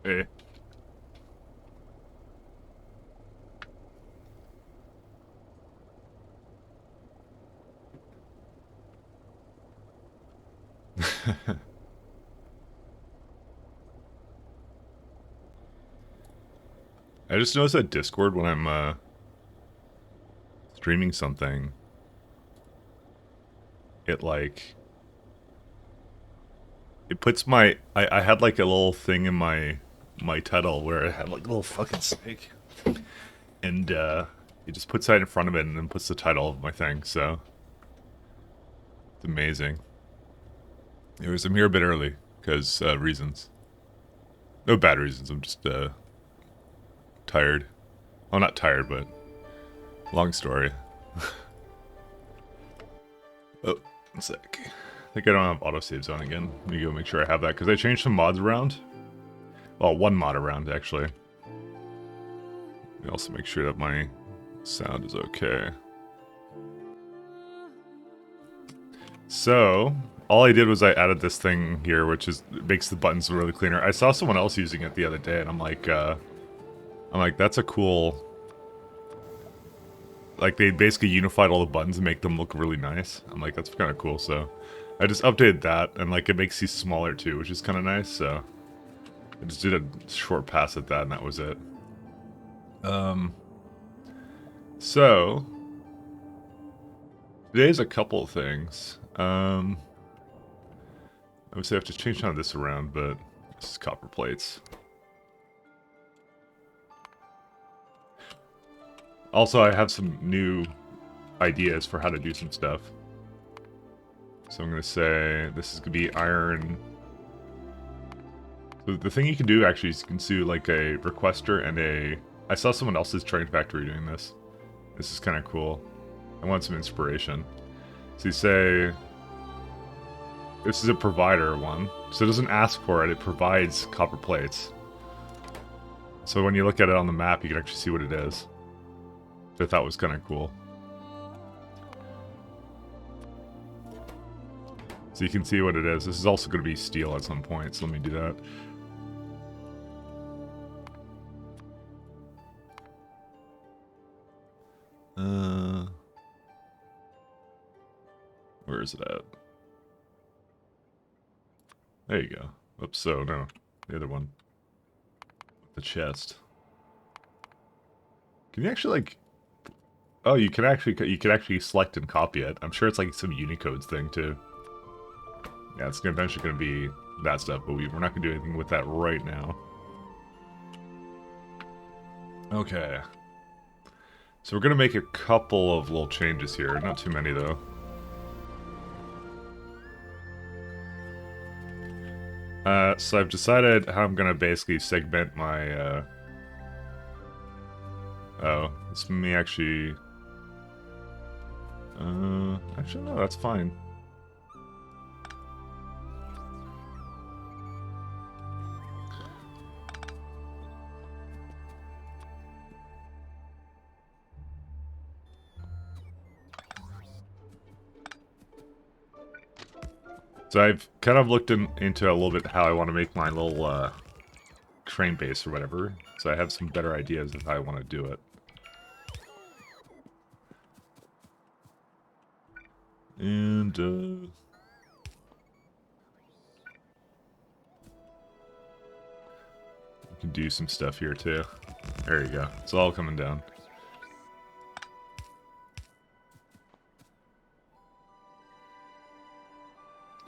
Hey. I just noticed that Discord when I'm streaming something, it like it puts I had like a little thing in my title where it had like a little fucking snake, and it just puts that in front of it and then puts the title of my thing. So it's amazing. I'm here a bit early because reasons. No bad reasons. I'm just tired. Well, not tired, but long story. Oh, one sec. I think I don't have autosaves on again. Let me go make sure I have that, because I changed some mods around. Well, one mod around, actually. Let me also make sure that my sound is okay. So, all I did was I added this thing here, which makes the buttons really cleaner. I saw someone else using it the other day, and I'm like, that's a cool... Like, they basically unified all the buttons and make them look really nice. I'm like, that's kind of cool, so... I just updated that, and like, it makes these smaller too, which is kind of nice, so... I just did a short pass at that, and that was it. So... Today's a couple of things. I would say I have to change some of this around, but... This is copper plates. Also, I have some new ideas for how to do some stuff. So I'm going to say this is going to be iron. So the thing you can do actually is you can do like a requester and a... I saw someone else's train factory doing this. This is kind of cool. I want some inspiration. So you say... This is a provider one. So it doesn't ask for it, it provides copper plates. So when you look at it on the map, you can actually see what it is. Which I thought was kind of cool. So you can see what it is. This is also going to be steel at some point, so let me do that. Where is it at? There you go. Oops, so no. The other one. The chest. Can you actually, like... Oh, you can actually select and copy it. I'm sure it's like some Unicodes thing, too. Yeah, it's eventually going to be that stuff, but we're not going to do anything with that right now. Okay. So we're going to make a couple of little changes here. Not too many, though. So I've decided how I'm going to basically segment my... Oh, this may actually... Actually, no, that's fine. So I've kind of looked into a little bit how I want to make my little train base or whatever. So I have some better ideas of how I want to do it. And we can do some stuff here too. There you go. It's all coming down.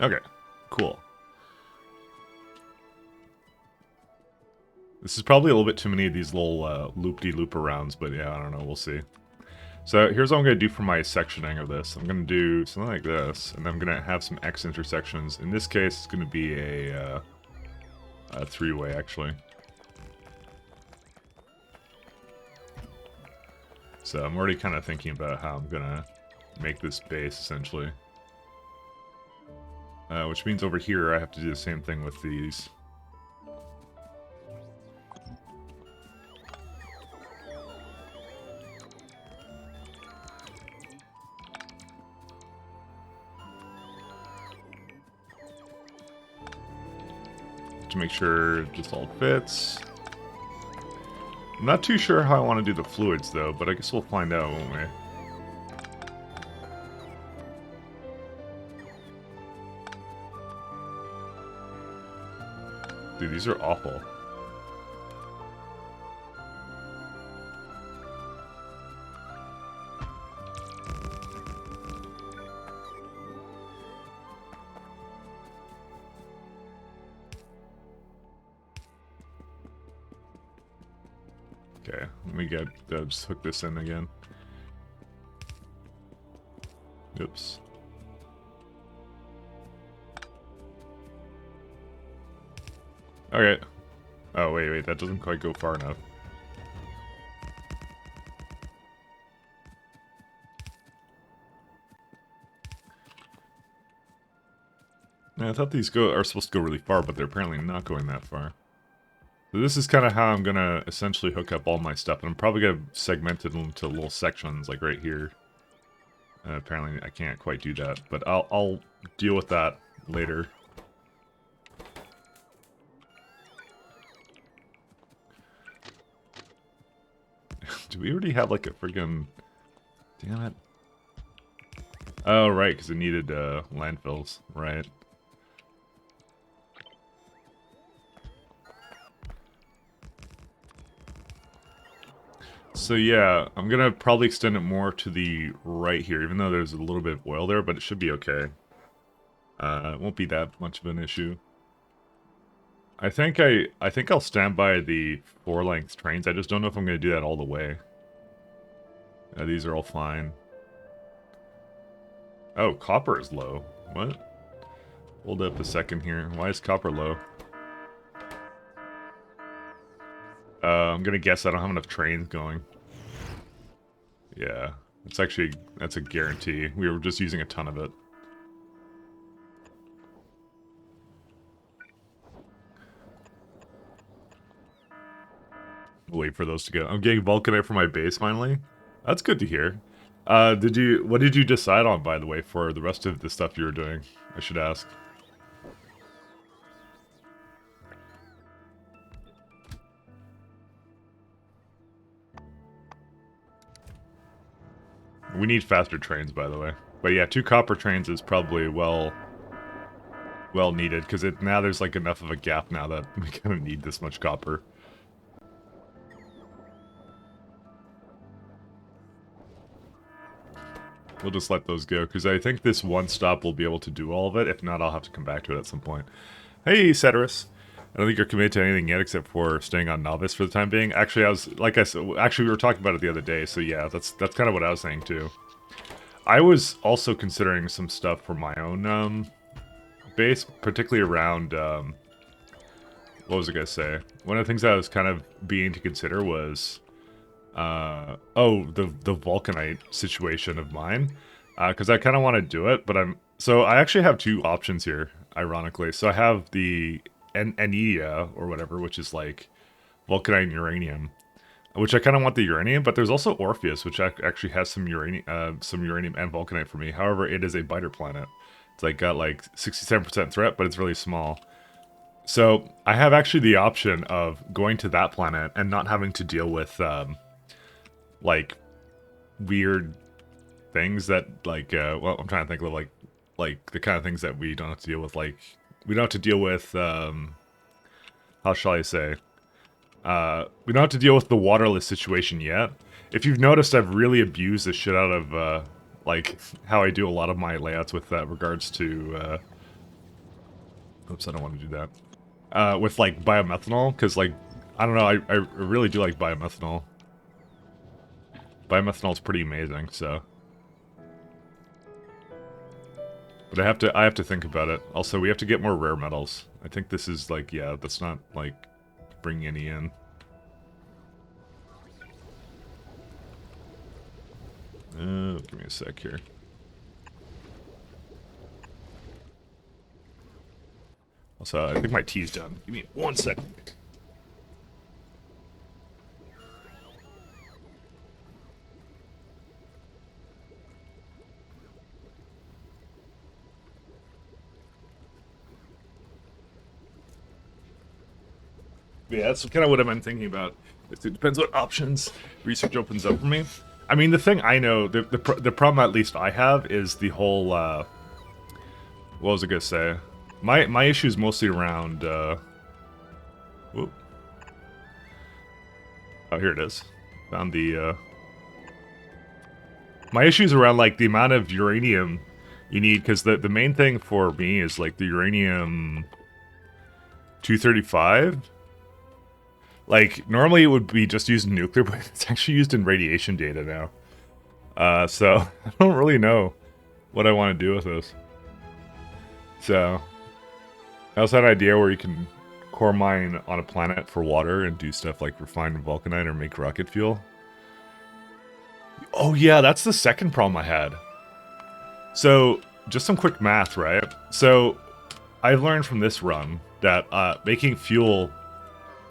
Okay, cool. This is probably a little bit too many of these little loop-de-loop arounds, but yeah, I don't know, we'll see. So here's what I'm going to do for my sectioning of this. I'm going to do something like this, and I'm going to have some X intersections. In this case, it's going to be a three-way, actually. So I'm already kind of thinking about how I'm going to make this base, essentially. Which means over here I have to do the same thing with these. To make sure this all fits. I'm not too sure how I want to do the fluids though, but I guess we'll find out, won't we? Dude, these are awful. Okay, let me get just hook this in again. Oops. Okay. Oh, wait, that doesn't quite go far enough. Yeah, I thought these are supposed to go really far, but they're apparently not going that far. So this is kind of how I'm going to essentially hook up all my stuff, and I'm probably going to segment it into little sections, like right here. Apparently I can't quite do that, but I'll deal with that later. Do we already have like a friggin... Damn it. Oh, right, because it needed landfills, right. So yeah, I'm gonna probably extend it more to the right here, even though there's a little bit of oil there, but it should be okay. It won't be that much of an issue. I think I'll stand by the 4-length trains. I just don't know if I'm gonna do that all the way. These are all fine. Oh, copper is low. What? Hold up a second here. Why is copper low? I'm gonna guess I don't have enough trains going. Yeah, that's a guarantee. We were just using a ton of it. Wait for those to go. I'm getting vulcanite for my base finally. That's good to hear. What did you decide on, by the way, for the rest of the stuff you were doing? I should ask. We need faster trains, by the way. But yeah, 2 copper trains is probably well needed, because now there's like enough of a gap now that we kind of need this much copper. We'll just let those go, because I think this one stop will be able to do all of it. If not, I'll have to come back to it at some point. Hey, Ceteris. I don't think you're committed to anything yet except for staying on Novice for the time being. Actually, like I said, we were talking about it the other day, so yeah, that's kind of what I was saying too. I was also considering some stuff for my own base, particularly around, what was I going to say? One of the things I was kind of beginning to consider was, the vulcanite situation of mine. Because I kind of want to do it, but so I actually have 2 options here, ironically. So I have the Anidia, or whatever, which is like vulcanite and uranium, which I kind of want the uranium, but there's also Orpheus, which actually has some uranium and vulcanite for me. However, it is a biter planet. It's like got like 67% threat, but it's really small. So I have actually the option of going to that planet and not having to deal with like weird things that like well, I'm trying to think of like the kind of things that we don't have to deal with. Like we don't have to deal with how shall I say, We don't have to deal with the waterless situation yet. If you've noticed, I've really abused the shit out of, like, how I do a lot of my layouts with regards to, oops, I don't want to do that. With, like, biomethanol, because, like, I don't know, I really do like biomethanol. Biomethanol is pretty amazing, so... But I have to think about it. Also, we have to get more rare metals. I think this is, like, yeah, that's not, like, bringing any in. Give me a sec here. Also, I think my tea's done. Give me 1 second. Yeah, that's kind of what I've been thinking about. It depends what options research opens up for me. I mean, the thing I know, the problem at least I have is the whole, what was I gonna say? My issue is mostly around, whoop. Oh, here it is. Found the, my issue is around, like, the amount of uranium you need, because the main thing for me is, like, the uranium 235. Like, normally it would be just used in nuclear, but it's actually used in radiation data now. So, I don't really know what I want to do with this. So, I also had an idea where you can core mine on a planet for water and do stuff like refine vulcanite or make rocket fuel. Oh yeah, that's the second problem I had. So, just some quick math, right? So, I've learned from this run that making fuel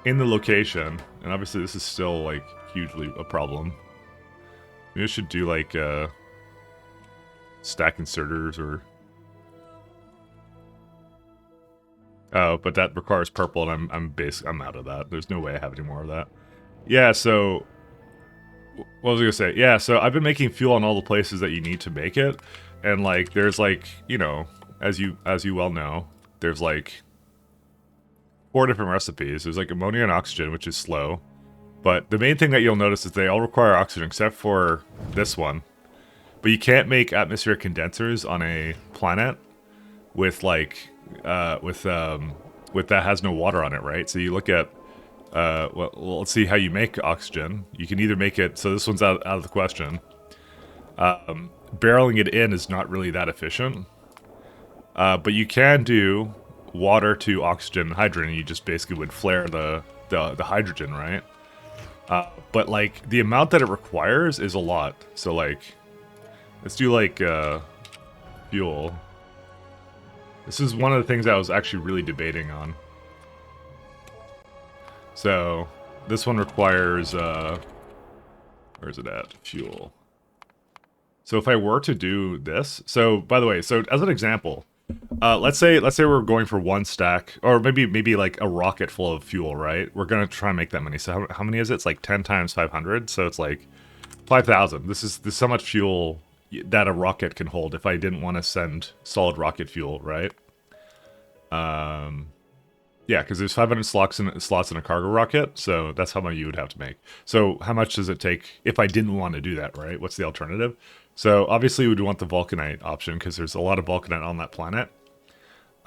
in the location, and obviously this is still, like, hugely a problem. Maybe I should do, like, stack inserters or... Oh, but that requires purple, and I'm out of that. There's no way I have any more of that. Yeah, so... What was I gonna say? Yeah, so I've been making fuel in all the places that you need to make it, and, like, there's, like, you know, as you well know, there's, like... 4 different recipes. There's like ammonia and oxygen, which is slow. But the main thing that you'll notice is they all require oxygen, except for this one. But you can't make atmospheric condensers on a planet with like, with that has no water on it, right? So you look at, well, let's see how you make oxygen. You can either make it, so this one's out of the question. Barreling it in is not really that efficient. But you can do water to oxygen and hydrogen, you just basically would flare the hydrogen, right? But, like, the amount that it requires is a lot. So, like, let's do, like, fuel. This is one of the things I was actually really debating on. So, this one requires, where is it at? Fuel. So if I were to do this, so, by the way, so as an example, let's say we're going for 1 stack, or maybe like a rocket full of fuel, right? We're gonna try and make that many. So how many is it? It's like 10 times 500, so it's like 5,000. This is so much fuel that a rocket can hold if I didn't want to send solid rocket fuel, right? Yeah, because there's 500 slots in a cargo rocket, so that's how much you would have to make. So how much does it take if I didn't want to do that, right? What's the alternative? So obviously we'd want the vulcanite option because there's a lot of vulcanite on that planet.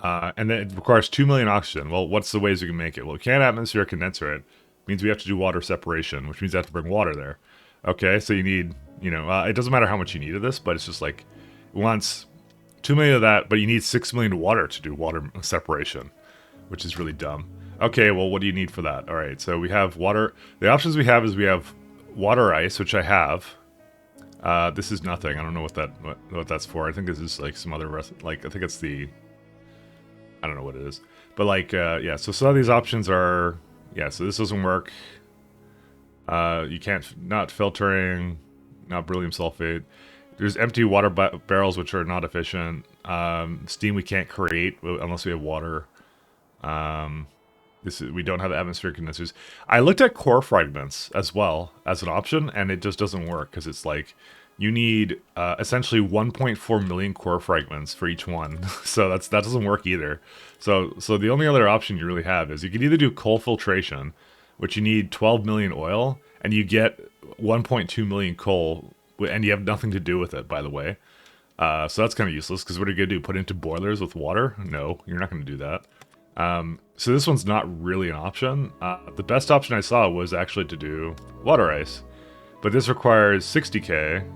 And then it requires 2 million oxygen. Well, what's the ways we can make it? Well, we can't atmospheric condenser it. Means we have to do water separation, which means I have to bring water there. Okay, so you need, you know, it doesn't matter how much you need of this, but it's just like, it wants 2 million of that, but you need 6 million water to do water separation, which is really dumb. Okay, well, what do you need for that? All right, so we have water. The options we have is we have water ice, which I have. This is nothing. I don't know what that's for. I think this is like some other like I think it's the, I don't know what it is. But like yeah, so some of these options are, yeah, so this doesn't work. You can't, not filtering, not beryllium sulfate. There's empty water barrels which are not efficient. Steam we can't create unless we have water. We don't have atmospheric condensers. I looked at core fragments as well as an option, and it just doesn't work because it's like you need essentially 1.4 million core fragments for each one. So that doesn't work either. So the only other option you really have is you can either do coal filtration, which you need 12 million oil, and you get 1.2 million coal, and you have nothing to do with it, by the way. So that's kind of useless, because what are you going to do? Put it into boilers with water? No, you're not going to do that. So this one's not really an option. The best option I saw was actually to do water ice. But this requires 60k,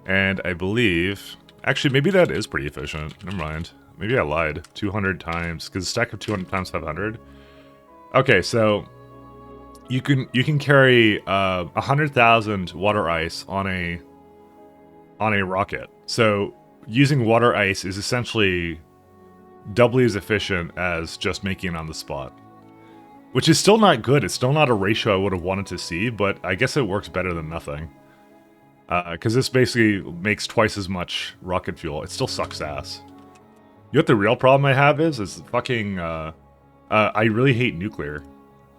and I believe... Actually, maybe that is pretty efficient. Never mind. Maybe I lied. 200 times, because a stack of 200 times 500. Okay, so you can carry 100,000 water ice on a rocket. So using water ice is essentially doubly as efficient as just making it on the spot. Which is still not good. It's still not a ratio I would have wanted to see, but I guess it works better than nothing. Because this basically makes twice as much rocket fuel. It still sucks ass. You know what the real problem I have is fucking... I really hate nuclear.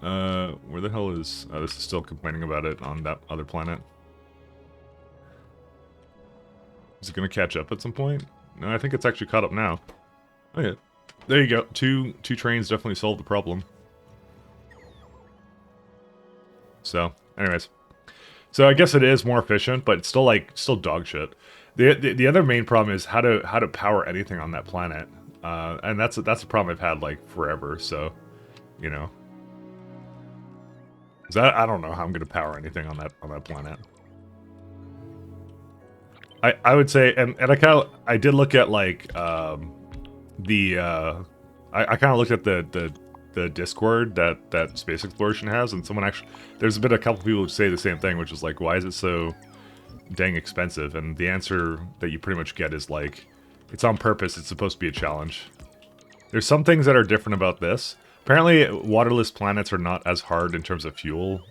Where the hell is... this is still complaining about it on that other planet. Is it going to catch up at some point? No, I think it's actually caught up now. Okay. There you go. Two trains definitely solved the problem. So, anyways. So I guess it is more efficient, but it's still dog shit. The other main problem is how to power anything on that planet. And that's a problem I've had like forever, so you know. 'Cause I don't know how I'm gonna power anything on that planet. I would say, and I did look at like I kind of looked at the Discord that Space Exploration has, and someone actually, there's been a couple people who say the same thing, which is like, why is it so dang expensive? And the answer that you pretty much get is like, it's on purpose. It's supposed to be a challenge. There's some things that are different about this. Apparently, waterless planets are not as hard in terms of fuel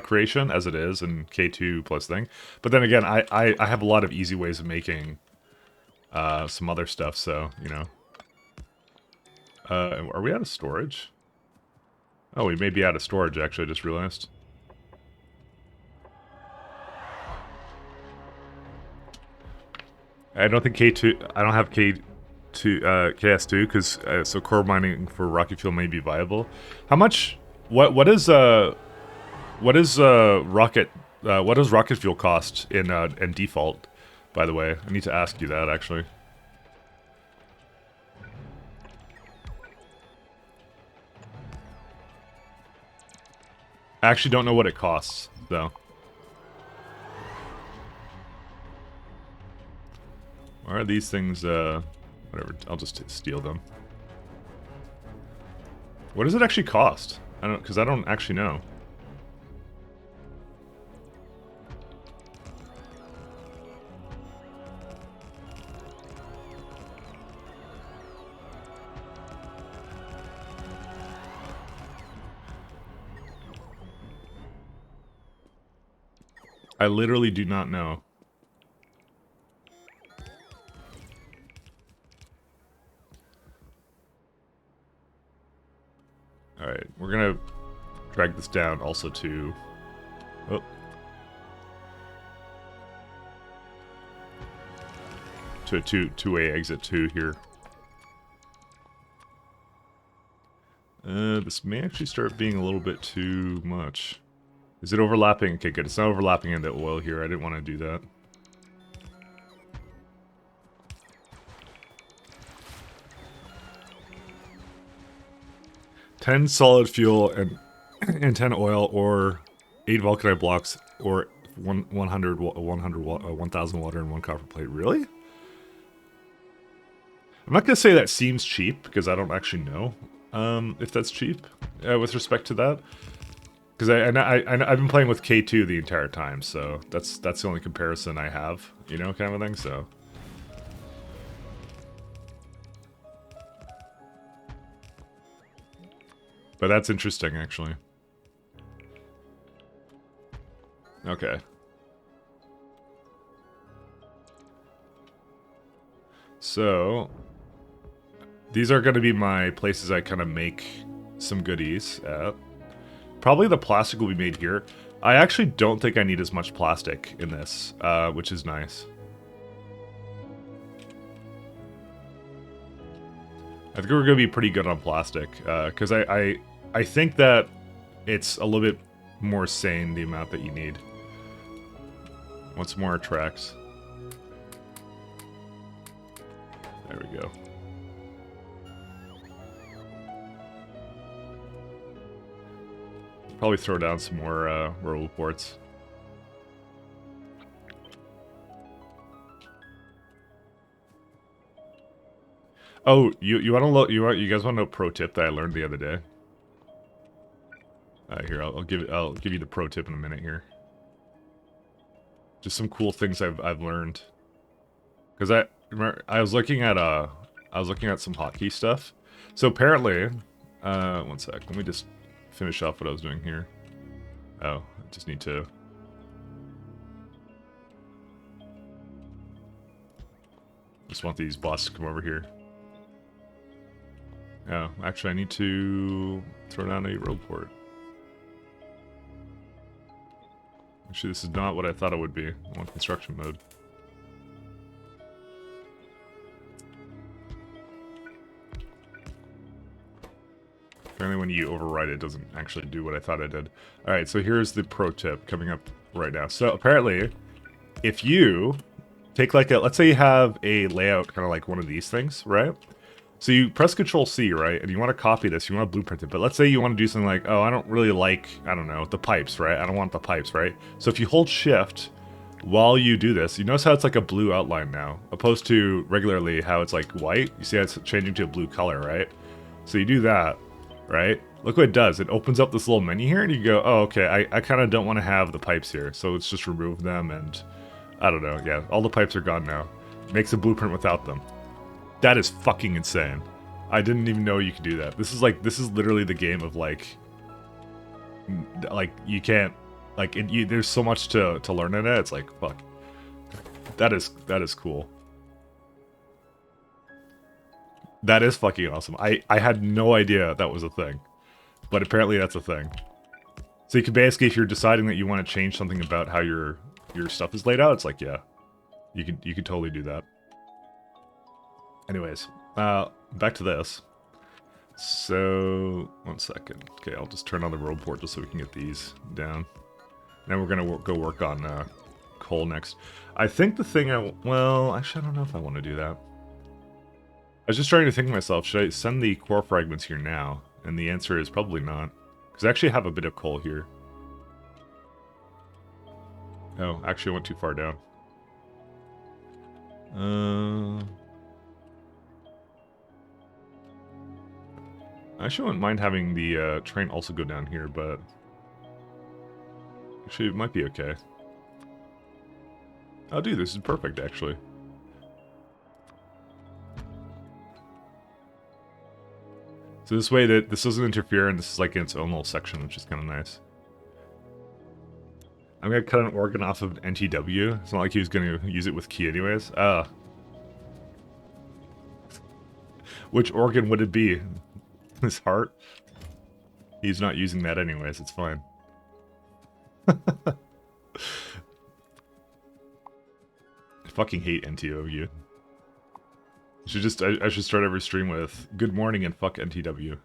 creation as it is in K2 plus thing. But then again, I have a lot of easy ways of making some other stuff, so, you know. Are we out of storage? Oh, we may be out of storage, actually, I just realized. I don't think K2... I don't have KS2, because so core mining for rocket fuel may be viable. How much... What does rocket fuel cost in default, by the way? I need to ask you that, actually. I actually don't know what it costs, though. Why are these things, whatever, I'll just steal them. What does it actually cost? Because I don't actually know. I literally do not know. Alright, we're gonna drag this down also to... Oh. To a two-way exit 2 here. This may actually start being a little bit too much. Is it overlapping? Okay, good. It's not overlapping in the oil here. I didn't want to do that. $10 solid fuel and 10 oil, or 8 vulcanite blocks, or 1,000 water and 1 copper plate. Really? I'm not gonna say that seems cheap because I don't actually know if that's cheap with respect to that. Because I've been playing with K2 the entire time, so that's the only comparison I have, you know, kind of a thing. So. But that's interesting, actually. Okay. So, these are going to be my places I kind of make some goodies at. Probably the plastic will be made here. I actually don't think I need as much plastic in this, which is nice. I think we're going to be pretty good on plastic, because I think that it's a little bit more sane, the amount that you need. Once more tracks. There we go. Probably throw down some more roll ports. Oh, you want to look? You guys want to know a pro tip that I learned the other day? Here, I'll give you the pro tip in a minute here. Just some cool things I've learned. Because I was looking at some hotkey stuff. So apparently, one sec. Let me just finish off what I was doing here. Oh, I just need to. Just want these bots to come over here. Oh, actually, I need to throw down a road port. Actually, this is not what I thought it would be. I want construction mode. Apparently when you override it, doesn't actually do what I thought it did. Alright, so here's the pro tip coming up right now. So apparently, if you take like a... Let's say you have a layout kind of like one of these things, right? So you press Control-C, right? And you want to copy this, you want to blueprint it. But let's say you want to do something like, oh, I don't really like, I don't know, the pipes, right? I don't want the pipes, right? So if you hold Shift while you do this, you notice how it's like a blue outline now, opposed to regularly how it's like white. You see how it's changing to a blue color, right? So you do that, right? Look what it does. It opens up this little menu here, and you go, oh, okay, I kind of don't want to have the pipes here. So let's just remove them, and I don't know. Yeah, all the pipes are gone now. Makes a blueprint without them. That is fucking insane. I didn't even know you could do that. This is literally the game of like you can't, like, there's so much to learn in it. It's like, fuck. That is cool. That is fucking awesome. I had no idea that was a thing. But apparently that's a thing. So you can basically, if you're deciding that you want to change something about how your stuff is laid out, it's like, yeah. You could totally do that. Anyways, back to this. So, one second. Okay, I'll just turn on the road port just so we can get these down. Then we're gonna go work on coal next. I think the thing well, actually I don't know if I want to do that. I was just trying to think to myself, should I send the core fragments here now? And the answer is probably not. Because I actually have a bit of coal here. Oh, actually I went too far down. I actually wouldn't mind having the train also go down here, but actually it might be okay. Oh, dude, this is perfect, actually. So this way that this doesn't interfere, and this is like in its own little section, which is kind of nice. I'm gonna cut an organ off of NTW. It's not like he was gonna use it with key anyways. Which organ would it be? His heart? He's not using that anyways, it's fine. I fucking hate NTW. I should start every stream with good morning and fuck NTW.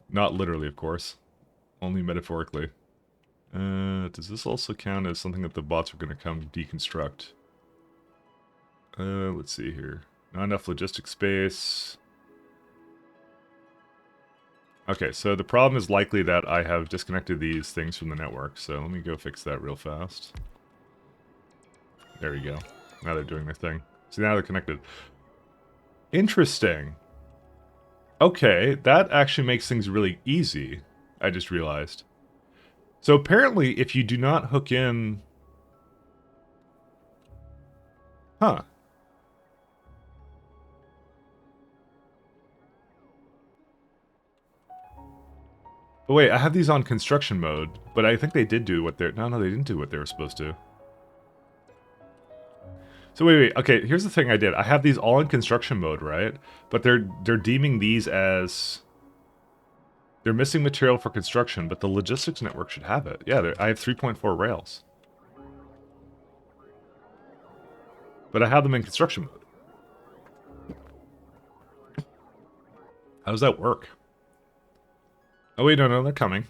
Not literally, of course. Only metaphorically. Does this also count as something that the bots are going to come deconstruct? Let's see here. Not enough logistic space. Okay, so the problem is likely that I have disconnected these things from the network, so let me go fix that real fast. There we go. Now they're doing their thing. See, now they're connected. Interesting. Okay, that actually makes things really easy, I just realized. So apparently, if you do not hook in... Huh. Oh, wait, I have these on construction mode, but I think they did do what they're... No, they didn't do what they were supposed to. So wait, okay, here's the thing I did. I have these all in construction mode, right? But they're deeming these as... They're missing material for construction, but the logistics network should have it. Yeah, I have 3.4 rails. But I have them in construction mode. How does that work? Oh wait, no, they're coming.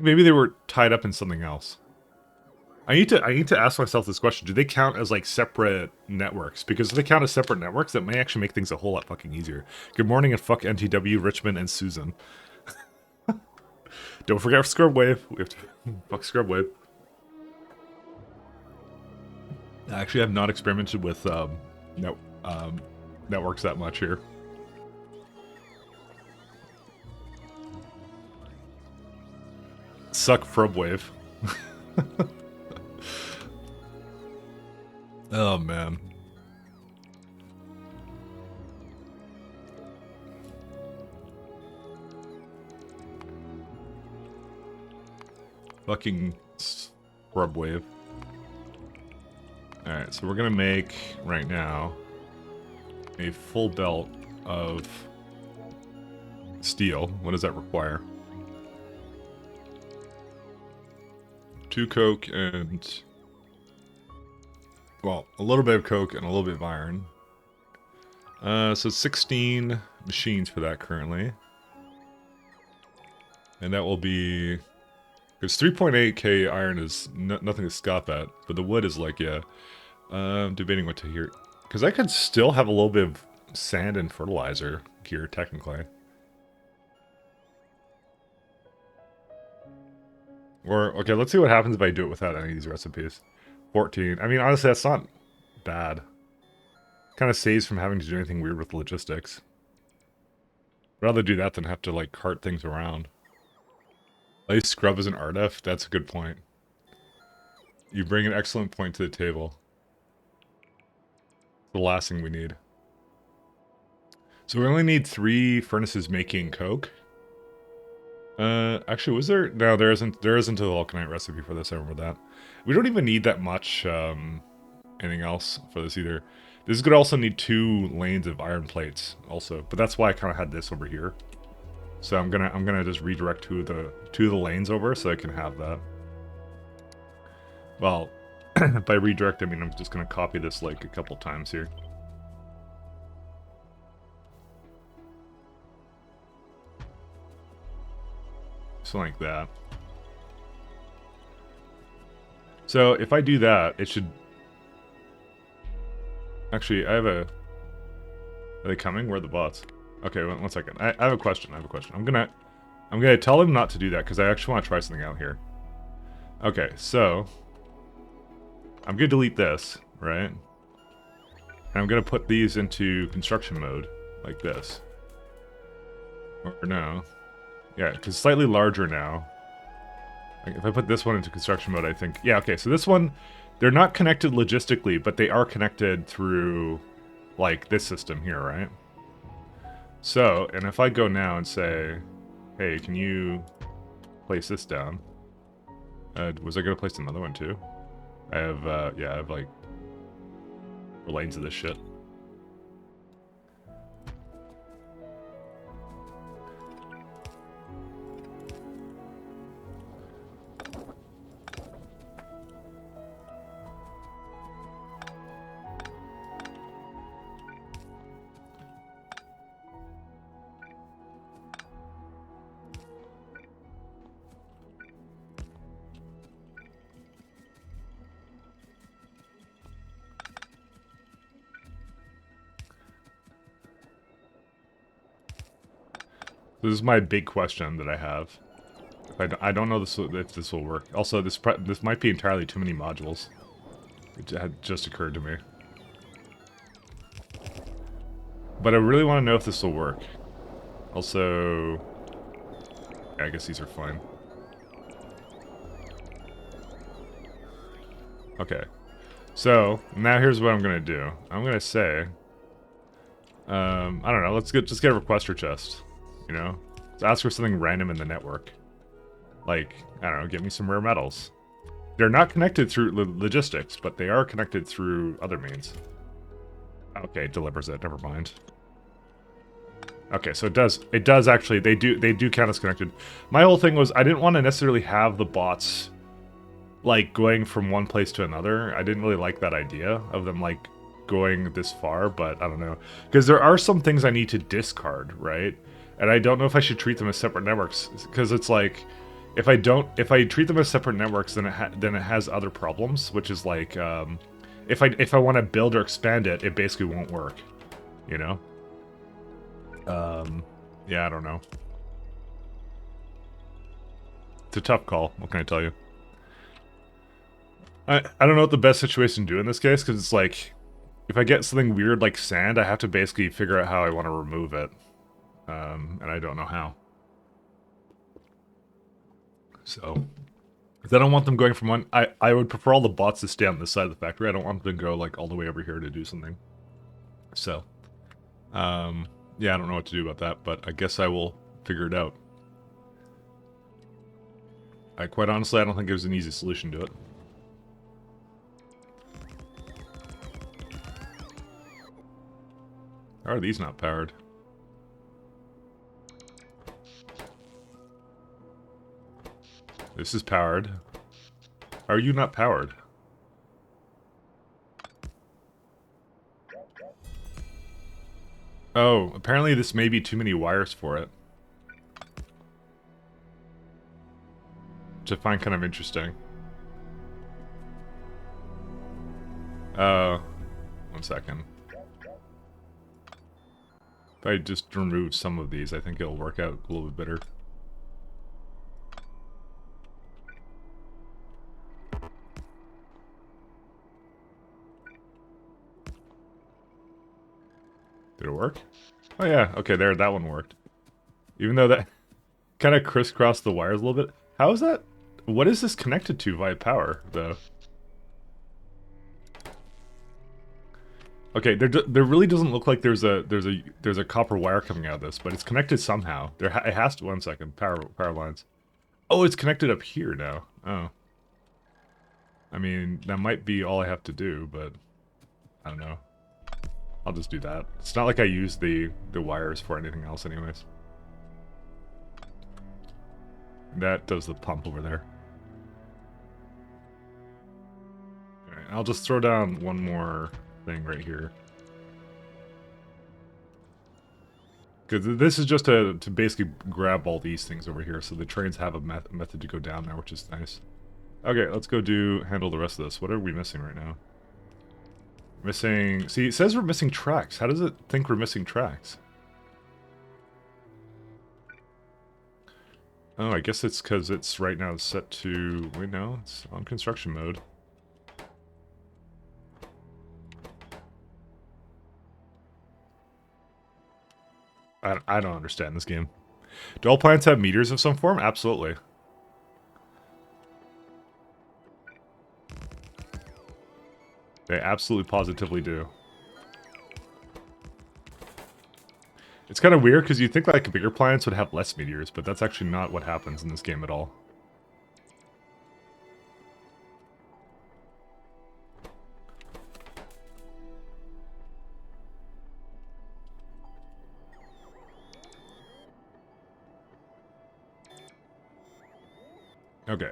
maybe they were tied up in something else. I need to ask myself this question: do they count as like separate networks? Because if they count as separate networks, that may actually make things a whole lot fucking easier. Good morning and fuck NTW, Richmond, and Susan. Don't forget Scrub Wave. We have to fuck Scrub Wave. Actually, I've not experimented with networks that much here. Suck Frub Wave. Oh man. Fucking Scrub Wave. Alright, so we're gonna make, right now, a full belt of steel. What does that require? 2 coke and... well, a little bit of coke and a little bit of iron. So 16 machines for that currently. And that will be... because 3.8k iron is nothing to scoff at, but the wood is like, yeah. I'm debating what to hear. Because I could still have a little bit of sand and fertilizer here, technically. Or, okay, let's see what happens if I do it without any of these recipes. 14. I mean, honestly, that's not bad. Kind of saves from having to do anything weird with logistics. I'd rather do that than have to, like, cart things around. At least scrub is an artif. That's a good point. You bring an excellent point to the table. The last thing we need. So we only need 3 furnaces making coke. Actually, was there? No, there isn't a vulcanite recipe for this. I remember that. We don't even need that much, anything else for this either. This is gonna also need 2 lanes of iron plates also, but that's why I kind of had this over here. So I'm gonna just redirect 2 of the lanes over so I can have that. Well, by redirect, I mean I'm just gonna copy this like a couple times here. So like that. So if I do that, it should... actually, I have a... are they coming? Where are the bots? Okay, one second. I have a question. I'm gonna tell them not to do that because I actually want to try something out here. Okay, so I'm gonna delete this, right? And I'm gonna put these into construction mode, like this. Or no. Yeah, because slightly larger now. Like if I put this one into construction mode, I think... yeah, okay, so this one, they're not connected logistically, but they are connected through, like, this system here, right? So, and if I go now and say, hey, can you place this down? Was I going to place another one too? I have, yeah, I have, like, 4 lanes of this shit. This is my big question that I have. I don't know if this will work. Also, this might be entirely too many modules. It had just occurred to me. But I really want to know if this will work. Also... yeah, I guess these are fine. Okay. So, now here's what I'm going to do. I'm going to say... I don't know, let's just get a requester chest. You know? Let's ask for something random in the network. Like, I don't know, get me some rare metals. They're not connected through logistics, but they are connected through other means. Okay, it delivers it, never mind. Okay, so it does actually, they do count as connected. My whole thing was, I didn't want to necessarily have the bots, like, going from one place to another. I didn't really like that idea of them, like, going this far, but I don't know. Because there are some things I need to discard, right? And I don't know if I should treat them as separate networks, because it's like, If I treat them as separate networks, then it has other problems, which is like, if I want to build or expand it, it basically won't work, you know? Yeah, I don't know. It's a tough call, what can I tell you? I don't know what the best situation to do in this case, because it's like, if I get something weird like sand, I have to basically figure out how I want to remove it. And I don't know how. So, because I don't want them going from one... I would prefer all the bots to stay on this side of the factory. I don't want them to go, like, all the way over here to do something. So, yeah, I don't know what to do about that, but I guess I will figure it out. Quite honestly, I don't think there's an easy solution to it. How are these not powered? This is powered. How are you not powered? Oh, apparently this may be too many wires for it. Which I find kind of interesting. One second. If I just remove some of these, I think it'll work out a little bit better. Did it work? Oh yeah, okay, there, that one worked. Even though that kind of crisscrossed the wires a little bit. How is that? What is this connected to via power, though? Okay, there really doesn't look like there's a copper wire coming out of this, but it's connected somehow. It has to. 1 second. Power lines. Oh, it's connected up here now. Oh. I mean, that might be all I have to do, but I don't know. I'll just do that. It's not like I use the wires for anything else anyways. That does the pump over there. Alright, I'll just throw down one more thing right here. Because this is just to basically grab all these things over here, so the trains have a method to go down there, which is nice. Okay, let's go handle the rest of this. What are we missing right now? Missing... See, it says we're missing tracks. How does it think we're missing tracks? Oh, I guess it's because it's right now set to... Wait, no, it's on construction mode. I don't understand this game. Do all planets have meters of some form? Absolutely. They absolutely positively do. It's kind of weird because you'd think like bigger planets would have less meteors, but that's actually not what happens in this game at all. Okay.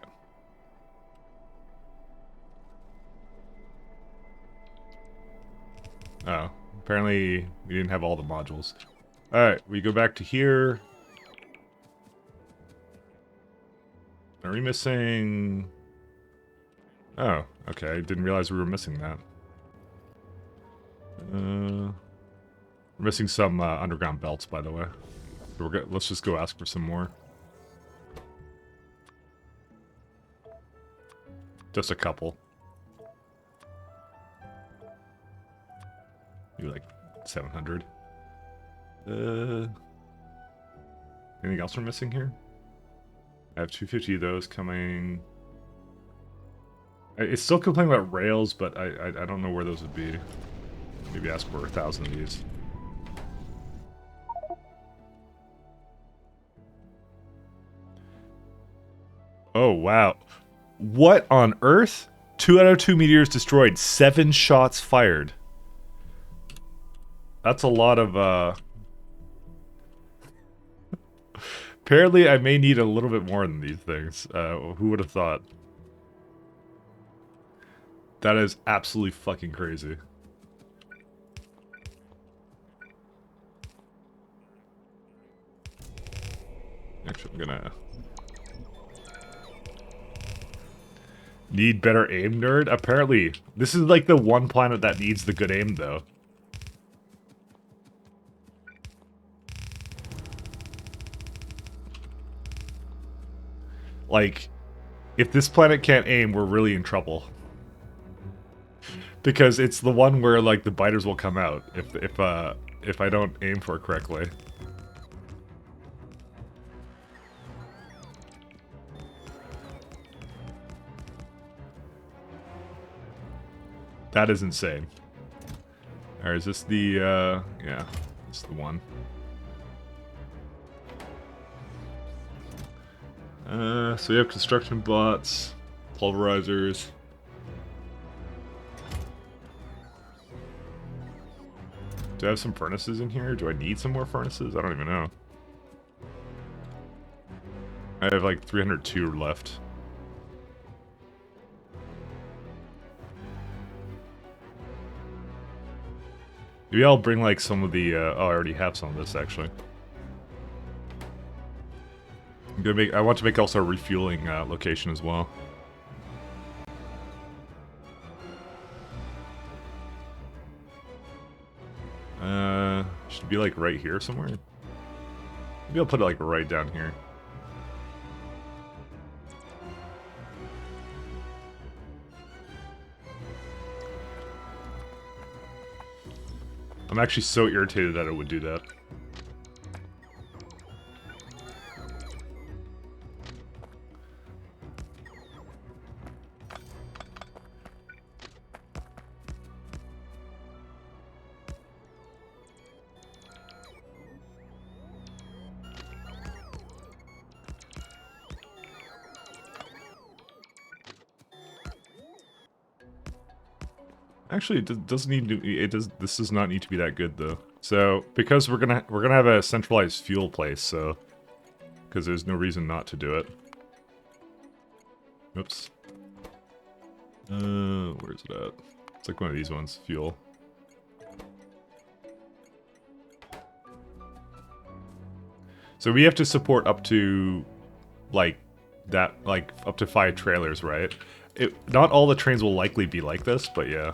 Oh, apparently we didn't have all the modules. Alright, we go back to here. Are we missing... Oh, okay, I didn't realize we were missing that. We're missing some underground belts, by the way. Let's just go ask for some more. Just a couple. Maybe like 700. Anything else we're missing here? I have 250 of those coming. It's still complaining about rails, but I don't know where those would be. Maybe ask for 1,000 of these. Oh, wow. What on earth? 2 out of 2 meteors destroyed. 7 shots fired. That's a lot of, Apparently, I may need a little bit more than these things. Who would have thought? That is absolutely fucking crazy. Actually, I'm gonna... Need better aim, nerd? Apparently. This is like the one planet that needs the good aim, though. Like, if this planet can't aim, we're really in trouble. Because it's the one where, like, the biters will come out if I don't aim for it correctly. That is insane. Alright, is this the, yeah, this is the one. So we have construction bots, pulverizers. Do I have some furnaces in here? Do I need some more furnaces? I don't even know. I have like 302 left. Maybe I'll bring like some of the, oh, I already have some of this actually. I want to make also a refueling location as well. Should be like right here somewhere. Maybe I'll put it like right down here. I'm actually so irritated that it would do that. Actually, it doesn't need to. It does. This does not need to be that good though. So because we're gonna have a centralized fuel place, so because there's no reason not to do it. Oops. Where's it at? It's like one of these ones. Fuel. So we have to support up to, like, that, like up to 5 trailers, right? Not all the trains will likely be like this, but yeah.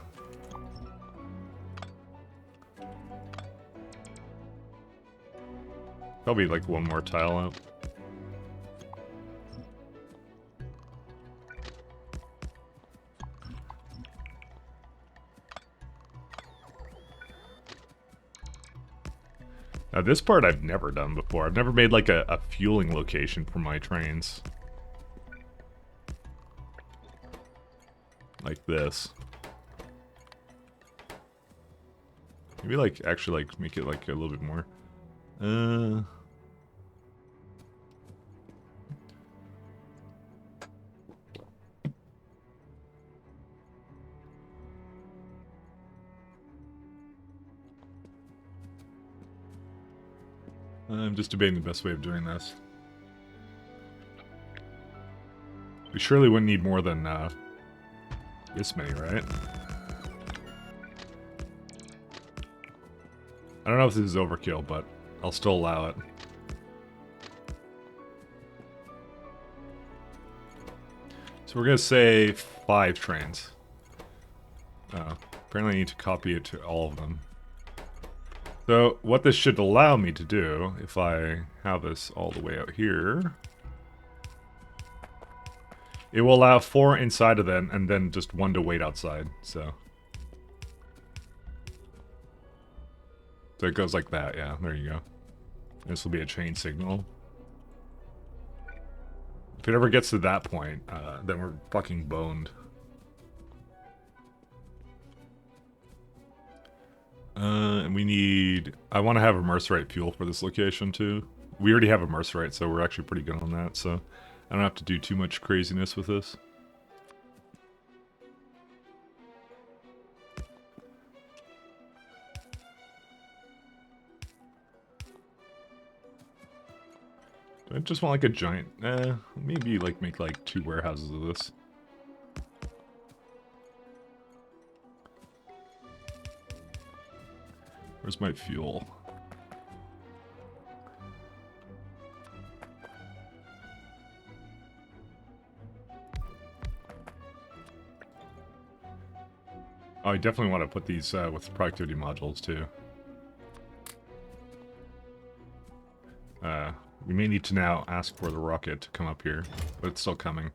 Probably like one more tile out. Now this part I've never done before. I've never made like a fueling location for my trains. Like this. Maybe like actually like make it like a little bit more. I'm just debating the best way of doing this. We surely wouldn't need more than this many, right? I don't know if this is overkill, but I'll still allow it. So we're gonna say 5 trains. Apparently I need to copy it to all of them. So what this should allow me to do, if I have this all the way out here, it will allow 4 inside of them and then just 1 to wait outside, so it goes like that, yeah, there you go. This will be a chain signal. If it ever gets to that point, then we're fucking boned. And we need... I want to have a Mercerite fuel for this location, too. We already have a Mercerite, so we're actually pretty good on that, so I don't have to do too much craziness with this. Do I just want like a giant... maybe like make like 2 warehouses of this. Where's my fuel? Oh, I definitely want to put these with productivity modules too. We may need to now ask for the rocket to come up here, but it's still coming.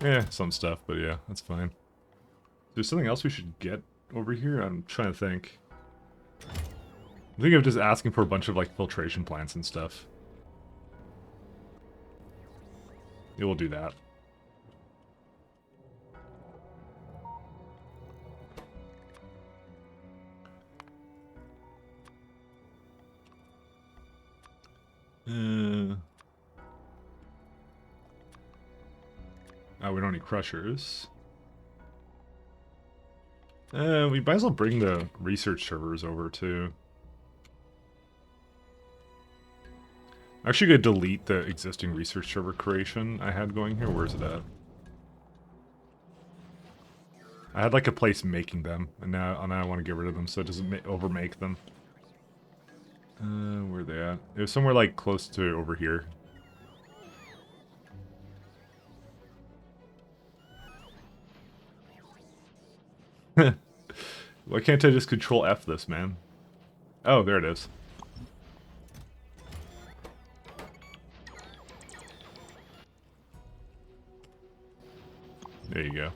Yeah, some stuff, but yeah, that's fine. There's something else we should get over here? I'm trying to think. I think I'm just asking for a bunch of like filtration plants and stuff. Yeah, we'll do that. Oh, we don't need crushers. We might as well bring the research servers over too. I'm actually gonna delete the existing research server creation I had going here. Where's it at? I had like a place making them, and now I want to get rid of them so it doesn't overmake them. Where are they at? It was somewhere like close to over here. Why can't I just control F this, man? Oh, there it is. There you go.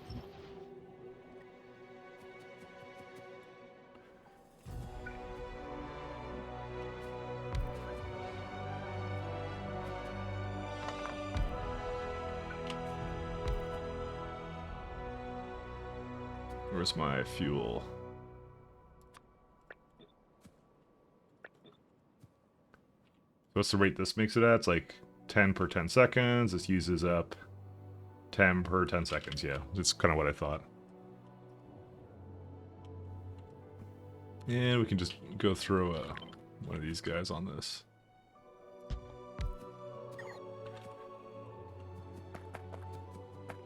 Where's my fuel? What's the rate this makes it at? It's like 10 per 10 seconds. This uses up 10 per 10 seconds. Yeah, that's kind of what I thought. And we can just go through one of these guys on this.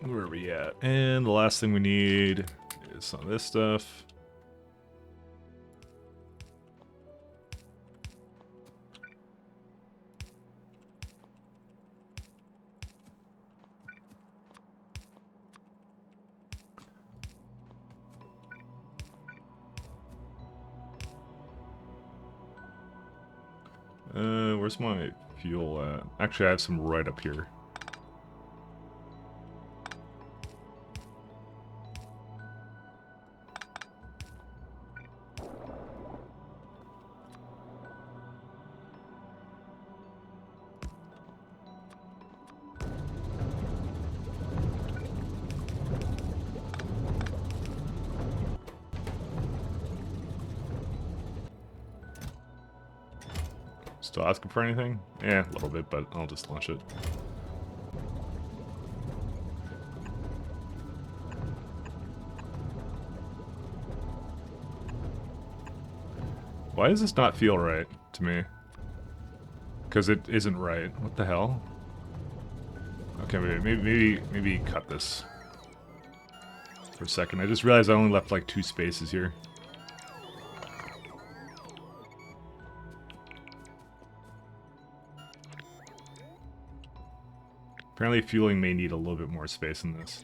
Where are we at? And the last thing we need is some of this stuff. Where's my fuel at? Actually, I have some right up here. Still asking for anything? Yeah, a little bit, but I'll just launch it. Why does this not feel right to me? Because it isn't right. What the hell? Okay, maybe cut this for a second. I just realized I only left like 2 spaces here. Apparently fueling may need a little bit more space in this.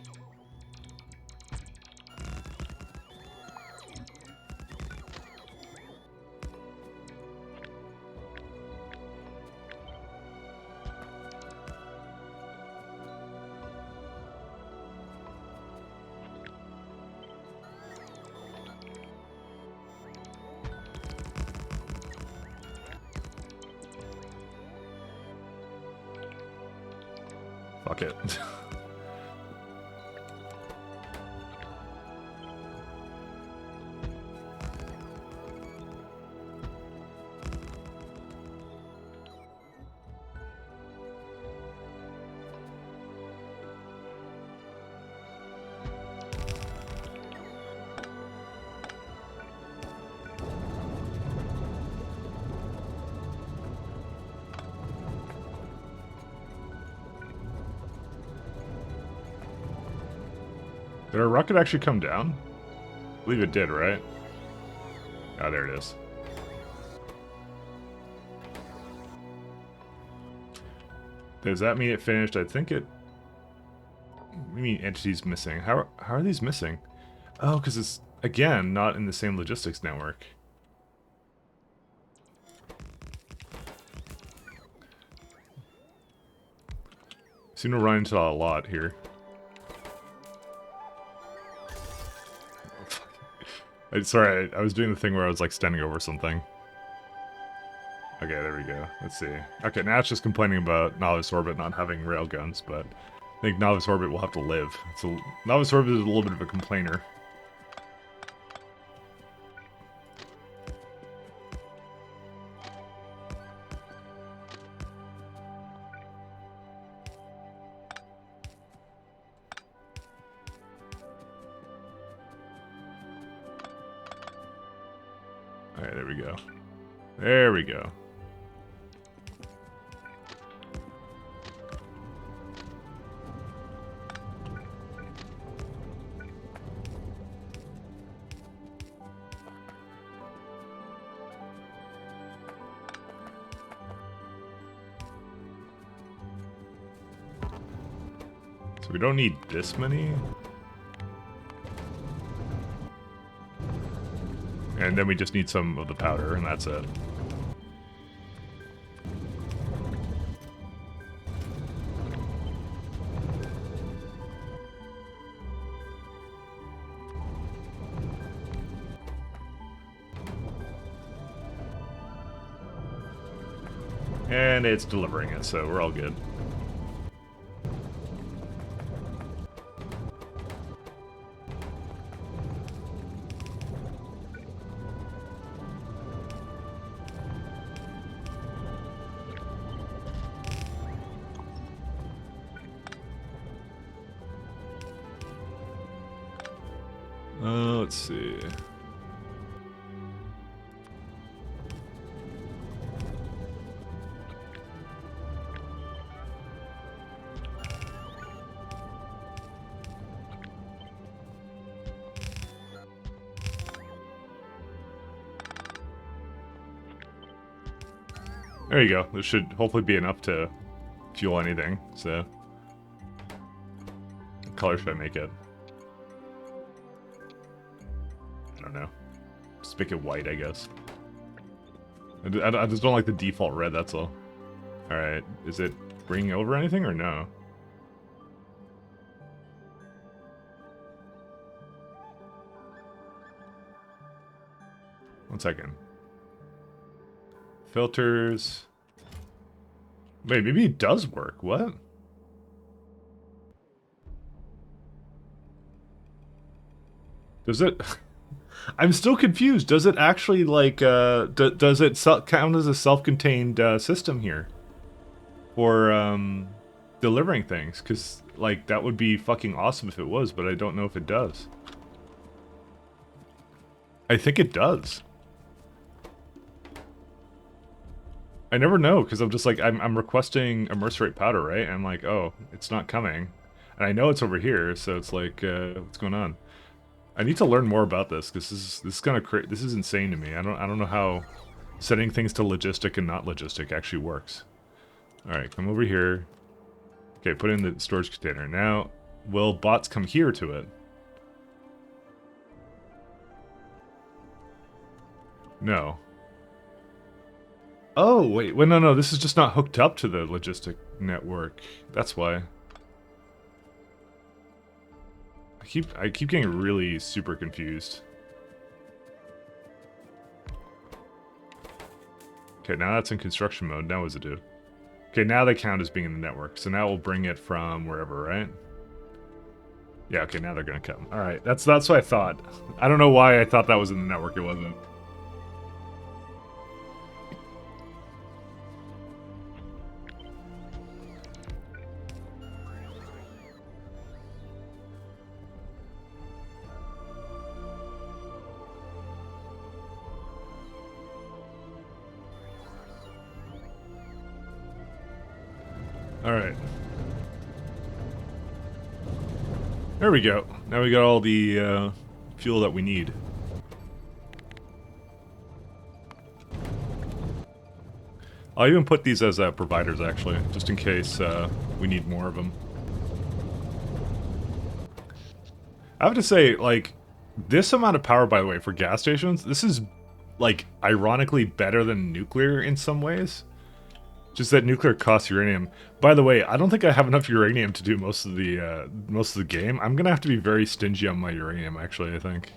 Fuck it. Did our rocket actually come down? I believe it did, right? Oh, there it is. Does that mean it finished? I think it... What do you mean entities missing? How are these missing? Oh, because it's... Again, not in the same logistics network. Seem to run into that a lot here. Sorry, I was doing the thing where I was like standing over something. Okay, there we go. Let's see. Okay, now it's just complaining about Novice Orbit not having railguns, but I think Novice Orbit will have to live. So Novice Orbit is a little bit of a complainer. Alright, there we go. There we go. So we don't need this many. And then we just need some of the powder, and that's it. And it's delivering it, so we're all good. Let's see. There you go. This should hopefully be enough to fuel anything, so... What color should I make it? I don't know. Just make it white, I guess. I just don't like the default red, that's all. Alright, is it bringing over anything or no? One second. Filters. Wait, maybe it does work. What? Does it... I'm still confused. Does it actually, like, does it count as a self-contained system here? For, delivering things? Because, like, that would be fucking awesome if it was, but I don't know if it does. I think it does. I never know, because I'm just like, I'm requesting a mercerate powder, right? And I'm like, oh, it's not coming. And I know it's over here, so it's like, what's going on? I need to learn more about this, because this is kind of this is insane to me. I don't know how setting things to logistic and not logistic actually works. Alright, come over here. Okay, put in the storage container. Now, will bots come here to it? No. Oh, wait, no, this is just not hooked up to the logistic network. That's why. I keep getting really super confused. Okay, now that's in construction mode. Now what does it do? Okay, now they count as being in the network. So now we'll bring it from wherever, right? Yeah, okay, now they're gonna come. Alright, that's what I thought. I don't know why I thought that was in the network, it wasn't. Alright. There we go. Now we got all the fuel that we need. I'll even put these as providers, actually, just in case we need more of them. I have to say, like, This amount of power, by the way, for gas stations, this is, like, ironically better than nuclear in some ways. Just that nuclear costs uranium. By the way, I don't think I have enough uranium to do most of the game. I'm gonna have to be very stingy on my uranium, actually, I think.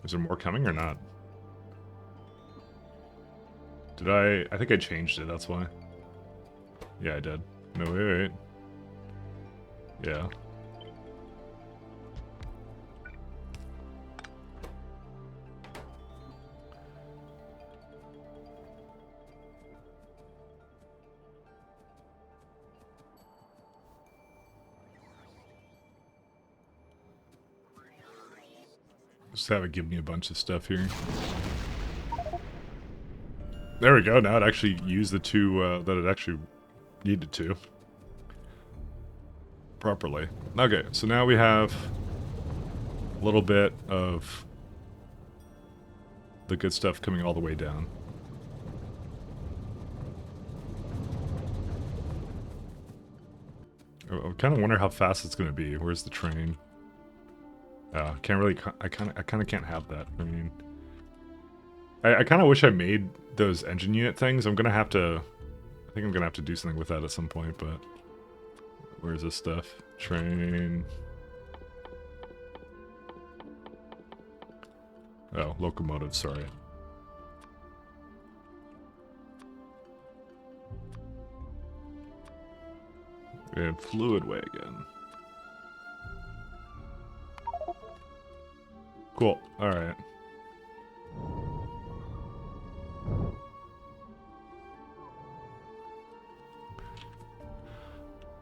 Is there more coming or not? Did I think I changed it, that's why. Yeah, I did. No, wait. Yeah. Just have it give me a bunch of stuff here. There we go, now it actually used the two that it actually needed to. Properly. Okay, so now we have a little bit of the good stuff coming all the way down. I kind of wonder how fast it's going to be. Where's the train? Can't really. I kind of can't have that. I mean, I kind of wish I made those engine unit things. I'm gonna have to. I think I'm gonna have to do something with that at some point. But where's this stuff? Train. Oh, locomotive. Sorry. And fluid wagon. Cool. All right.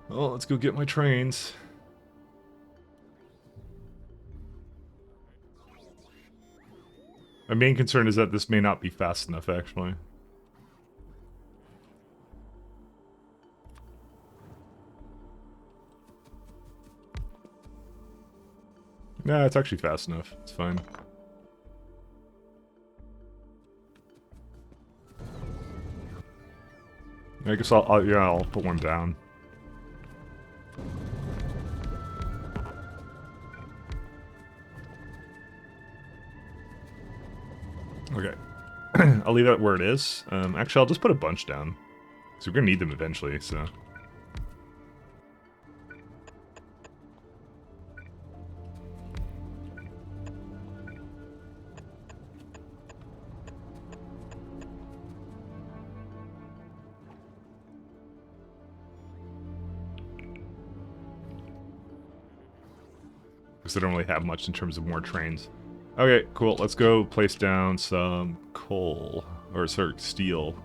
Well, let's go get my trains. My main concern is that this may not be fast enough, actually. Nah, it's actually fast enough. It's fine. I guess I'll put one down. Okay. I'll leave it where it is. Actually, I'll just put a bunch down. So we're gonna need them eventually, so... Because I don't really have much in terms of more trains. Okay, cool. Let's go place down some coal. Or, sorry, steel.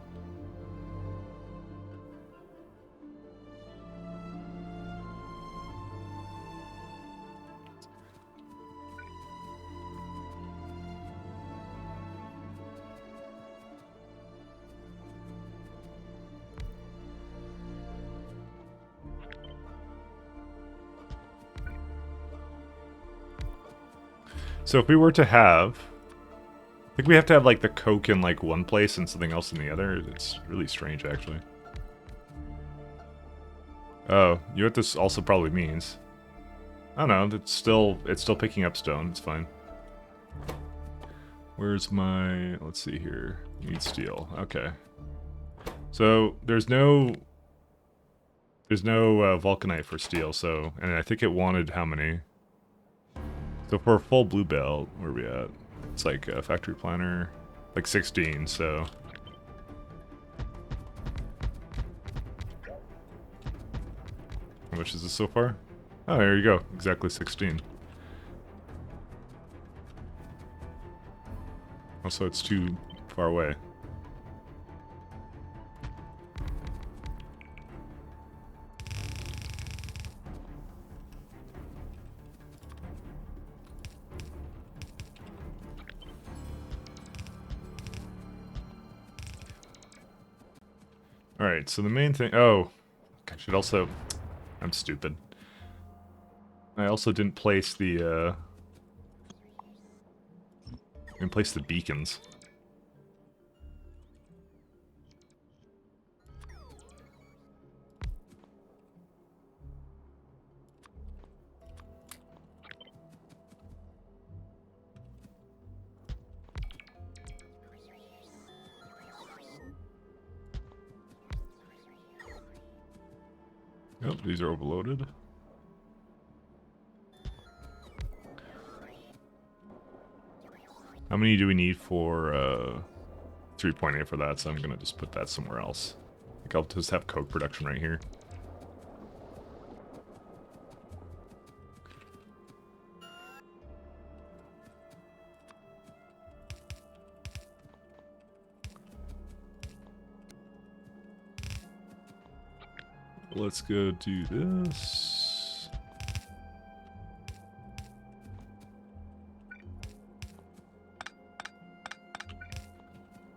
So if we were to have... I think we have to have, like, the coke in, like, one place and something else in the other. It's really strange, actually. Oh, you know what this also probably means? I don't know, it's still picking up stone, it's fine. Where's my... let's see here. Need steel, okay. So, there's no vulcanite for steel, so... and I think it wanted how many? So for a full blue belt, where are we at? It's like a factory planner, like 16, so... How much is this so far? Oh, there you go, exactly 16. Also, it's too far away. Alright, so the main thing... oh, I should also... I'm stupid. I also didn't place the, I didn't place the beacons. Oh, these are overloaded. How many do we need for 3.8 for that? So I'm gonna just put that somewhere else. I think I'll just have coke production right here. Let's go do this.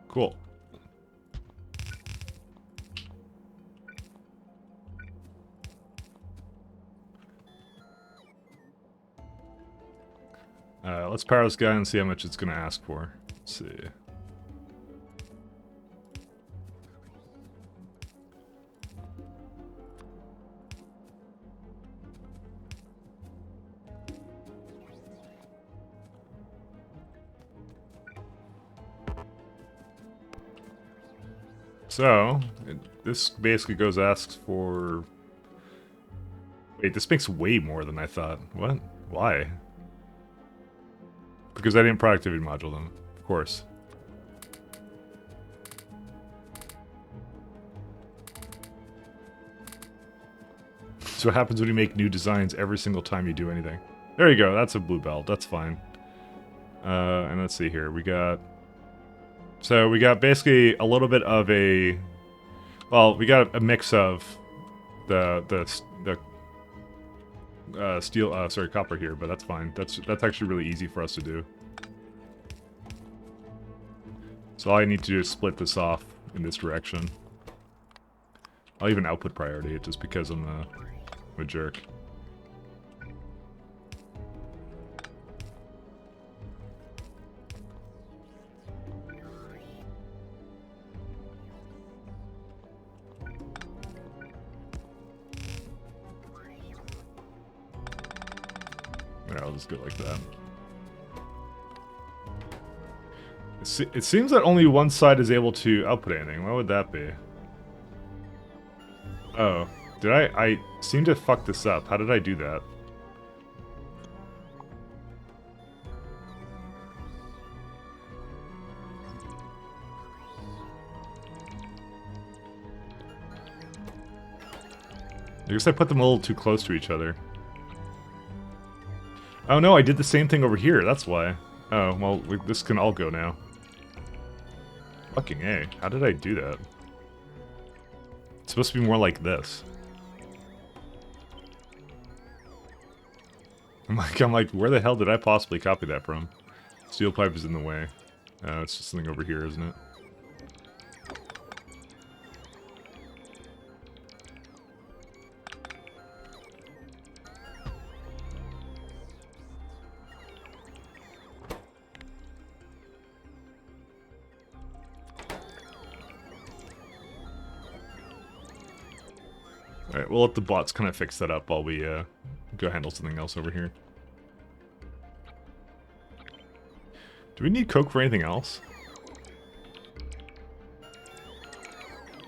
Cool. Let's power this guy and see how much it's going to ask for. Let's see. So, this basically asks for... Wait, this makes way more than I thought. What? Why? Because I didn't productivity module them, of course. So what happens when you make new designs every single time you do anything? There you go, that's a blue belt, that's fine. And let's see here, we got basically a little bit of a... Well, we got a mix of the steel, sorry, copper here, but that's fine. That's actually really easy for us to do. So all I need to do is split this off in this direction. I'll even output priority it just because I'm a jerk. Yeah, I'll just go like that. It seems that only one side is able to output anything. What would that be? Oh, did I seem to fuck this up. How did I do that? I guess I put them a little too close to each other. Oh no, I did the same thing over here, that's why. Oh, well, this can all go now. Fucking A, how did I do that? It's supposed to be more like this. I'm like, where the hell did I possibly copy that from? Steel pipe is in the way. It's just something over here, isn't it? Alright, we'll let the bots kind of fix that up while we go handle something else over here. Do we need coke for anything else?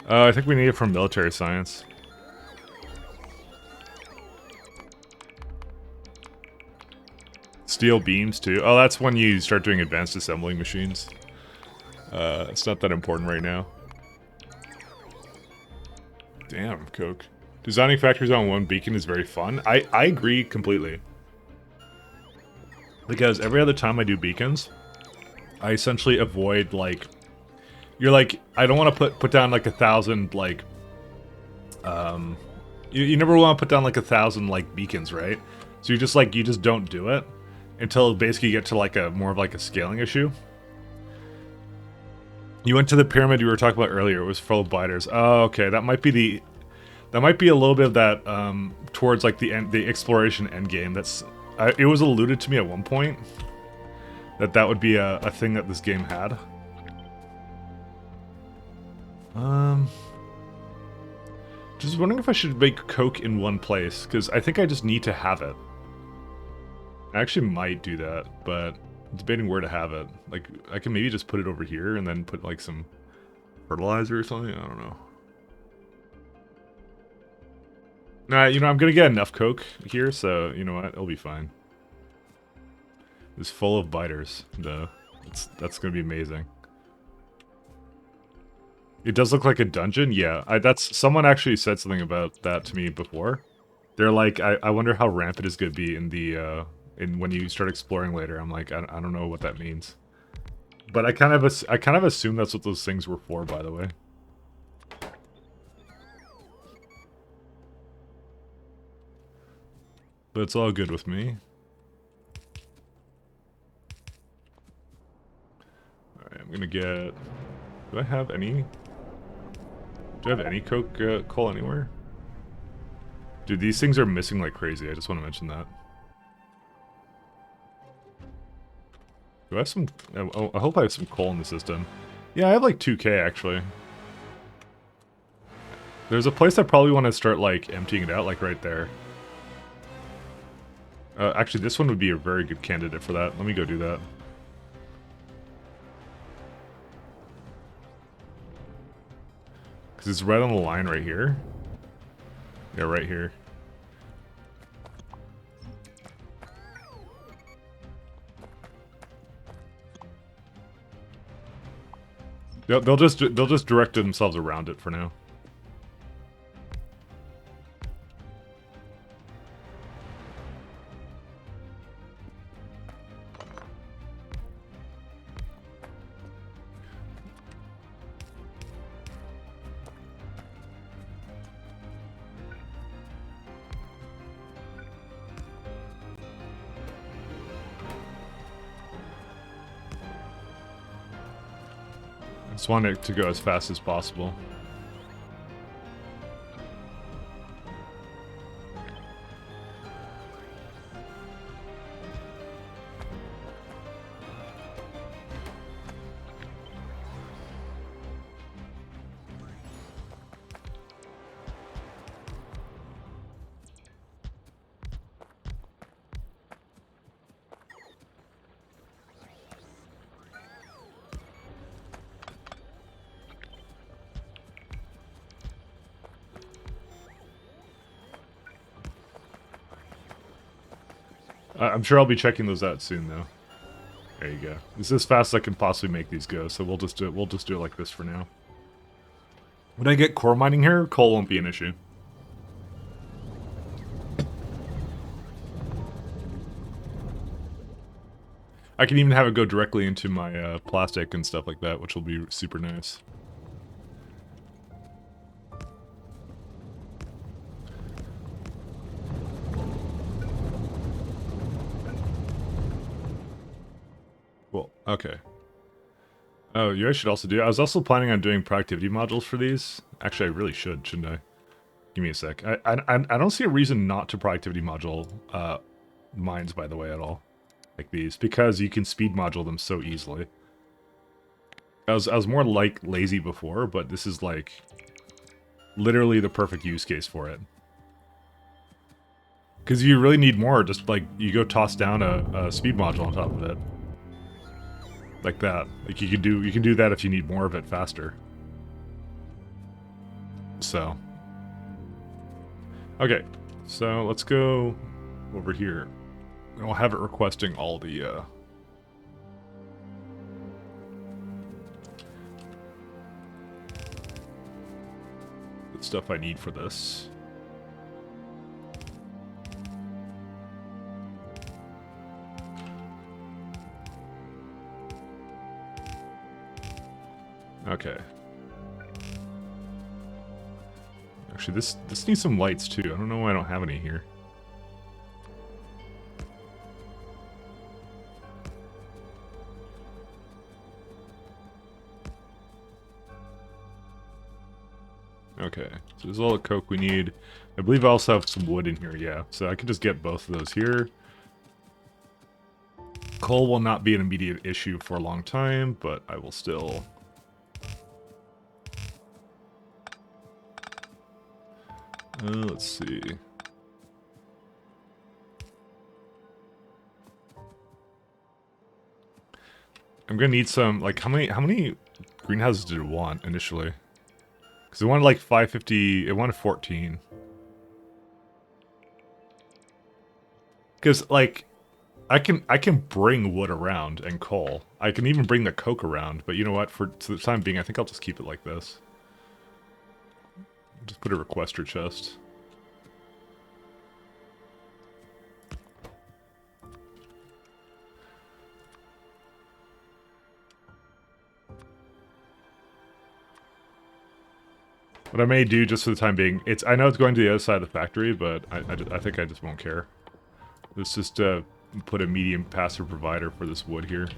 I think we need it from military science. Steel beams too. Oh, that's when you start doing advanced assembling machines. It's not that important right now. Damn, coke. Designing factories on one beacon is very fun. I agree completely. Because every other time I do beacons, I essentially avoid, like... You're like, I don't want to put down, like, 1,000, like... You never want to put down, like, 1,000, like, beacons, right? So you just don't do it. Until basically you get to, like, more of, like, a scaling issue. You went to the pyramid you were talking about earlier. It was full of biters. Oh, okay. That might be the... That might be a little bit of that towards like the exploration endgame. That's it was alluded to me at one point that would be a thing that this game had. Just wondering if I should make coke in one place because I think I just need to have it. I actually might do that, but I'm debating where to have it. Like I can maybe just put it over here and then put like some fertilizer or something. I don't know. Nah, you know, I'm gonna get enough coke here, so you know what? It'll be fine. It's full of biters, though. That's gonna be amazing. It does look like a dungeon, yeah. That's someone actually said something about that to me before. They're like, I wonder how rampant it's gonna be in the in when you start exploring later. I'm like, I don't know what that means. But I kind of assume that's what those things were for, by the way. But it's all good with me. Alright, I'm gonna get... Do I have any... Do I have any coke coal anywhere? Dude, these things are missing like crazy. I just want to mention that. Do I have some... I hope I have some coal in the system. Yeah, I have like 2k actually. There's a place I probably want to start like emptying it out, like right there. Actually, this one would be a very good candidate for that. Let me go do that. Because it's right on the line right here. Yeah, right here. They'll just direct themselves around it for now. I just want it to go as fast as possible. I'm sure I'll be checking those out soon, though. There you go. This is as fast as I can possibly make these go, so we'll just do it. We'll just do it like this for now. When I get core mining here, coal won't be an issue. I can even have it go directly into my plastic and stuff like that, which will be super nice. Cool. Okay. Oh, you guys should also do... I was also planning on doing productivity modules for these. Actually, I really should, shouldn't I? Give me a sec. I don't see a reason not to productivity module mines, by the way, at all. Like these. Because you can speed module them so easily. I was more like lazy before, but this is like... literally the perfect use case for it. Because you really need more, just like, you go toss down a speed module on top of it. Like that. Like you can do that if you need more of it faster. So. Okay. So let's go over here. And we'll have it requesting all the stuff I need for this. Okay. Actually, this needs some lights too. I don't know why I don't have any here. Okay, so this is all the coke we need. I believe I also have some wood in here, yeah. So I can just get both of those here. Coal will not be an immediate issue for a long time, but I will still... let's see. I'm gonna need some, like, how many greenhouses did it want initially? Because it wanted like 550, it wanted 14. Because, like, I can bring wood around and coal. I can even bring the coke around, but you know what? For the time being, I think I'll just keep it like this. Just put a requester chest. What I may do just for the time being, I know it's going to the other side of the factory, but I think I just won't care. Let's just put a medium passive provider for this wood here.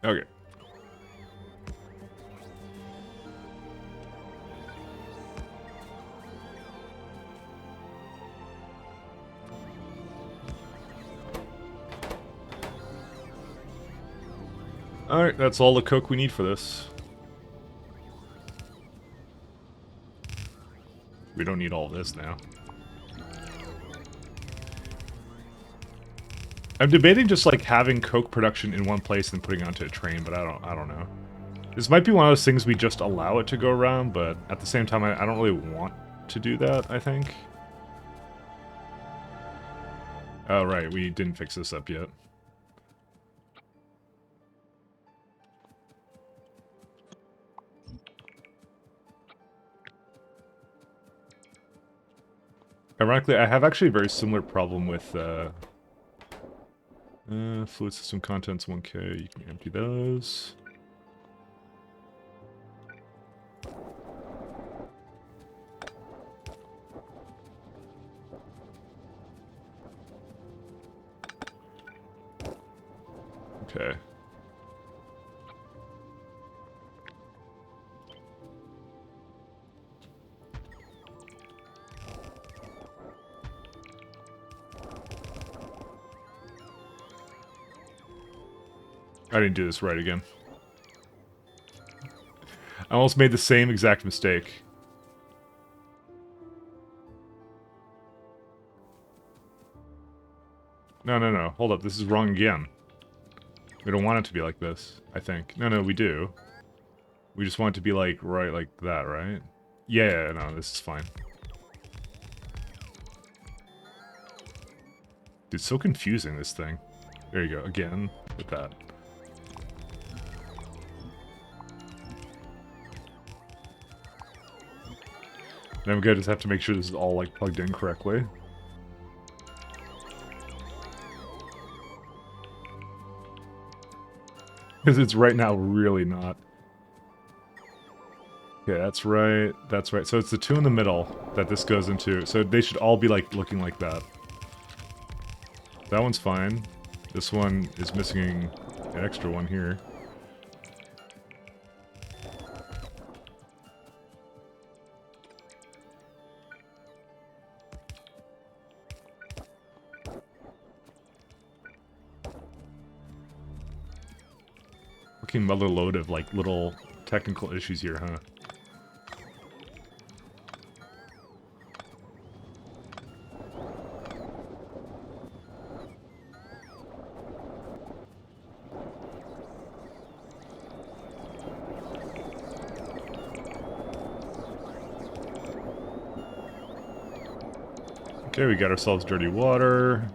Okay. Alright, that's all the coke we need for this. We don't need all this now. I'm debating just like having coke production in one place and putting it onto a train, but I don't know. This might be one of those things we just allow it to go around, but at the same time I don't really want to do that, I think. Oh right, we didn't fix this up yet. Ironically, I have actually a very similar problem with fluid system contents 1K. You can empty those. Okay. I didn't do this right again. I almost made the same exact mistake. No. Hold up. This is wrong again. We don't want it to be like this, I think. No, we do. We just want it to be like, right like that, right? Yeah, no, this is fine. Dude, it's so confusing, this thing. There you go, again, with that. Then we just have to make sure this is all, like, plugged in correctly. Because it's right now really not. Okay, that's right. That's right. So it's the two in the middle that this goes into. So they should all be, like, looking like that. That one's fine. This one is missing an extra one here. Fucking mother load of, like, little technical issues here, huh? Okay, we got ourselves dirty water.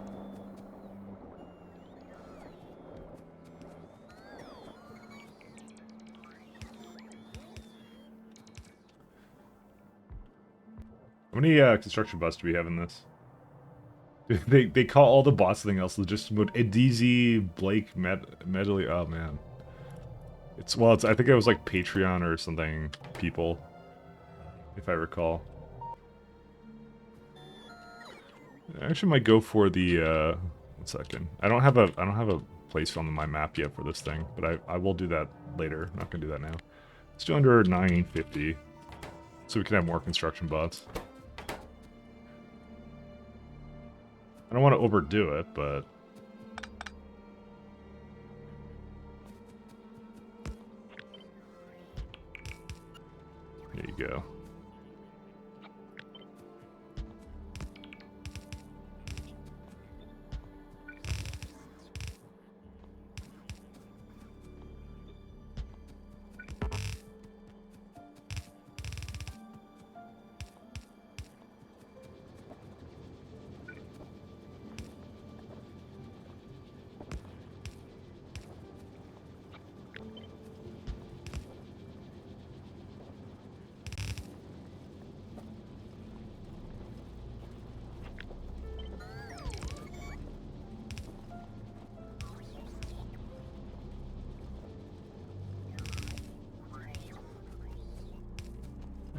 How many construction bots do we have in this? They call all the bots something else. Just mode Edizi, Blake, Medley. Oh man, it's I think it was like Patreon or something. People, if I recall. I actually might go for the. 1 second. I don't have a placed on my map yet for this thing, but I will do that later. I'm not gonna do that now. Let's do under 950, so we can have more construction bots. I don't want to overdo it, but there you go.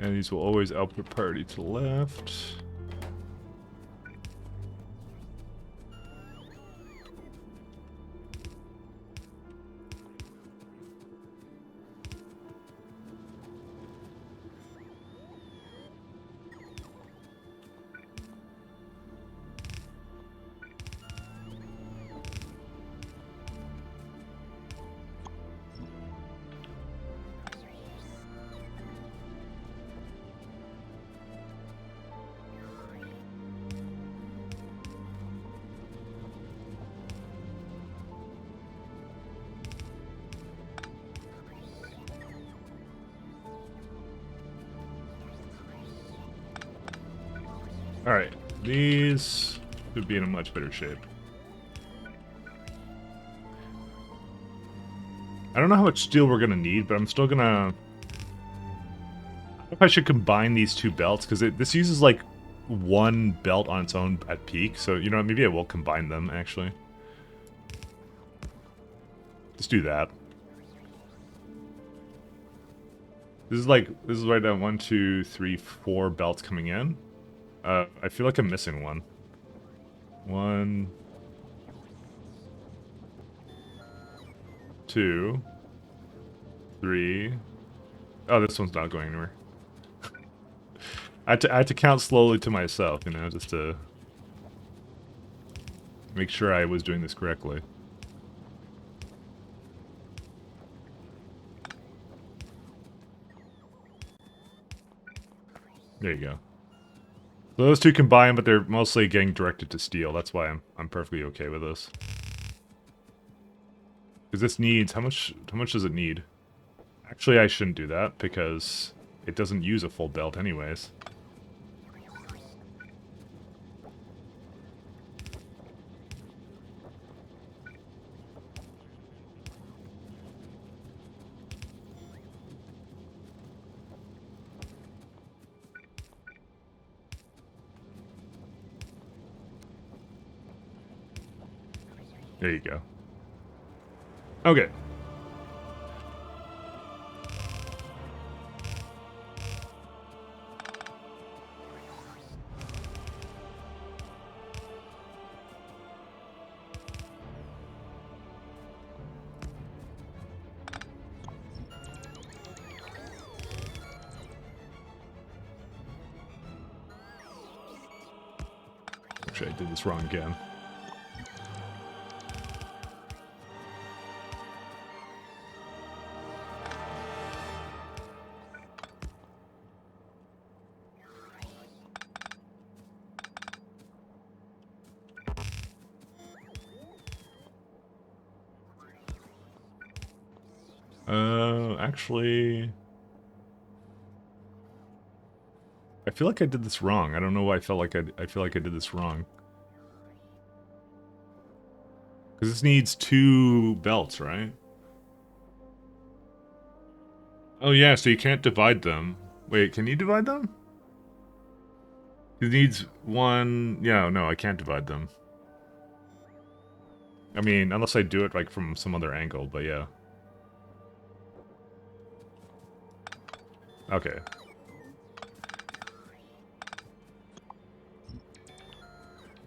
And these will always output priority to the left. Alright, these should be in a much better shape. I don't know how much steel we're gonna need, but I'm still gonna... I don't know if I should combine these two belts, because this uses like one belt on its own at peak, so you know, maybe I will combine them, actually. Let's do that. This is right now 1, 2, 3, 4 belts coming in. I feel like I'm missing one. 1, 2, 3. Oh, this one's not going anywhere. I had to count slowly to myself, you know, just to make sure I was doing this correctly. There you go. So those two combine, but they're mostly getting directed to steel. That's why I'm perfectly okay with this. Because this needs how much does it need? Actually, I shouldn't do that because it doesn't use a full belt anyways. There you go. Okay. Actually, I did this wrong again. Actually... I feel like I did this wrong. I don't know why I feel like I did this wrong. Because this needs 2 belts, right? Oh yeah, so you can't divide them. Wait, can you divide them? It needs 1... Yeah, no, I can't divide them. I mean, unless I do it like from some other angle, but yeah. Okay.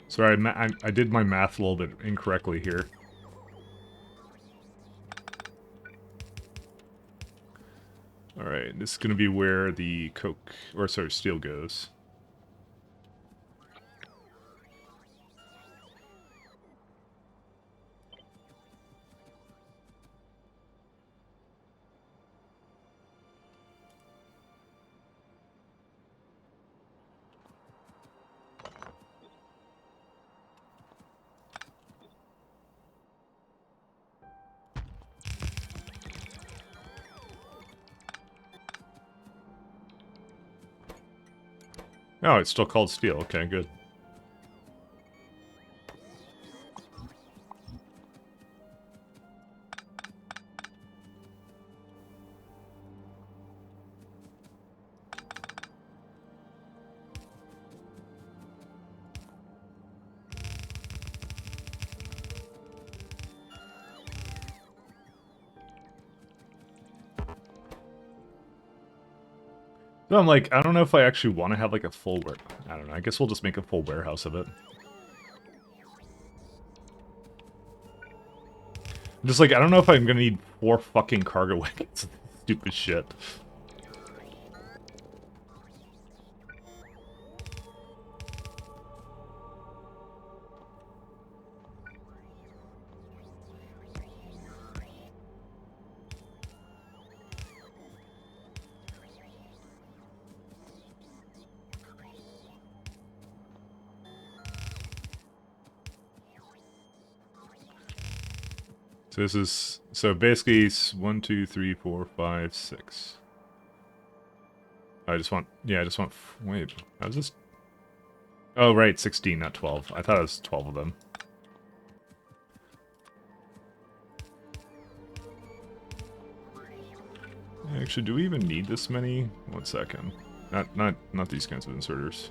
Sorry, I did my math a little bit incorrectly here. this is going to be where the coke, or sorry, steel goes. Oh, it's still called steel. Okay, good. So I'm like, I don't know if I actually want to have like a full I don't know. I guess we'll just make a full warehouse of it. Just like, I don't know if I'm gonna need 4 fucking cargo wagons. Stupid shit. So this is, so basically it's 1, 2, 3, 4, 5, 6. I just want, yeah, I just want, wait, how's this? Oh, right, 16, not 12. I thought it was 12 of them. Actually, do we even need this many? 1 second. Not these kinds of inserters.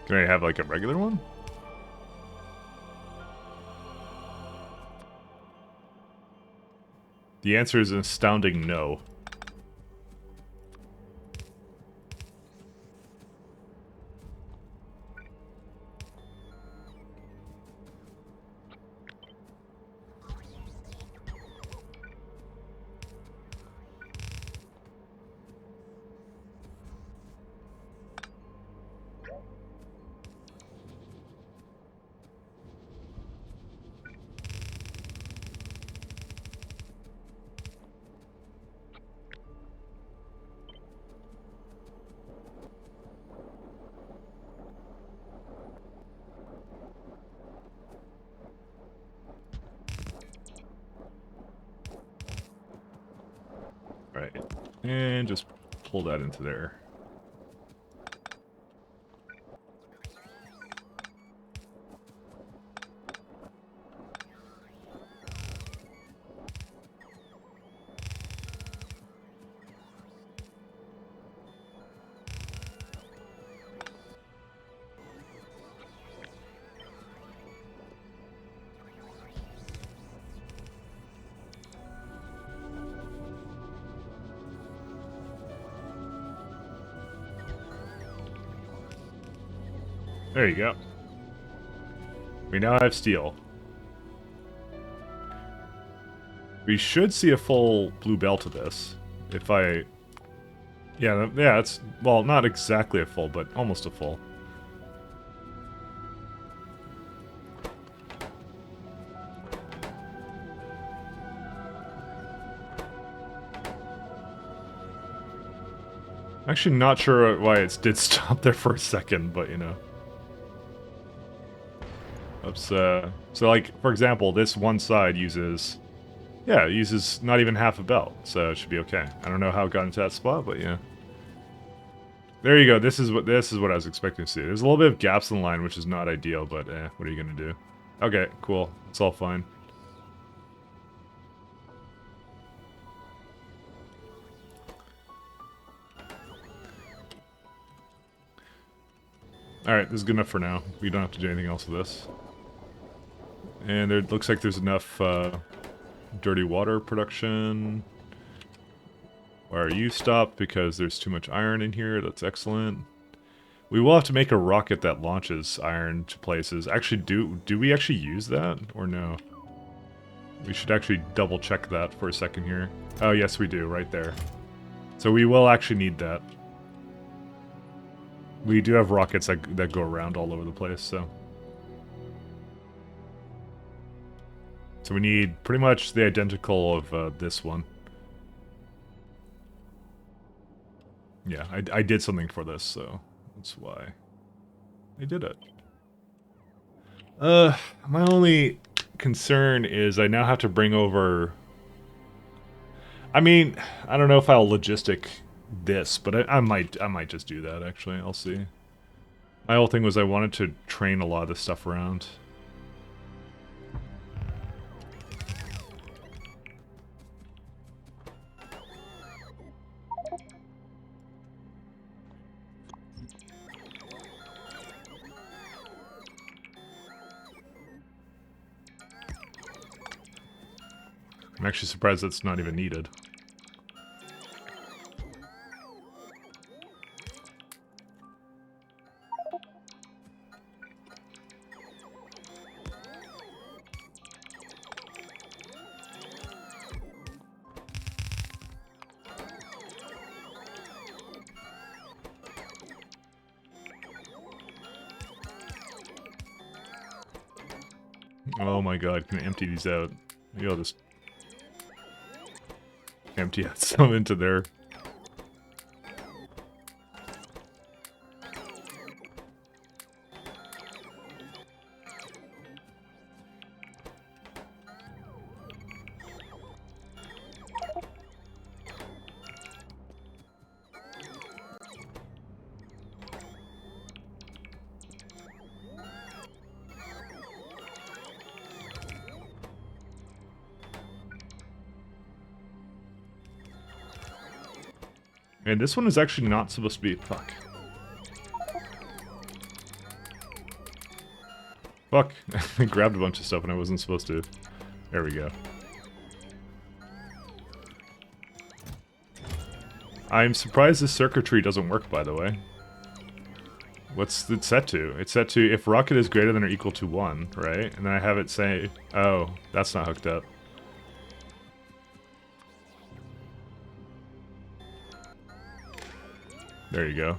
Can I have like a regular one? The answer is an astounding no. Right. And just pull that into there. There you go. We now have steel. We should see a full blue belt of this. If I... Yeah, it's... Well, not exactly a full, but almost a full. Actually not sure why it did stop there for a second, but you know. Oops, so like, for example, this one side uses... Yeah, it uses not even half a belt, so it should be okay. I don't know how it got into that spot, but yeah. There you go, this is what I was expecting to see. There's a little bit of gaps in the line, which is not ideal, but what are you gonna do? Okay, cool. It's all fine. Alright, this is good enough for now. We don't have to do anything else with this. And there looks like there's enough dirty water production. Why are you stopped? Because there's too much iron in here. That's excellent. We will have to make a rocket that launches iron to places. Actually, do we actually use that or no? We should actually double check that for a second here. Oh yes, we do, right there. So we will actually need that. We do have rockets that go around all over the place, so. So we need pretty much the identical of this one. Yeah, I did something for this, so that's why I did it. My only concern is I now have to bring over... I mean, I don't know if I'll logistic this, but I might just do that, actually. I'll see. My whole thing was I wanted to train a lot of this stuff around. I'm actually surprised that's not even needed. Oh my god, can I empty these out? Maybe I'll just empty out some into there. And this one is actually not supposed to be... Fuck. Fuck. I grabbed a bunch of stuff and I wasn't supposed to. There we go. I'm surprised this circuitry doesn't work, by the way. What's it set to? It's set to if rocket is greater than or equal to 1, right? And then I have it say... Oh, that's not hooked up. There you go.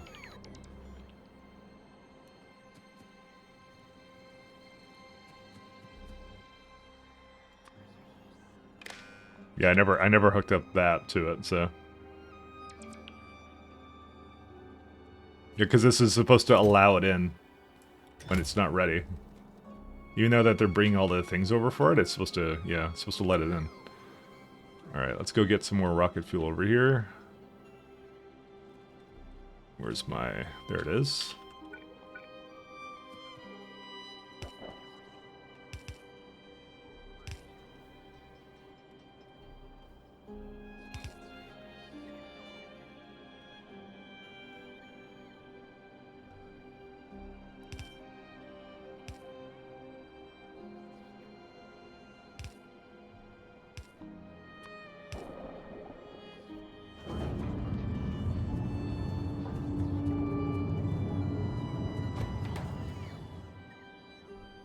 Yeah, I never hooked up that to it, so. Yeah, because this is supposed to allow it in when it's not ready. Even though that they're bringing all the things over for it, it's supposed to, yeah, it's supposed to let it in. Alright, let's go get some more rocket fuel over here. Where's my... There it is.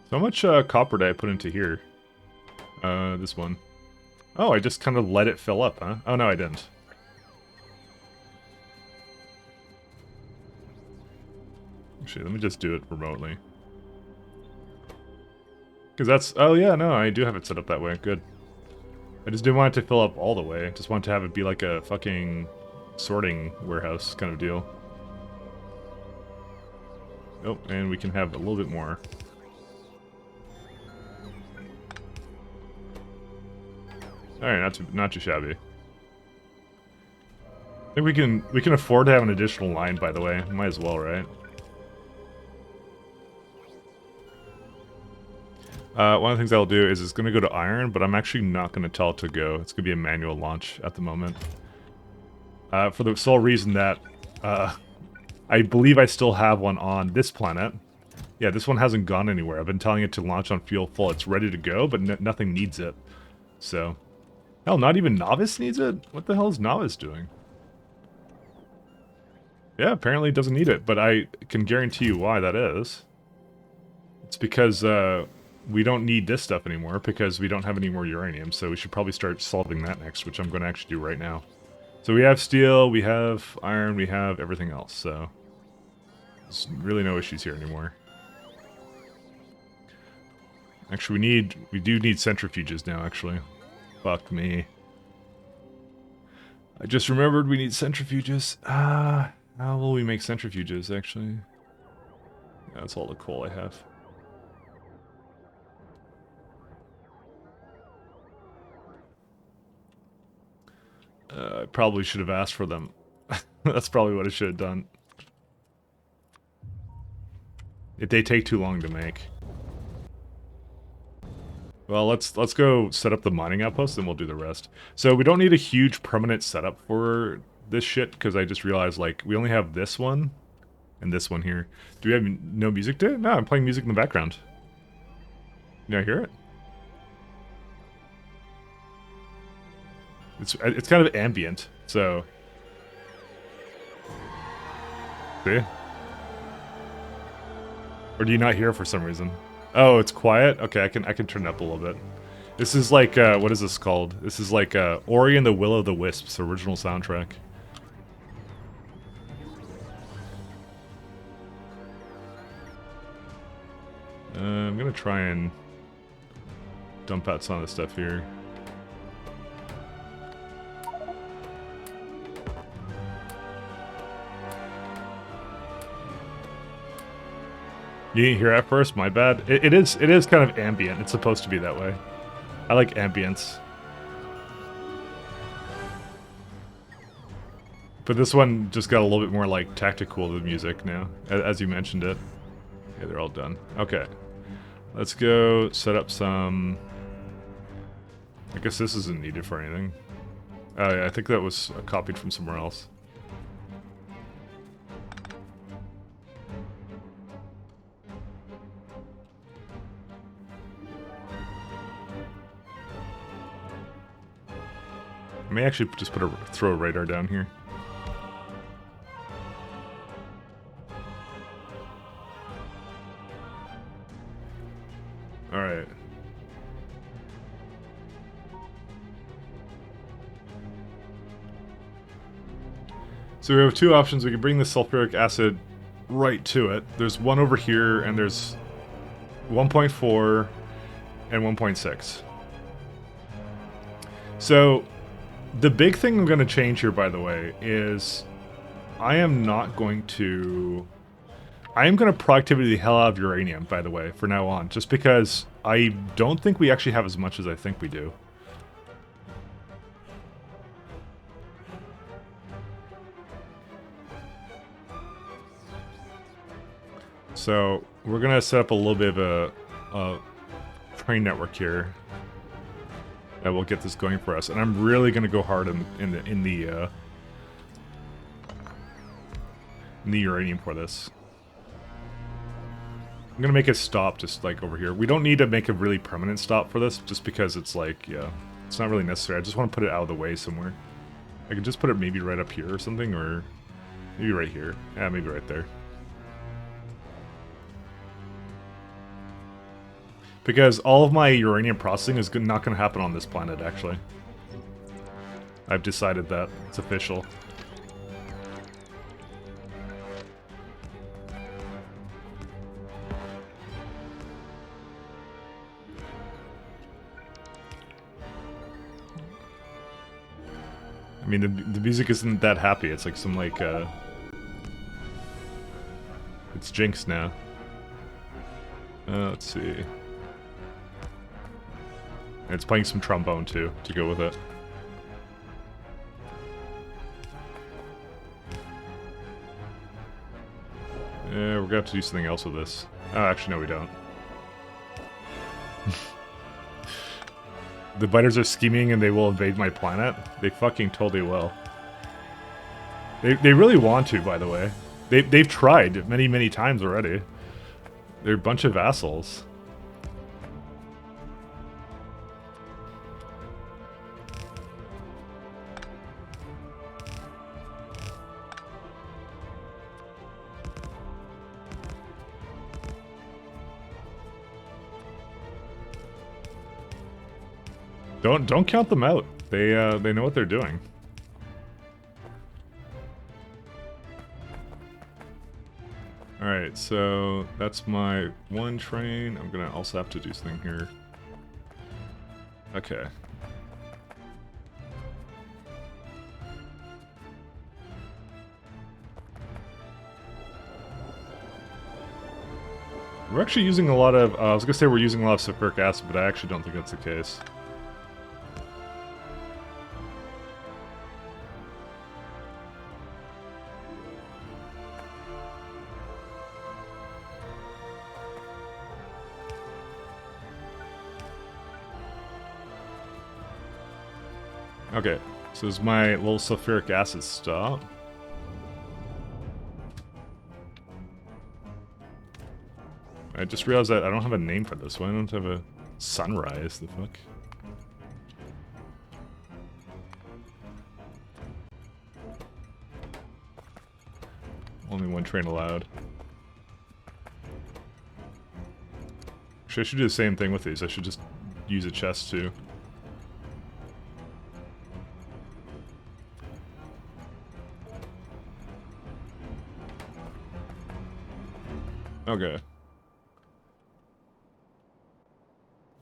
So how much copper did I put into here? This one. Oh, I just kind of let it fill up, huh? Oh, no, I didn't. Actually, let me just do it remotely. Because that's... Oh, yeah, no, I do have it set up that way. Good. I just didn't want it to fill up all the way. I just wanted to have it be like a fucking sorting warehouse kind of deal. Oh, and we can have a little bit more. Alright, not too shabby. I think we can afford to have an additional line, by the way. Might as well, right? One of the things I'll do is it's going to go to iron, but I'm actually not going to tell it to go. It's going to be a manual launch at the moment. For the sole reason that I believe I still have one on this planet. Yeah, this one hasn't gone anywhere. I've been telling it to launch on fuel full. It's ready to go, but nothing needs it. So... Hell, not even Novice needs it? What the hell is Novice doing? Yeah, apparently it doesn't need it, but I can guarantee you why that is. It's because we don't need this stuff anymore because we don't have any more uranium, so we should probably start solving that next, which I'm going to actually do right now. So we have steel, we have iron, we have everything else, so there's really no issues here anymore. Actually, we do need centrifuges now, actually. Fuck me. I just remembered we need centrifuges. How will we make centrifuges, actually? That's all the coal I have. I probably should have asked for them. That's probably what I should have done. If they take too long to make. Well, let's go set up the mining outpost, and we'll do the rest. So we don't need a huge permanent setup for this shit, because I just realized, like, we only have this one and this one here. Do we have no music to it? No, I'm playing music in the background. Can I hear it? It's kind of ambient, so... See? Or do you not hear it for some reason? Oh, it's quiet? Okay, I can turn it up a little bit. This is like, what is this called? This is like, Ori and the Will of the Wisps original soundtrack. I'm gonna try and dump out some of the stuff here. You didn't hear it at first? My bad. It is kind of ambient. It's supposed to be that way. I like ambience. But this one just got a little bit more like tactical to the music now, as you mentioned it. Okay, they're all done. Okay. Let's go set up some... I guess this isn't needed for anything. I think that was copied from somewhere else. I may actually just throw a radar down here. Alright. So we have two options. We can bring the sulfuric acid right to it. There's one over here, and there's 1.4 and 1.6. So, the big thing I'm going to change here, by the way, is I am going to productivity the hell out of uranium, by the way, for now on, just because I don't think we actually have as much as I think we do. So, we're going to set up a little bit of a train network here that will get this going for us, and I'm really going to go hard in the uranium for this. I'm gonna make it stop just like over here. We don't need to make a really permanent stop for this, just because it's like, yeah, it's not really necessary. I just want to put it out of the way somewhere. I could just put it maybe right up here or something, or maybe right here. Yeah, maybe right there. Because all of my uranium processing is not going to happen on this planet, actually. I've decided that. It's official. I mean, the music isn't that happy. It's like some, like, it's Jinx now. Let's see. It's playing some trombone, too, to go with it. Yeah, we're gonna have to do something else with this. Oh, actually, no, we don't. The biters are scheming and they will invade my planet? They fucking totally will. They really want to, by the way. They've tried many, many times already. They're a bunch of assholes. Don't count them out. They know what they're doing. Alright, so that's my one train. I'm gonna also have to do something here. Okay. We're actually using a lot of, I was gonna say we're using a lot of sulfuric acid, but I actually don't think that's the case. Okay, so this is my little sulfuric acid stop. I just realized that I don't have a name for this. Why don't I have a sunrise? The fuck? Only one train allowed. Actually, I should do the same thing with these. I should just use a chest too. Okay.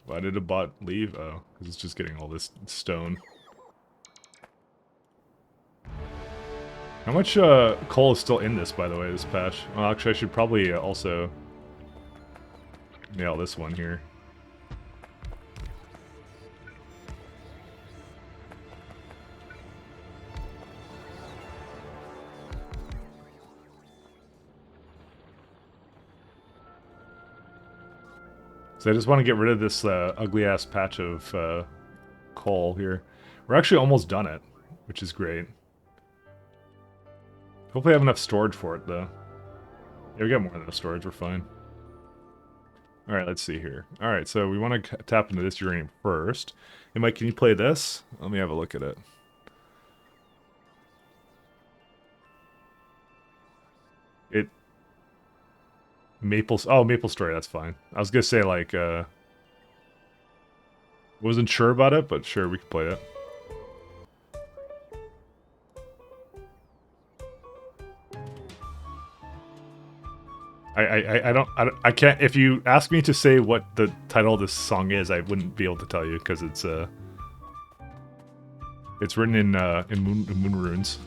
Why did a bot leave? Oh, because it's just getting all this stone. How much coal is still in this, by the way, this patch? Well, actually, I should probably also nail this one here. So I just want to get rid of this ugly-ass patch of coal here. We're actually almost done it, which is great. Hopefully I have enough storage for it, though. Yeah, we got more than enough storage, we're fine. Alright, let's see here. Alright, so we want to tap into this uranium first. Hey, Mike, can you play this? Let me have a look at it. Maple Story, that's fine. I was gonna say, like, wasn't sure about it, but sure, we can play it. I can't, if you ask me to say what the title of this song is, I wouldn't be able to tell you, because it's written in moon runes.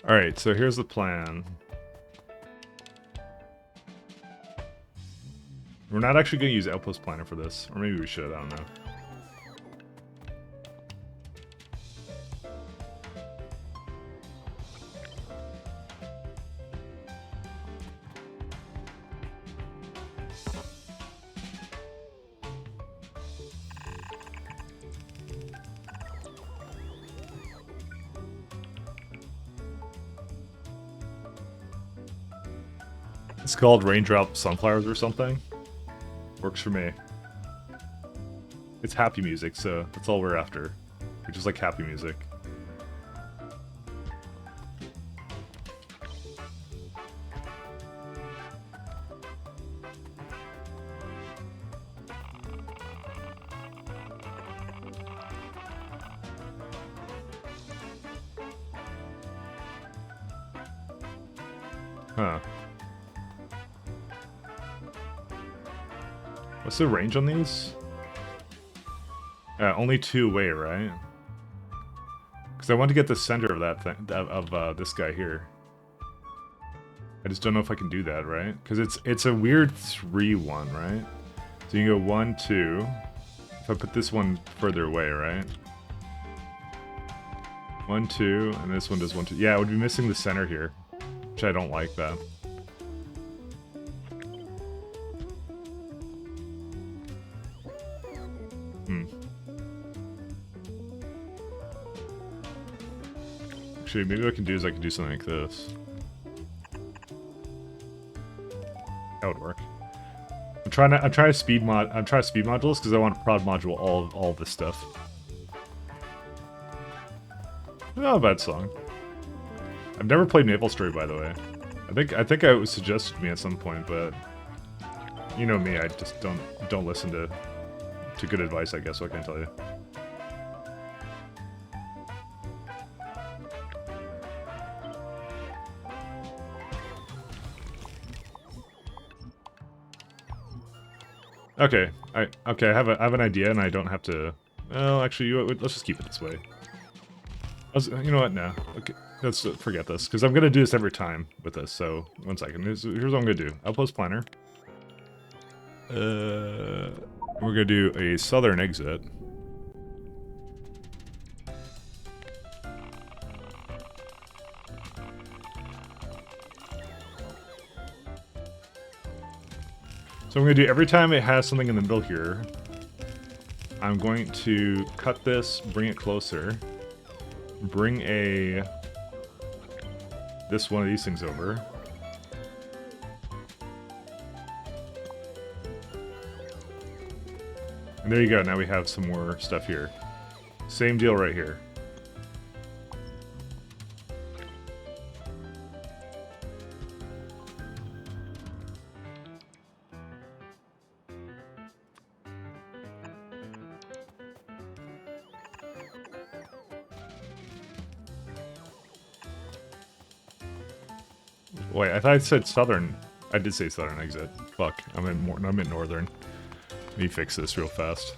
Alright, so here's the plan. We're not actually going to use Outpost Planner for this. Or maybe we should, I don't know. It's called Raindrop Sunflowers or something. Works for me. It's happy music, so that's all we're after. We just like happy music. Huh. What's the range on these? Only 2 away, right? Because I want to get the center of that thing, of this guy here. I just don't know if I can do that, right? Because it's a weird 3-1, right? So you can go 1, 2. If I put this one further away, right? 1, 2, and this one does 1, 2. Yeah, I would be missing the center here, which I don't like that. Actually, maybe what I can do is I can do something like this. That would work. I'm trying to speed modules because I want to prod module all of this stuff. Not a bad song. I've never played MapleStory, by the way. I think it was suggested to me at some point, but you know me, I just don't listen to good advice, I guess. What can I tell you? Okay, I have an idea, and I don't have to. Well, actually, let's just keep it this way. You know what? No. Okay, let's forget this, because I'm gonna do this every time with this. So 1 second. Here's what I'm gonna do. Outpost planner. We're gonna do a southern exit. So I'm going to do every time it has something in the middle here, I'm going to cut this, bring it closer, bring this one of these things over. And there you go, now we have some more stuff here. Same deal right here. Wait, I thought I said southern. I did say southern exit. Fuck, I'm in northern. Let me fix this real fast.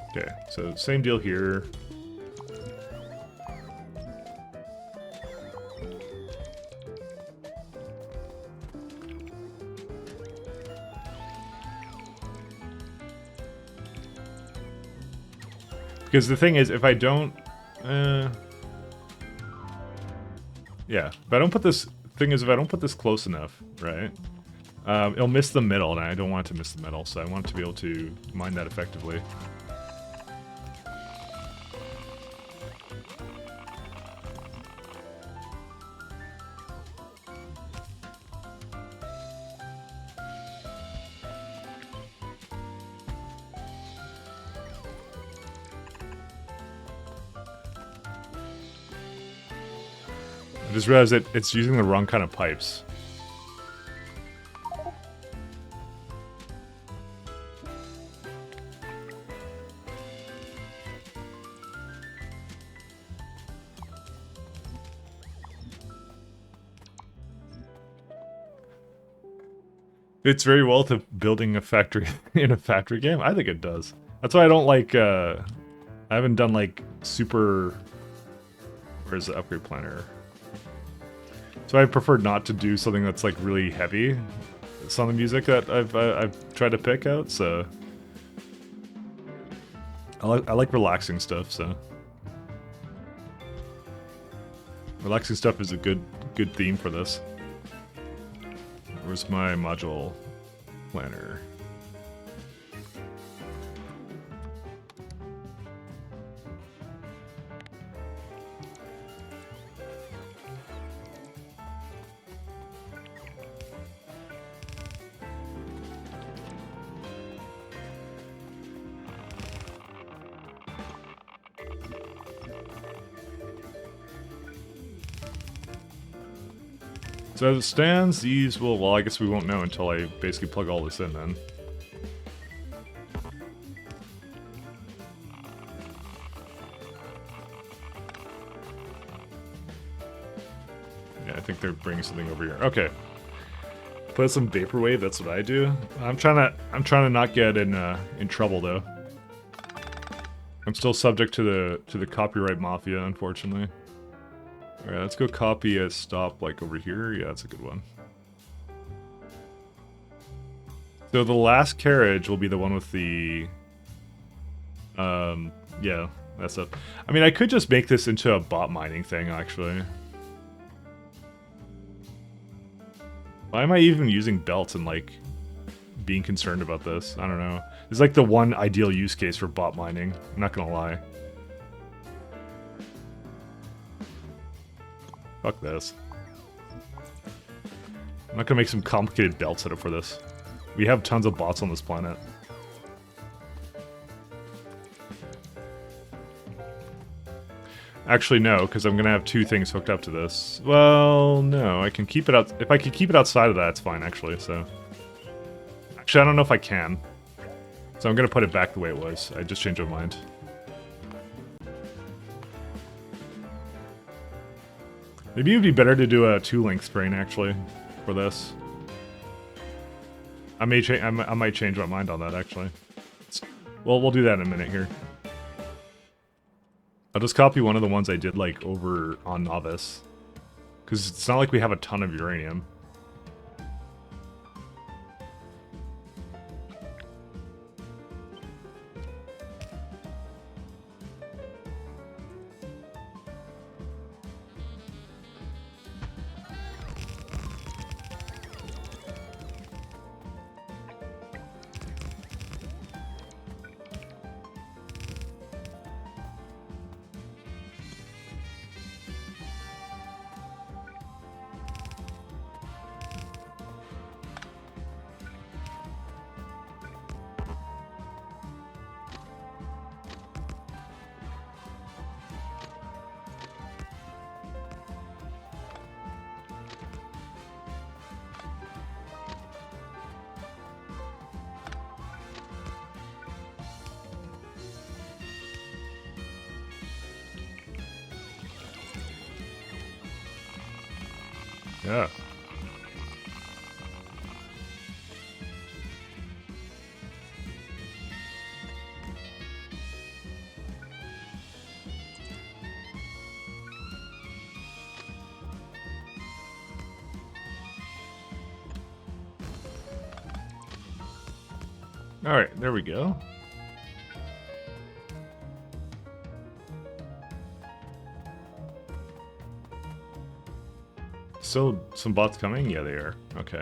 Okay, so same deal here. Because the thing is, if I don't... yeah, if I don't put this... Thing is, if I don't put this close enough, right? It'll miss the middle, and I don't want it to miss the middle, so I want it to be able to mine that effectively. I just realized that it's using the wrong kind of pipes. It's very well to building a factory in a factory game. I think it does. That's why I don't like, I haven't done like super... Where's the upgrade planner? So I prefer not to do something that's like really heavy. It's on the music that I've tried to pick out, so... I like relaxing stuff, so... Relaxing stuff is a good theme for this. Where's my module planner? So as it stands, these will, well, I guess we won't know until I basically plug all this in then. Yeah, I think they're bringing something over here. Okay. Put some vaporwave, that's what I do. I'm trying to not get in trouble though. I'm still subject to the copyright mafia, unfortunately. Alright, let's go copy a stop like over here. Yeah, that's a good one. So the last carriage will be the one with the... yeah, that stuff. I mean, I could just make this into a bot mining thing, actually. Why am I even using belts and, like, being concerned about this? I don't know. It's like the one ideal use case for bot mining. I'm not gonna lie. Fuck this. I'm not gonna make some complicated belt setup for this. We have tons of bots on this planet. Actually, no, because I'm gonna have two things hooked up to this. Well, no, I can keep it out. If I could keep it outside of that, it's fine, actually, so. Actually, I don't know if I can. So I'm gonna put it back the way it was. I just changed my mind. Maybe it would be better to do a 2-link sprain, actually, for this. I might change my mind on that, actually. Well, we'll do that in a minute here. I'll just copy one of the ones I did, like, over on Novice. Because it's not like we have a ton of uranium. Yeah. Alright, there we go. So, some bots coming? Yeah, they are. Okay.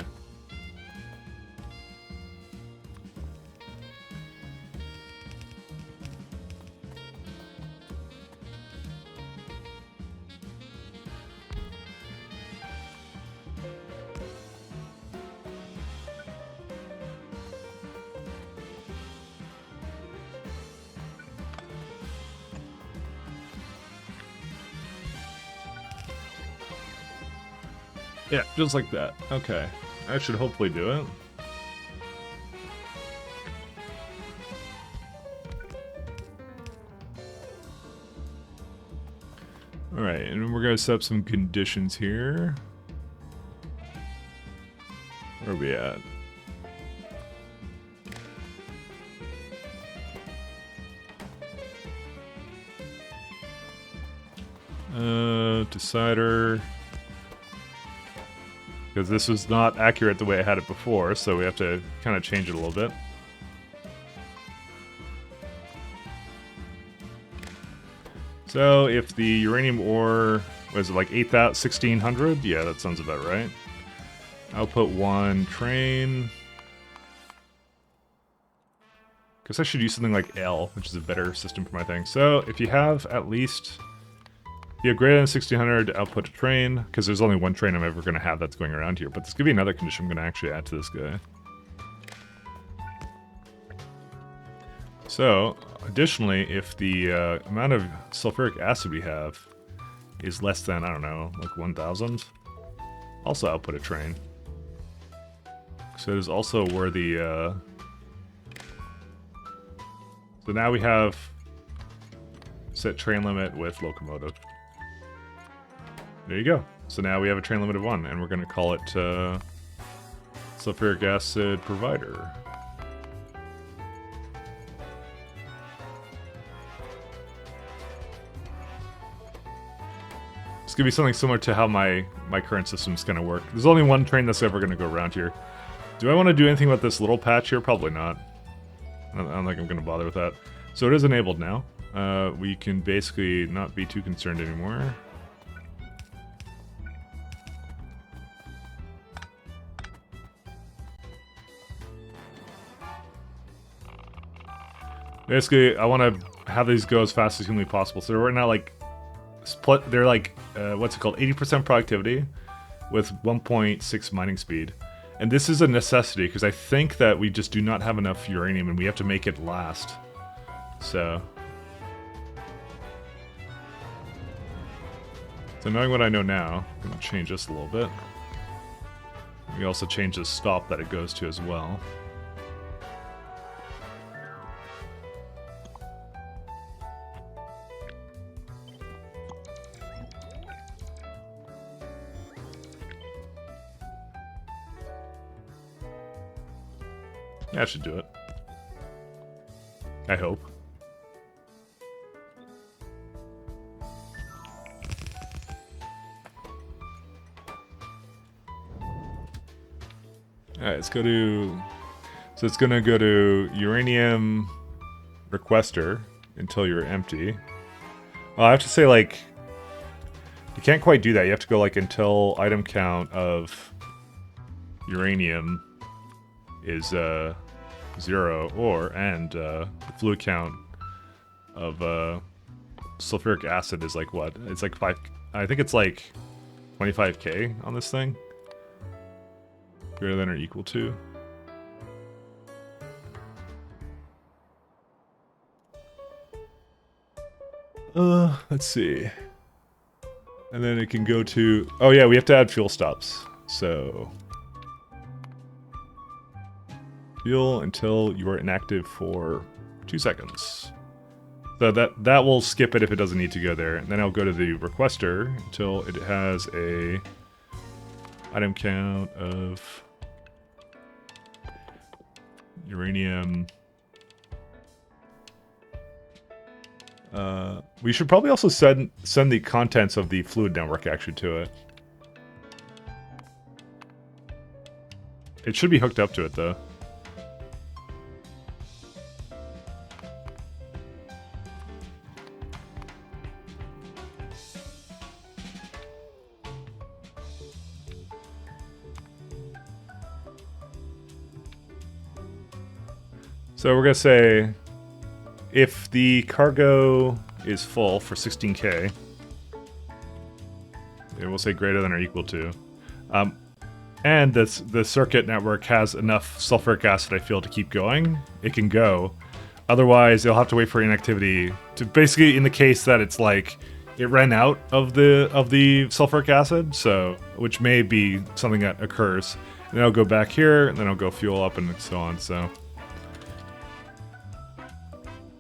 Yeah, just like that. Okay. I should hopefully do it. Alright, and we're going to set up some conditions here. Where are we at? Decider. Because this was not accurate the way I had it before, so we have to kind of change it a little bit. So if the uranium ore was it like 1600? Yeah, that sounds about right. Output 1 train. Guess I should use something like L, which is a better system for my thing. So if you have at least, you have greater than 1600, output a train, because there's only one train I'm ever going to have that's going around here. But there's going to be another condition I'm going to actually add to this guy. So, additionally, if the amount of sulfuric acid we have is less than, I don't know, like 1000, also output a train. So it is also where the... So now we have set train limit with locomotive. There you go. So now we have a train limit of 1, and we're going to call it sulfuric acid provider. It's going to be something similar to how my current system's going to work. There's only one train that's ever going to go around here. Do I want to do anything about this little patch here? Probably not. I don't think I'm going to bother with that. So it is enabled now. We can basically not be too concerned anymore. Basically, I want to have these go as fast as humanly possible. So we're now like, they're like, what's it called? 80% productivity with 1.6 mining speed. And this is a necessity because I think that we just do not have enough uranium and we have to make it last. So. So knowing what I know now, I'm going to change this a little bit. We also change the stop that it goes to as well. That should do it. I hope. Alright, let's go to... So it's gonna go to uranium requester until you're empty. Well, I have to say, like... You can't quite do that. You have to go, like, until item count of uranium is 0, and the fluid count of sulfuric acid is like what? It's like 5. I think it's like 25k on this thing. Greater than or equal to. Let's see. And then it can go to... Oh yeah, we have to add fuel stops. So... Fuel until you are inactive for 2 seconds. So that will skip it if it doesn't need to go there. And then I'll go to the requester until it has a item count of uranium. We should probably also send the contents of the fluid network actually to it. It should be hooked up to it though. So we're going to say, if the cargo is full for 16k, it will say greater than or equal to. And the circuit network has enough sulfuric acid, I feel, to keep going. It can go. Otherwise, you'll have to wait for inactivity to basically, in the case that it's like, it ran out of the sulfuric acid, so which may be something that occurs. And then I'll go back here, and then I'll go fuel up and so on,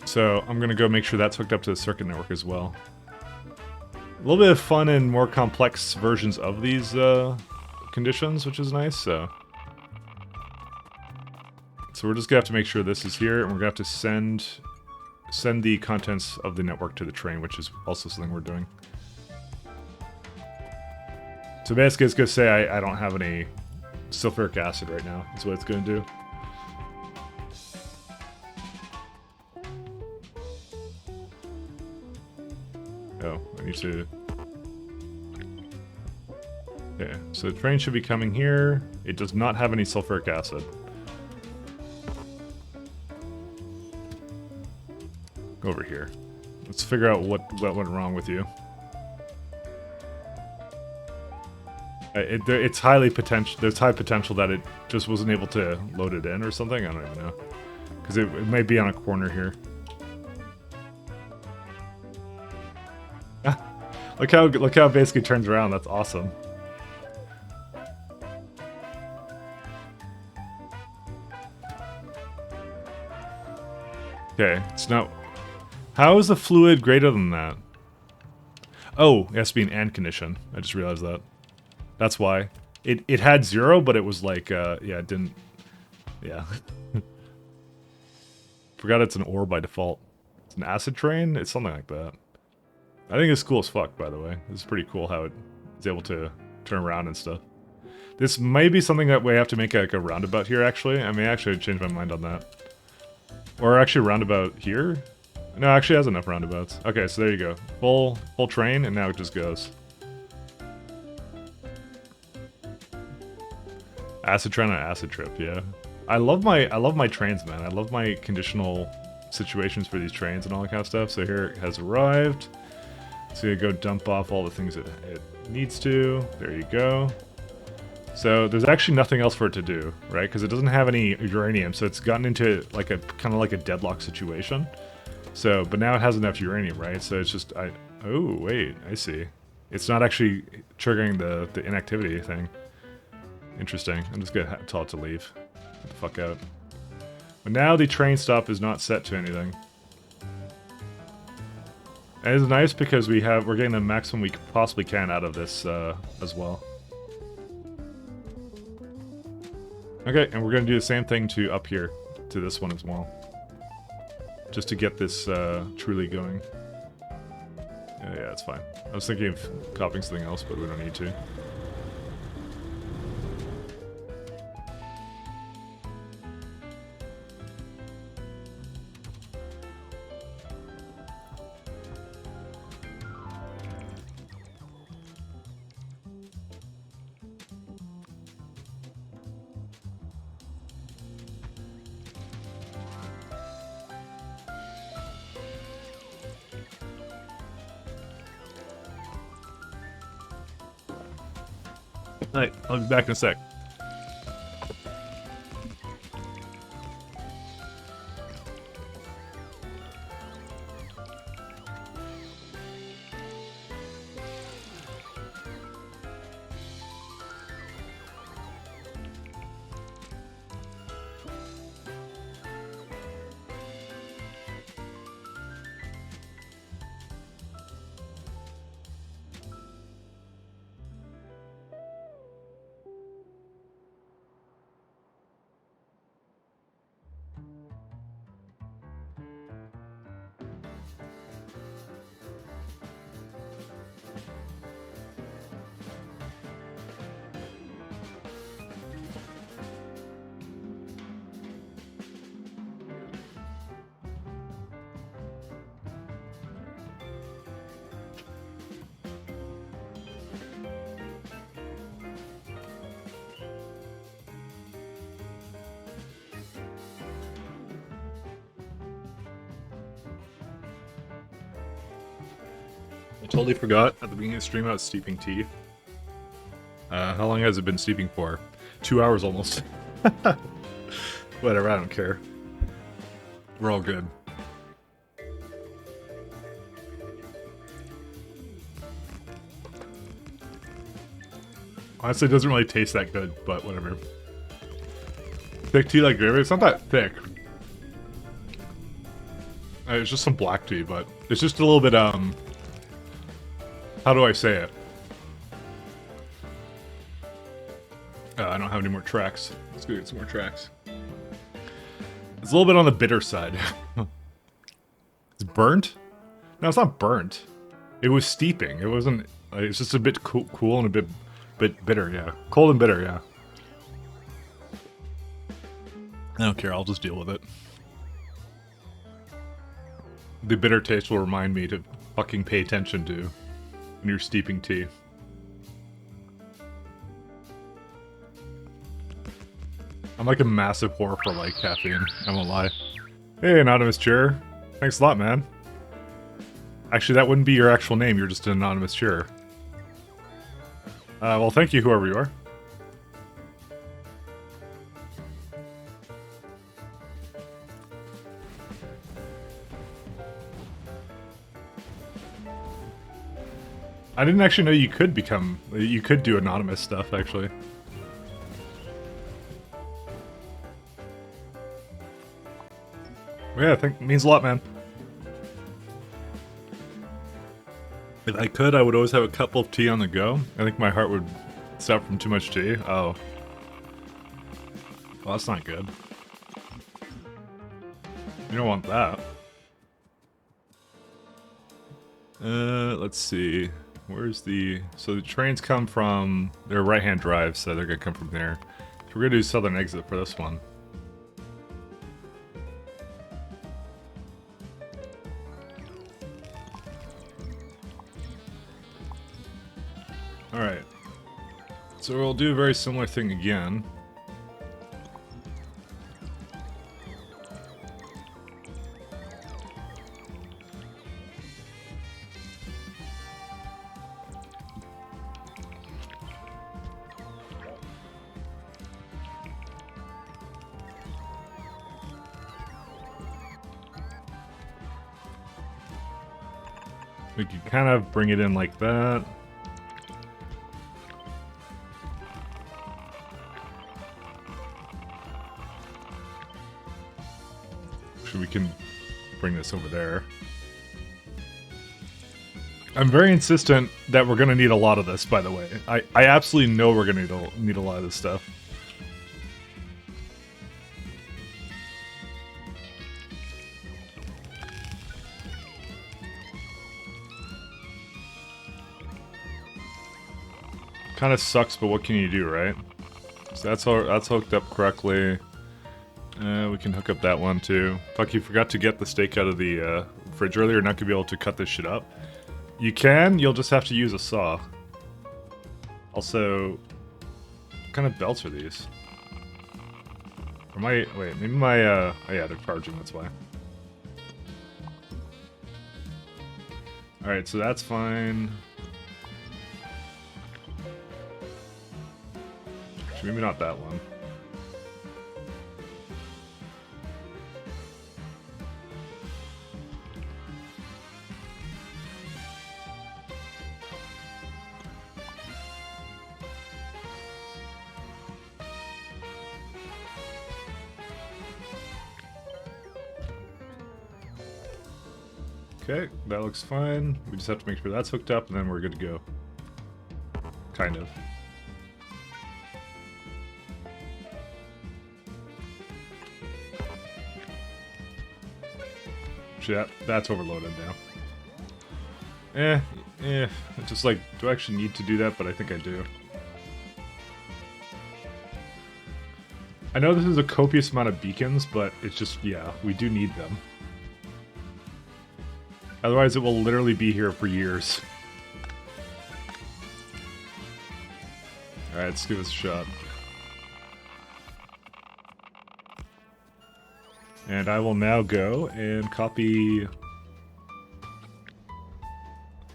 So I'm going to go make sure that's hooked up to the circuit network as well. A little bit of fun and more complex versions of these conditions, which is nice. So we're just going to have to make sure this is here, and we're going to have to send the contents of the network to the train, which is also something we're doing. So basically it's going to say I don't have any sulfuric acid right now. That's what it's going to do. Oh, I need to... Okay, so the train should be coming here. It does not have any sulfuric acid. Over here. Let's figure out what went wrong with you. It's highly potential. There's high potential that it just wasn't able to load it in or something. I don't even know, because it might be on a corner here. Look how it basically turns around. That's awesome. Okay, it's not. How is the fluid greater than that? Oh, it has to be an and condition. I just realized that. That's why. It had 0, but it was like, yeah, it didn't... Yeah. Forgot it's an ore by default. It's an acid train? It's something like that. I think it's cool as fuck, by the way. This is pretty cool how it's able to turn around and stuff. This may be something that we have to make like a roundabout here, actually. I may actually change my mind on that. Or actually roundabout here? No, it actually has enough roundabouts. Okay, so there you go. Full train, and now it just goes. Acid train on acid trip, yeah. I love my trains, man. I love my conditional situations for these trains and all that kind of stuff. So here it has arrived. It's gonna go dump off all the things it needs to. There you go. So there's actually nothing else for it to do, right? Because it doesn't have any uranium, so it's gotten into like a kind of like a deadlock situation. So, but now it has enough uranium, right? So it's just oh wait, I see. It's not actually triggering the inactivity thing. Interesting. I'm just gonna tell it to leave. Get the fuck out. But now the train stop is not set to anything. And it's nice because we're getting the maximum we possibly can out of this as well. Okay, and we're gonna do the same thing to up here, to this one as well. Just to get this truly going. Yeah, it's fine. I was thinking of copying something else, but we don't need to. Alright, I'll be back in a sec. I totally forgot at the beginning of the stream I was steeping tea. How long has it been steeping for? 2 hours almost. Whatever, I don't care. We're all good. Honestly, it doesn't really taste that good, but whatever. Thick tea like gravy? It's not that thick. It's just some black tea, but it's just a little bit, how do I say it? I don't have any more tracks. Let's go get some more tracks. It's a little bit on the bitter side. It's burnt? No, it's not burnt. It was steeping. It wasn't... it's just a bit cool and a bit bitter, yeah. Cold and bitter, yeah. I don't care, I'll just deal with it. The bitter taste will remind me to fucking pay attention to when you're steeping tea. I'm like a massive whore for like caffeine, I won't lie. Hey, Anonymous Cheer. Thanks a lot, man. Actually, that wouldn't be your actual name, you're just an anonymous cheerer. Well, thank you, whoever you are. I didn't actually know you could do anonymous stuff, actually. Yeah, I think it means a lot, man. If I could, I would always have a cup of tea on the go. I think my heart would stop from too much tea. Oh. Well, that's not good. You don't want that. Let's see. Where's the... So the trains come from... They're right-hand drive, so they're gonna come from there. So we're gonna do southern exit for this one. Alright. So we'll do a very similar thing again. We can kind of bring it in like that. can bring this over there. I'm very insistent that we're going to need a lot of this, by the way. I absolutely know we're going to need a lot of this stuff. Kind of sucks, but what can you do, right? So that's hooked up correctly. We can hook up that one too. Fuck, you forgot to get the steak out of the fridge earlier. You're not gonna be able to cut this shit up. You can. You'll just have to use a saw. Also, what kind of belts are these? Or wait, maybe my oh yeah, they're charging. That's why. All right, so that's fine. Maybe not that one. Okay, that looks fine. We just have to make sure that's hooked up and then we're good to go. Kind of. Yeah, that's overloaded now. It's just like, do I actually need to do that? But I think I do. I know this is a copious amount of beacons, but it's just, yeah, we do need them. Otherwise, it will literally be here for years. Alright, let's give this a shot. And I will now go and copy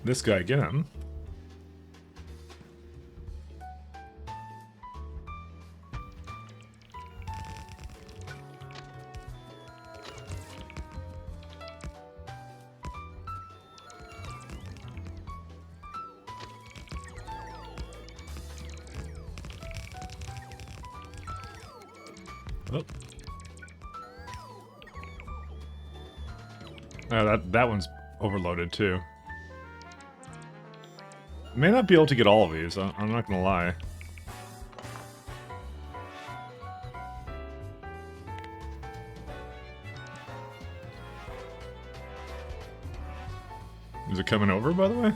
this guy again. Oh. Oh, that one's overloaded too. May not be able to get all of these, I'm not gonna lie. Is it coming over, by the way?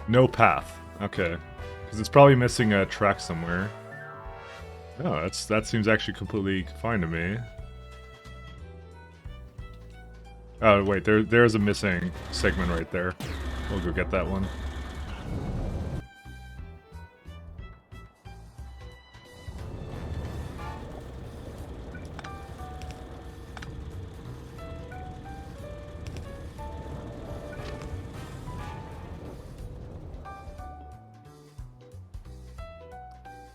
No path. Okay. Because it's probably missing a track somewhere. No, that seems actually completely fine to me. Oh, wait, there's a missing segment right there. We'll go get that one.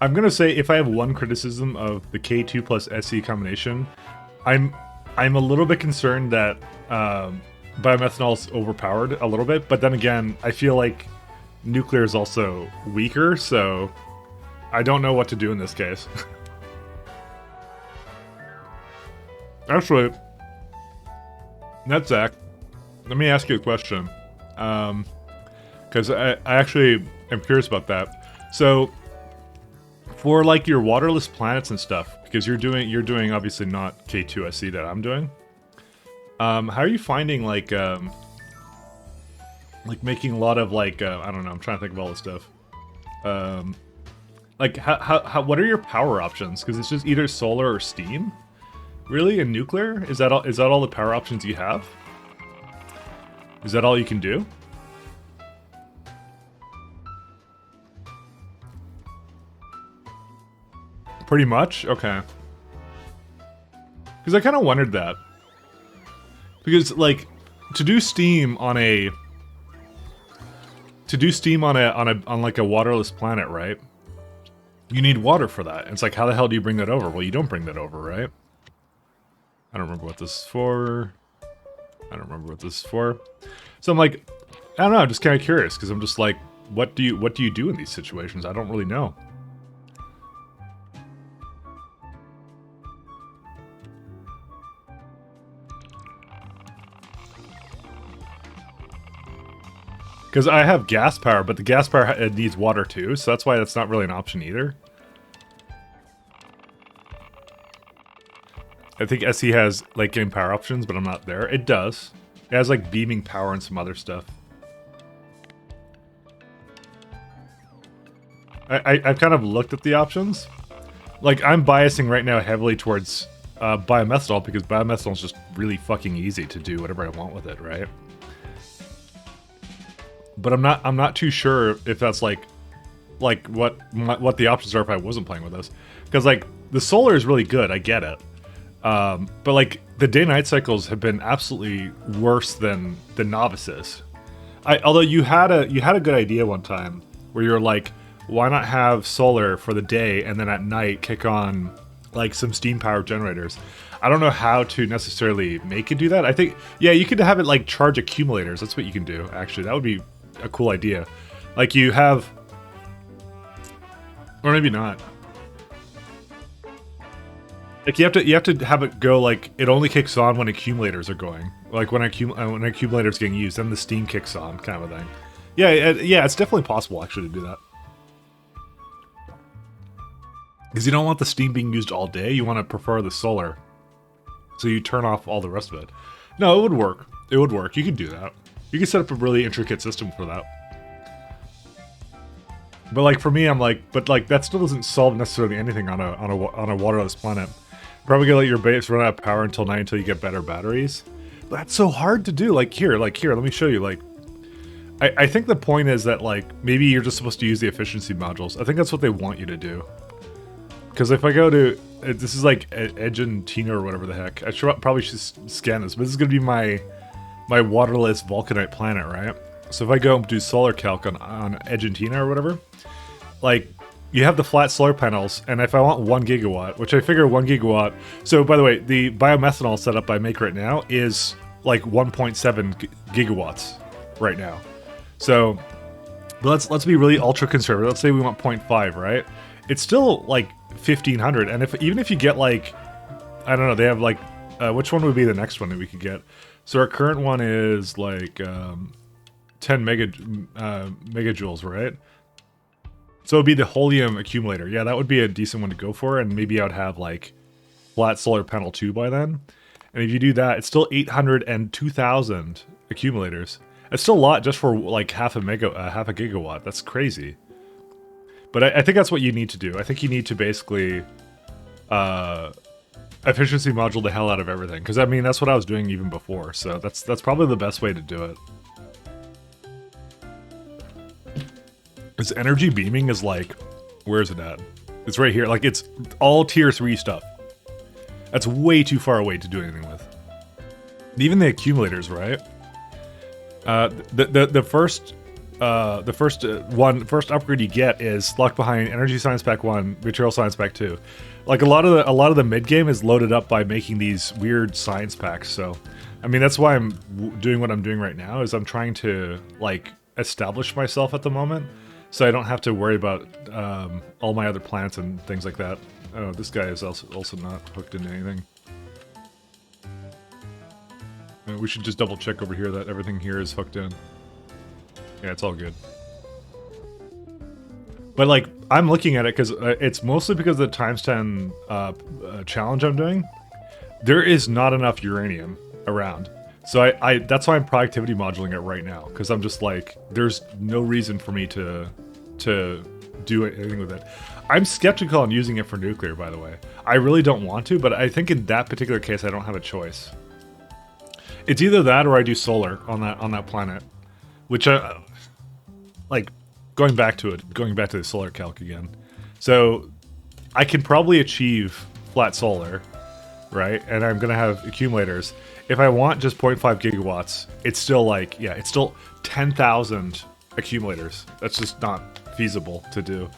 I'm gonna say, if I have one criticism of the K2 plus SE combination, I'm a little bit concerned that biomethanol is overpowered a little bit, but then again, I feel like nuclear is also weaker, so I don't know what to do in this case. Actually, Netzach, let me ask you a question, because I actually am curious about that. So, for like your waterless planets and stuff, because you're doing obviously not K2SE that I'm doing. How are you finding like making a lot of like I don't know, I'm trying to think of all this stuff. Like how what are your power options? Because it's just either solar or steam. Really, in nuclear? Is that all the power options you have? Is that all you can do? Pretty much? Okay. Because I kind of wondered that. Because, like, to do steam on like a waterless planet, right? You need water for that. It's like, how the hell do you bring that over? Well, you don't bring that over, right? I don't remember what this is for. So I'm like, I don't know, I'm just kind of curious, because I'm just like, what do you do in these situations? I don't really know. Because I have gas power, but the gas power it needs water too, so that's why that's not really an option either. I think SE has like game power options, but I'm not there. It does. It has like beaming power and some other stuff. I've kind of looked at the options. Like, I'm biasing right now heavily towards biomethanol because biomethanol is just really fucking easy to do whatever I want with it, right? But I'm not too sure if that's like what the options are if I wasn't playing with this, because like the solar is really good, I get it, but like the day-night cycles have been absolutely worse than the novices. Although you had a good idea one time where you're like, why not have solar for the day and then at night kick on like some steam powered generators? I don't know how to necessarily make it do that. I think, yeah, you could have it like charge accumulators. That's what you can do, actually. That would be a cool idea. Like you have, or maybe not. Like you have to have it go like it only kicks on when accumulators are going. Like when accumulators getting used, then the steam kicks on, kind of a thing. Yeah, yeah, it's definitely possible actually to do that. Because you don't want the steam being used all day, you want to prefer the solar. So you turn off all the rest of it. No, it would work. It would work. You could do that. You can set up a really intricate system for that. But like for me, I'm like, but like that still doesn't solve necessarily anything on a waterless planet. Probably gonna let your base run out of power until night until you get better batteries. But that's so hard to do. Like here, let me show you. Like, I think the point is that like maybe you're just supposed to use the efficiency modules. I think that's what they want you to do. Because if I go to, this is like Argentina or whatever the heck. Probably should scan this, but this is going to be my waterless vulcanite planet, right? So if I go and do solar calc on Argentina or whatever, like you have the flat solar panels, and if I want 1 gigawatt, which I figure 1 gigawatt. So by the way, the biomethanol setup I make right now is like 1.7 gigawatts right now. So let's be really ultra conservative. Let's say we want 0.5, right? It's still like 1,500, and even if you get like, I don't know, they have like, which one would be the next one that we could get? So our current one is like 10 megajoules, right? So it'd be the helium accumulator. Yeah, that would be a decent one to go for, and maybe I would have like flat solar panel 2 by then. And if you do that, it's still 800 and 2,000 accumulators. It's still a lot just for like half a gigawatt. That's crazy. But I think that's what you need to do. I think you need to basically efficiency module the hell out of everything. Because I mean, that's what I was doing even before. So that's probably the best way to do it. This energy beaming is like, where is it at? It's right here. Like it's all tier 3 stuff. That's way too far away to do anything with. Even the accumulators, right? The first upgrade you get is locked behind Energy Science Pack 1, Material Science Pack 2. Like a lot of the mid game is loaded up by making these weird science packs. So, I mean that's why I'm doing what I'm doing right now. Is I'm trying to like establish myself at the moment, so I don't have to worry about all my other plants and things like that. Oh, this guy is also not hooked into anything. We should just double check over here that everything here is hooked in. Yeah, it's all good. But like, I'm looking at it because it's mostly because of the times 10 challenge I'm doing. There is not enough uranium around. So that's why I'm productivity modulating it right now. Because I'm just like, there's no reason for me to do anything with it. I'm skeptical on using it for nuclear, by the way. I really don't want to, but I think in that particular case, I don't have a choice. It's either that or I do solar on that planet. Which like going back to the solar calc again. So I can probably achieve flat solar, right? And I'm gonna have accumulators. If I want just 0.5 gigawatts, it's still like, yeah, it's still 10,000 accumulators. That's just not feasible to do.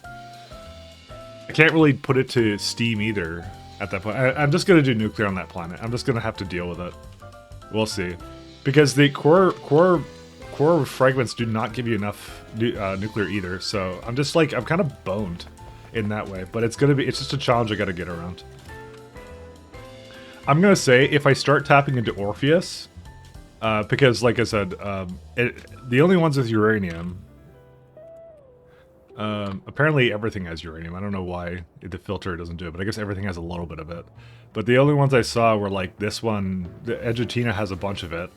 I can't really put it to steam either at that point. I'm just gonna do nuclear on that planet. I'm just gonna have to deal with it. We'll see. Because the core fragments do not give you enough nuclear either, so I'm just like, I'm kind of boned in that way, but it's just a challenge I gotta get around. I'm gonna say, if I start tapping into Orpheus, Because, like I said, the only ones with uranium... apparently everything has uranium. I don't know why the filter doesn't do it, but I guess everything has a little bit of it. But the only ones I saw were like this one, the Argentina has a bunch of it,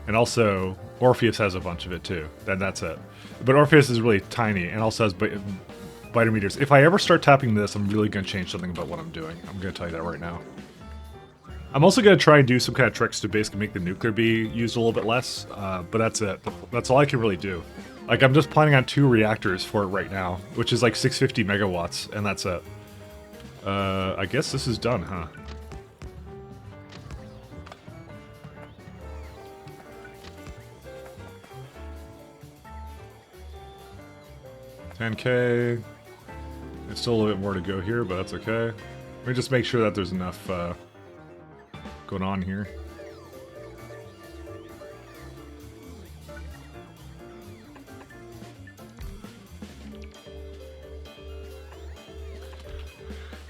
and also Orpheus has a bunch of it too. Then that's it. But Orpheus is really tiny and also has bitometers. If I ever start tapping this, I'm really going to change something about what I'm doing. I'm going to tell you that right now. I'm also going to try and do some kind of tricks to basically make the nuclear be used a little bit less, but that's it. That's all I can really do. Like, I'm just planning on 2 reactors for it right now, which is like 650 megawatts, and that's it. I guess this is done, huh? $10K. There's still a little bit more to go here, but that's okay. Let me just make sure that there's enough going on here.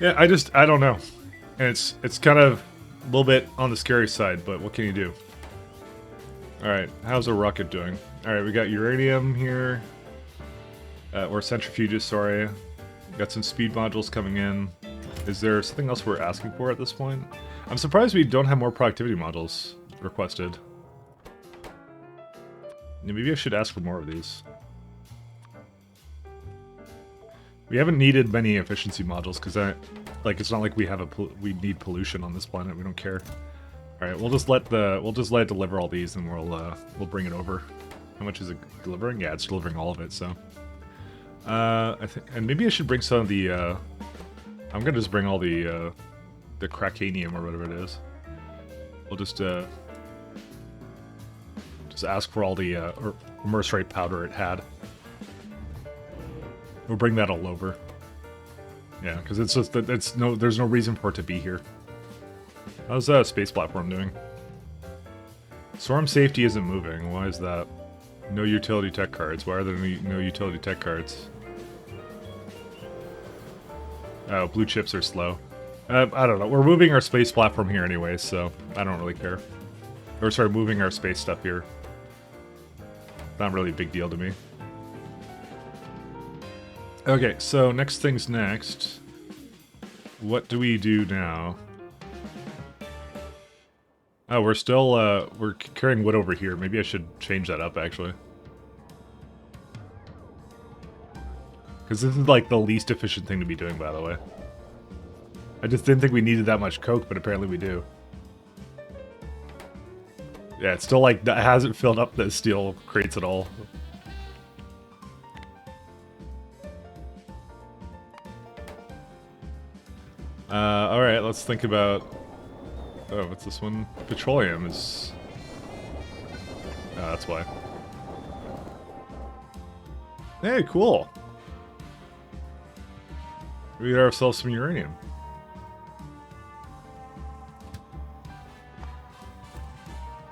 Yeah, I don't know. And it's kind of a little bit on the scary side, but what can you do? Alright, how's a rocket doing? Alright, we got uranium here. Or centrifuges, sorry. Got some speed modules coming in. Is there something else we're asking for at this point? I'm surprised we don't have more productivity modules requested. Yeah, maybe I should ask for more of these. We haven't needed many efficiency modules because it's not like we need pollution on this planet. We don't care. All right, we'll just let it deliver all these, and we'll bring it over. How much is it delivering? Yeah, it's delivering all of it. So, I think, and maybe I should bring some of the. I'm gonna just bring all the cracanium or whatever it is. We'll just ask for all the mercerite powder it had. We'll bring that all over. Yeah, because it's just that there's no reason for it to be here. How's that space platform doing? Swarm safety isn't moving. Why is that? No utility tech cards. Why are there no utility tech cards? Oh, blue chips are slow. I don't know. We're moving our space platform here anyway, so I don't really care. Or sorry, moving our space stuff here. Not really a big deal to me. Okay, so next thing's next. What do we do now? Oh, we're still, we're carrying wood over here. Maybe I should change that up, actually. Because this is, like, the least efficient thing to be doing, by the way. I just didn't think we needed that much coke, but apparently we do. Yeah, it's still, like, it hasn't filled up the steel crates at all. Alright, let's think about... Oh, what's this one? Petroleum is... Oh, that's why. Hey, cool! We got ourselves some uranium.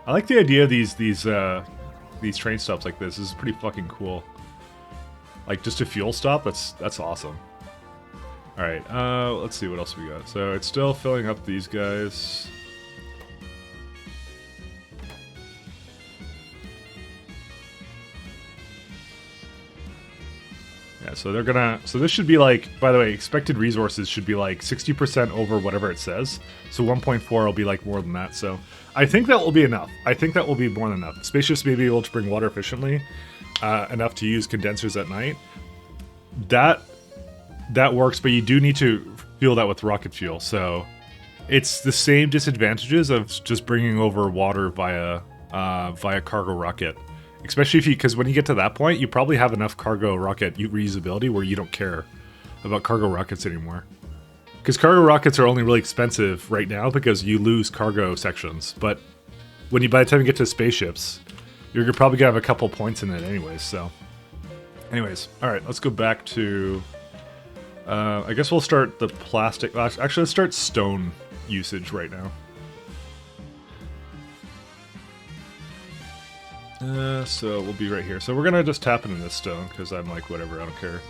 I like the idea of these train stops like this. This is pretty fucking cool. Like, just a fuel stop? That's awesome. Alright, let's see what else we got. So, it's still filling up these guys. Yeah, so they're gonna... So this should be like... By the way, expected resources should be like 60% over whatever it says. So 1.4 will be like more than that, so... I think that will be enough. I think that will be more than enough. Spaceships may be able to bring water efficiently. Enough to use condensers at night. That works, but you do need to fuel that with rocket fuel, so... It's the same disadvantages of just bringing over water via cargo rocket. Especially if because when you get to that point, you probably have enough cargo rocket reusability where you don't care about cargo rockets anymore. Because cargo rockets are only really expensive right now because you lose cargo sections. But by the time you get to spaceships, you're probably gonna have a couple points in it anyways. So, anyways, all right, let's go back to. I guess we'll start the plastic. Actually, let's start stone usage right now. So we'll be right here. So we're gonna just tap into this stone, because I'm like, whatever, I don't care.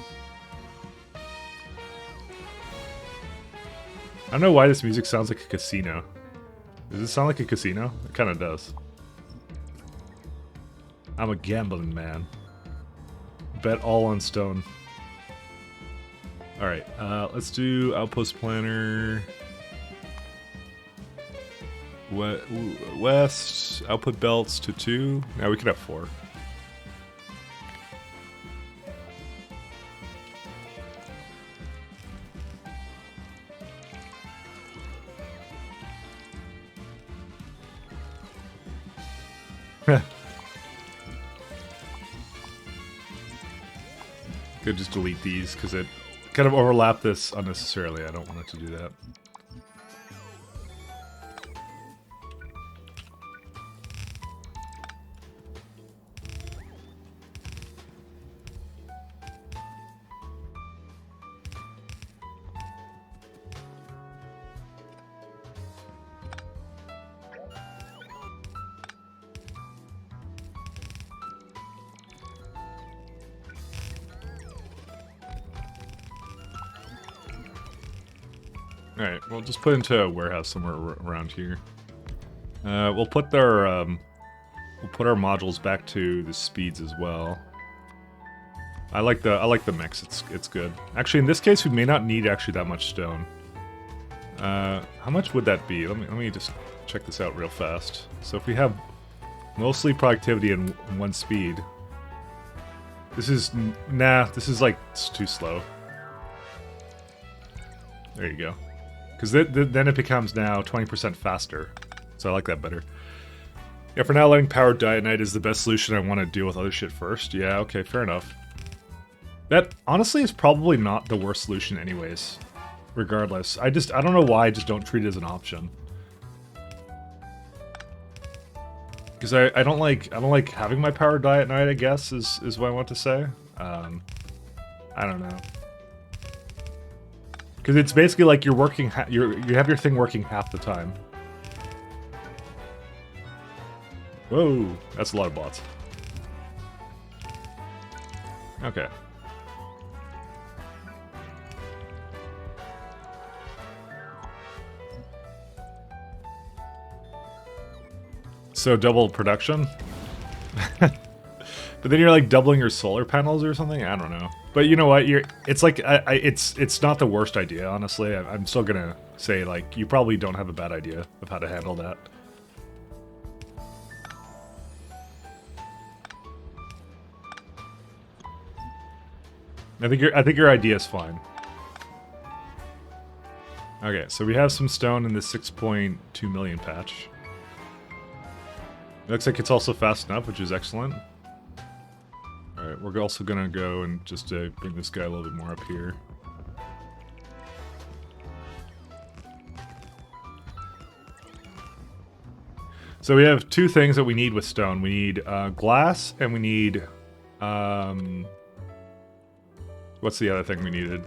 I don't know why this music sounds like a casino. Does it sound like a casino? It kind of does. I'm a gambling man. Bet all on stone. Alright, let's do outpost planner. West, output belts to 2. Now we could have 4. Could just delete these because it kind of overlap this unnecessarily. I don't want it to do that. Alright, we'll just put into a warehouse somewhere around here. We'll put our modules back to the speeds as well. I like the mix. It's good. Actually, in this case, we may not need actually that much stone. How much would that be? Let me just check this out real fast. So if we have mostly productivity and 1 speed, this is like it's too slow. There you go. Because then it becomes now 20% faster. So I like that better. Yeah, for now, letting power die at night is the best solution. I want to deal with other shit first. Yeah, okay, fair enough. That, honestly, is probably not the worst solution anyways. Regardless. I don't know why I just don't treat it as an option. Because I don't like having my power die at night, I guess, is what I want to say. I don't know. Because it's basically like you're working, you have your thing working half the time. Whoa, that's a lot of bots. Okay. So double production? But then you're like doubling your solar panels or something? I don't know. But you know what? It's like it's not the worst idea, honestly. I'm still gonna say like you probably don't have a bad idea of how to handle that. I think your idea is fine. Okay, so we have some stone in the 6.2 million patch. It looks like it's also fast enough, which is excellent. Alright, we're also gonna go and just bring this guy a little bit more up here. So we have 2 things that we need with stone. We need glass, and we need... what's the other thing we needed?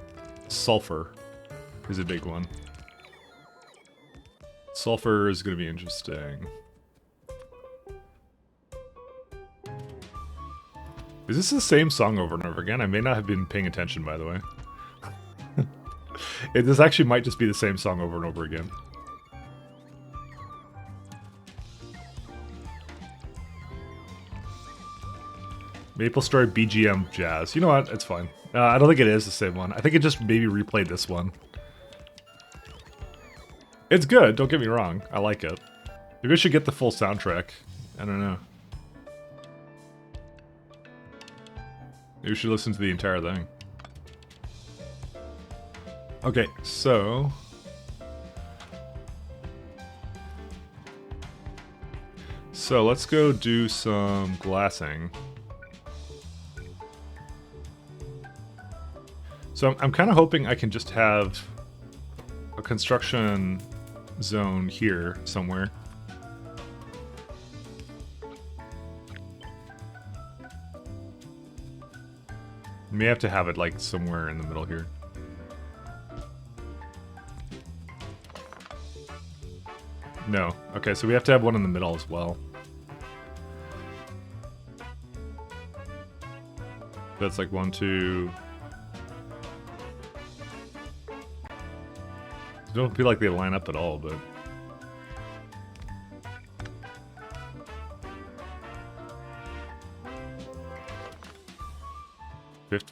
Sulfur is a big one. Sulfur is gonna be interesting. Is this the same song over and over again? I may not have been paying attention, by the way. This actually might just be the same song over and over again. Maple Story BGM Jazz. You know what? It's fine. I don't think it is the same one. I think it just maybe replayed this one. It's good, don't get me wrong. I like it. Maybe I should get the full soundtrack. I don't know. Maybe we should listen to the entire thing. Okay, so... So let's go do some glassing. So I'm kind of hoping I can just have a construction zone here somewhere. We may have to have it like somewhere in the middle here. No. Okay, so we have to have one in the middle as well. That's like 1, 2... Don't feel like they line up at all, but...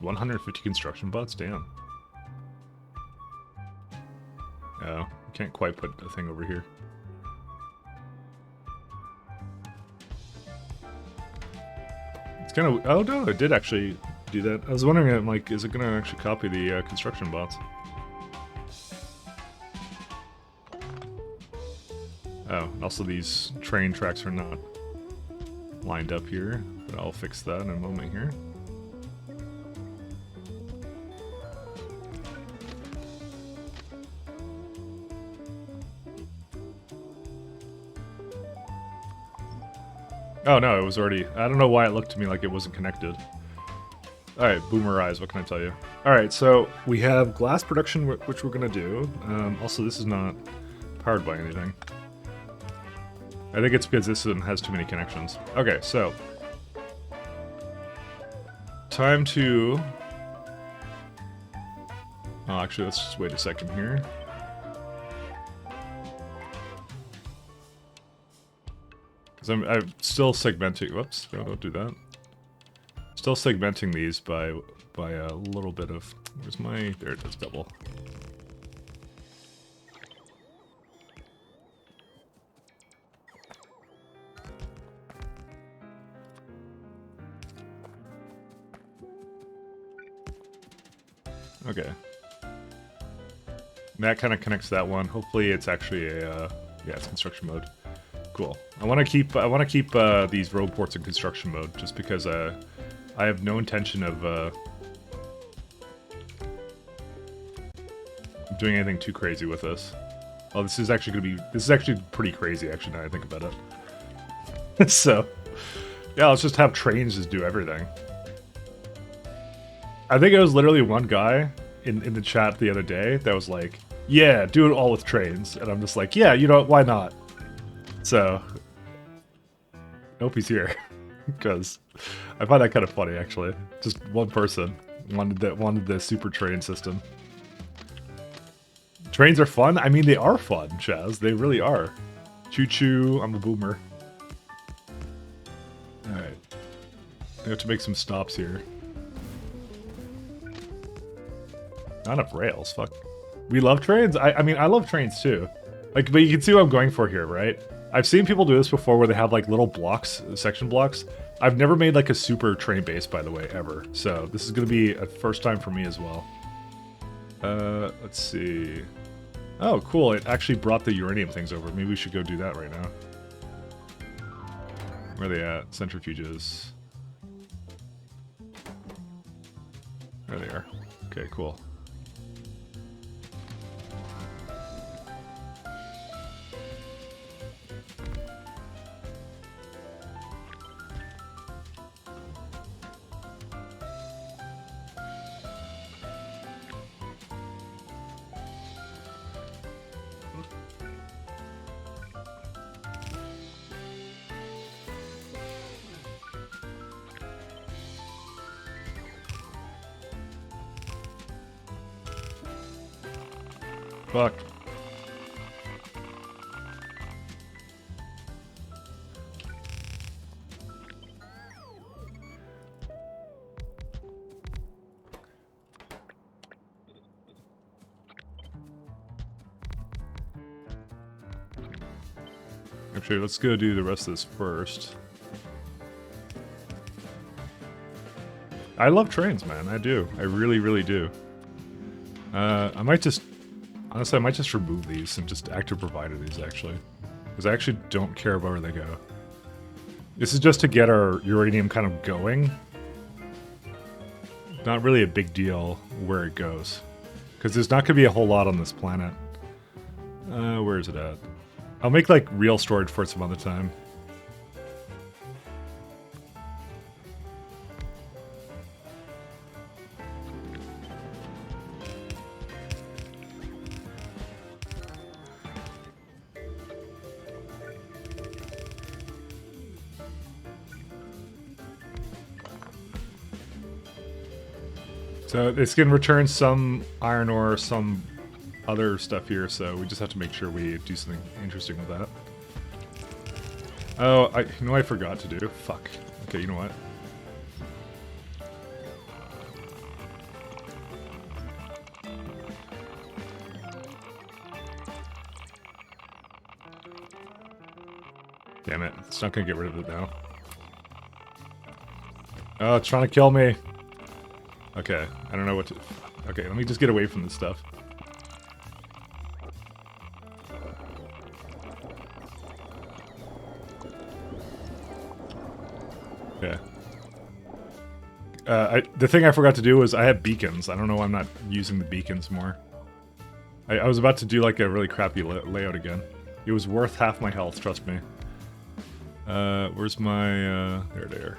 150 construction bots? Damn. Oh, can't quite put a thing over here. It's kind of... Oh, no, it did actually do that. I was wondering, I'm like, is it going to actually copy the construction bots? Oh, also these train tracks are not lined up here, but I'll fix that in a moment here. Oh no, it was already... I don't know why it looked to me like it wasn't connected. Alright, boomer eyes, what can I tell you? Alright, so we have glass production, which we're going to do. Also, this is not powered by anything. I think it's because this one has too many connections. Okay, so... time to... Oh, actually, let's just wait a second here. Because I'm still segmenting... Whoops, no, don't do that. Still segmenting these by a little bit of... Where's my... There it is, double. Okay. And that kind of connects that one. Hopefully it's actually a... yeah, it's construction mode. Cool. I want to keep these road ports in construction mode, just because I have no intention of doing anything too crazy with this. Oh, this is actually pretty crazy, actually, now that I think about it. So, yeah, let's just have trains just do everything. I think it was literally one guy in the chat the other day that was like, yeah, do it all with trains. And I'm just like, yeah, you know, why not? So, I hope he's here, because I find that kind of funny, actually. Just one person wanted the super train system. Trains are fun? I mean, they are fun, Chaz. They really are. Choo-choo, I'm a boomer. Alright. I have to make some stops here. Not enough rails, fuck. We love trains? I mean, I love trains too. Like, but you can see what I'm going for here, right? I've seen people do this before where they have like little blocks, section blocks. I've never made like a super train base, by the way, ever. So this is going to be a first time for me as well. Let's see. Oh, cool. It actually brought the uranium things over. Maybe we should go do that right now. Where are they at? Centrifuges. There they are. Okay, cool. Fuck. Actually, let's go do the rest of this first. I love trains, man. I do. I really, really do. I might just... Honestly, I might just remove these and just active provider these, actually. Because I actually don't care about where they go. This is just to get our uranium kind of going. Not really a big deal where it goes. Because there's not going to be a whole lot on this planet. Where is it at? I'll make, like, real storage for it some other time. So it's going to return some iron ore, some other stuff here, so we just have to make sure we do something interesting with that. Oh, you know what I forgot to do? Fuck. Okay, you know what? Damn it. It's not gonna get rid of it now. Oh, it's trying to kill me. Okay, I don't know what to... Okay, let me just get away from this stuff. Okay. The thing I forgot to do was I have beacons. I don't know why I'm not using the beacons more. I was about to do like a really crappy layout again. It was worth half my health, trust me. Where's my... There.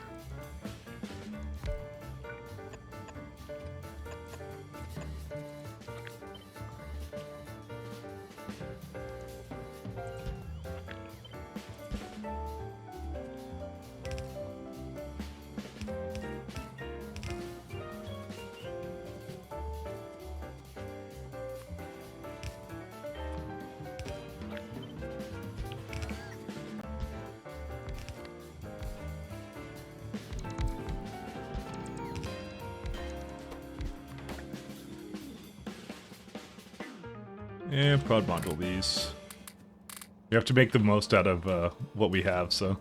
And prod module these. We have to make the most out of what we have, so.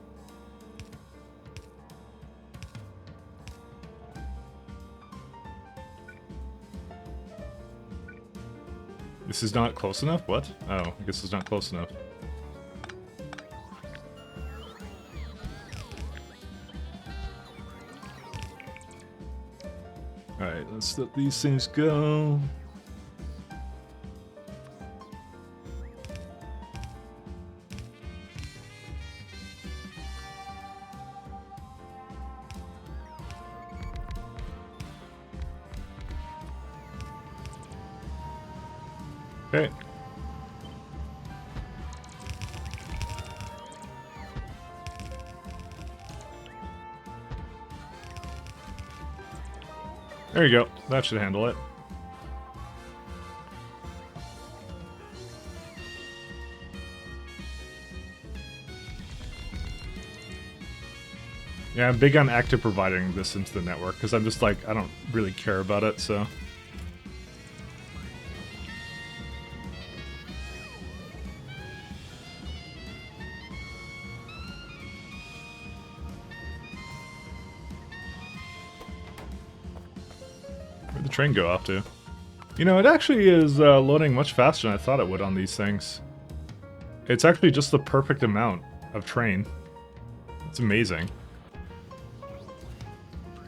This is not close enough? What? Oh, I guess it's not close enough. Alright, let's let these things go. Okay. There you go. That should handle it. Yeah, I'm big on active providing this into the network because I'm just like, I don't really care about it, so. Where'd the train go off to? You know, it actually is loading much faster than I thought it would on these things. It's actually just the perfect amount of train. It's amazing.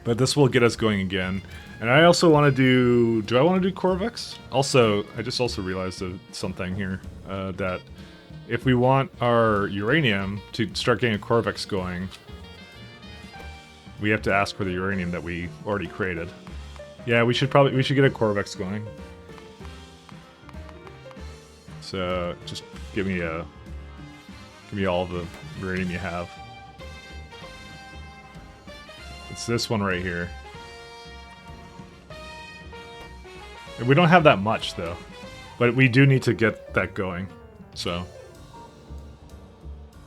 But this will get us going again. And I also want to do I want to do Corvex? Also, I just also realized something here, that if we want our uranium to start getting a Corvex going, we have to ask for the uranium that we already created. Yeah, we should get a Corvex going. So just give me all the uranium you have. It's this one right here. We don't have that much though, but we do need to get that going. So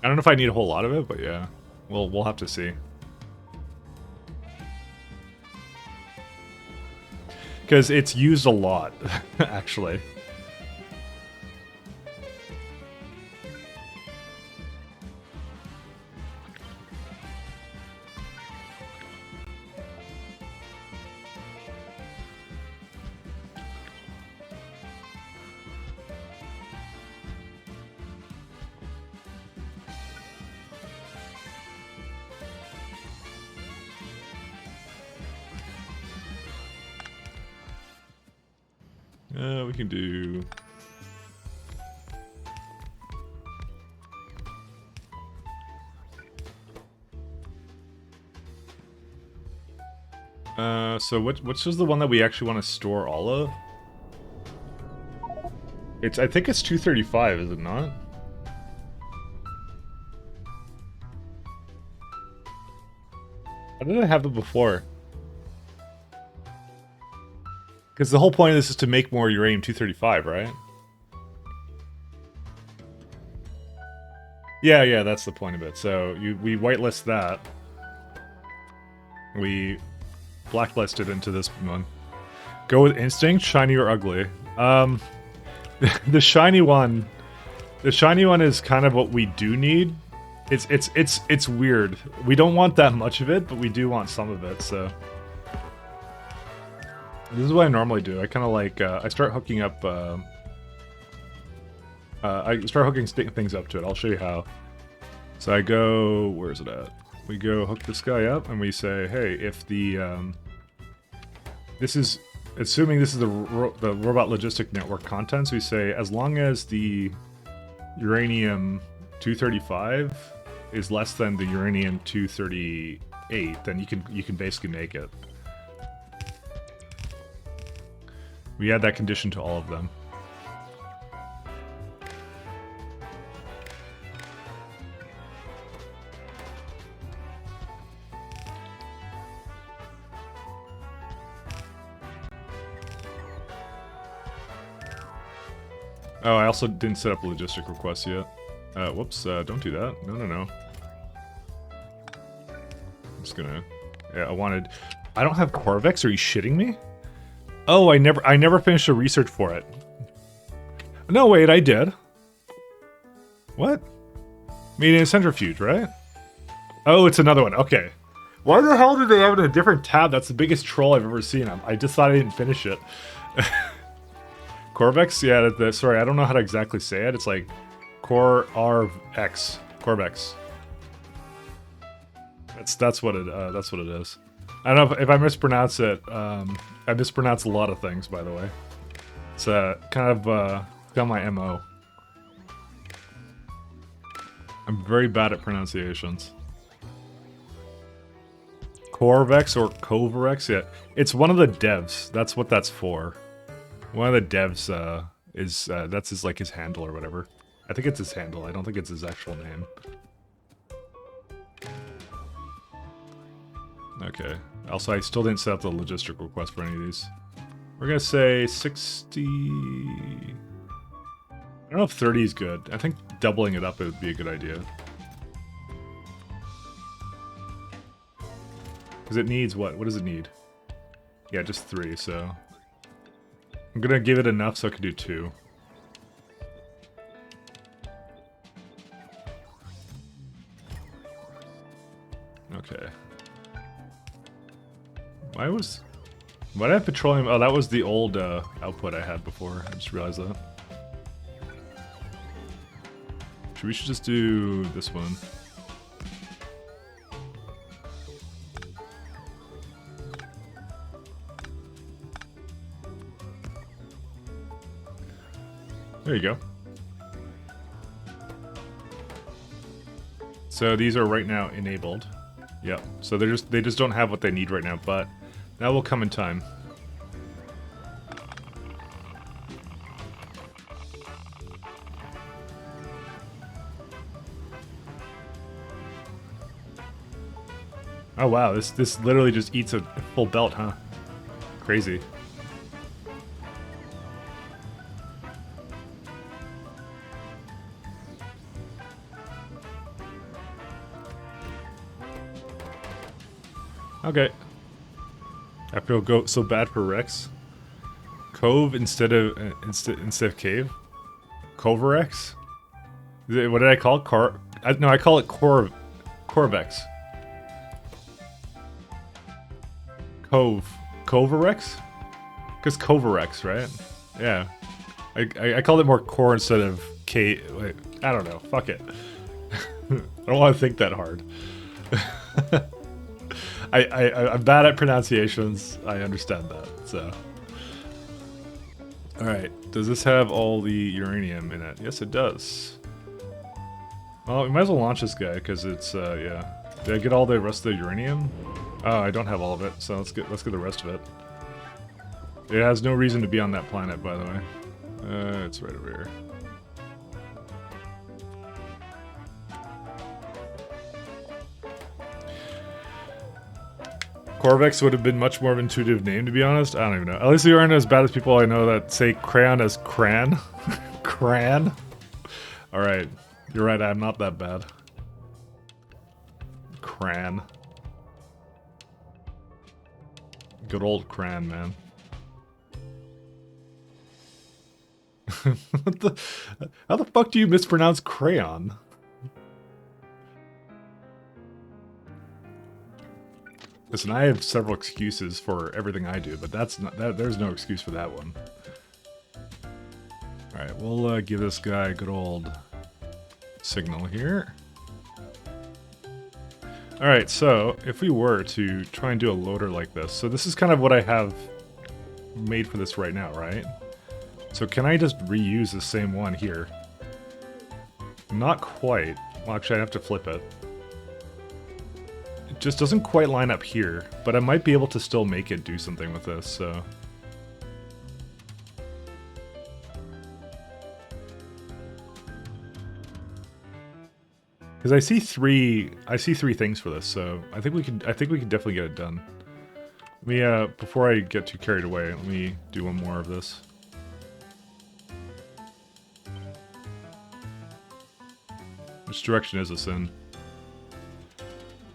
I don't know if I need a whole lot of it, but yeah, we'll have to see. Because it's used a lot, actually. We can do... so which is the one that we actually want to store all of? I think it's 235, is it not? How did I have it before? Because the whole point of this is to make more uranium-235, right? Yeah, that's the point of it. So we whitelist that. We blacklist it into this one. Go with instinct, shiny or ugly. The shiny one is kind of what we do need. It's weird. We don't want that much of it, but we do want some of it, so. This is what I normally do. I kind of like, I start hooking up, I start hooking things up to it. I'll show you how. So I go, where is it at? We go hook this guy up and we say, hey, if the, this is, assuming this is the robot logistic network contents, we say, as long as the uranium-235 is less than the uranium-238, then you can basically make it. We add that condition to all of them. Oh, I also didn't set up a logistic request yet. Whoops, don't do that. No, no, no. I'm just gonna... Yeah, I don't have Corvex, are you shitting me? Oh, I never finished a research for it. No, wait, I did. What? Meaning a centrifuge, right? Oh, it's another one, okay. Why the hell did they have it in a different tab? That's the biggest troll I've ever seen. I just thought I didn't finish it. Corvex? Yeah, sorry, I don't know how to exactly say it. It's like Corvex. Corvex. That's what it is. I don't know if I mispronounce it. I mispronounce a lot of things, by the way. It's kind of got my MO. I'm very bad at pronunciations. Corvex or Coverex? Yeah, it's one of the devs. That's what that's for. One of the devs that's his handle or whatever. I think it's his handle. I don't think it's his actual name. Okay. Also, I still didn't set up the logistic request for any of these. We're gonna say 60... I don't know if 30 is good. I think doubling it up would be a good idea. Because it needs what? What does it need? Yeah, just 3, so... I'm gonna give it enough so I can do 2. Okay. Why did I have petroleum? Oh, that was the old output I had before. I just realized that. We should just do this one. There you go. So these are right now enabled. Yep. So they just don't have what they need right now, but that will come in time. Oh wow, this literally just eats a full belt, huh? Crazy. Okay. I feel so bad for Rex. Cove instead of cave. Coverex. What did I call it? No, I call it Corvex. Coverex? Because Coverex, right? Yeah. I called it more core instead of K. Wait, I don't know. Fuck it. I don't want to think that hard. I'm bad at pronunciations. I understand that, so. Alright, does this have all the uranium in it? Yes, it does. Well, we might as well launch this guy, because it's, yeah. Did I get all the rest of the uranium? Oh, I don't have all of it, so let's get the rest of it. It has no reason to be on that planet, by the way. It's right over here. Corvex would have been much more of an intuitive name, to be honest. I don't even know. At least you aren't as bad as people I know that say crayon as cran. Cran? Alright. You're right, I'm not that bad. Cran. Good old Cran, man. How the fuck do you mispronounce crayon? Listen, I have several excuses for everything I do, but that's not that. There's no excuse for that one. All right, we'll give this guy a good old signal here. All right, so if we were to try and do a loader like this, so this is kind of what I have made for this right now, right? So can I just reuse the same one here? Not quite. Well, actually, I have to flip it. It just doesn't quite line up here, but I might be able to still make it do something with this, so... Because I see three things for this, so I think we can definitely get it done. Let me before I get too carried away, let me do one more of this. Which direction is this in?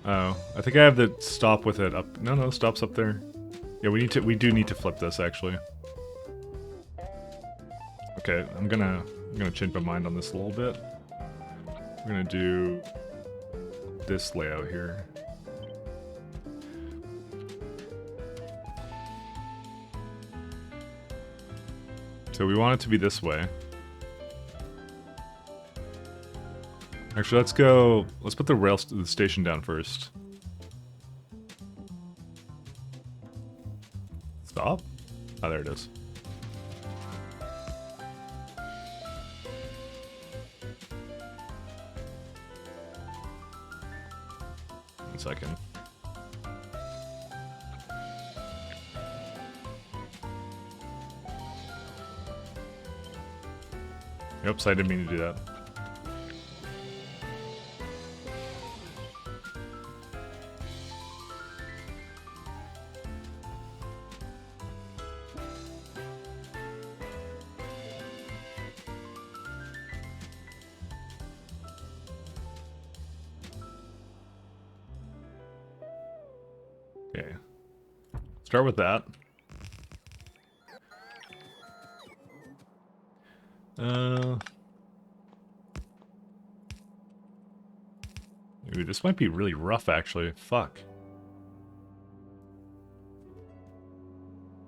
Oh, I think I have the stop with it up. No, stop's up there. Yeah, we do need to flip this actually. Okay, I'm gonna change my mind on this a little bit. I'm gonna do this layout here. So we want it to be this way. Actually, let's put the station down first. Stop? Oh, there it is. One second. Oops, I didn't mean to do that. Okay. Start with that. Ooh, this might be really rough, actually. Fuck.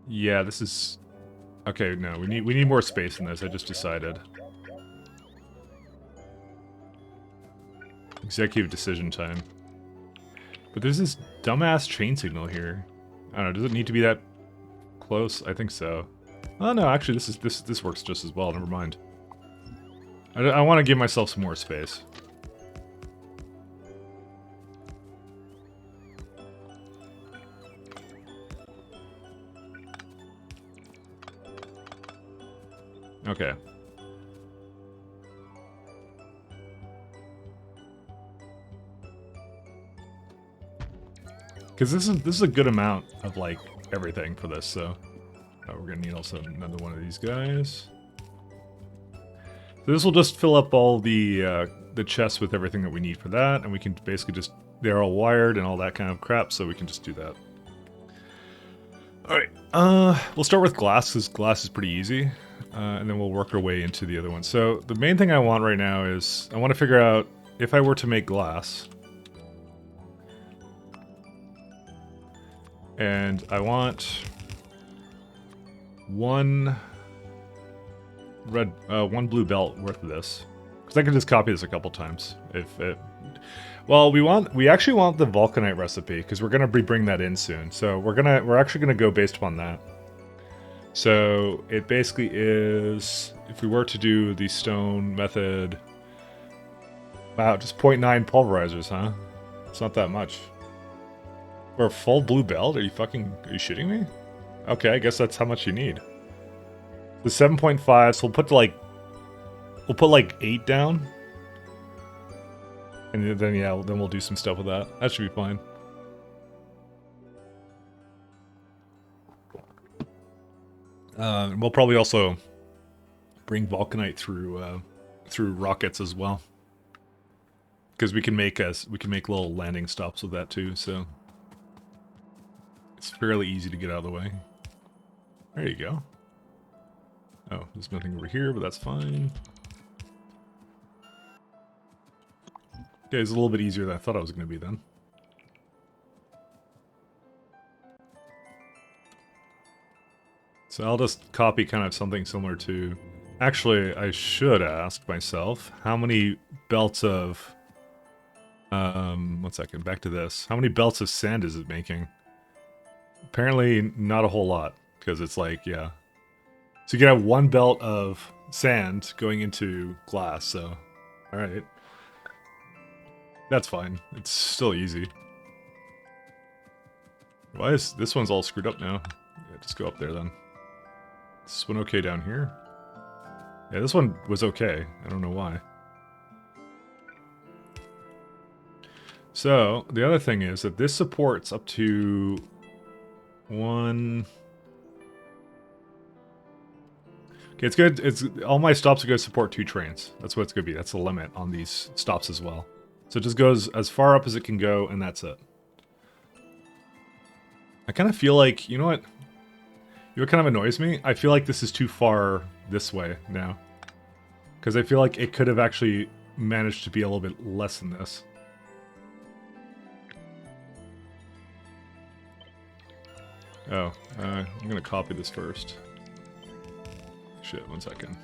Yeah, this is... Okay, no, we need more space in this, I just decided. Executive decision time. But there's this dumbass chain signal here. I don't know, does it need to be that close? I think so. Oh no, actually this works just as well, never mind. I want to give myself some more space. Okay. Because this is a good amount of like everything for this, so we're gonna need also another one of these guys. So this will just fill up all the chests with everything that we need for that, and we can basically just, they're all wired and all that kind of crap, so we can just do that. All right, we'll start with glass because glass is pretty easy, and then we'll work our way into the other one. So the main thing I want right now is I want to figure out if I were to make glass. And I want one blue belt worth of this, because I can just copy this a couple times. Well, we actually want the vulcanite recipe because we're gonna bring that in soon. So we're actually gonna go based upon that. So it basically is, if we were to do the stone method, wow, just 0.9 pulverizers, huh? It's not that much. For a full blue belt? Are you shitting me? Okay, I guess that's how much you need. The 7.5, so we'll put like 8 down. And then yeah, then we'll do some stuff with that. That should be fine. We'll probably also bring vulcanite through rockets as well. Because we can make little landing stops with that too, so it's fairly easy to get out of the way. There you go. Oh, there's nothing over here, but that's fine. Okay, it's a little bit easier than I thought it was going to be then. So I'll just copy kind of something similar to... Actually, I should ask myself, how many belts of... 1 second, back to this. How many belts of sand is it making? Apparently not a whole lot, because it's like, yeah. So you can have 1 belt of sand going into glass, so... Alright. That's fine. It's still easy. Why is this one's all screwed up now? Yeah, just go up there then. Is this one okay down here? Yeah, this one was okay. I don't know why. So, the other thing is that this supports up to 1... Okay, it's good. It's all my stops are going to support 2 trains. That's what it's going to be. That's the limit on these stops as well. So it just goes as far up as it can go, and that's it. I kind of feel like, you know what? You know what kind of annoys me? I feel like this is too far this way now. Because I feel like it could have actually managed to be a little bit less than this. Oh, I'm going to copy this first. Shit, 1 second.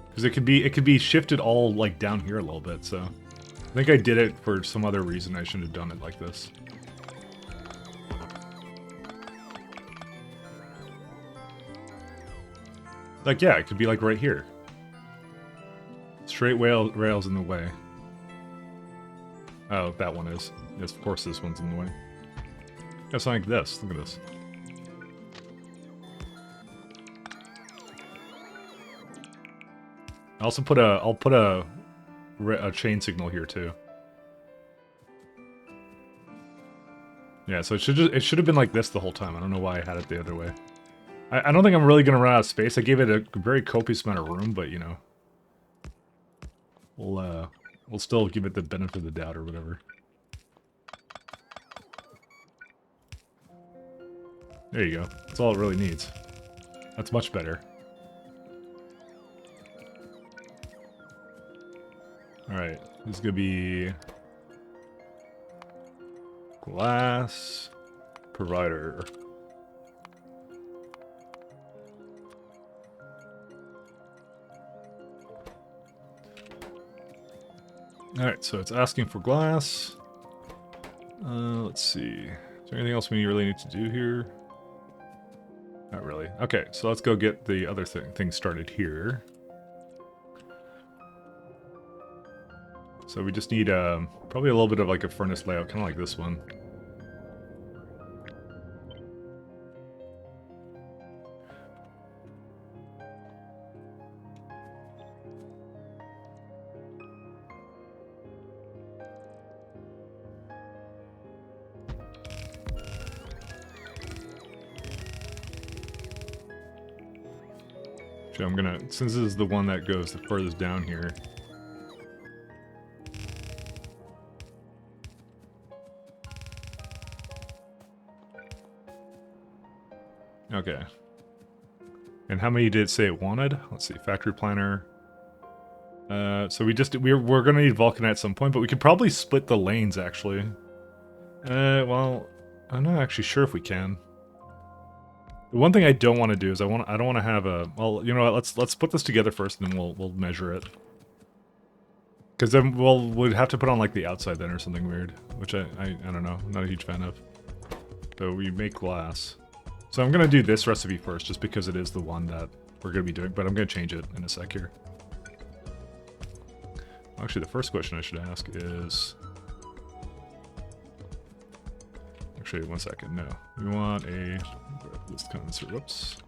Because it could be shifted all like down here a little bit, so I think I did it for some other reason. I shouldn't have done it like this. Like, yeah, it could be like right here. Straight rails in the way. Oh, that one is. Yes, of course this one's in the way. Yeah, something like this. Look at this. I also put I'll put a chain signal here too. Yeah, so it should have been like this the whole time. I don't know why I had it the other way. I don't think I'm really gonna run out of space. I gave it a very copious amount of room, but you know, we'll still give it the benefit of the doubt or whatever. There you go. That's all it really needs. That's much better. Alright, this is gonna be glass provider. Alright, so it's asking for glass. Let's see. Is there anything else we really need to do here? Not really. Okay, so let's go get the other thing started here. So we just need probably a little bit of like a furnace layout, kind of like this one. So I'm gonna, since this is the one that goes the furthest down here. Okay. And how many did it say it wanted? Let's see, factory planner. So we're gonna need vulcanite at some point, but we could probably split the lanes actually. Well, I'm not actually sure if we can. The one thing I don't want to do is I don't want to have a, well, you know what, let's put this together first and then we'll measure it. Because then we'd have to put on like the outside then or something weird, which I don't know, I'm not a huge fan of. So we make glass. So I'm gonna do this recipe first just because it is the one that we're gonna be doing, but I'm gonna change it in a sec here. Actually, the first question I should ask is... Actually, 1 second, no. We want a... This kind of insert, whoops.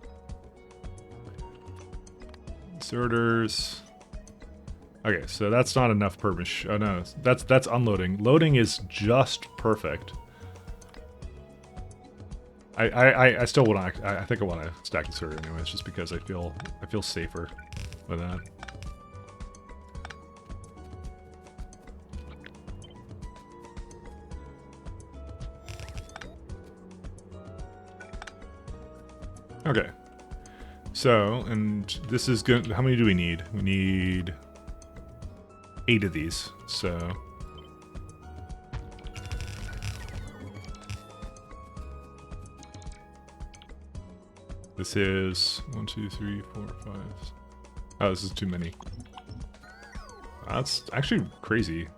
Inserters. Okay, so that's not enough permission. Oh no, that's unloading. Loading is just perfect. I still want to. I think I want to stack inserter anyways, just because I feel safer with that. Okay. So, and this is good. How many do we need? We need 8 of these, so... This is 1, 2, 3, 4, 5... Oh, this is too many. That's actually crazy.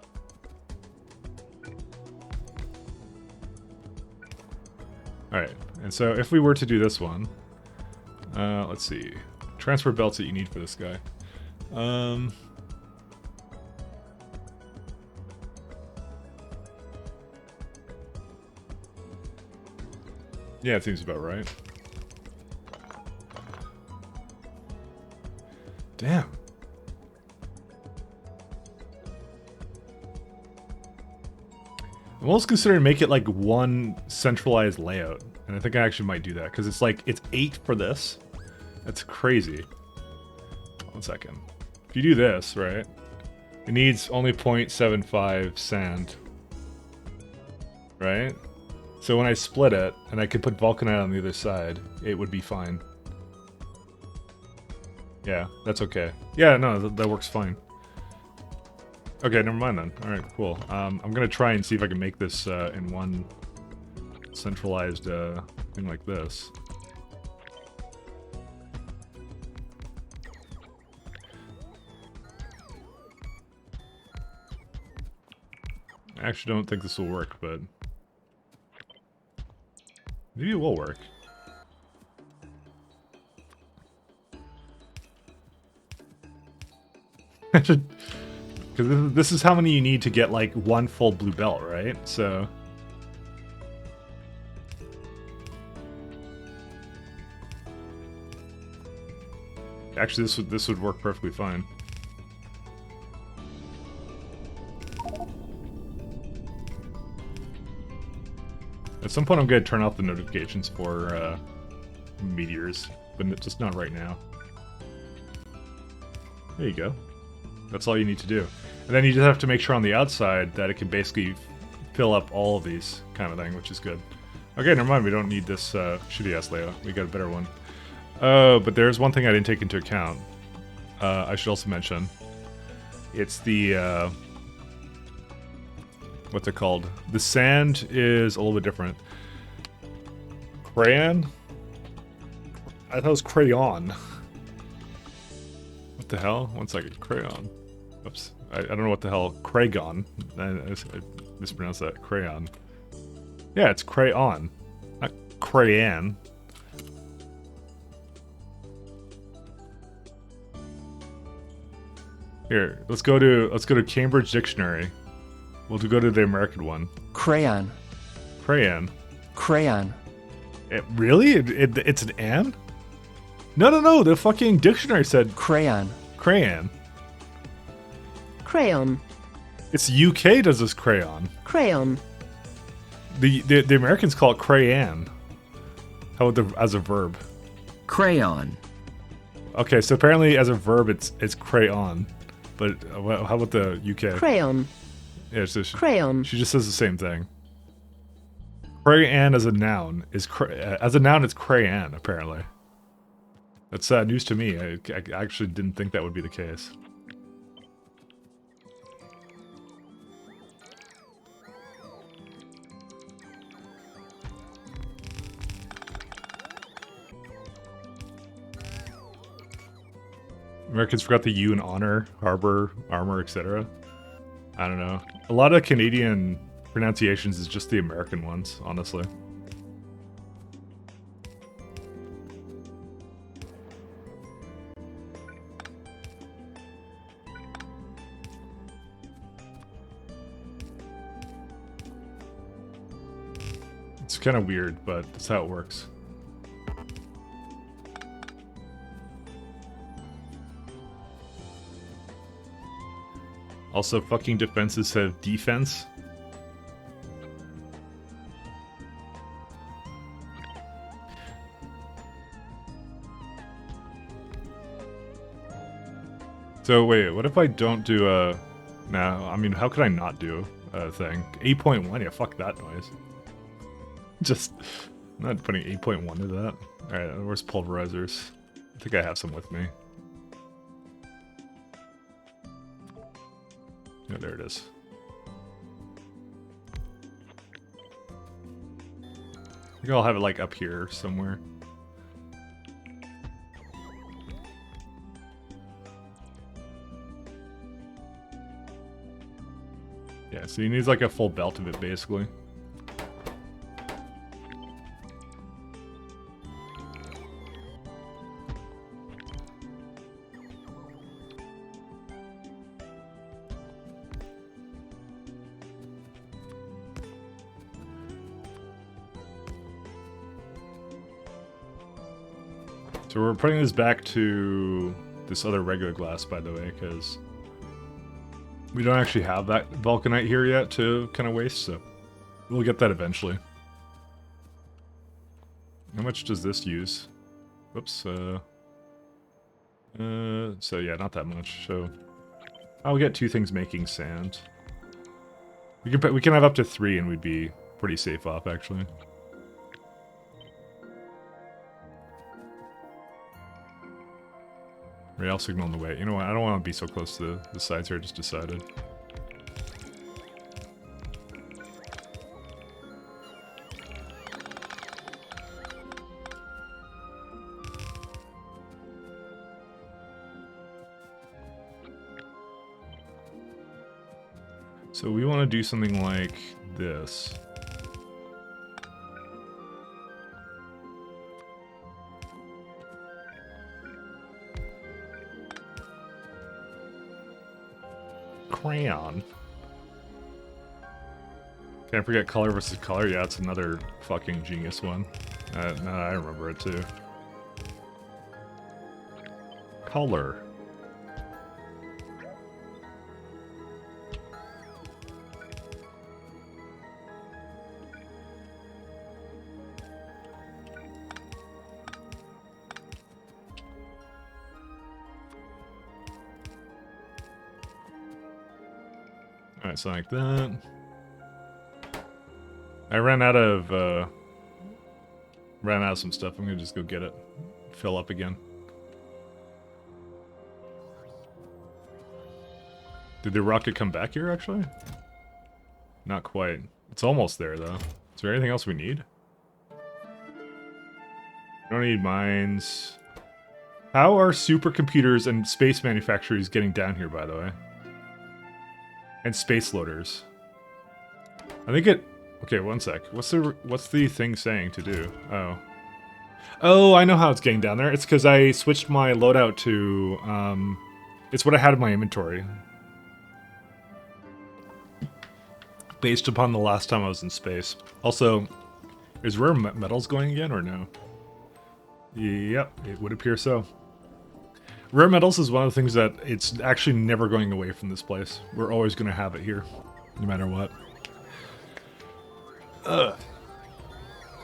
Alright, and so if we were to do this one... let's see. Transfer belts that you need for this guy. Yeah, it seems about right. Damn. I'm almost considering to make it like one centralized layout. And I think I actually might do that because it's like, it's 8 for this. That's crazy. 1 second. If you do this, right, it needs only 0.75 sand. Right? So when I split it, and I could put vulcanite on the other side, it would be fine. Yeah, that's okay. Yeah, no, that works fine. Okay, never mind then. Alright, cool. I'm gonna try and see if I can make this in one centralized thing like this. I actually don't think this will work, but... maybe it will work. Because this is how many you need to get, like, one full blue belt, right? So... actually, this would work perfectly fine. At some point, I'm going to turn off the notifications for meteors, but just not right now. There you go. That's all you need to do. And then you just have to make sure on the outside that it can basically fill up all of these kind of thing, which is good. Okay, never mind. We don't need this shitty-ass layout. We got a better one. But there's one thing I didn't take into account. I should also mention. It's the... what's it called? The sand is a little bit different. Crayon? I thought it was crayon. What the hell? 1 second. Crayon. Oops. I don't know what the hell. Crayon. I mispronounced that. Crayon. Yeah, it's crayon. Not crayon. Here, let's go to Cambridge Dictionary. We'll go to the American one. Crayon. Crayon. Crayon. Really? It's an an? No. The fucking dictionary said Crayon. crayon. Crayon. It's UK does this crayon. Crayon. The Americans call it crayon. How about as a verb? Crayon. Okay, so apparently as a verb it's crayon. But how about the UK? Crayon. Yeah, Crayon. She just says the same thing. Crayon as a noun is it's crayon apparently. That's news to me. I actually didn't think that would be the case. Americans forgot the U in honor, harbor, armor, etc. I don't know. A lot of Canadian pronunciations is just the American ones, honestly. It's kind of weird, but that's how it works. Also, fucking defenses have defense. So wait, what if I don't do a... Nah, I mean, how could I not do a thing? 8.1, yeah, fuck that noise. Just, I'm not putting 8.1 to that. Alright, where's pulverizers? I think I have some with me. Yeah, there it is. I think I'll have it like up here somewhere. Yeah, so he needs like a full belt of it basically. So we're putting this back to this other regular glass, by the way, because we don't actually have that vulcanite here yet to kind of waste, so we'll get that eventually. How much does this use? Whoops. So yeah, not that much. So I'll get 2 things making sand. We can have up to 3, and we'd be pretty safe off, actually. Rail signal in the way. You know what? I don't want to be so close to the sides here. I just decided. So we want to do something like this. Crayon. Can't forget color versus color. Yeah, it's another fucking genius one. No, I remember it too. Color. Alright, so like that. I ran out of some stuff. I'm gonna just go get it. Fill up again. Did the rocket come back here, actually? Not quite. It's almost there, though. Is there anything else we need? Don't need mines. How are supercomputers and space manufacturers getting down here, by the way? And space loaders. I think it... Okay, one sec. What's the thing saying to do? Oh. Oh, I know how it's getting down there. It's because I switched my loadout to... it's what I had in my inventory. Based upon the last time I was in space. Also, is rare metals going again or no? Yep, it would appear so. Rare metals is one of the things that it's actually never going away from this place. We're always going to have it here, no matter what.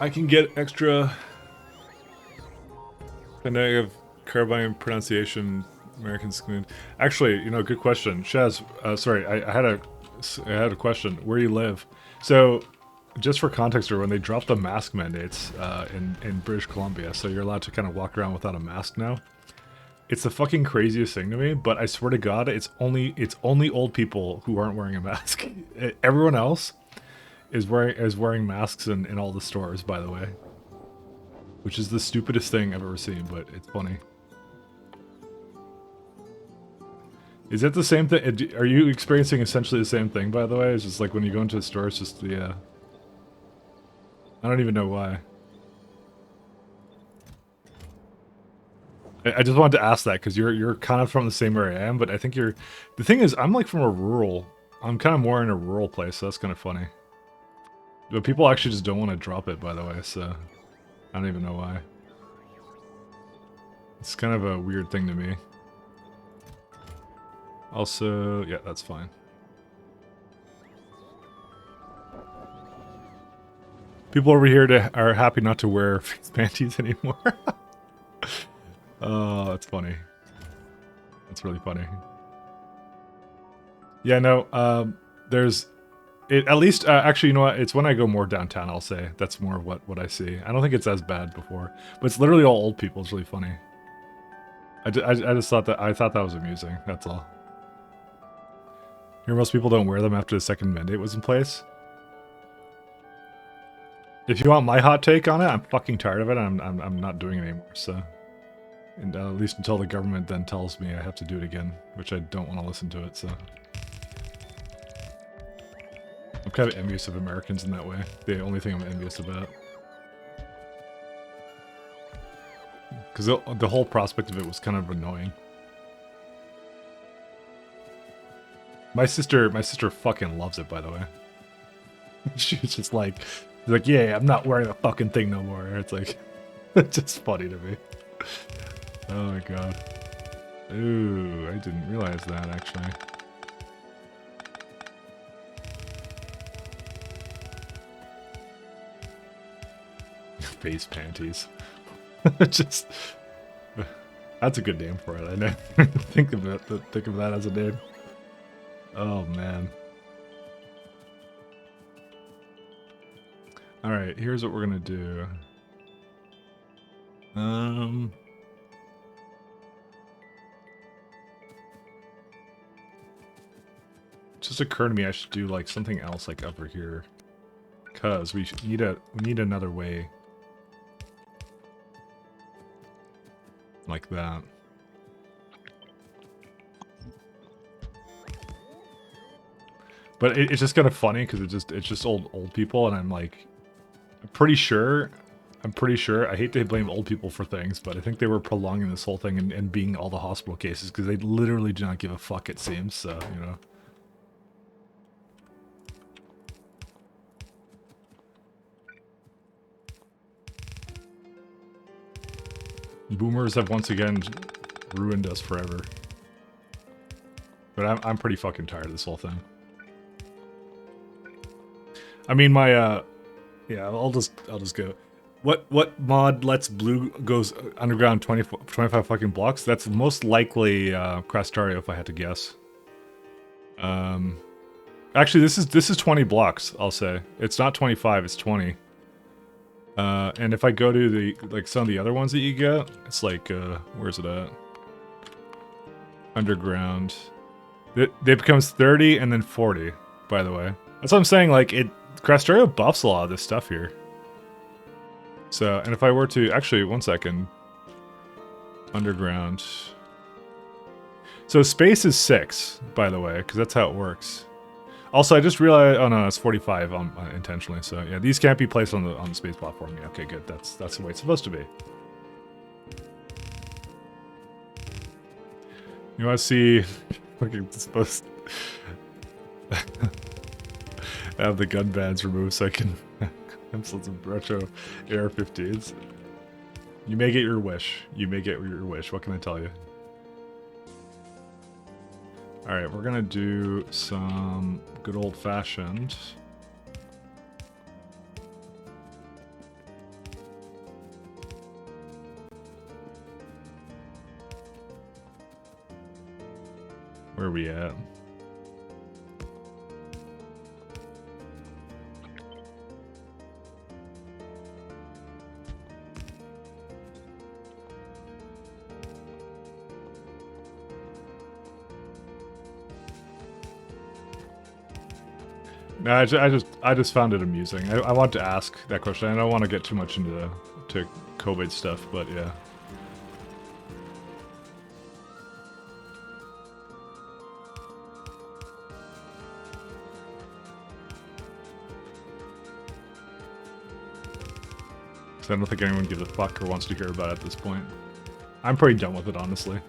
I can get extra negative carbine pronunciation American skin. Actually, you know, good question. Shaz, sorry, I had a question. Where you live? So, just for context, when they dropped the mask mandates in British Columbia, so you're allowed to kind of walk around without a mask now. It's the fucking craziest thing to me, but I swear to God, it's only old people who aren't wearing a mask. Everyone else is wearing masks in all the stores, by the way. Which is the stupidest thing I've ever seen, but it's funny. Is it the same thing? Are you experiencing essentially the same thing, by the way? It's just like when you go into a store, it's just the... I don't even know why. I just wanted to ask that, because you're kind of from the same area I am, but I think you're... The thing is, I'm like from a rural... I'm kind of more in a rural place, so that's kind of funny. But people actually just don't want to drop it, by the way, so... I don't even know why. It's kind of a weird thing to me. Also, yeah, that's fine. People over here are happy not to wear face panties anymore. Oh, that's funny. That's really funny. Yeah, no, there's... at least, actually, you know what? It's when I go more downtown, I'll say. That's more of what I see. I don't think it's as bad before. But it's literally all old people. It's really funny. I just thought that... I thought that was amusing. That's all. Here, most people don't wear them after the second mandate was in place. If you want my hot take on it, I'm fucking tired of it. I'm not doing it anymore. So, and at least until the government then tells me I have to do it again, which I don't want to listen to it. So, I'm kind of envious of Americans in that way. The only thing I'm envious about, because the whole prospect of it was kind of annoying. My sister fucking loves it, by the way. She's just like, yeah, I'm not wearing the fucking thing no more. It's like, it's just funny to me. Oh my god. Ooh, I didn't realize that, actually. Face panties. Just, that's a good name for it. I never think of that as a name. Oh man. All right, here's what we're gonna do. It just occurred to me I should do like something else like over here, cause we need another way. Like that. But it's just kind of funny because it's just old people, and I'm like, I'm pretty sure. I hate to blame old people for things, but I think they were prolonging this whole thing and being all the hospital cases because they literally do not give a fuck. It seems so, you know. Boomers have once again ruined us forever. But I'm pretty fucking tired of this whole thing. I mean, my yeah, I'll just go. What mod lets blue goes underground 25 fucking blocks? That's most likely Factorio, if I had to guess. Actually, this is 20 blocks. I'll say it's not 25, it's 20. And if I go to the some of the other ones that you get, it's like where's it at? Underground. It becomes 30 and then 40. By the way, that's what I'm saying. Like Factorio buffs a lot of this stuff here. So, and if I were to actually 1 second, underground. So space is 6, by the way, because that's how it works. Also, I just realized, oh no, it's 45 intentionally. So yeah, these can't be placed on the space platform. Yeah, okay, good. That's the way it's supposed to be. You want to see? Fucking supposed to have the gun bands removed so I can have some retro AR-15s. You may get your wish. You may get your wish. What can I tell you? Alright, we're gonna do some good old-fashioned. Where are we at? No, I just found it amusing. I want to ask that question. I don't want to get too much into COVID stuff, but yeah. I don't think anyone gives a fuck or wants to hear about it at this point. I'm pretty done with it, honestly.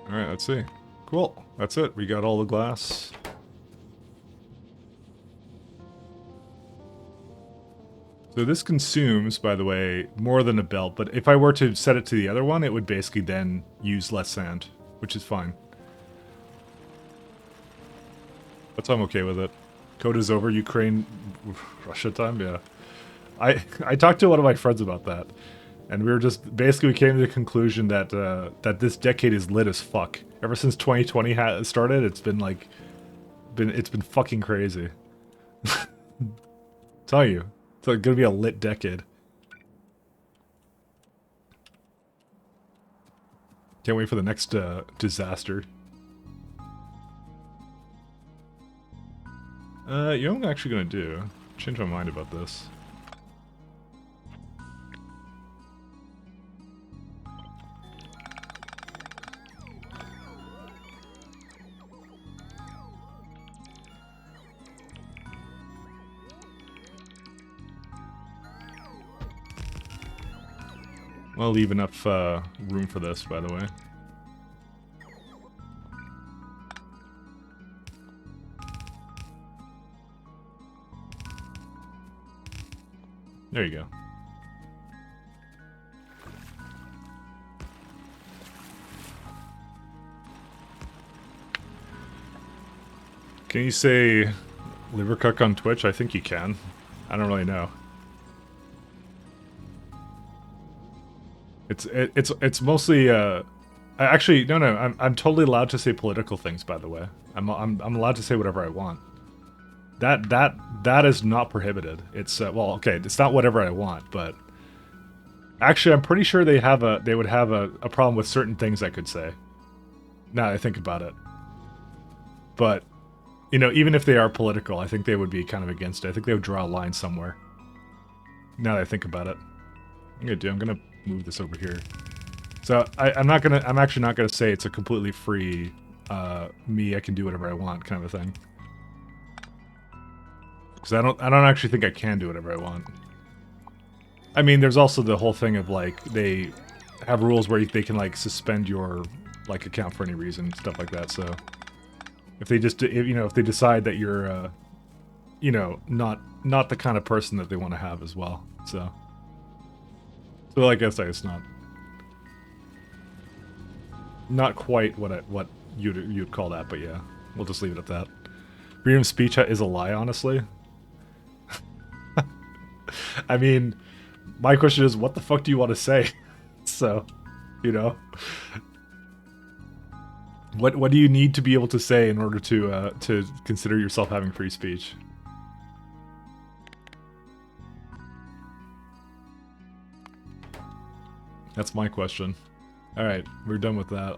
Alright, let's see. Cool. That's it. We got all the glass. So this consumes, by the way, more than a belt, but if I were to set it to the other one, it would basically then use less sand, which is fine. But I'm okay with it. Code is over, Ukraine, Russia time, yeah. I talked to one of my friends about that, and we were just basically we came to the conclusion that that this decade is lit as fuck. Ever since 2020 started, it's been like, it's been fucking crazy. Tell you, it's like gonna be a lit decade. Can't wait for the next disaster. You know what I'm actually gonna do? Change my mind about this. I'll leave enough room for this, by the way. There you go. Can you say Livercook on Twitch? I think you can. I don't really know. It's mostly actually no I'm totally allowed to say political things, by the way. I'm allowed to say whatever I want. That is not prohibited. It's well, okay, it's not whatever I want, but actually I'm pretty sure they would have a problem with certain things I could say. Now that I think about it. But you know, even if they are political, I think they would be kind of against it. I think they would draw a line somewhere. Now that I think about it. I'm gonna move this over here. So I'm actually not gonna say it's a completely free I can do whatever I want kind of a thing. Because I don't actually think I can do whatever I want. I mean, there's also the whole thing of like they have rules where they can like suspend your like account for any reason, stuff like that. So if they just if they decide that you're not the kind of person that they want to have as well. So I guess it's not quite what you'd call that, but yeah, we'll just leave it at that. Freedom of speech is a lie, honestly. I mean, my question is, what the fuck do you want to say? So, you know, what do you need to be able to say in order to consider yourself having free speech? That's my question. Alright, we're done with that.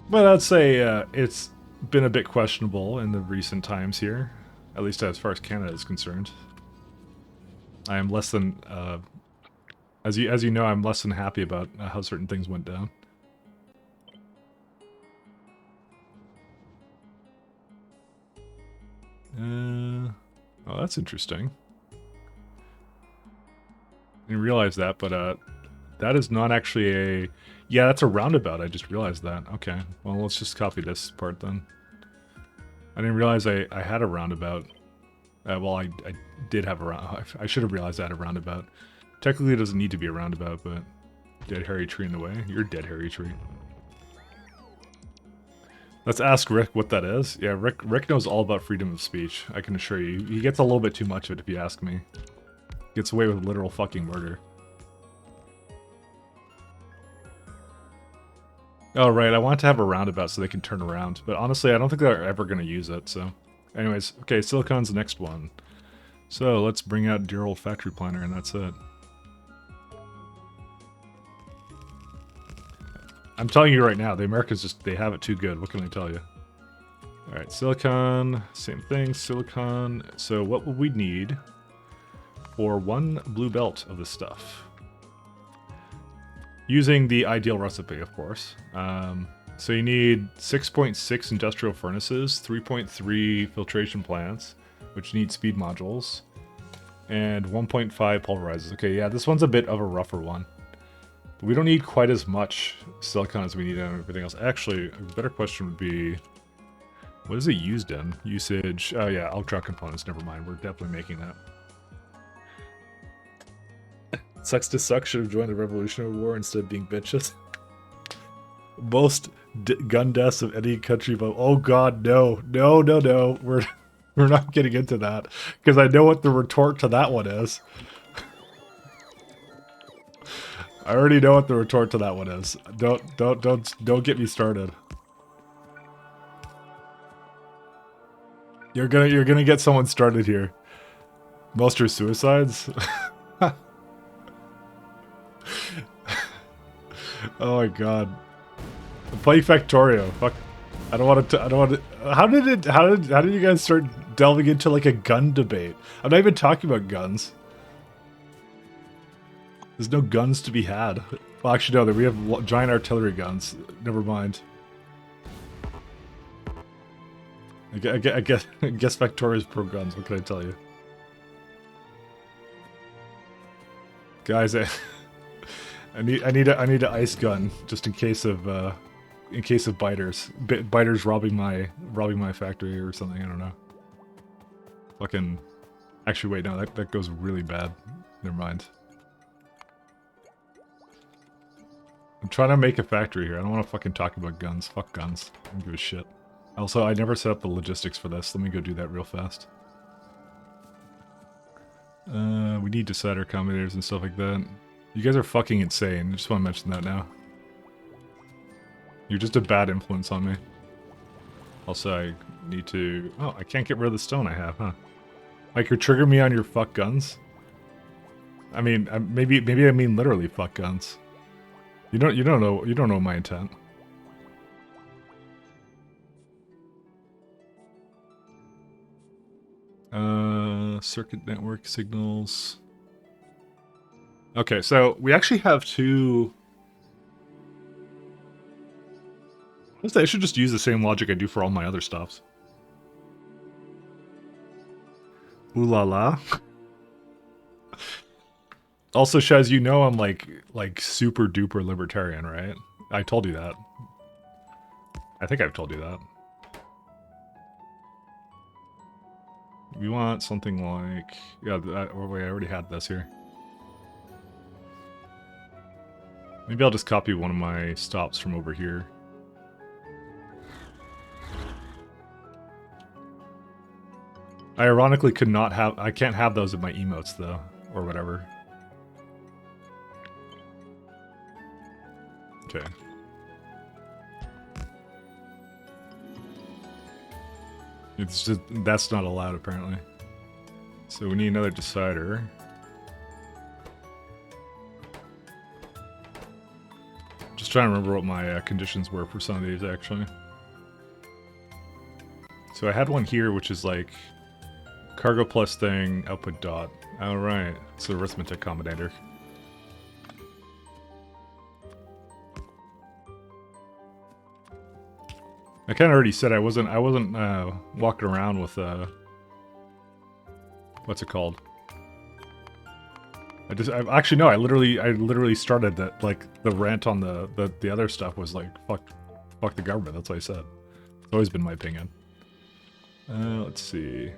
But I'd say it's been a bit questionable in the recent times here. At least as far as Canada is concerned. I am less than... as you know, I'm less than happy about how certain things went down. Oh, that's interesting. I didn't realize that, but that is not actually a... Yeah, that's a roundabout. I just realized that. Okay, well, let's just copy this part then. I didn't realize I had a roundabout. Well, I did have a roundabout. I should have realized I had a roundabout. Technically, it doesn't need to be a roundabout, but... Dead hairy tree in the way? You're dead hairy tree. Let's ask Rick what that is. Yeah, Rick knows all about freedom of speech, I can assure you. He gets a little bit too much of it, if you ask me. Gets away with literal fucking murder. Oh, right, I want to have a roundabout so they can turn around. But honestly, I don't think they're ever going to use it, so... Anyways, okay, Silicon's the next one. So, let's bring out dear old factory planner, and that's it. I'm telling you right now, the Americans just, they have it too good. What can I tell you? Alright, Silicon, same thing, Silicon. So, what will we need for one blue belt of this stuff? Using the ideal recipe, of course. So you need 6.6 industrial furnaces, 3.3 filtration plants, which need speed modules, and 1.5 pulverizers. Okay, yeah, this one's a bit of a rougher one. But we don't need quite as much silicon as we need on everything else. Actually, a better question would be, what is it used in? Usage, oh yeah, ultra components, never mind, we're definitely making that. Sucks to suck should have joined the Revolutionary War instead of being bitches. Most gun deaths of any country, but oh god, no. We're not getting into that because I know what the retort to that one is. I already know what the retort to that one is. Don't get me started. You're gonna get someone started here. Most are suicides. Oh my god. Play Factorio. Fuck. I don't want to. I don't want to. How did it? How did you guys start delving into like a gun debate? I'm not even talking about guns. There's no guns to be had. Well, actually, no. We have giant artillery guns. Never mind. I guess Factorio's pro guns. What can I tell you, guys? I need an ice gun just in case of biters robbing my factory or something. I don't know. Fucking. Actually, wait. No, that goes really bad. Never mind. I'm trying to make a factory here. I don't want to fucking talk about guns. Fuck guns. I don't give a shit. Also, I never set up the logistics for this. Let me go do that real fast. We need decider combinators and stuff like that. You guys are fucking insane. I just want to mention that now. You're just a bad influence on me. Also, I need to... Oh, I can't get rid of the stone I have, huh? Like, you're triggering me on your fuck guns? I mean, maybe I mean literally fuck guns. You don't know my intent. Circuit network signals. Okay, so we actually have two... I should just use the same logic I do for all my other stuffs. Ooh la la. Also, Shaz, you know I'm like super duper libertarian, right? I told you that. I think I've told you that. We want something like... Yeah, wait, I already had this here. Maybe I'll just copy one of my stops from over here. I ironically could not have... I can't have those in my emotes, though. Or whatever. Okay. It's just... That's not allowed, apparently. So we need another decider. Just trying to remember what my conditions were for some of these, actually. So I had one here, which is like... Cargo plus thing, output dot. Alright, it's the arithmetic combinator. I kind of already said I wasn't walking around with what's it called? Actually no, I literally started that, like, the rant on the other stuff was like fuck the government. That's what I said. It's always been my opinion. Let's see.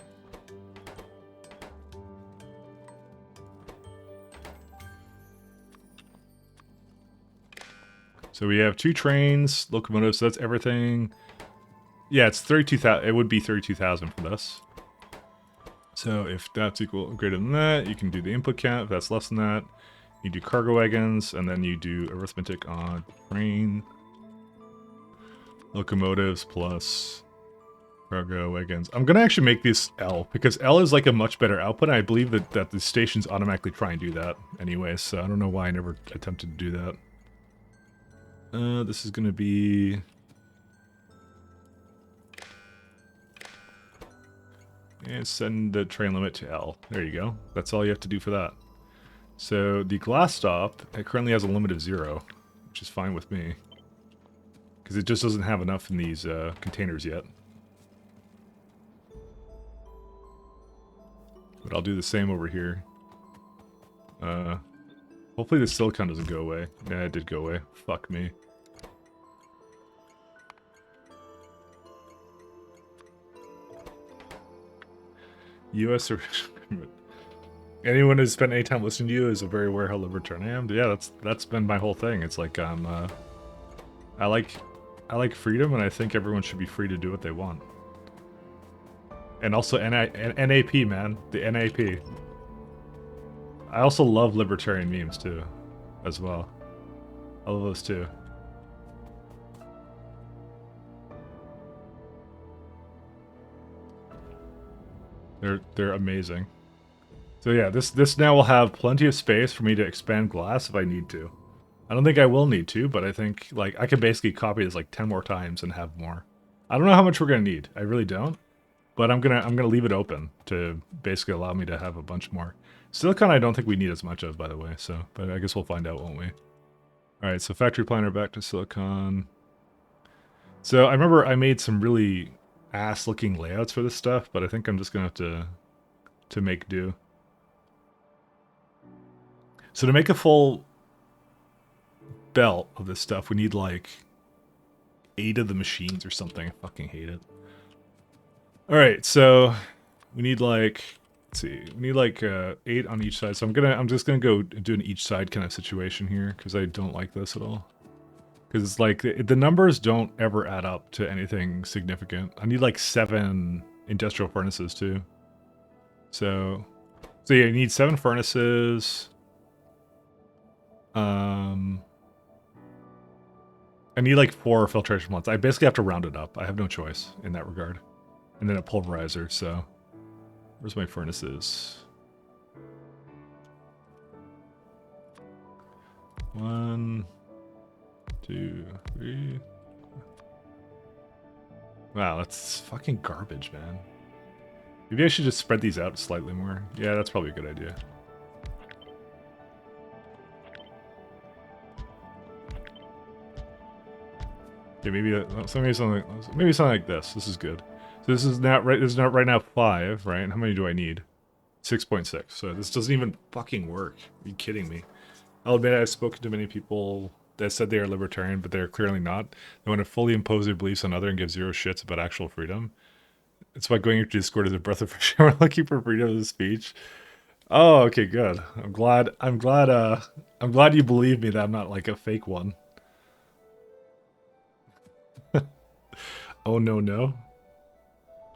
So we have 2 trains, locomotives, so that's everything. Yeah, it's 32,000. It would be 32,000 for this. So if that's greater than that, you can do the input count. If that's less than that, you do cargo wagons, and then you do arithmetic on train locomotives plus cargo wagons. I'm gonna actually make this L, because L is like a much better output, and I believe that the stations automatically try and do that anyway, so I don't know why I never attempted to do that. This is gonna be... And send the train limit to L. There you go. That's all you have to do for that. So the glass stop, it currently has a limit of 0, which is fine with me. Because it just doesn't have enough in these containers yet. But I'll do the same over here. Hopefully the silicon doesn't go away. Yeah, it did go away. Fuck me. U.S. or... Anyone who's spent any time listening to you is very aware how libertarian I am. Yeah, that's been my whole thing. It's like I like freedom, and I think everyone should be free to do what they want. And also NAP, man, the NAP. I also love libertarian memes too, as well. I love those too. They're amazing. So yeah, this now will have plenty of space for me to expand glass if I need to. I don't think I will need to, but I think like I can basically copy this like 10 more times and have more. I don't know how much we're gonna need. I really don't. But I'm gonna leave it open to basically allow me to have a bunch more. Silicon I don't think we need as much of, by the way, so but I guess we'll find out, won't we? Alright, so factory planner back to silicon. So I remember I made some really ass looking layouts for this stuff, but I think I'm just gonna have to make do. So to make a full belt of this stuff, we need like 8 of the machines or something. I fucking hate it. Alright, so we need like, let's see, we need like 8 on each side. So I'm just gonna go do an each side kind of situation here because I don't like this at all. Because it's like the numbers don't ever add up to anything significant. I need like 7 industrial furnaces too. So yeah, you need 7 furnaces. I need like 4 filtration plants. I basically have to round it up. I have no choice in that regard. And then a pulverizer, so... Where's my furnaces? 1, 2, 3... Wow, that's fucking garbage, man. Maybe I should just spread these out slightly more. Yeah, that's probably a good idea. Okay, maybe something like this. This is good. So this is not right. This is not right now 5, right? And how many do I need? 6.6. So this doesn't even fucking work. Are you kidding me? I'll admit I've spoken to many people that said they are libertarian, but they're clearly not. They want to fully impose their beliefs on other and give zero shits about actual freedom. It's why going into Discord is a breath of fresh air. We're looking for freedom of speech. Oh, okay, good. I'm glad you believe me that I'm not like a fake one. Oh no.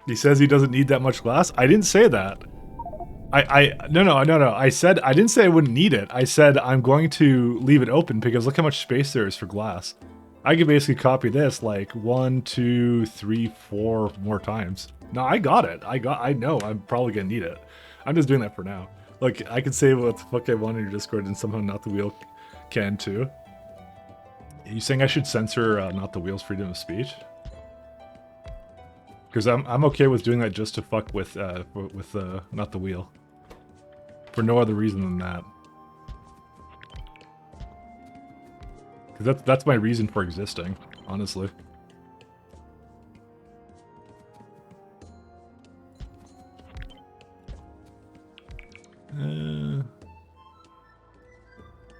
He says he doesn't need that much glass. I didn't say that. No. I said I didn't say I wouldn't need it. I said I'm going to leave it open because look how much space there is for glass. I could basically copy this like 1, 2, 3, 4 more times. No, I got it. I know I'm probably gonna need it. I'm just doing that for now. Look, I can say what the fuck I want in your Discord and somehow Not the Wheel can too. Are you saying I should censor Not the Wheel's freedom of speech? Because I'm okay with doing that just to fuck with Not the Wheel. For no other reason than that. Because that's my reason for existing, honestly.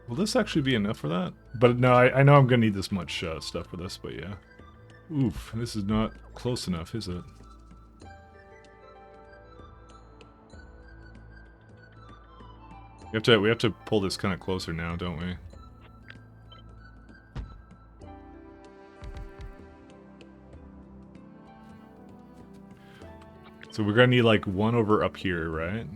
Will this actually be enough for that? But no, I know I'm gonna need this much stuff for this, but yeah. Oof, this is not close enough, is it? We have to pull this kind of closer now, don't we? So we're gonna need like 1 over up here, right?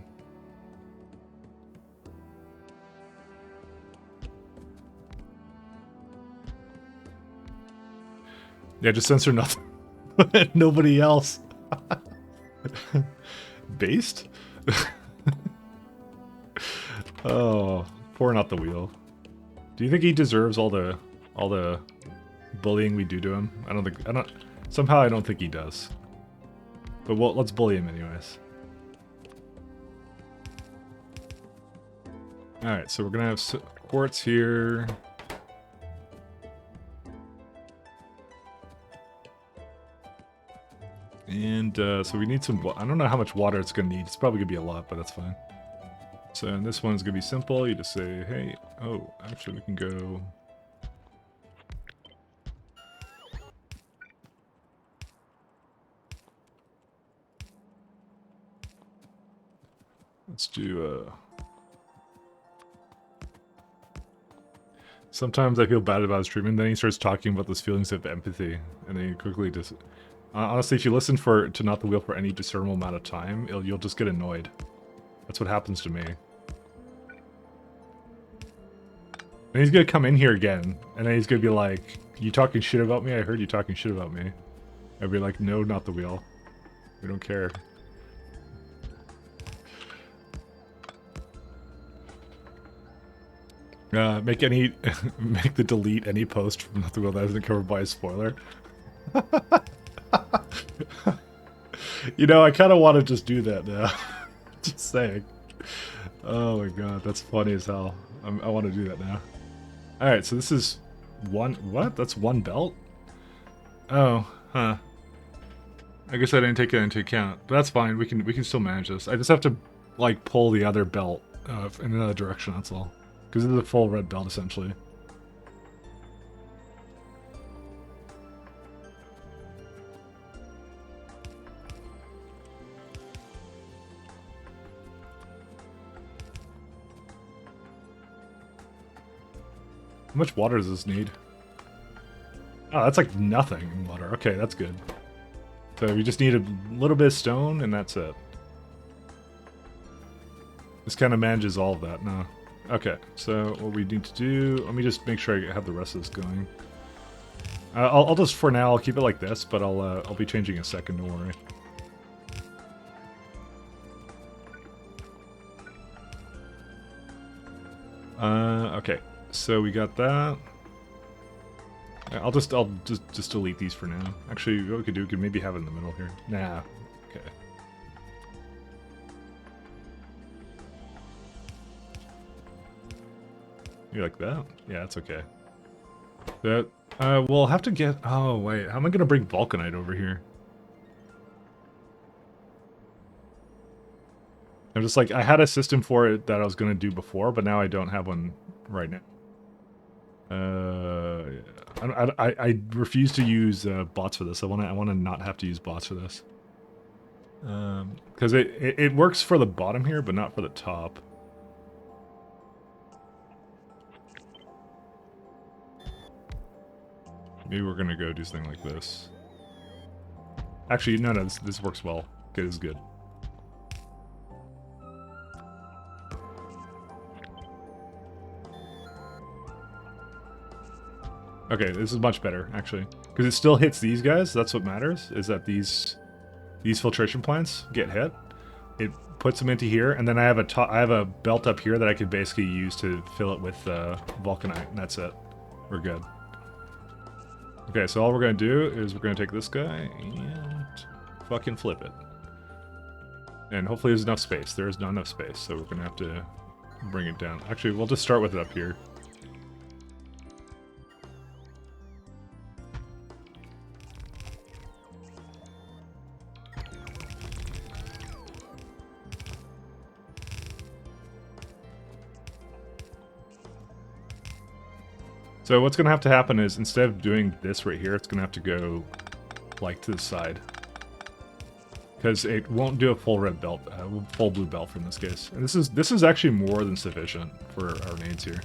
Yeah, just censor nothing. Nobody else. Based? Oh, poor Not the Wheel. Do you think he deserves all the bullying we do to him? Somehow I don't think he does. But let's bully him anyways. Alright, so we're gonna have quartz here. And so we need some, I don't know how much water it's gonna need. It's probably gonna be a lot, but that's fine. So and this one's gonna be simple. You just say, hey, oh, actually we can go. Let's do Sometimes I feel bad about his treatment, then he starts talking about those feelings of empathy, and then he quickly just... honestly, if you listen to Not the Wheel for any discernible amount of time, you'll just get annoyed. That's what happens to me. And he's gonna come in here again, and then he's gonna be like, you talking shit about me? I heard you talking shit about me. I'd be like, no, Not the Wheel. We don't care. Make any make the delete any post from the wheel that isn't covered by a spoiler. You know, I kind of want to just do that now. Just saying. Oh my god, that's funny as hell. I want to do that now. All right, so this is one. What? That's one belt. Oh, huh. I guess I didn't take that into account, but that's fine. We can still manage this. I just have to like pull the other belt in another direction. That's all. Because this is a full red belt essentially. How much water does this need? Oh, that's like nothing in water. Okay, that's good. So we just need a little bit of stone, and that's it. This kind of manages all of that. No. Okay, so what we need to do... Let me just make sure I have the rest of this going. I'll just, for now, I'll keep it like this, but I'll be changing in a second, don't worry. Okay, so we got that. I'll just delete these for now. Actually, what we could do, we could maybe have it in the middle here. Nah. Okay. You like that? Yeah, that's okay. That we'll have to get. Oh wait, how am I gonna bring vulcanite over here? I'm just like, I had a system for it that I was gonna do before, but now I don't have one right now. I refuse to use bots for this. I wanna not have to use bots for this. Because it works for the bottom here, but not for the top. Maybe we're gonna go do something like this. Actually, no, this works well. Okay, this is good. Okay, this is much better, actually. Because it still hits these guys, that's what matters, is that these filtration plants get hit. It puts them into here, and then I have a belt up here that I could basically use to fill it with vulcanite, and that's it. We're good. Okay, so all we're gonna do is we're gonna take this guy and fucking flip it. And hopefully there's enough space. There is not enough space, so we're gonna have to bring it down. Actually, we'll just start with it up here. So what's gonna have to happen is, instead of doing this right here, it's gonna have to go like to the side. Because it won't do a full red belt, full blue belt in this case. And this is actually more than sufficient for our nades here.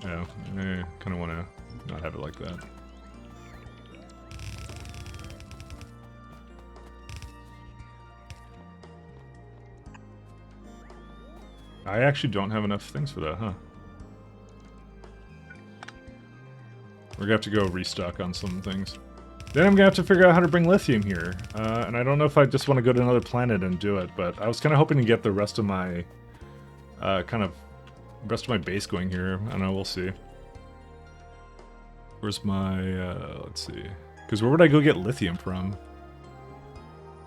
Yeah, I kind of want to not have it like that. I actually don't have enough things for that, huh? We're gonna have to go restock on some things. Then I'm gonna have to figure out how to bring lithium here. And I don't know if I just want to go to another planet and do it, but I was kind of hoping to get the rest of my, rest of my base going here. I don't know, we'll see. Where's my, let's see. Because where would I go get lithium from?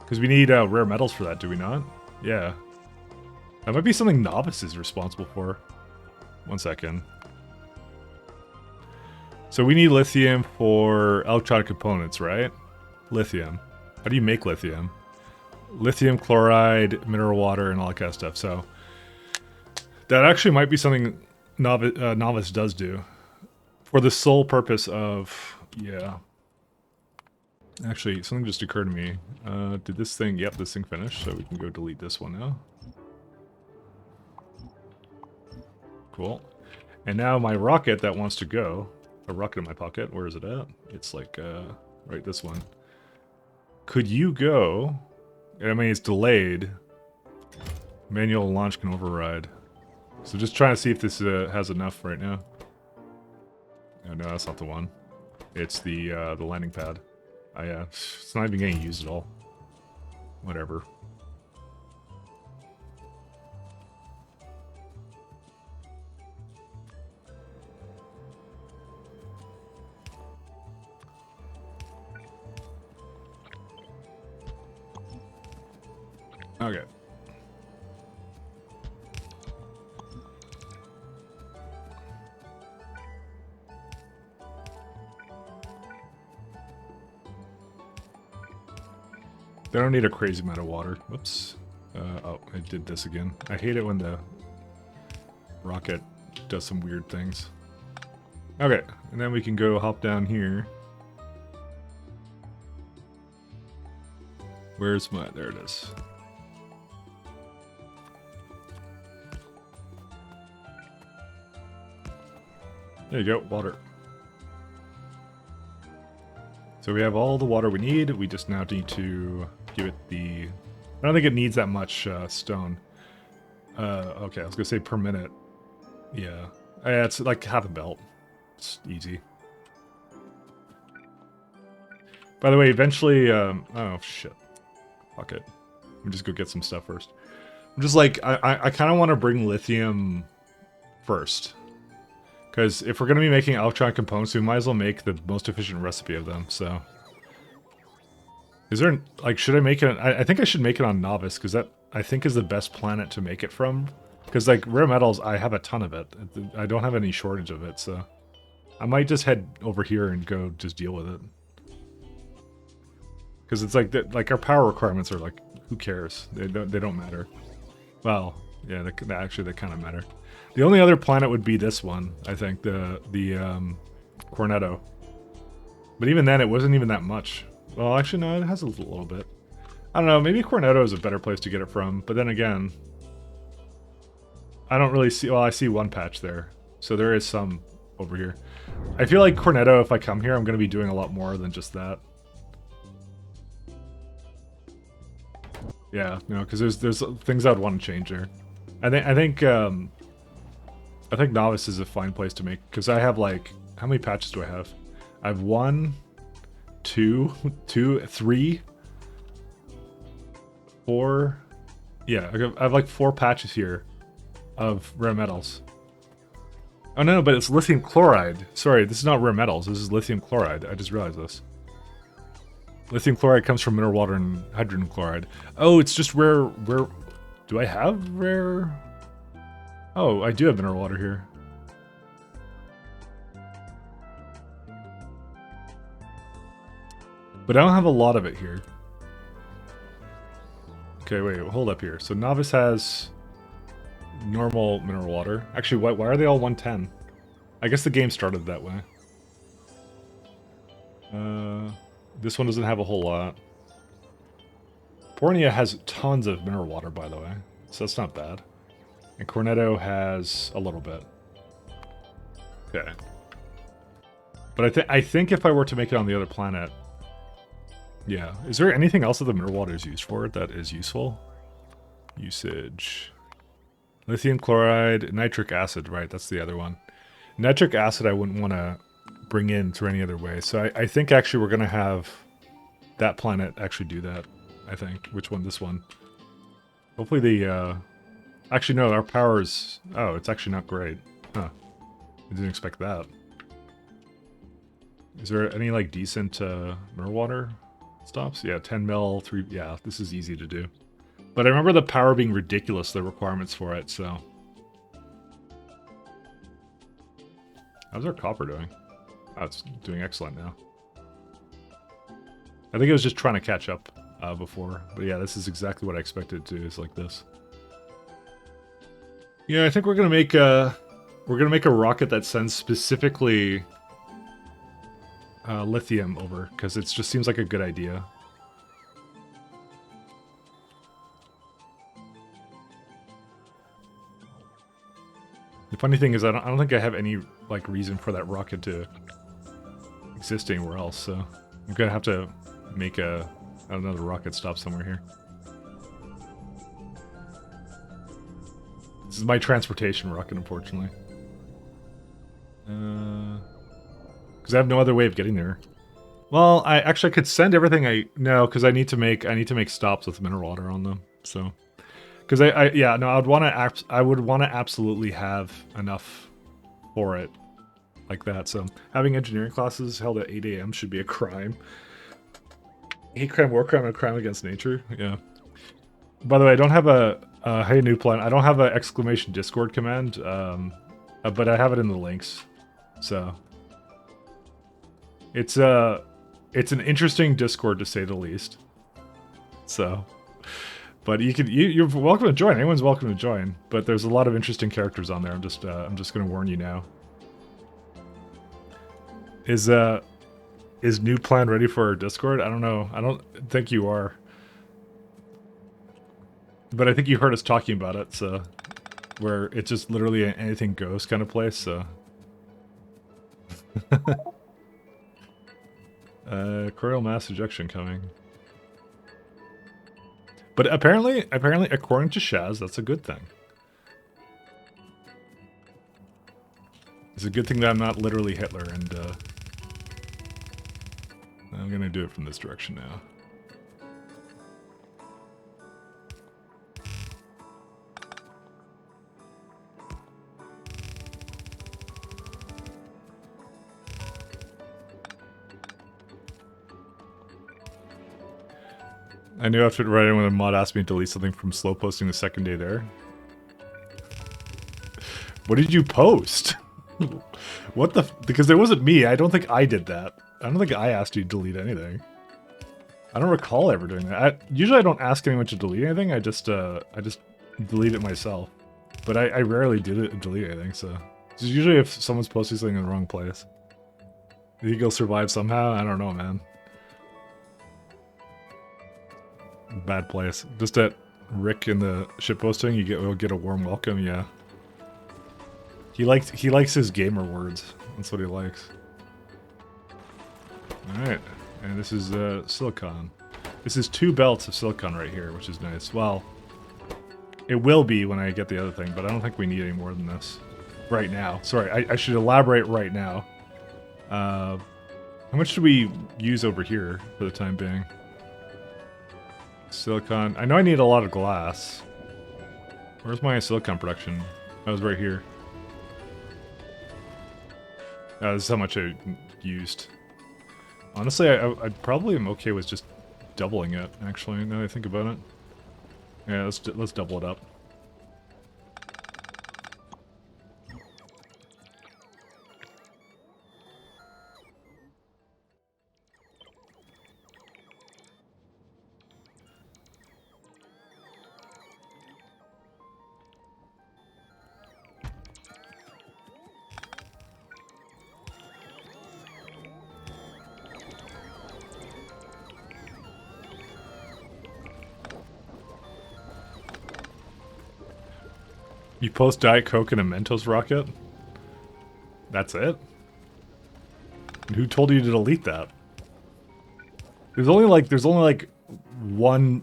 Because we need rare metals for that, do we not? Yeah. That might be something Novice is responsible for. 1 second. So we need lithium for electronic components, right? Lithium. How do you make lithium? Lithium chloride, mineral water, and all that kind of stuff. So that actually might be something Novice does do. For the sole purpose of... Yeah. Actually, something just occurred to me. Did this thing... Yep, this thing finished, so we can go delete this one now. Cool. And now my rocket that wants to go... A rocket in my pocket. Where is it at? It's like, right, this one. Could you go... I mean, it's delayed. Manual launch can override. So just trying to see if this has enough right now. Oh, no, that's not the one. It's the landing pad. Oh, yeah. It's not even getting used at all. Whatever. Okay. They don't need a crazy amount of water. Whoops. Oh, I did this again. I hate it when the rocket does some weird things. Okay, and then we can go hop down here. Where's my... There it is. There you go, water. So we have all the water we need. We just now need to give it the... I don't think it needs that much stone. Okay, I was gonna say per minute. Yeah. It's like half a belt. It's easy. By the way, eventually... oh, shit. Fuck it. Let me just go get some stuff first. I'm just like... I kind of want to bring lithium first. Because if we're going to be making electronic components, we might as well make the most efficient recipe of them, so... Is there, like, should I make it... I think I should make it on Novice, because that, I think, is the best planet to make it from. Because, like, rare metals, I have a ton of it. I don't have any shortage of it, so... I might just head over here and go just deal with it. Because it's like, our power requirements are, like, who cares? They don't matter. Well, yeah, actually, they kind of matter. The only other planet would be this one, I think, the Cornetto. But even then, it wasn't even that much. Well, actually, no, it has a little bit. I don't know, maybe Cornetto is a better place to get it from, but then again... I don't really see... Well, I see one patch there, so there is some over here. I feel like Cornetto, if I come here, I'm going to be doing a lot more than just that. Yeah, you know, because there's things I would want to change there. I think Novice is a fine place to make, because I have, like, how many patches do I have? I have 1, 2, 3, 4. Yeah, I have like 4 patches here of rare metals. Oh no, but it's lithium chloride. Sorry, this is not rare metals. This is lithium chloride. I just realized this. Lithium chloride comes from mineral water and hydrogen chloride. Oh, it's just rare. Do I have rare? Oh, I do have mineral water here. But I don't have a lot of it here. Okay, wait, hold up here. So Novice has normal mineral water. Actually, why are they all 110? I guess the game started that way. This one doesn't have a whole lot. Pornia has tons of mineral water, by the way, so that's not bad. And Cornetto has a little bit. Okay. But I think if I were to make it on the other planet... Yeah. Is there anything else that the mineral water is used for that is useful? Usage. Lithium chloride, nitric acid, right, that's the other one. Nitric acid I wouldn't want to bring in through any other way. So I think actually we're going to have that planet actually do that, I think. Which one? This one. Hopefully the... Actually, no, our power's... Oh, it's actually not great. Huh. I didn't expect that. Is there any, like, decent mineral water stops? Yeah, 10 mil, 3... Yeah, this is easy to do. But I remember the power being ridiculous, the requirements for it, so... How's our copper doing? Oh, it's doing excellent now. I think it was just trying to catch up before. But yeah, this is exactly what I expected it to. It's like this. Yeah, I think we're gonna make a rocket that sends specifically lithium over, because it just seems like a good idea. The funny thing is, I don't think I have any like reason for that rocket to exist anywhere else. So I'm gonna have to make another rocket stop somewhere here. This is my transportation rocket, unfortunately. Because I have no other way of getting there. Well, I could send everything no, because I need to make stops with mineral water on them. So, because I would want to absolutely have enough for it, like that. So having engineering classes held at 8 AM should be a crime. Hate crime, war crime, and crime against nature. Yeah. By the way, I don't have a hey new plan. I don't have an exclamation Discord command, but I have it in the links. So it's an interesting Discord to say the least. So, but you're welcome to join. Anyone's welcome to join. But there's a lot of interesting characters on there. I'm just gonna warn you now. Is new plan ready for our Discord? I don't know. I don't think you are. But I think you heard us talking about it, so where it's just literally an anything goes kind of place, so coronal mass ejection coming. But apparently according to Shaz, that's a good thing. It's a good thing that I'm not literally Hitler, and I'm gonna do it from this direction now. I knew after writing when a mod asked me to delete something from slow posting the second day there. What did you post? What the because it wasn't me. I don't think I did that. I don't think I asked you to delete anything. I don't recall ever doing that. Usually I don't ask anyone to delete anything. I just delete it myself. But I rarely delete anything, so it's usually if someone's posting something in the wrong place. You think he'll survive somehow? I don't know, man. Bad place. Just at Rick in the shitposting, you'll get a warm welcome. Yeah. He likes his gamer words. That's what he likes. All right, and this is silicon. This is 2 belts of silicon right here, which is nice. Well, it will be when I get the other thing, but I don't think we need any more than this right now. Sorry, I should elaborate right now. How much do we use over here for the time being? Silicon. I know I need a lot of glass. Where's my silicon production? That was right here. This is how much I used. Honestly, I probably am okay with just doubling it, actually, now that I think about it. Yeah, let's double it up. You post Diet Coke in a Mentos rocket? That's it? And who told you to delete that? There's only like one,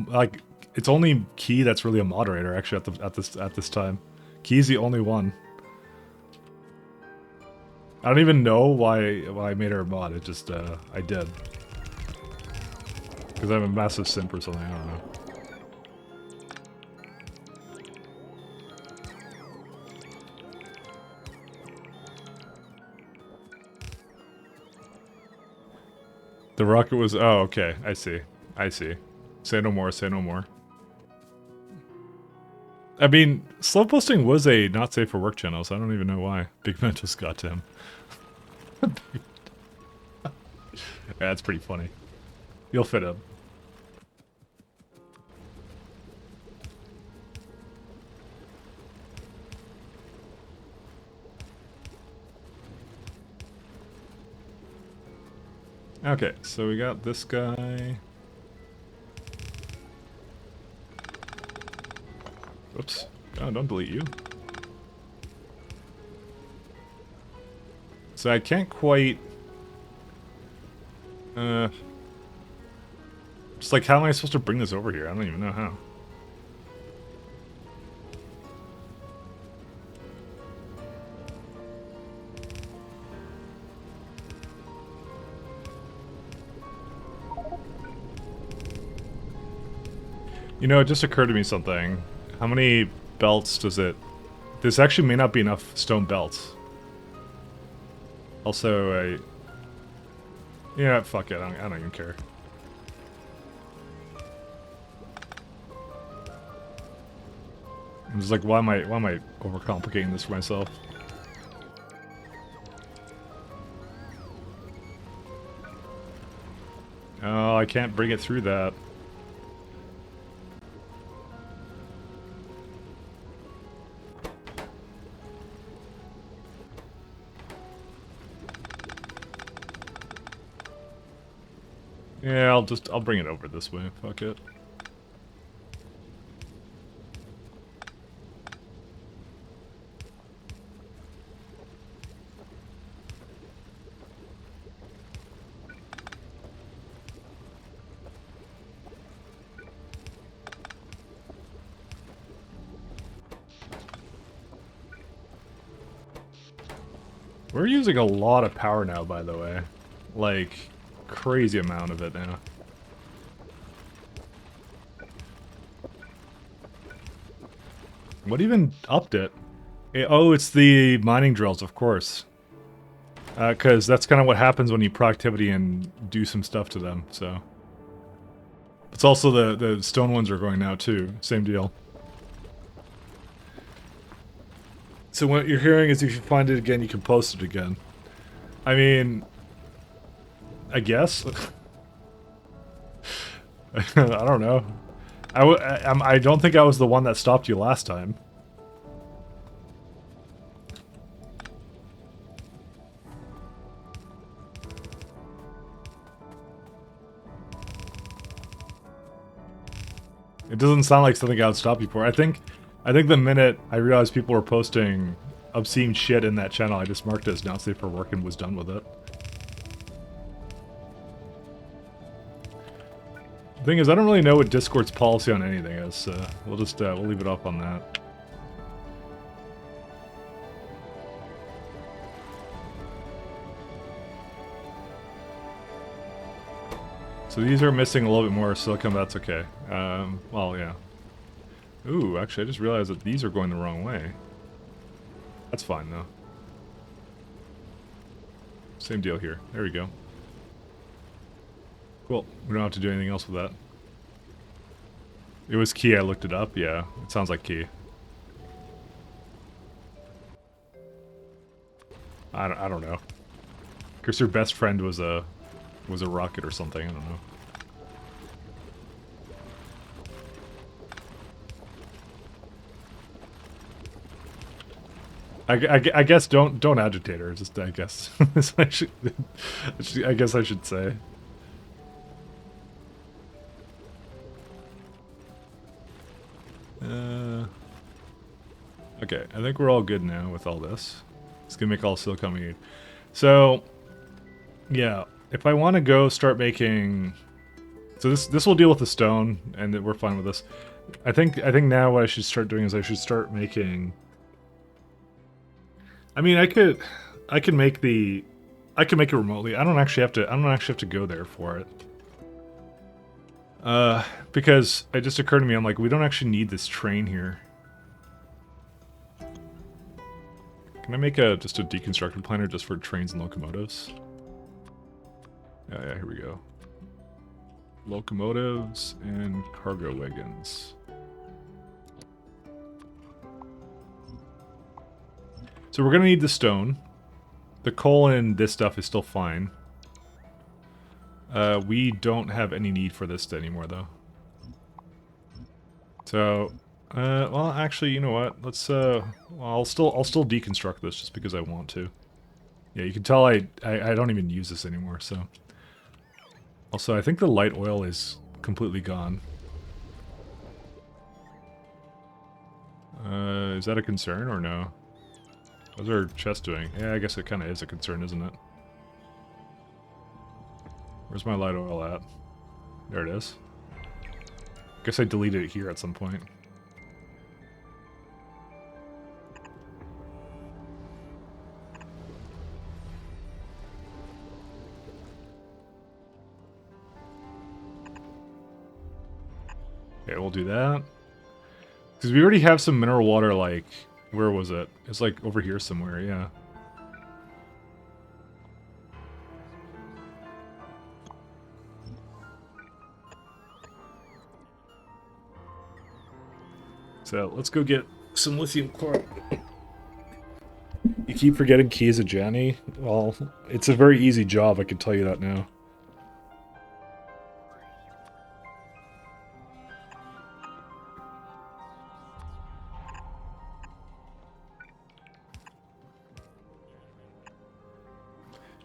like, it's only Key that's really a moderator actually at this time. Key's the only one. I don't even know why I made her a mod. It just I did. Because I'm a massive simp or something. I don't know. The rocket was... Oh, okay. I see. I see. Say no more, say no more. I mean, slow posting was a not safe for work channel, so I don't even know why. Big Man just got to him. Yeah, that's pretty funny. You'll fit him. Okay, so we got this guy. Oops. Oh, don't delete you. So I can't quite... Just like, how am I supposed to bring this over here? I don't even know how. You know, it just occurred to me something. How many belts does it... This actually may not be enough stone belts. Also, yeah, fuck it. I don't even care. I'm just like, why am I overcomplicating this for myself? Oh, I can't bring it through that. Yeah, I'll bring it over this way. Fuck it. We're using a lot of power now, by the way. Like, crazy amount of it now. What even upped it? Oh, it's the mining drills, of course. Because that's kind of what happens when you productivity and do some stuff to them, so. It's also the stone ones are going now, too. Same deal. So what you're hearing is if you find it again, you can post it again. I mean, I guess. I don't know. I don't think I was the one that stopped you last time. It doesn't sound like something I would stop you for. I think the minute I realized people were posting obscene shit in that channel, I just marked it as not safe for work and was done with it. The thing is, I don't really know what Discord's policy on anything is, so we'll just we'll leave it up on that. So these are missing a little bit more silicon, but that's okay. Well, yeah. Ooh, actually, I just realized that these are going the wrong way. That's fine, though. Same deal here. There we go. Cool. We don't have to do anything else with that. It was key, I looked it up. Yeah, it sounds like key. I don't know. Because her best friend was a rocket or something. I don't know. I guess don't agitate her. Just I guess I guess I should say. Okay, I think we're all good now with all this. It's gonna make all silicon we need. So, yeah, if I want to go start making, so this will deal with the stone, and we're fine with this. I think now what I should start doing is I should start making. I mean, I could make it remotely. I don't actually have to go there for it. Because it just occurred to me, I'm like, we don't actually need this train here. Can I make just a deconstructed planner just for trains and locomotives? Yeah, here we go. Locomotives and cargo wagons. So we're gonna need the stone. The coal and this stuff is still fine. We don't have any need for this anymore, though. So, well, actually, you know what? Let's, well, I'll still deconstruct this just because I want to. Yeah, you can tell I don't even use this anymore, so. Also, I think the light oil is completely gone. Is that a concern or no? How's our chest doing? Yeah, I guess it kind of is a concern, isn't it? Where's my light oil at? There it is. Guess I deleted it here at some point. Okay, we'll do that. Because we already have some mineral water, like, where was it? It's like over here somewhere, yeah. So let's go get some lithium chloride. You keep forgetting keys of Jenny? Well, it's a very easy job, I can tell you that now.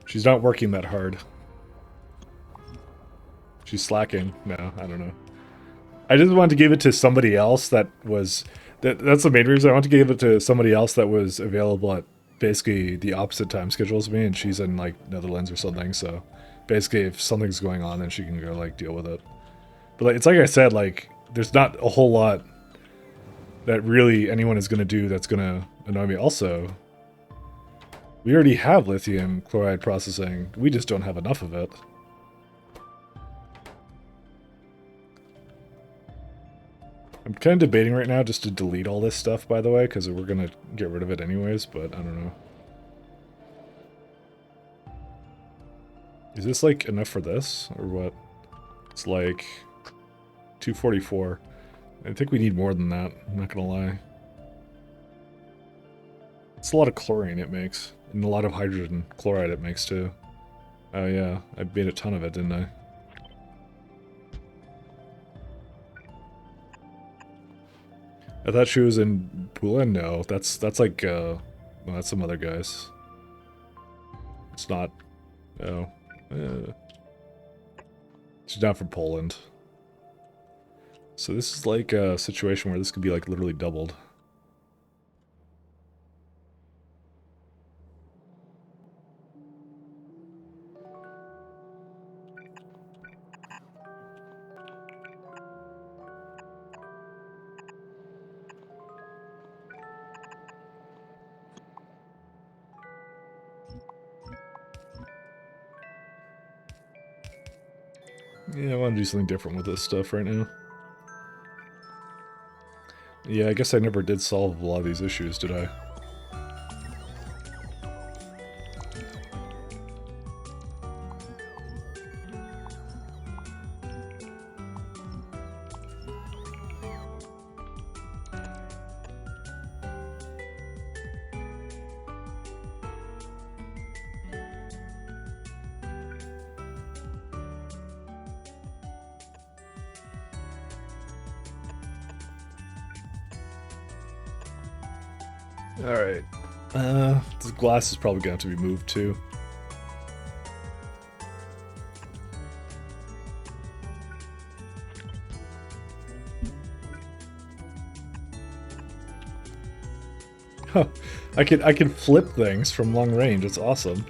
She's not working that hard. She's slacking. No, I don't know. I just wanted to give it to somebody else that was... That's the main reason I want to give it to somebody else that was available at basically the opposite time schedule as me, and she's in, like, Netherlands or something, so... Basically, if something's going on, then she can go, like, deal with it. But like, it's like I said, like, there's not a whole lot that really anyone is going to do that's going to annoy me. Also, we already have lithium chloride processing. We just don't have enough of it. I'm kind of debating right now just to delete all this stuff, by the way, because we're going to get rid of it anyways, but I don't know. Is this, like, enough for this, or what? It's like 244. I think we need more than that, I'm not going to lie. It's a lot of chlorine it makes, and a lot of hydrogen chloride it makes, too. Oh yeah, I made a ton of it, didn't I? I thought she was in Pula? No, that's like, well, that's some other guys. It's not... Oh. She's not from Poland. So this is like a situation where this could be like literally doubled. Yeah, I want to do something different with this stuff right now. Yeah, I guess I never did solve a lot of these issues, did I? Alright. This glass is probably going to have to be moved too. Huh. I can flip things from long range, it's awesome.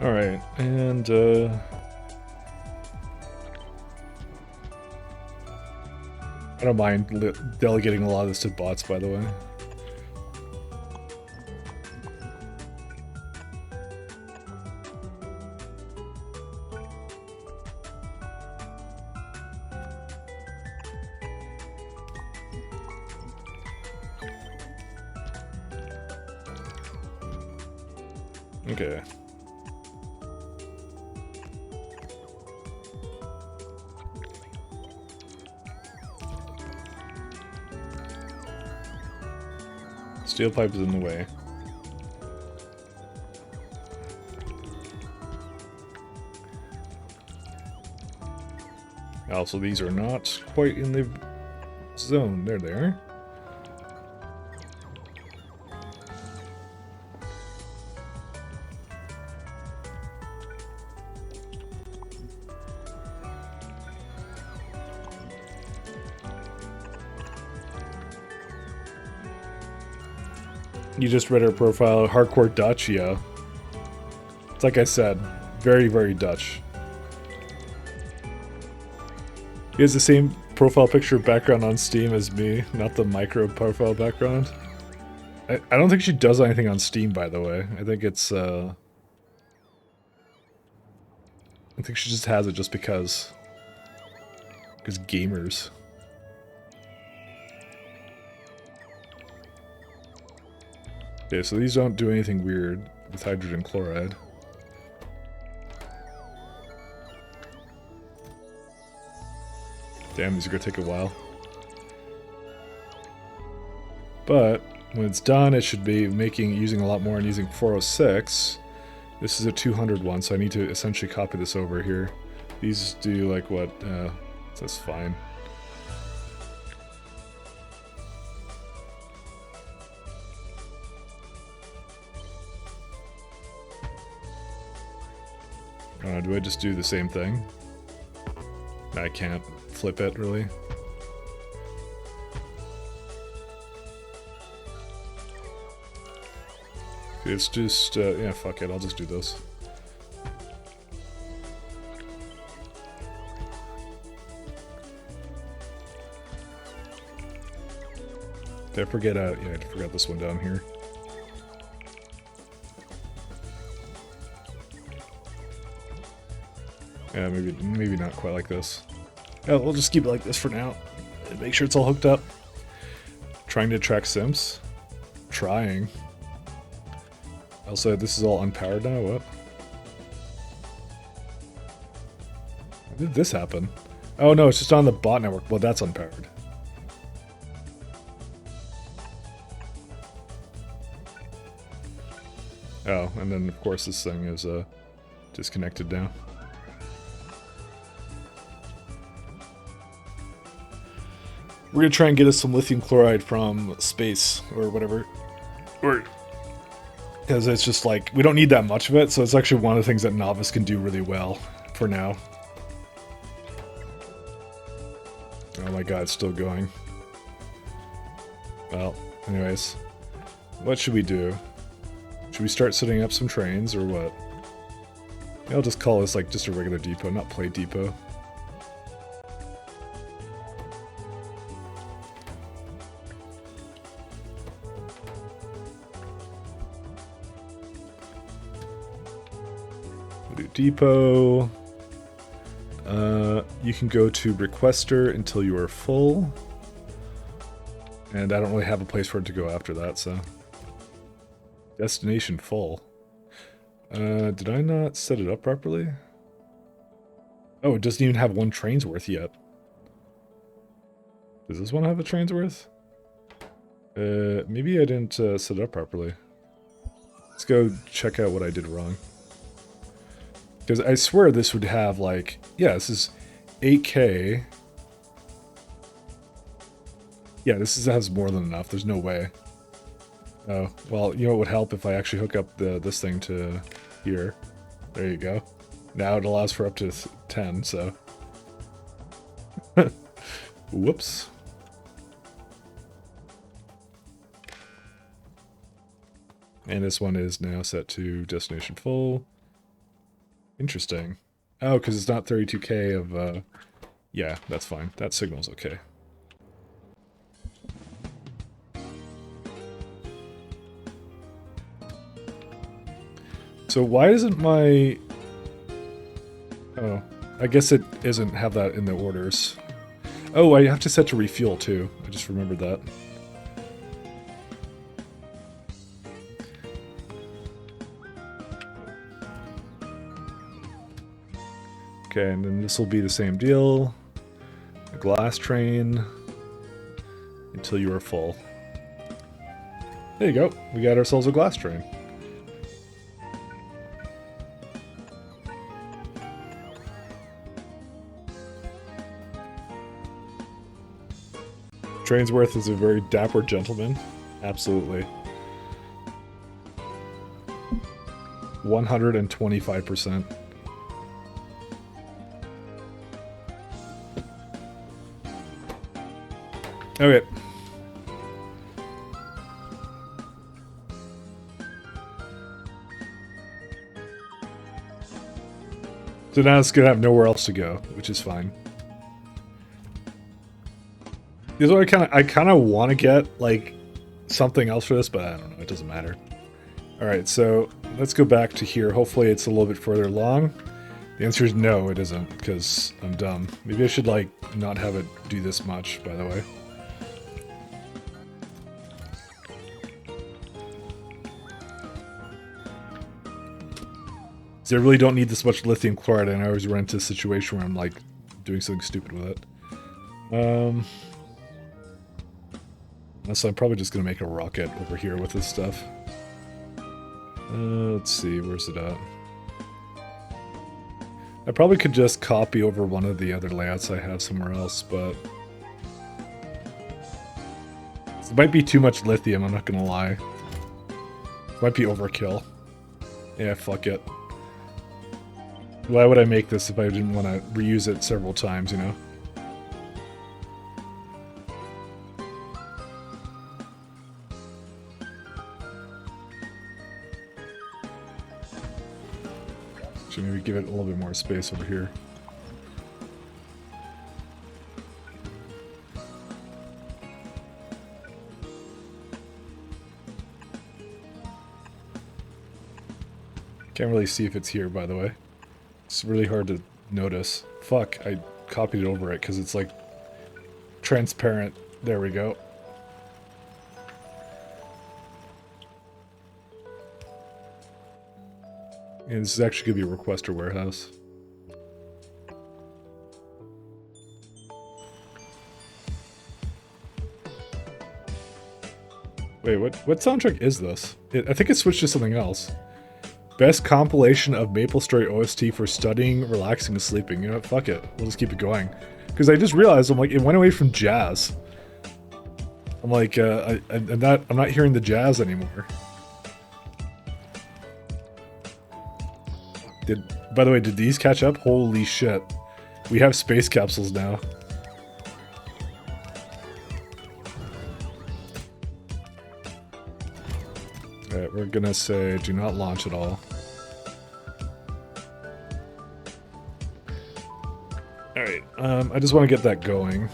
Alright, and I don't mind delegating a lot of this to bots, by the way. Okay. Steel pipe is in the way. Also, these are not quite in the zone. There they are. You just read her profile, hardcore Dutch, yeah. It's like I said, very, very Dutch. He has the same profile picture background on Steam as me, not the micro profile background. I don't think she does anything on Steam, by the way. I think it's, I think she just has it just because. Because gamers. Okay, so these don't do anything weird with hydrogen chloride. Damn, these are gonna take a while. But when it's done, it should be using a lot more and using 406. This is a 200 one, so I need to essentially copy this over here. These do like what? That's fine. Do I just do the same thing? I can't flip it, really. It's just, yeah, fuck it, I'll just do this. Did I forget, yeah, I forgot this one down here. Yeah, maybe not quite like this. Yeah, we'll just keep it like this for now. And make sure it's all hooked up. Trying to attract simps. Trying. Also, this is all unpowered now, what? How did this happen? Oh no, it's just on the bot network. Well, that's unpowered. Oh, and then of course this thing is disconnected now. We're gonna try and get us some lithium chloride from space or whatever. Because it's just like, we don't need that much of it, so it's actually one of the things that Novice can do really well for now. Oh my god, it's still going. Well, anyways. What should we do? Should we start setting up some trains, or what? I'll just call this like just a regular depot, not plate depot. Depot. You can go to requester until you are full. And I don't really have a place for it to go after that, so. Destination full. Did I not set it up properly? Oh, it doesn't even have one train's worth yet. Does this one have a train's worth? Maybe I didn't set it up properly. Let's go check out what I did wrong. Because I swear this would have, like, yeah, this is 8K. Yeah, has more than enough. There's no way. Oh, well, you know what would help if I actually hook up this thing to here. There you go. Now it allows for up to 10, so. Whoops. And this one is now set to destination full. Interesting. Oh, because it's not 32K of, yeah, that's fine. That signal's okay. So why isn't my... Oh, I guess it isn't have that in the orders. Oh, I have to set to refuel too. I just remembered that. Okay, and then this will be the same deal. A glass train until you are full. There you go. We got ourselves a glass train. Trainsworth is a very dapper gentleman. Absolutely. 125%. Okay. So now it's gonna have nowhere else to go, which is fine. This is what I kind of want to get, like, something else for this, but I don't know, it doesn't matter. Alright, so let's go back to here. Hopefully it's a little bit further along. The answer is no, it isn't, because I'm dumb. Maybe I should, like, not have it do this much, by the way. So I really don't need this much lithium chloride, and I always run into a situation where I'm like doing something stupid with it. So I'm probably just gonna make a rocket over here with this stuff. Let's see, where's it at? I probably could just copy over one of the other layouts I have somewhere else, but it might be too much lithium, I'm not gonna lie. It might be overkill. Yeah, fuck it. Why would I make this if I didn't want to reuse it several times, you know? Should maybe give it a little bit more space over here. Can't really see if it's here, by the way. It's really hard to notice. Fuck, I copied it over it because it's like transparent. There we go. Yeah, this is actually going to be a requester warehouse. Wait, what soundtrack is this? I think it switched to something else. Best compilation of MapleStory OST for studying, relaxing, and sleeping. You know what? Fuck it. We'll just keep it going. Because I just realized, I'm like, it went away from jazz. I'm like, I'm not hearing the jazz anymore. By the way, did these catch up? Holy shit. We have space capsules now. Alright, we're gonna say do not launch at all. Alright, I just want to get that going.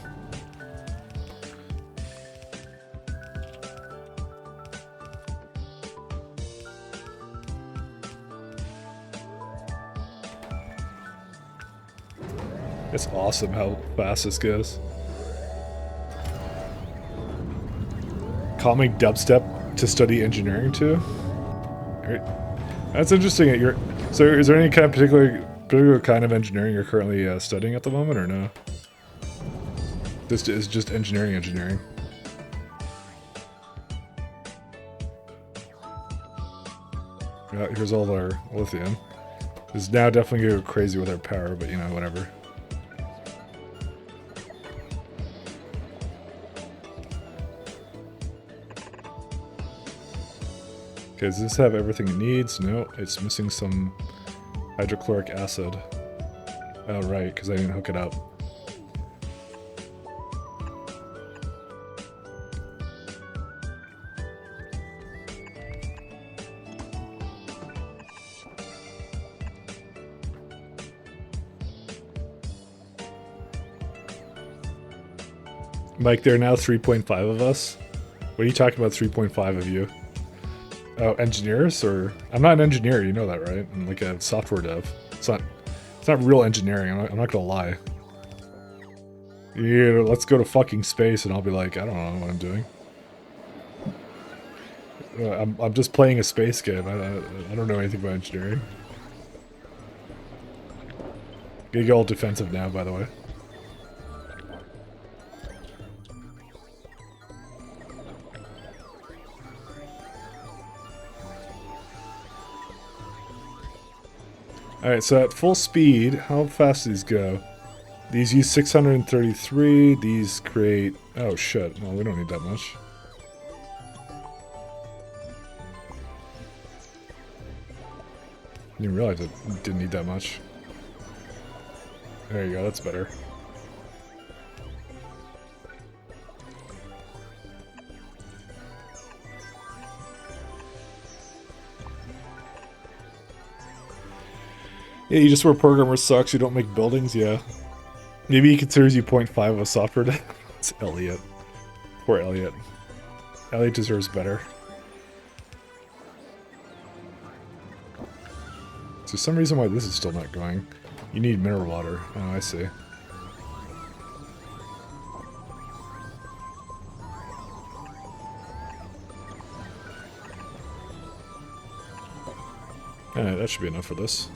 It's awesome how fast this goes. Calming dubstep to study engineering too. Right. That's interesting. So is there any kind of particular kind of engineering you're currently studying at the moment, or no? This is just engineering. Yeah, here's all of our lithium. This is now definitely gonna go crazy with our power, but you know, whatever. Okay, does this have everything it needs? No, it's missing some hydrochloric acid. Oh, right, because I didn't hook it up. Mike, there are now 3.5 of us. What are you talking about, 3.5 of you? Oh, engineers? Or I'm not an engineer, you know that, right? I'm like a software dev. It's not real engineering, I'm not gonna lie. Yeah, let's go to fucking space and I'll be like, I don't know what I'm doing. I'm just playing a space game. I don't know anything about engineering. Gonna get all defensive now, by the way. Alright, so at full speed, how fast do these go? These use 633, these create... Oh shit, well we don't need that much. Didn't realize it didn't need that much. There you go, that's better. Yeah, you just where programmer sucks, you don't make buildings, yeah. Maybe he considers you 0.5 of a software dev. It's Elliot. Poor Elliot. Elliot deserves better. So some reason why this is still not going. You need mineral water. Oh, I see. Alright, that should be enough for this.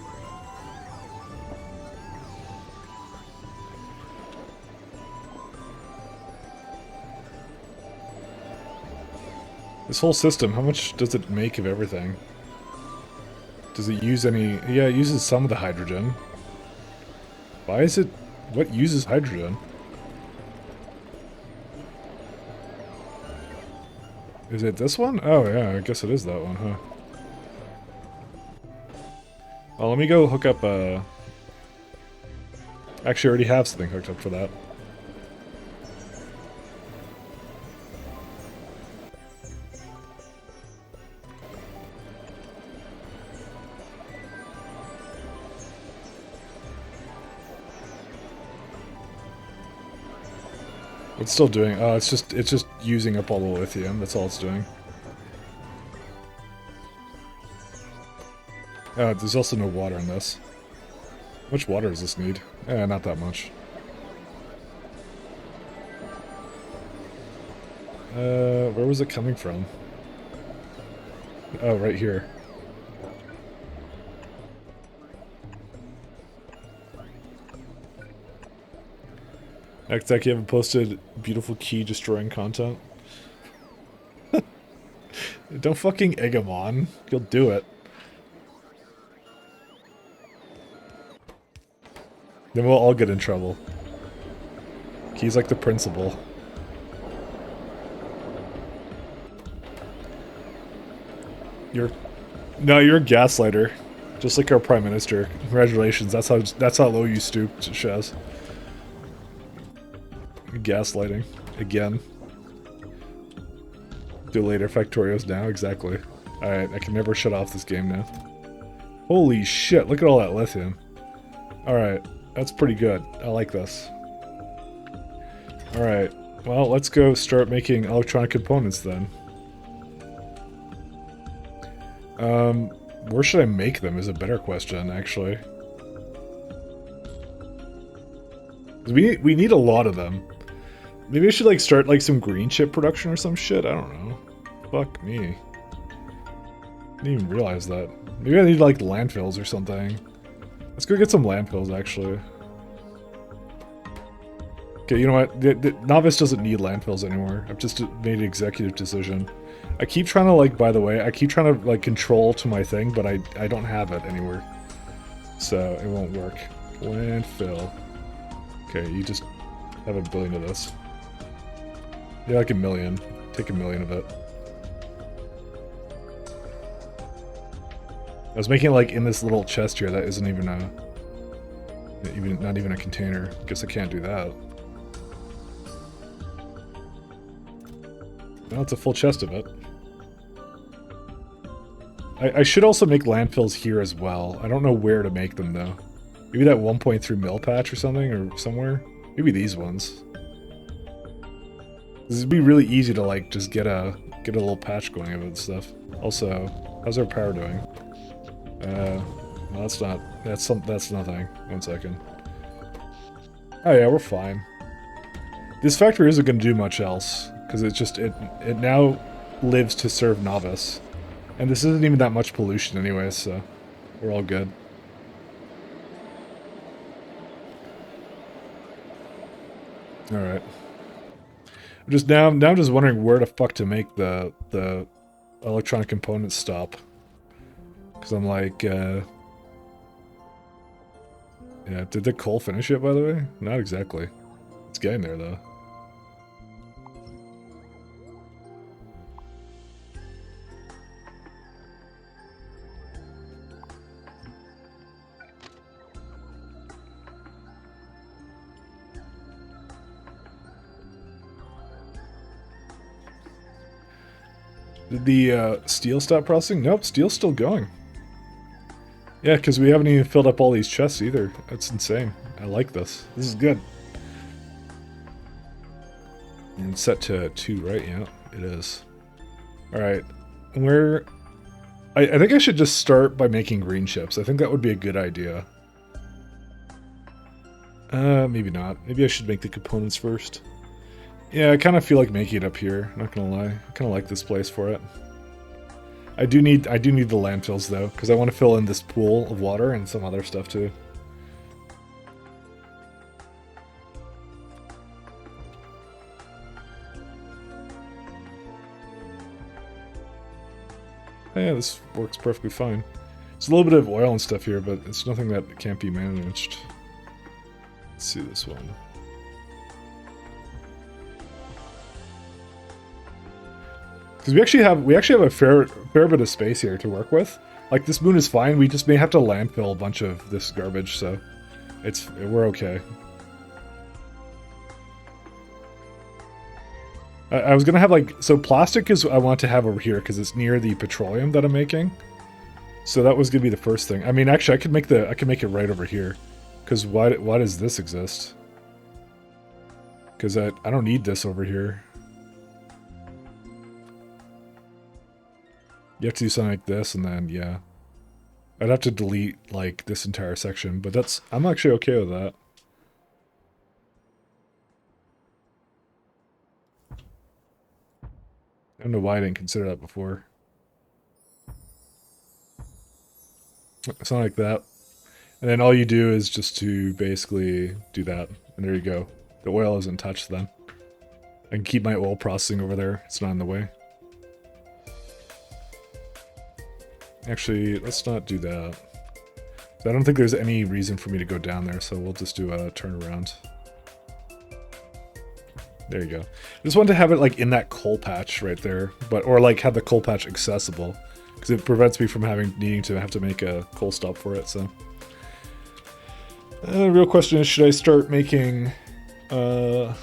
This whole system, how much does it make of everything? Does it use any... Yeah, it uses some of the hydrogen. Why is it... What uses hydrogen? Is it this one? Oh yeah, I guess it is that one, huh? Well, let me go hook up, Actually, I already have something hooked up for that. It's still doing... Oh, it's just using up all the lithium. That's all it's doing. There's also no water in this. How much water does this need? Not that much. Where was it coming from? Oh, right here. X10, you haven't posted beautiful key destroying content? Don't fucking egg him on. You'll do it. Then we'll all get in trouble. He's like the principal. You're a gaslighter. Just like our Prime Minister. Congratulations, that's how low you stooped, Shaz. Gaslighting. Again. Do later, Factorio's now, exactly. Alright, I can never shut off this game now. Holy shit, look at all that lithium. Alright. That's pretty good. I like this. Alright. Well, let's go start making electronic components then. Where should I make them is a better question, actually. We need a lot of them. Maybe I should like start like some green chip production or some shit. I don't know. Fuck me. I didn't even realize that. Maybe I need like landfills or something. Let's go get some landfills, actually. Okay, you know what? The Novice doesn't need landfills anymore. I've just made an executive decision. I keep trying to, like, by the way, I keep trying to, like, control to my thing, but I don't have it anywhere. So, it won't work. Landfill. Okay, you just have a billion of this. Yeah, like a million. Take a million of it. I was making it, like, in this little chest here that isn't even not even a container. Guess I can't do that. Well, it's a full chest of it. I should also make landfills here as well. I don't know where to make them, though. Maybe that 1.3 mil patch or something, or somewhere? Maybe these ones. This would be really easy to, like, just get a little patch going of it and stuff. Also, how's our power doing? No, that's nothing. 1 second. Oh yeah, we're fine. This factory isn't going to do much else, because it now lives to serve Novice. And this isn't even that much pollution anyway, so we're all good. Alright. I'm just wondering where the fuck to make the electronic components stop. Because I'm like, yeah, did the coal finish it, by the way? Not exactly. It's getting there, though. Did the steel stop processing? Nope, steel's still going. Yeah, because we haven't even filled up all these chests either. That's insane. I like this. This is good. And it's set to 2, right? Yeah, it is. Alright. I think I should just start by making green chips. I think that would be a good idea. Maybe not. Maybe I should make the components first. Yeah, I kind of feel like making it up here. Not gonna lie. I kind of like this place for it. I do need the landfills though, because I want to fill in this pool of water and some other stuff too. Yeah, this works perfectly fine. It's a little bit of oil and stuff here, but it's nothing that can't be managed. Let's see this one. Because we actually have a fair bit of space here to work with. Like, this moon is fine. We just may have to landfill a bunch of this garbage, so we're okay. I was gonna have so plastic is I want to have over here because it's near the petroleum that I'm making. So that was gonna be the first thing. I mean, actually, I could make it right over here. Because why does this exist? Because I don't need this over here. You have to do something like this, and then yeah, I'd have to delete like this entire section. But I'm actually okay with that. I don't know why I didn't consider that before. Something like that. And then all you do is just to basically do that. And there you go. The oil isn't touched then. I can keep my oil processing over there. It's not in the way. Actually, let's not do that. I don't think there's any reason for me to go down there, so we'll just do a turnaround. There you go. I just wanted to have it like in that coal patch right there, or like have the coal patch accessible, because it prevents me from needing to have to make a coal stop for it. So, the real question is, should I start making? I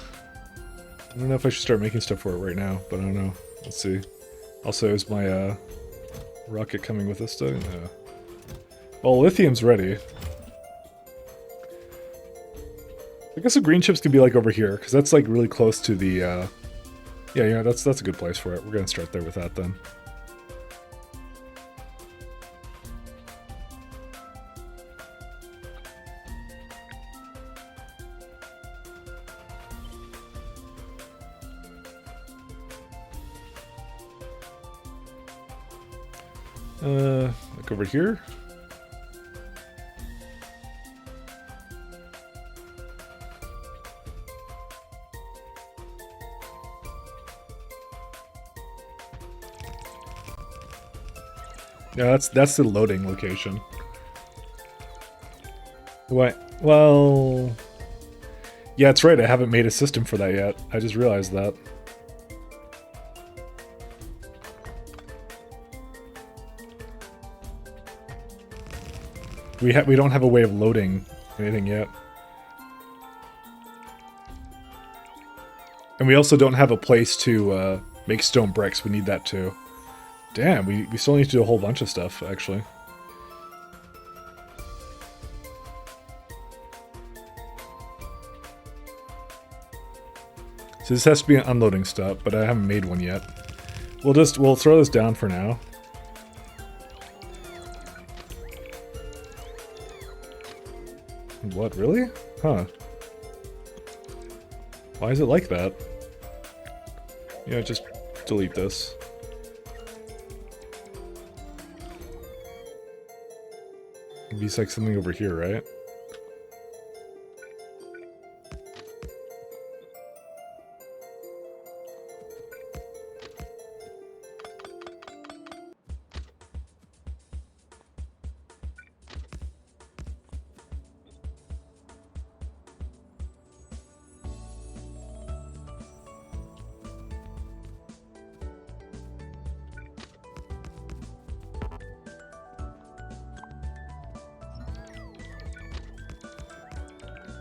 don't know if I should start making stuff for it right now, but I don't know. Let's see. Also, is my rocket coming with us? No. Well, lithium's ready. I guess the green chips can be like over here, because that's like really close to the, yeah, that's a good place for it. We're gonna start there with that then. Like over here. Yeah, that's the loading location. What? Well, yeah, that's right. I haven't made a system for that yet. I just realized that. We don't have a way of loading anything yet. And we also don't have a place to make stone bricks. We need that too. Damn, we still need to do a whole bunch of stuff, actually. So this has to be an unloading stop, but I haven't made one yet. We'll throw this down for now. What, really? Huh. Why is it like that? Yeah, just delete this. Maybe it's like something over here, right?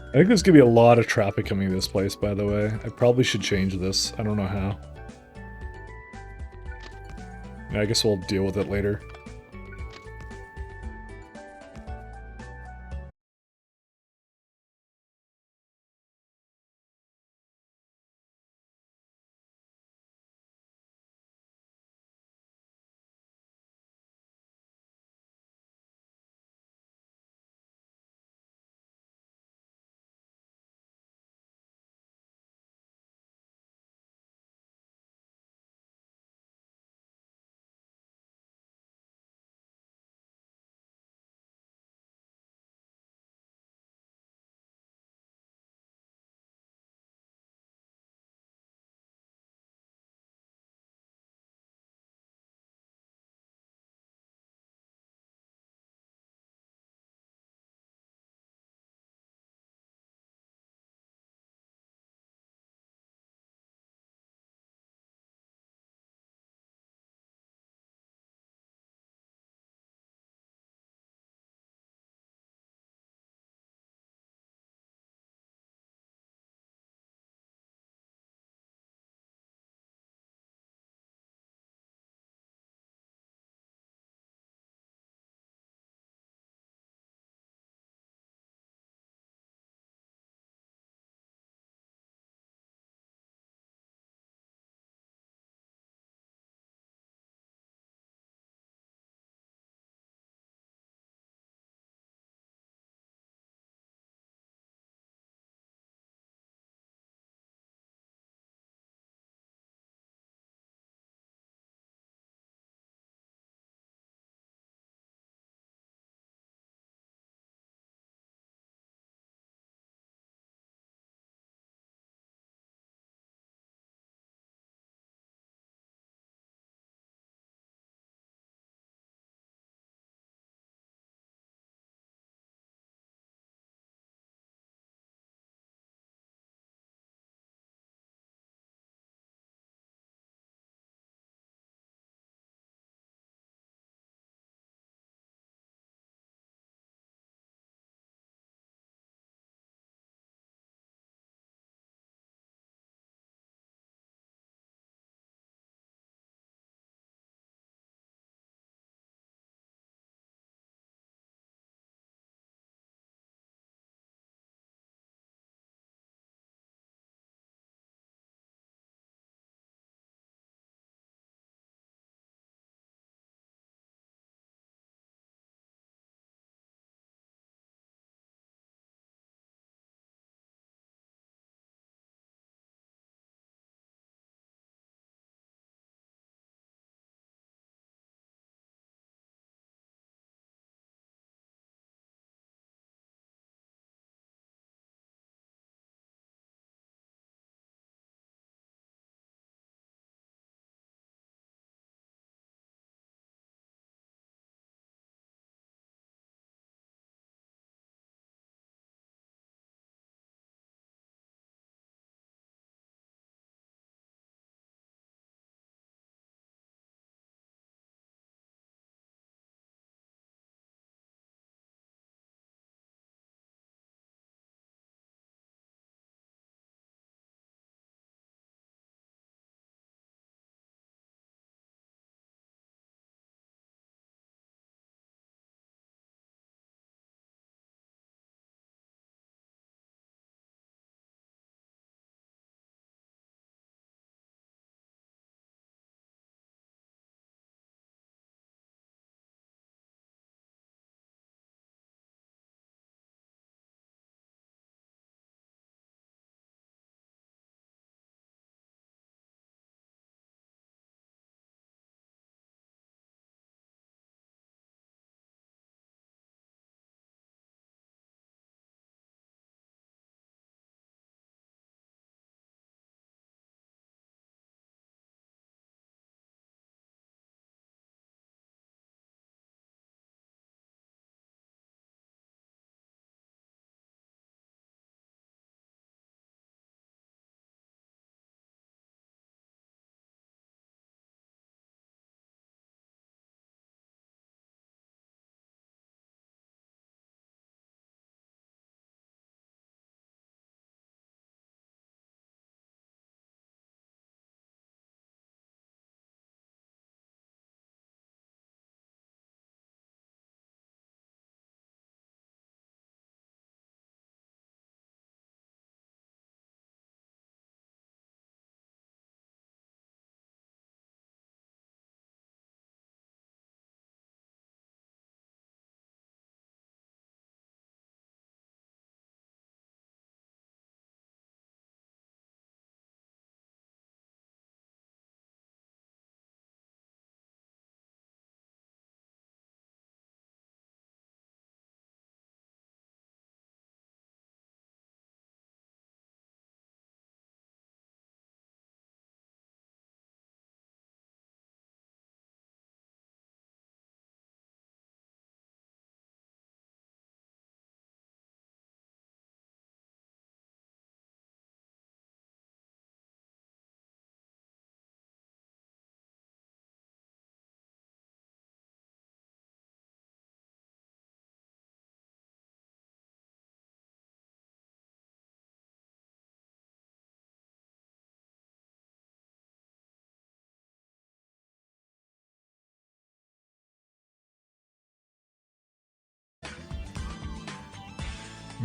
I think there's gonna be a lot of traffic coming to this place, by the way. I probably should change this. I don't know how. Yeah, I guess we'll deal with it later.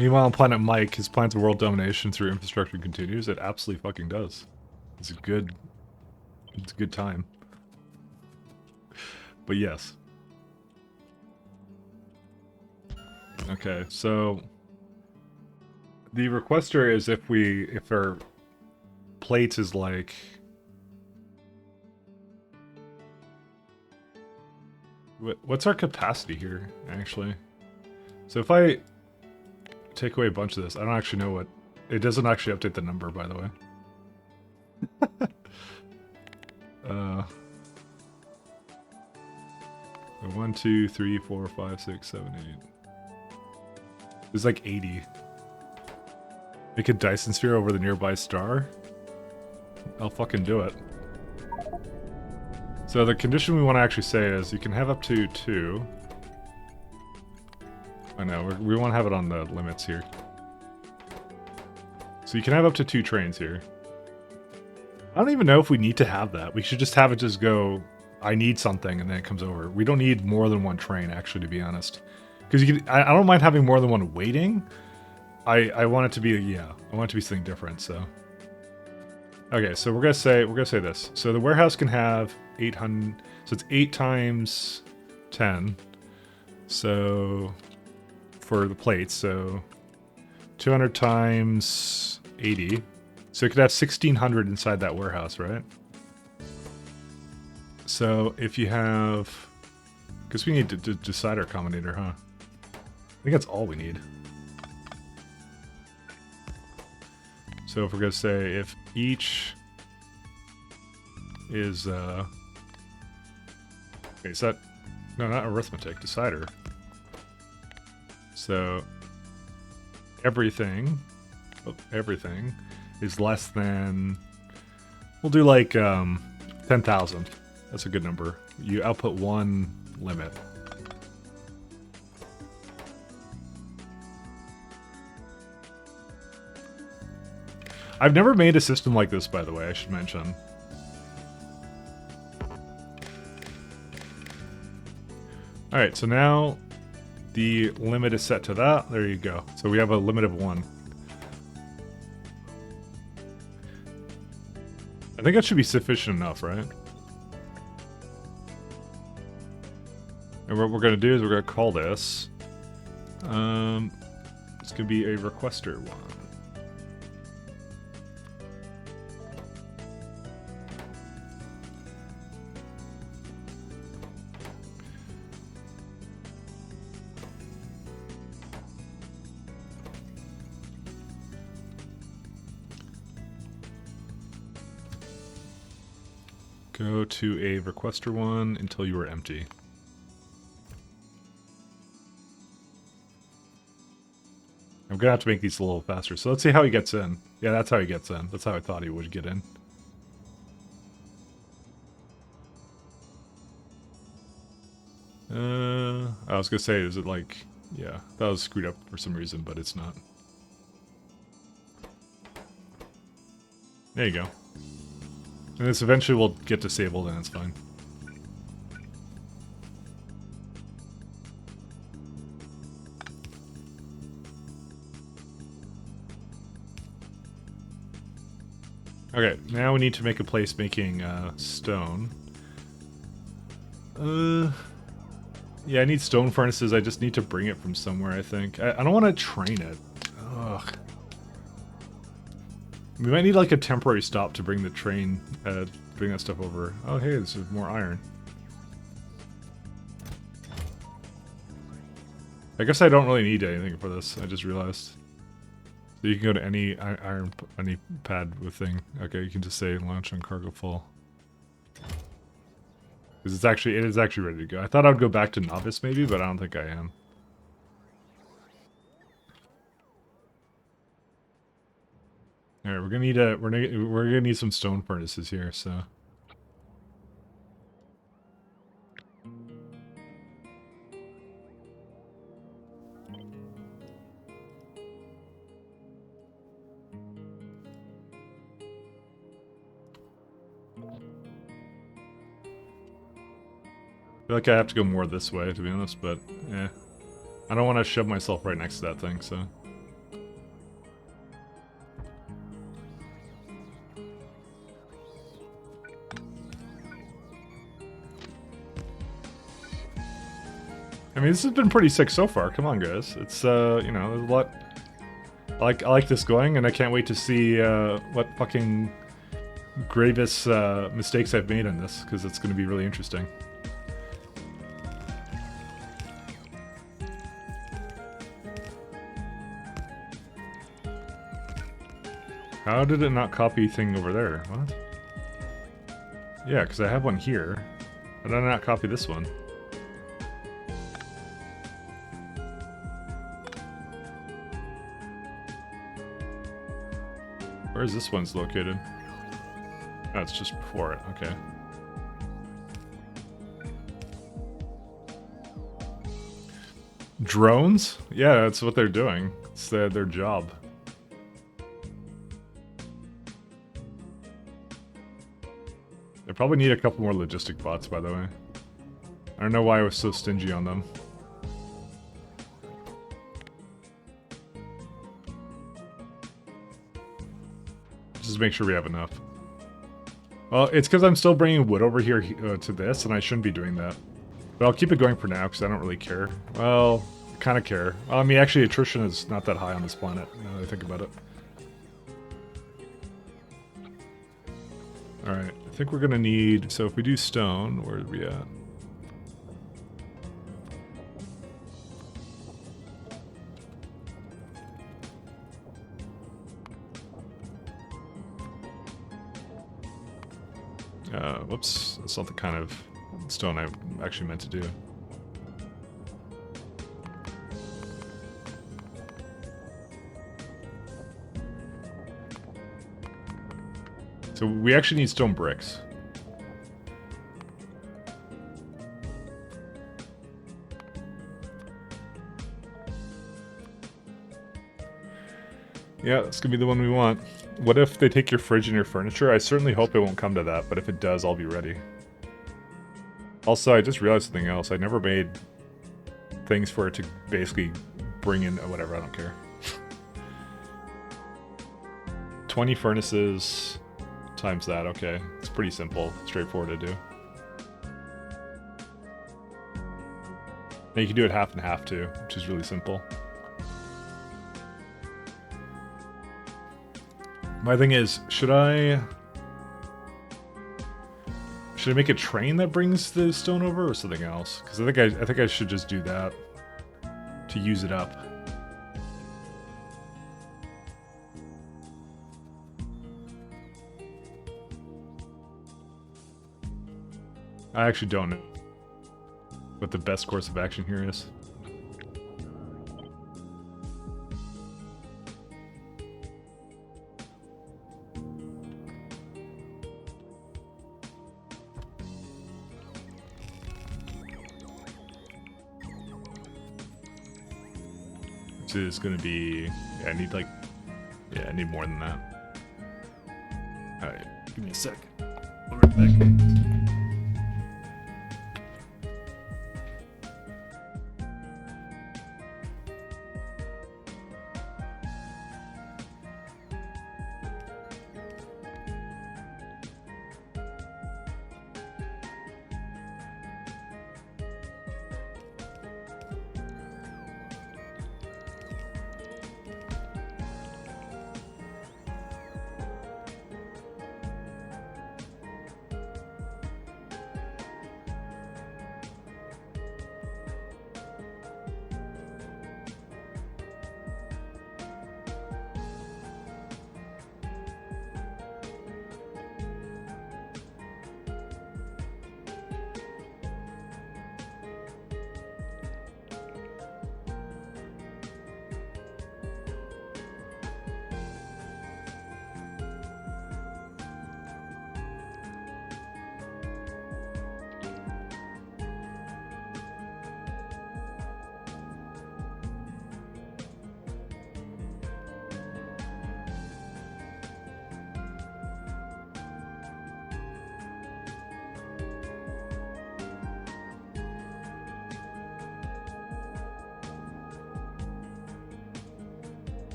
Meanwhile, on Planet Mike, his plans of world domination through infrastructure continues. It absolutely fucking does. It's a good time. But yes. Okay, so the requester is if our plates is like what's our capacity here actually? So if I take away a bunch of this, I don't actually know what it doesn't actually update the number, by the way. 1, 2, 3, 4, 5, 6, 7, 8. There's like 80. Make a Dyson sphere over the nearby star? I'll fucking do it. So the condition we want to actually say is you can have up to 2. I know, we want to have it on the limits here. So you can have up to 2 trains here. I don't even know if we need to have that. We should just have it just go, I need something, and then it comes over. We don't need more than 1 train, actually, to be honest. Because you can, I don't mind having more than 1 waiting. I want it to be, yeah, I want it to be something different, so. Okay, so we're gonna say this. So the warehouse can have 800, so it's 8 times 10. So for the plates, so 200 times 80. So it could have 1600 inside that warehouse, right? So if you have, because we need to decide our combinator, huh? I think that's all we need. So if we're gonna say if each is okay, is that no, not arithmetic, decider. So everything is less than, we'll do like 10,000. That's a good number. You output 1 limit. I've never made a system like this, by the way, I should mention. Alright, so now the limit is set to that. There you go. So we have a limit of 1. I think that should be sufficient enough, right? And what we're going to do is we're going to call this. It's going to be a requester one. Go to a requester one until you are empty. I'm gonna have to make these a little faster. So let's see how he gets in. Yeah, that's how he gets in. That's how I thought he would get in. I was gonna say, is it like, yeah, that was screwed up for some reason, but it's not. There you go. And this eventually will get disabled and it's fine. Okay, now we need to make a place making stone. Yeah, I need stone furnaces. I just need to bring it from somewhere, I think. I don't want to train it. Ugh. We might need like a temporary stop to bring the train, bring that stuff over. Oh, hey, this is more iron. I guess I don't really need anything for this. I just realized. So you can go to any iron, any pad with thing. Okay, you can just say launch on cargo full. Because it is actually ready to go. I thought I would go back to novice maybe, but I don't think I am. All right, we're gonna need some stone furnaces here. So. I feel like I have to go more this way, to be honest, but yeah. I don't want to shove myself right next to that thing, so. I mean, this has been pretty sick so far. Come on, guys. It's, you know, there's a lot... I like this going, and I can't wait to see, what fucking gravest, mistakes I've made in this, because it's going to be really interesting. How did it not copy thing over there? What? Yeah, because I have one here. How did I not copy this one? Where is this one's located? Oh, it's just before it. Okay. Drones? Yeah, that's what they're doing. It's their job. They probably need a couple more logistic bots, by the way. I don't know why I was so stingy on them. Just make sure we have enough. Well, it's because I'm still bringing wood over here to this, and I shouldn't be doing that. But I'll keep it going for now, because I don't really care. Well, I kind of care. I mean, actually, attrition is not that high on this planet, now that I think about it. Alright, I think we're going to need... So if we do stone, where are we at? Whoops, that's not the kind of stone I actually meant to do. So we actually need stone bricks. Yeah, that's gonna be the one we want. What if they take your fridge and your furniture? I certainly hope it won't come to that, but if it does, I'll be ready. Also, I just realized something else. I never made things for it to basically bring in... whatever, I don't care. 20 furnaces times that, okay. It's pretty simple, straightforward to do. And you can do it half and half too, which is really simple. My thing is, should I make a train that brings the stone over, or something else? Because I think I should just do that to use it up. I actually don't know what the best course of action here is. Is going to be... yeah, I need like... yeah, I need more than that. Alright, give me a sec. I'll be right back.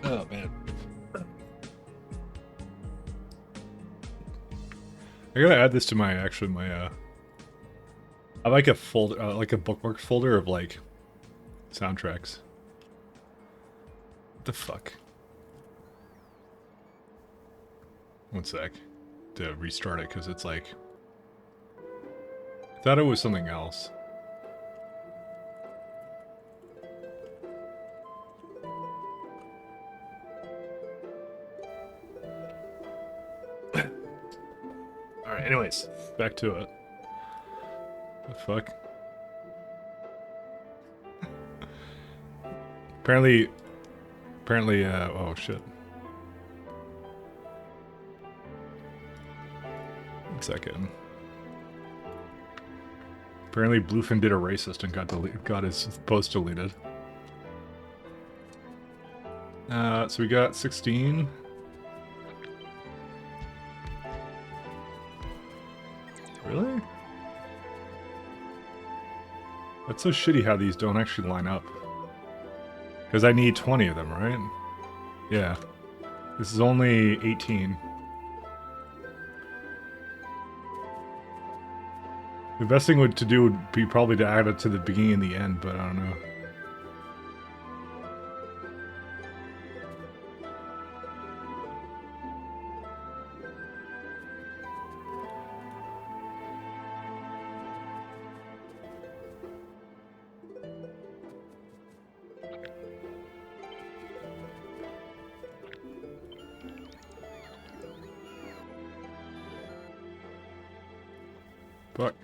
Oh man. I gotta add this to my I like a folder, like a bookmark folder of like soundtracks. What the fuck? One sec. To restart it because it's like I thought it was something else. Alright, anyways, back to it. The fuck? apparently, oh shit. One second. Apparently Bluefin did a racist and got his post deleted. So we got 16. Really? That's so shitty how these don't actually line up. Because I need 20 of them, right? Yeah. This is only 18. The best thing to do would be probably to add it to the beginning and the end, but I don't know. Fuck.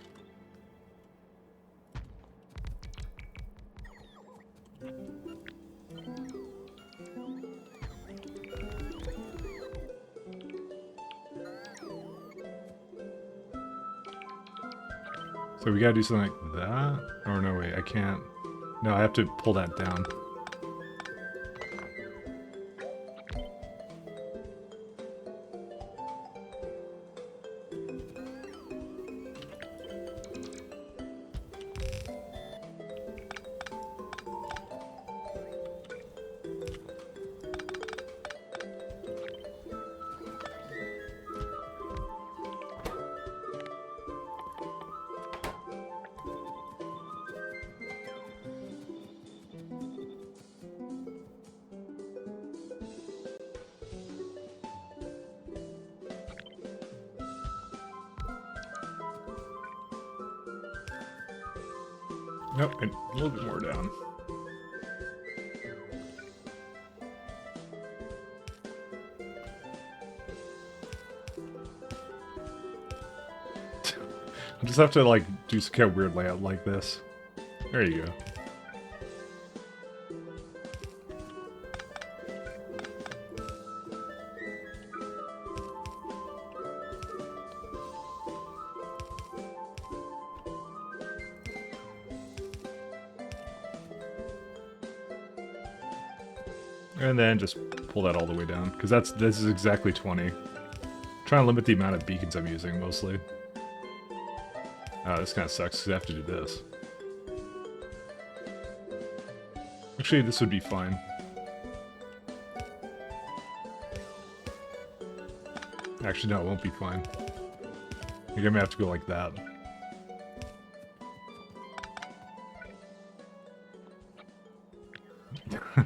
So we gotta do something like that? Or no, wait, I can't. No, I have to pull that down. Nope, and a little bit more down. I just have to like do some kind of weird layout like this. There you go. And then just pull that all the way down, because this is exactly 20. Trying to limit the amount of beacons I'm using, mostly. This kind of sucks, because I have to do this. Actually, this would be fine. Actually, no, it won't be fine. I think I may have to go like that.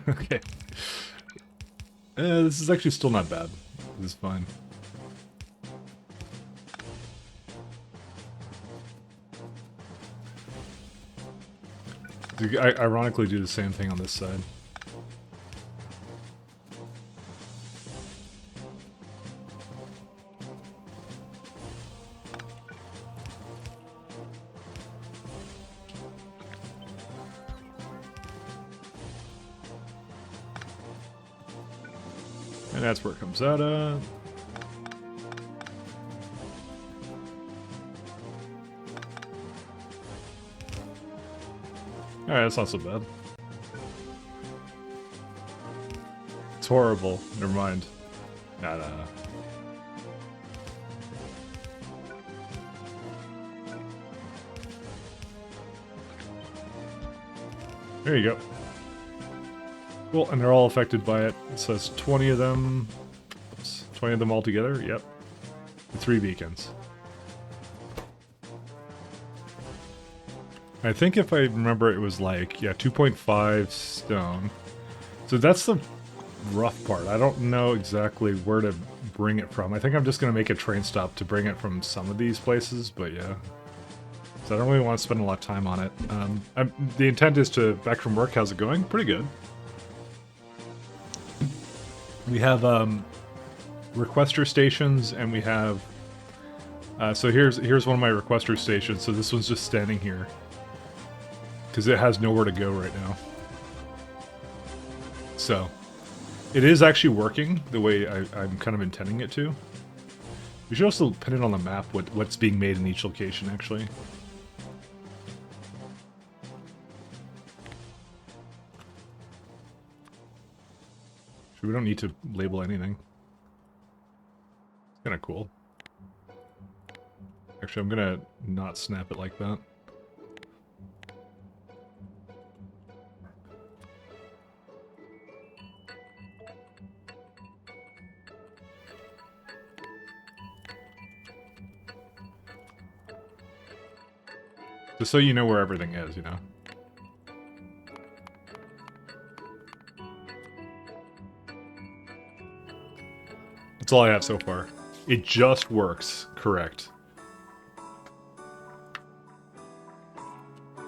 Okay. This is actually still not bad. This is fine. I ironically do the same thing on this side. And that's where it comes out of. Alright, that's not so bad. It's horrible. Never mind. Nah. There you go. Cool, and they're all affected by it. It says 20 of them. Oops, 20 of them all together. Yep. 3 beacons. I think if I remember, it was like, yeah, 2.5 stone. So that's the rough part. I don't know exactly where to bring it from. I think I'm just going to make a train stop to bring it from some of these places, but yeah. So I don't really want to spend a lot of time on it. The intent is to, back from work, how's it going? Pretty good. We have requester stations, and we have... so here's one of my requester stations. So this one's just standing here, because it has nowhere to go right now. So, it is actually working the way I'm kind of intending it to. We should also pin it on the map, what's being made in each location, actually. We don't need to label anything. It's kind of cool. Actually, I'm gonna not snap it like that. Just so you know where everything is, you know? That's all I have so far. It just works, correct.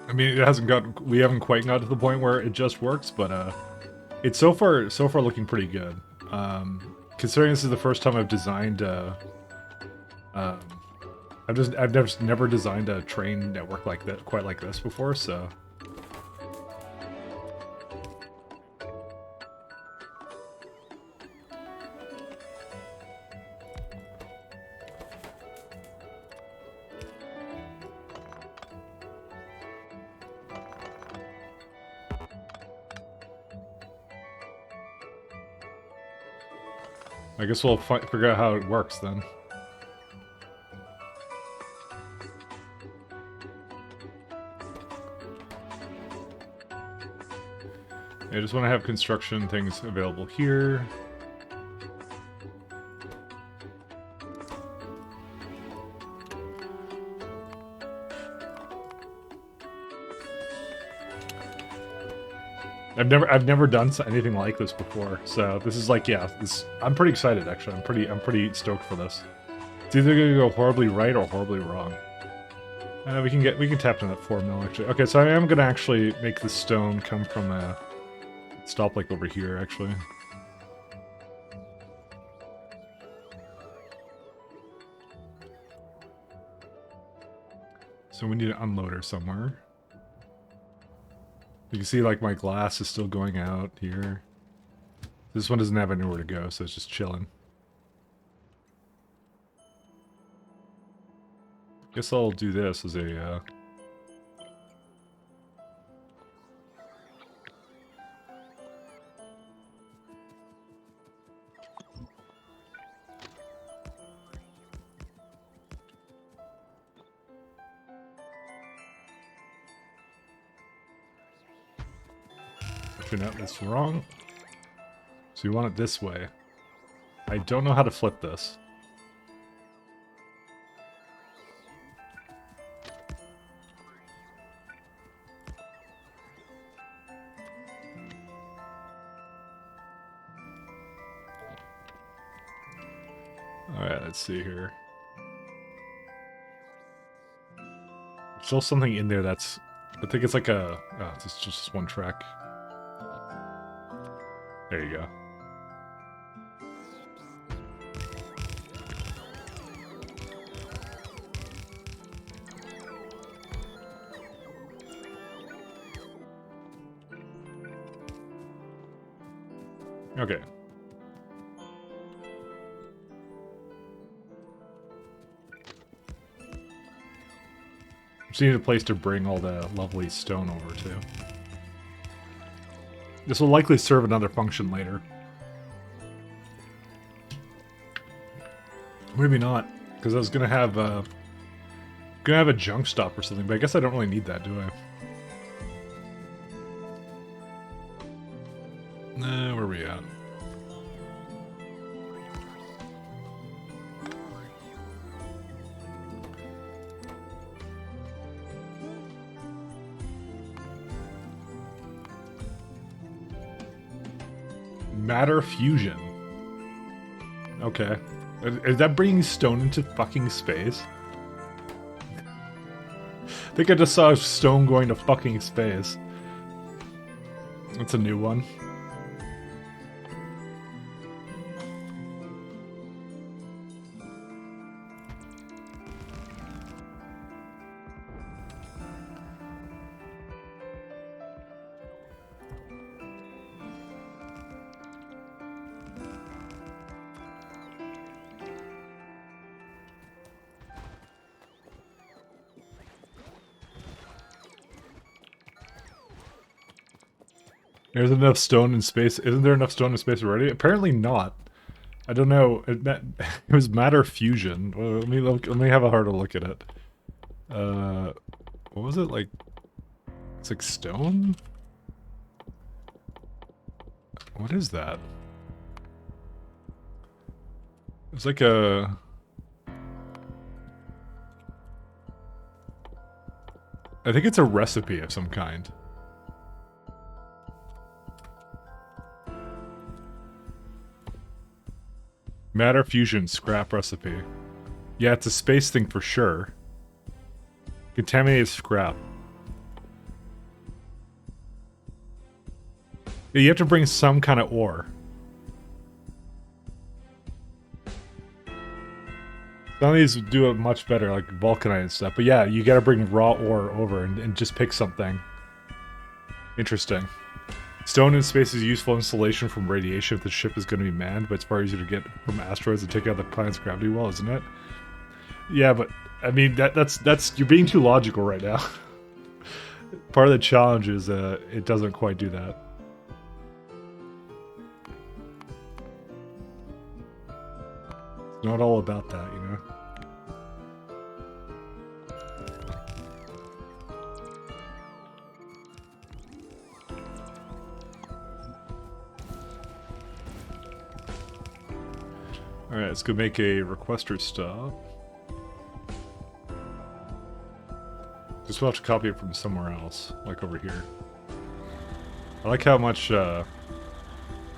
I mean, it hasn't got. We haven't quite got to the point where it just works, but it's so far looking pretty good. Considering this is the first time I've designed. I've never designed a train network like that, quite like this before, so. I guess we'll figure out how it works then. I just want to have construction things available here. I've never done anything like this before, so this is like, yeah, I'm pretty excited actually. I'm pretty stoked for this. It's either gonna go horribly right or horribly wrong. We can tap in that 4 mil actually. Okay, so I am gonna actually make the stone come from a stop like over here actually. So we need an unloader somewhere. You can see, like, my glass is still going out here. This one doesn't have anywhere to go, so it's just chilling. Guess I'll do this as a, Actually, no, that's wrong. So you want it this way. I don't know how to flip this. Alright, let's see here. There's still something in there that's... I think it's like a... Oh, it's just one track. There you go. Okay. Just need a place to bring all the lovely stone over to. This will likely serve another function later. Maybe not, because I was gonna have a junk stop or something, but I guess I don't really need that, do I? Where are we at? Matter fusion. Okay. Is that bringing stone into fucking space? I think I just saw stone going to fucking space. That's a new one. There's enough stone in space. Isn't there enough stone in space already? Apparently not. I don't know. It was matter fusion. Well, let me look. Let me have a harder look at it. What was it like? It's like stone. What is that? It's like a. I think it's a recipe of some kind. Matter fusion scrap recipe. Yeah, it's a space thing for sure. Contaminated scrap. Yeah, you have to bring some kind of ore. Some of these do it much better, like vulcanite and stuff. But yeah, you gotta bring raw ore over and just pick something. Interesting. Stone in space is useful insulation from radiation if the ship is going to be manned, but it's far easier to get from asteroids and take out the planet's gravity well, isn't it? Yeah, but I mean that's you're being too logical right now. Part of the challenge is it doesn't quite do that. It's not all about that, you know. Alright, let's go make a requester stop. Just we'll have to copy it from somewhere else, like over here. I like how much,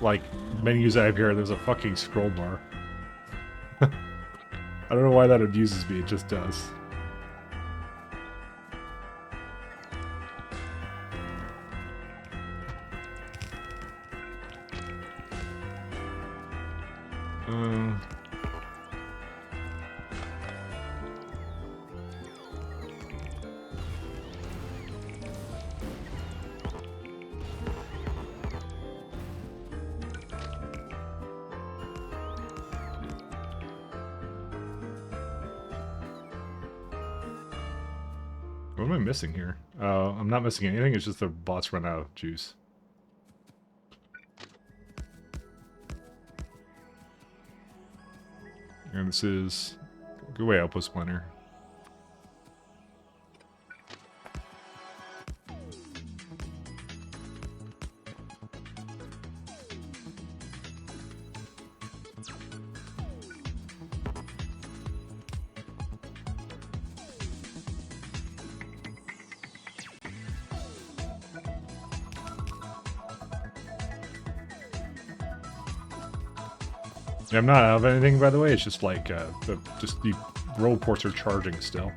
like, menus I have here, there's a fucking scroll bar. I don't know why that abuses me, it just does. What am I missing here? I'm not missing anything, it's just the bots run out of juice. And this is... Go away, Outpost Splinter. I'm not out of anything, by the way. It's just like, just the roll ports are charging still.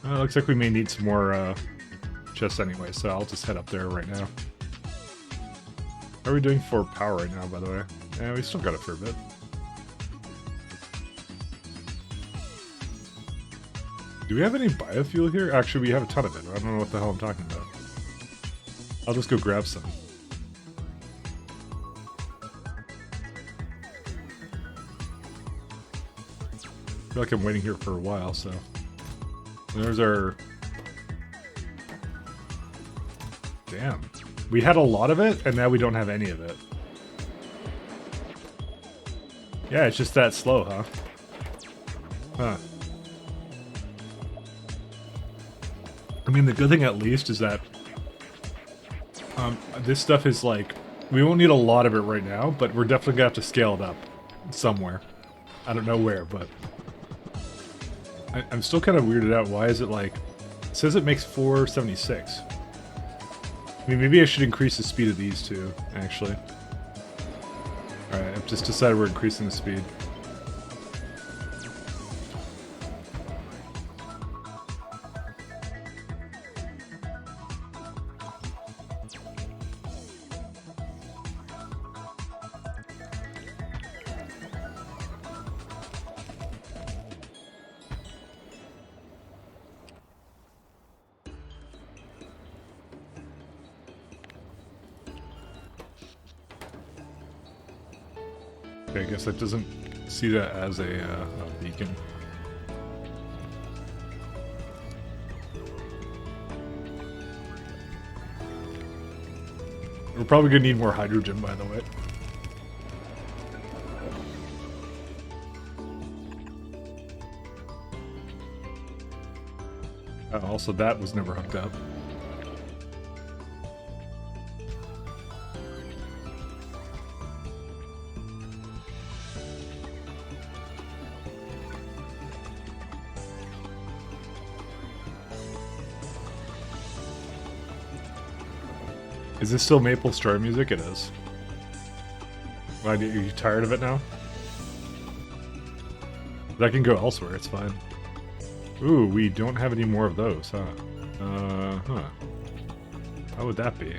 Looks like we may need some more chests anyway, so I'll just head up there right now. How are we doing for power right now, by the way? Yeah, we still got a fair bit. Do we have any biofuel here? Actually, we have a ton of it. I don't know what the hell I'm talking about. I'll just go grab some. feel like I'm waiting here for a while, so. There's our... Damn. We had a lot of it, and now we don't have any of it. Yeah, it's just that slow, huh? Huh. I mean, the good thing at least is that this stuff is like, we won't need a lot of it right now, but we're definitely gonna have to scale it up somewhere. I don't know where, but I'm still kind of weirded out. Why is it like, it says it makes 476. I mean, maybe I should increase the speed of these two, actually. Alright, I've just decided we're increasing the speed. Okay, I guess that doesn't see that as a beacon. We're probably gonna need more hydrogen, by the way. Also, that was never hooked up. Is this still Maple Story music? It is. Why, are you tired of it now? That can go elsewhere, it's fine. Ooh, we don't have any more of those, huh? Huh. How would that be?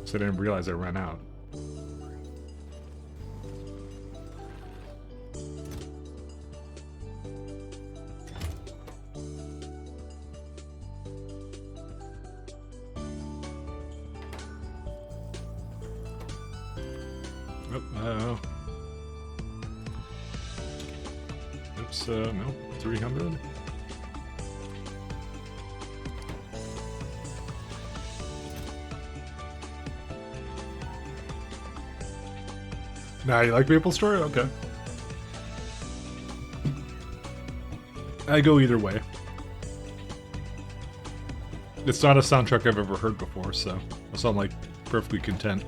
So I didn't realize I ran out. Oops, no, 300. Nah, you like Maple Story? Okay. I go either way. It's not a soundtrack I've ever heard before, so I'm like perfectly content.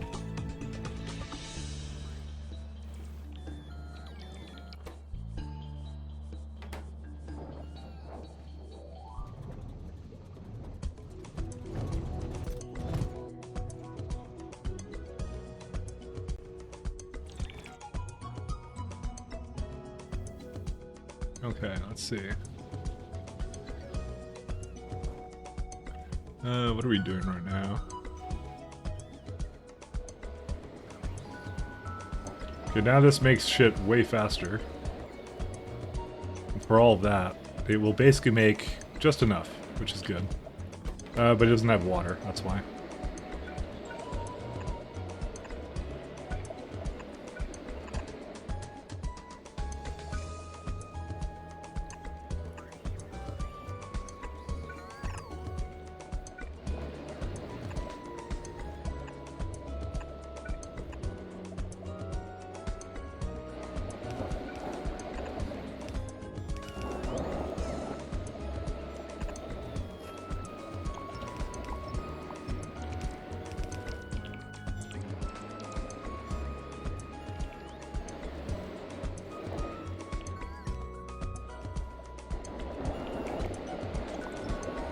Okay, let's see. What are we doing right now? Okay, now this makes shit way faster. And for all of that, it will basically make just enough, which is good. But it doesn't have water, that's why.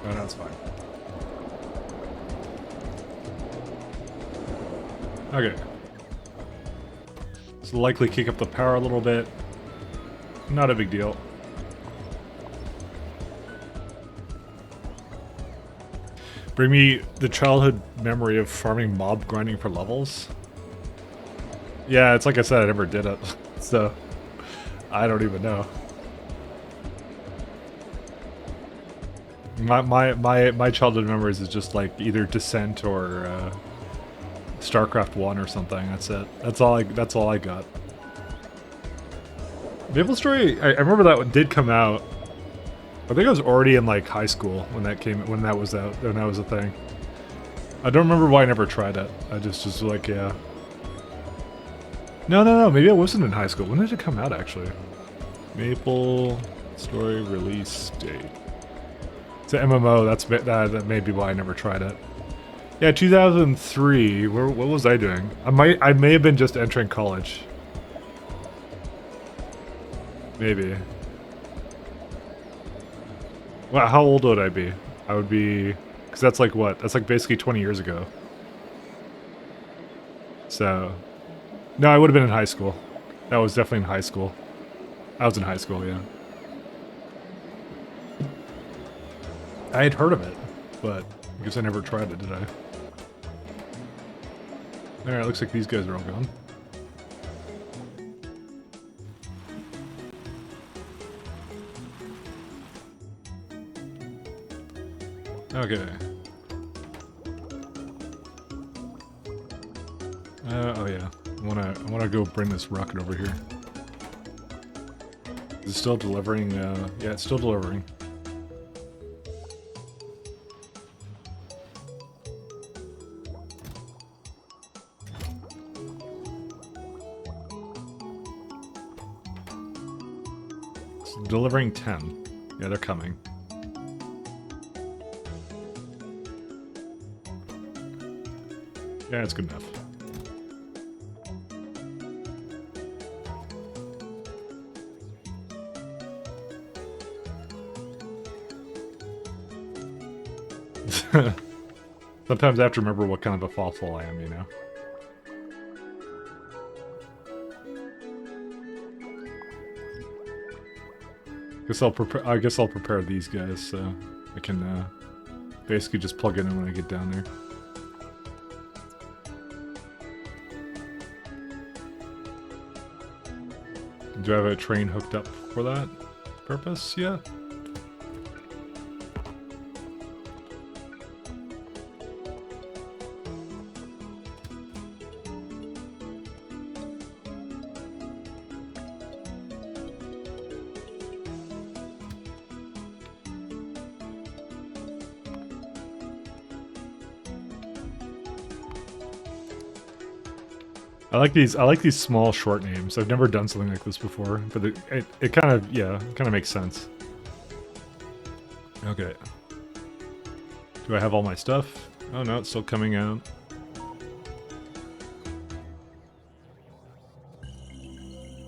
No, that's fine. Okay. So likely kick up the power a little bit. Not a big deal. Bring me the childhood memory of farming mob grinding for levels. Yeah, it's like I said, I never did it. So, I don't even know. My childhood memories is just like either Descent or StarCraft 1 or something. That's it. That's all I got. Maple Story, I remember that one did come out. I think I was already in like high school when that was out, when that was a thing. I don't remember why I never tried it. I just was like, yeah. No, maybe I wasn't in high school. When did it come out, actually? Maple Story release date. It's an MMO, that may be why I never tried it. Yeah, 2003, what was I doing? I may have been just entering college. Maybe. Well, how old would I be? I would be... Because that's like what? That's like basically 20 years ago. So... No, I would have been in high school. That was definitely in high school. I was in high school, yeah. I had heard of it, but I guess I never tried it, did I? Alright, looks like these guys are all gone. Okay. Oh yeah. I wanna go bring this rocket over here. Is it still delivering? Yeah, it's still delivering. It's delivering 10. Yeah, they're coming. Yeah, it's good enough. Sometimes I have to remember what kind of a fossil I am, you know? I guess I'll prepare these guys so I can basically just plug it in when I get down there. Do I have a train hooked up for that purpose? Yeah. I like these small short names. I've never done something like this before, but it kind of makes sense. Okay. Do I have all my stuff? Oh no, it's still coming out.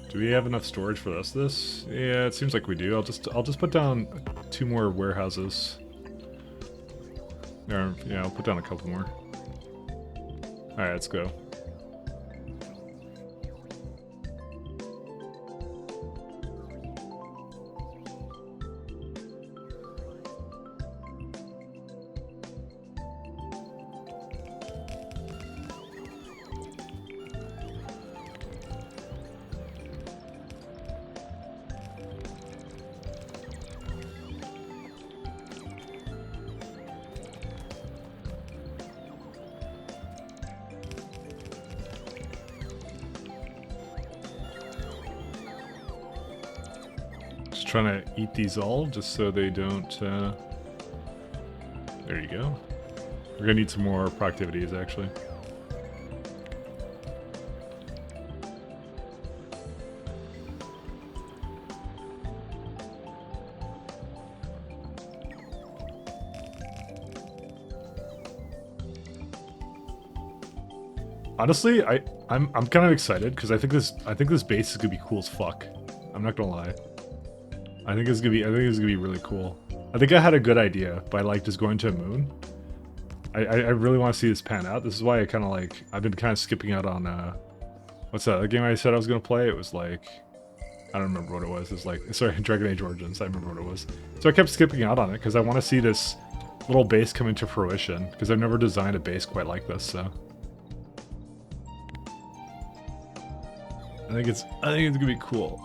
Do we have enough storage for this? Yeah, it seems like we do. I'll just put down 2 more warehouses. Or, yeah, I'll put down a couple more. Alright, let's go. Trying to eat these all just so they don't there you go. We're gonna need some more productivities actually. Honestly, I'm kind of excited because I think this base is gonna be cool as fuck. I'm not gonna lie. I think it's gonna be really cool. I think I had a good idea by like just going to a moon. I really want to see this pan out. This is why I've been kind of skipping out on what's that? The game I said I was gonna play. It was like I don't remember what it was. It was like sorry, Dragon Age Origins. I remember what it was. So I kept skipping out on it because I want to see this little base come into fruition because I've never designed a base quite like this. So I think it's gonna be cool.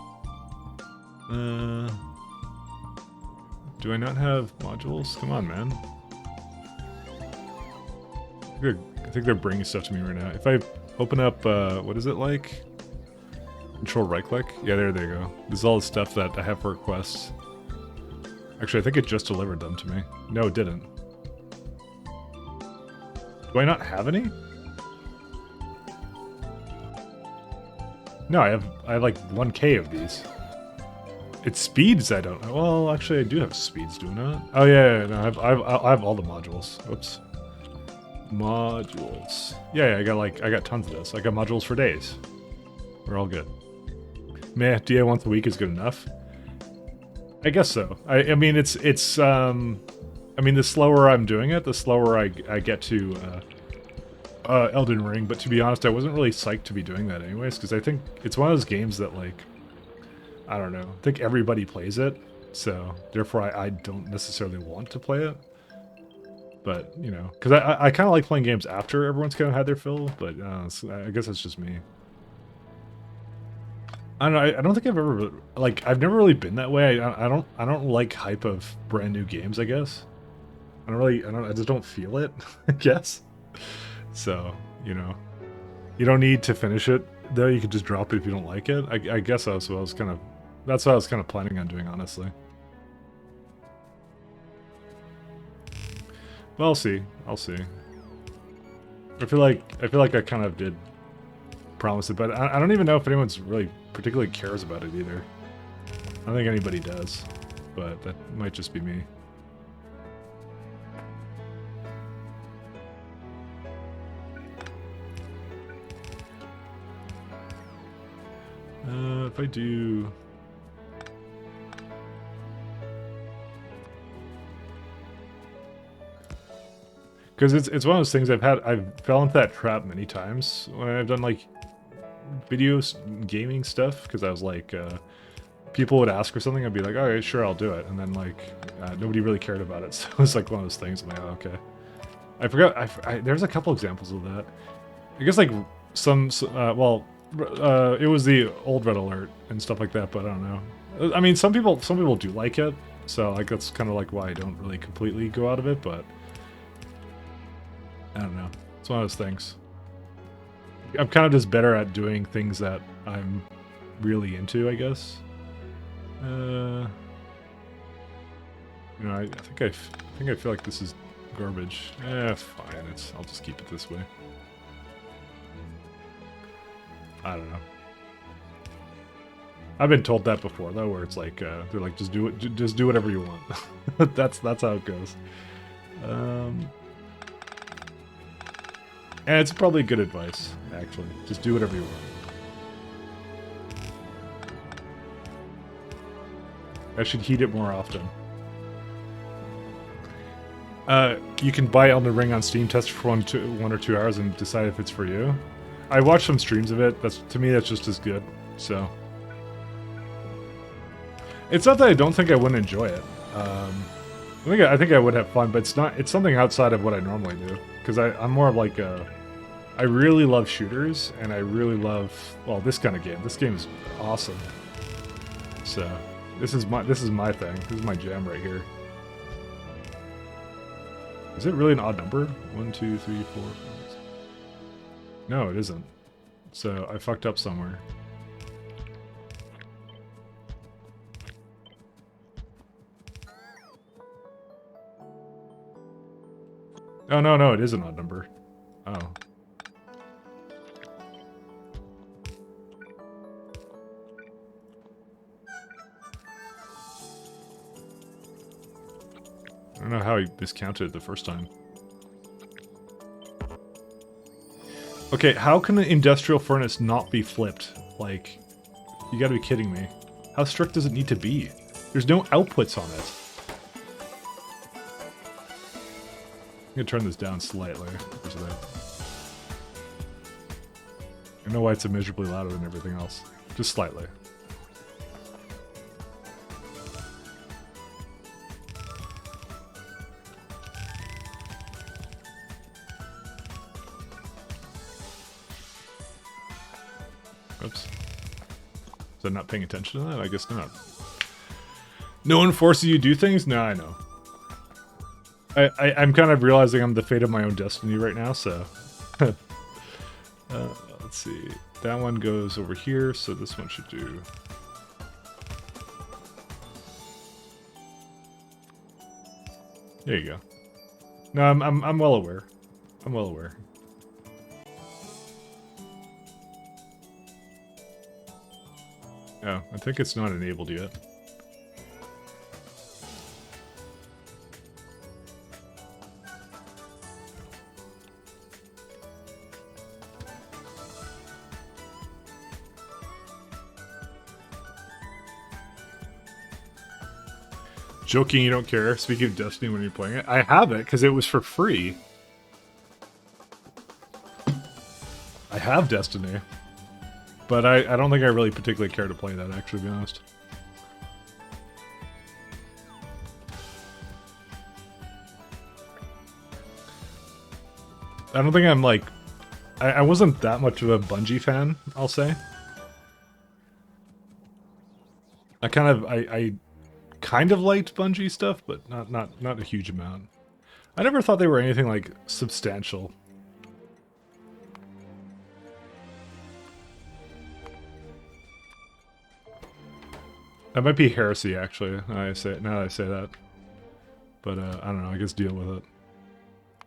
Do I not have modules? Come on, man. I think they're bringing stuff to me right now. If I open up, what is it like? Control right click? Yeah, there they go. This is all the stuff that I have for requests. Actually, I think it just delivered them to me. No, it didn't. Do I not have any? No, I have like 1K of these. It's speeds I don't know. Well, actually I do have speeds, do I not? Oh yeah, no, I have all the modules. Oops. Modules. Yeah, I got tons of this. I got modules for days. We're all good. Meh, DA once a week is good enough. I guess so. I mean it's I mean the slower I'm doing it, the slower I get to Elden Ring, but to be honest, I wasn't really psyched to be doing that anyways, because I think it's one of those games that, like, I don't know, I think everybody plays it, so therefore I don't necessarily want to play it. But, you know, because I kind of like playing games after everyone's kind of had their fill, but I guess that's just me. I don't know, I don't think I've ever, like, I've never really been that way. I don't like hype of brand new games, I guess. I just don't feel it, I guess. So, you know, you don't need to finish it, though. You could just drop it if you don't like it. I guess that's what I was kind of planning on doing, honestly. Well, I'll see. I'll see. I feel like I kind of did promise it, but I don't even know if anyone's really particularly cares about it either. I don't think anybody does, but that might just be me. If I do... Because it's one of those things I've fell into that trap many times when I've done, like, videos, gaming stuff, because I was like, people would ask for something, I'd be like, alright, sure, I'll do it, and then, like, nobody really cared about it, so it was like one of those things, I'm like, oh, okay. I forgot, there's a couple examples of that. I guess, like, well, it was the old Red Alert and stuff like that, but I don't know. I mean, some people do like it, so like that's kind of like why I don't really completely go out of it, but I don't know. It's one of those things. I'm kind of just better at doing things that I'm really into, I guess. You know, I think I feel like this is garbage. Fine. I'll just keep it this way. I don't know. I've been told that before though, where it's like they're like, just do it, just do whatever you want. that's how it goes. And it's probably good advice, actually. Just do whatever you want. I should heat it more often. You can buy Elden Ring on Steam, test it for 1 or 2 hours, and decide if it's for you. I watched some streams of it. To me, that's just as good. So, it's not that I don't think I wouldn't enjoy it. I think I would have fun, but it's not. It's something outside of what I normally do, because I'm more of like a. I really love shooters, and I really love this kind of game. This game is awesome. So, this is my thing. This is my jam right here. Is it really an odd number? 1, 2, 3, 4, 5. No, it isn't. So I fucked up somewhere. Oh, no, it is an odd number. Oh. I don't know how he miscounted it the first time. Okay, how can an industrial furnace not be flipped? Like, you gotta be kidding me. How strict does it need to be? There's no outputs on it. I'm gonna turn this down slightly. I know why it's immeasurably louder than everything else. Just slightly. Oops. Was I not paying attention to that? I guess not. No one forces you to do things? No, I know. I'm kind of realizing I'm the fate of my own destiny right now, so... let's see. that one goes over here, so this one should do. There you go. No, I'm well aware. I'm well aware. Oh, I think it's not enabled yet. Joking, you don't care. Speaking of Destiny when you're playing it, I have it because it was for free. I have Destiny. But I don't think I really particularly care to play that, actually, to be honest. I don't think I'm like... I wasn't that much of a Bungie fan, I'll say. I kind of liked Bungie stuff, but not a huge amount. I never thought they were anything like substantial. That might be heresy, actually. Now that I say that, but I don't know. I guess deal with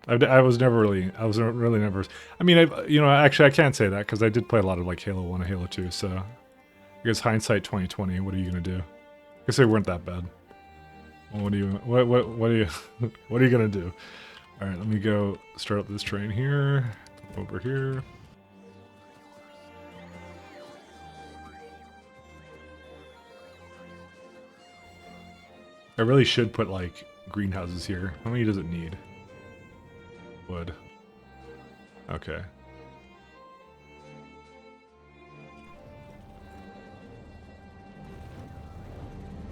it. I was really never. I mean, actually, I can't say that because I did play a lot of like Halo 1 and Halo 2. So, I guess hindsight 2020. What are you gonna do? I guess they weren't that bad. Well, what are you gonna do? All right, let me go start up this train here. Over here. I really should put, like, greenhouses here. How many does it need? Wood. Okay.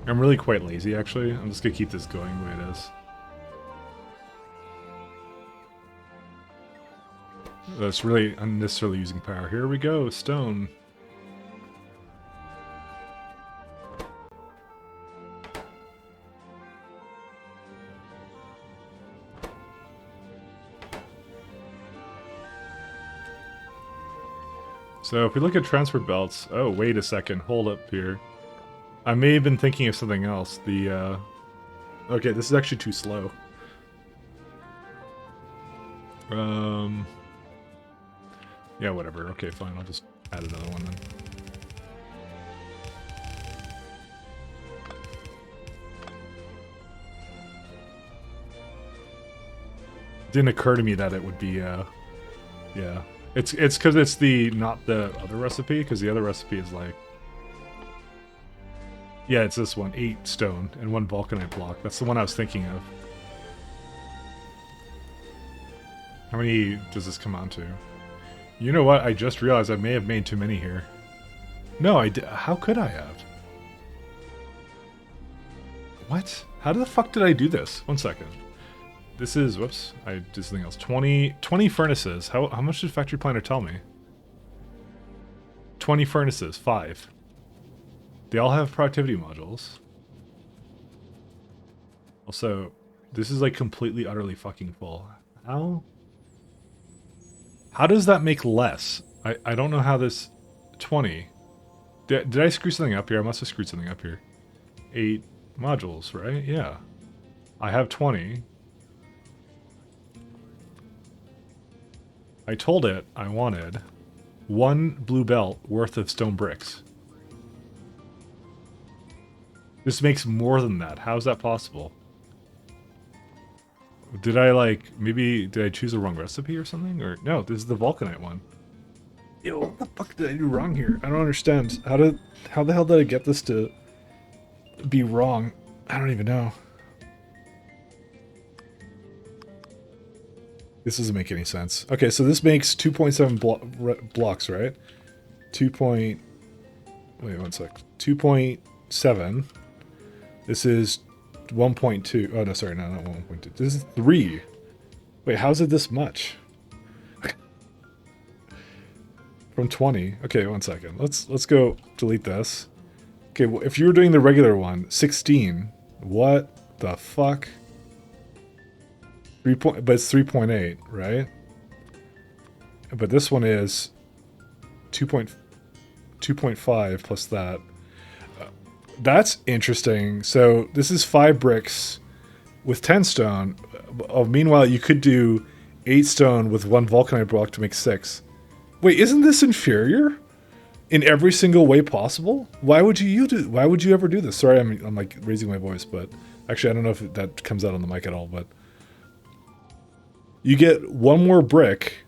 I'm really quite lazy, actually. I'm just gonna keep this going the way it is. That's really unnecessarily using power. Here we go, stone. So if we look at transport belts, oh wait a second, hold up here. I may have been thinking of something else. Okay, this is actually too slow. Yeah, whatever. Okay, fine. I'll just add another one then. Didn't occur to me that it would be, yeah. It's because it's not the other recipe, because the other recipe is like... Yeah, it's this one. 8 stone and 1 vulcanite block. That's the one I was thinking of. How many does this come on to? You know what? I just realized I may have made too many here. No, I did. How could I have? What? How the fuck did I do this? 1 second. This is, whoops, I did something else. 20 furnaces. How much did Factory Planner tell me? 20 furnaces, 5. They all have productivity modules. Also, this is like completely, utterly fucking full. How does that make less? I don't know how this... 20. Did I screw something up here? I must have screwed something up here. 8 modules, right? Yeah. I have 20. I told it I wanted 1 blue belt worth of stone bricks. This makes more than that. How is that possible? Did I, like, maybe, did I choose the wrong recipe or something? Or, no, this is the vulcanite one. Yo, what the fuck did I do wrong here? I don't understand. How the hell did I get this to be wrong? I don't even know. This doesn't make any sense. Okay, so this makes 2.7 blocks, right? Wait, 1 sec. 2.7. This is 1.2. Oh, no, sorry, no, not 1.2. This is 3. Wait, how's it this much? From 20. Okay, 1 second. Let's go delete this. Okay, well, if you were doing the regular one, 16. What the fuck? But it's 3.8, right? But this one is 2.5 plus that. That's interesting. So this is 5 bricks with 10 stone. Meanwhile, you could do 8 stone with 1 vulcanite block to make 6. Wait, isn't this inferior in every single way possible? Why would you ever do this? Sorry, I'm like raising my voice, but actually I don't know if that comes out on the mic at all, but you get 1 more brick,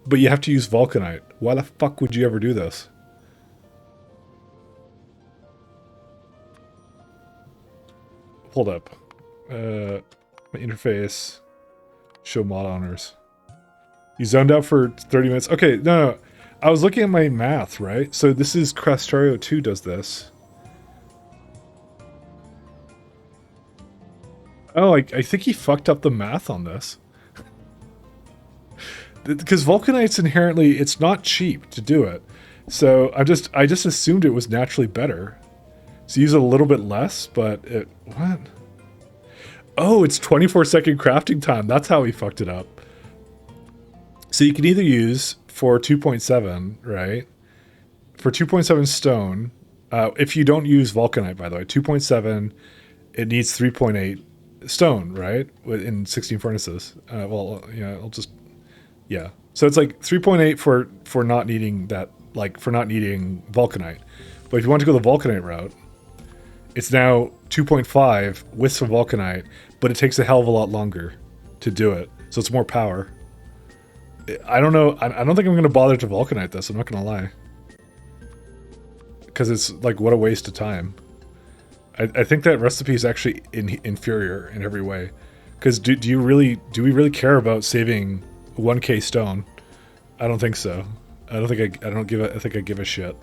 but you have to use vulcanite. Why the fuck would you ever do this? Hold up. My interface. Show mod honors. You zoned out for 30 minutes. Okay, no. I was looking at my math, right? So this is Factorio 2 does this. Oh, I think he fucked up the math on this. Because vulcanite's inherently, it's not cheap to do it. So I just assumed it was naturally better. So use a little bit less, but it... What? Oh, it's 24-second crafting time. That's how he fucked it up. So you can either use for 2.7, right? For 2.7 stone, if you don't use vulcanite, by the way, 2.7, it needs 3.8 stone, right? In 16 furnaces. Well, yeah, I'll just... Yeah. So it's like 3.8 for not needing that, like, for not needing vulcanite. But if you want to go the vulcanite route, it's now 2.5 with some vulcanite, but it takes a hell of a lot longer to do it. So it's more power. I don't know. I don't think I'm going to bother to vulcanite this. I'm not going to lie. Because it's like, what a waste of time. I think that recipe is actually inferior in every way. Because do we really care about saving 1k stone? I don't think so. I think I give a shit.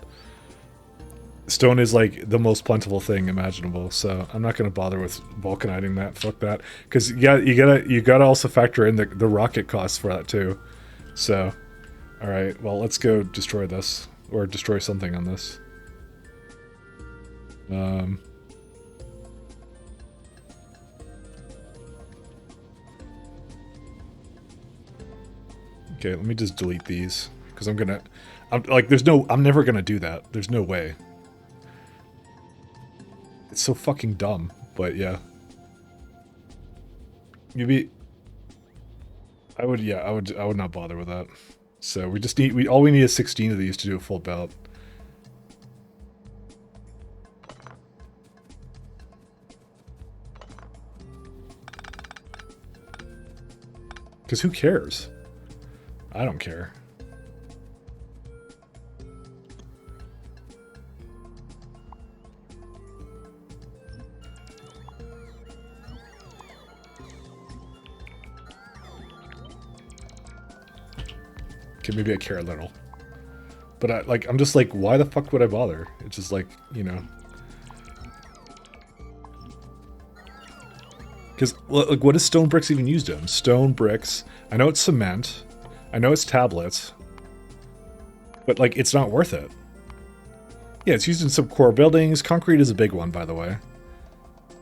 Stone is like the most plentiful thing imaginable, so I'm not going to bother with vulcaniting that. Fuck that. Because yeah, you gotta also factor in the rocket costs for that too. So, all right, well, let's go destroy this or destroy something on this. Okay, let me just delete these because I'm never gonna do that. There's no way. It's so fucking dumb, but yeah. Maybe I would not bother with that. So all we need is 16 of these to do a full belt. Because who cares? I don't care. Okay, maybe I care a little. But I'm just like, why the fuck would I bother? It's just like, you know. Because, like, what is stone bricks even used in? Stone bricks. I know it's cement. I know it's tablets. But, like, it's not worth it. Yeah, it's used in some core buildings. Concrete is a big one, by the way.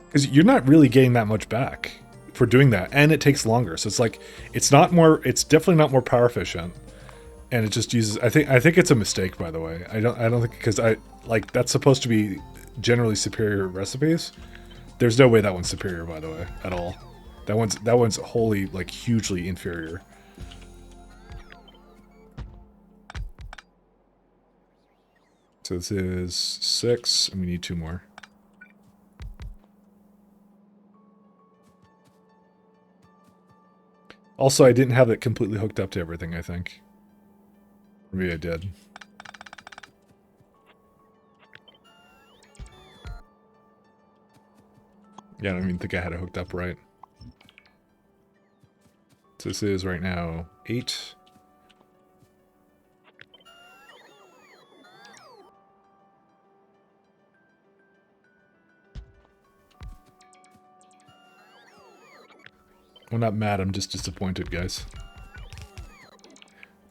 Because you're not really getting that much back for doing that. And it takes longer. So it's like, it's definitely not more power efficient. And it just uses, I think it's a mistake, by the way. I don't think, because that's supposed to be generally superior recipes. There's no way that one's superior, by the way, at all. That one's wholly, like, hugely inferior. So this is 6, and we need 2 more. Also, I didn't have it completely hooked up to everything, I think. Maybe I did. Yeah, I don't even think I had it hooked up right. So this is right now 8. I'm not mad, I'm just disappointed, guys.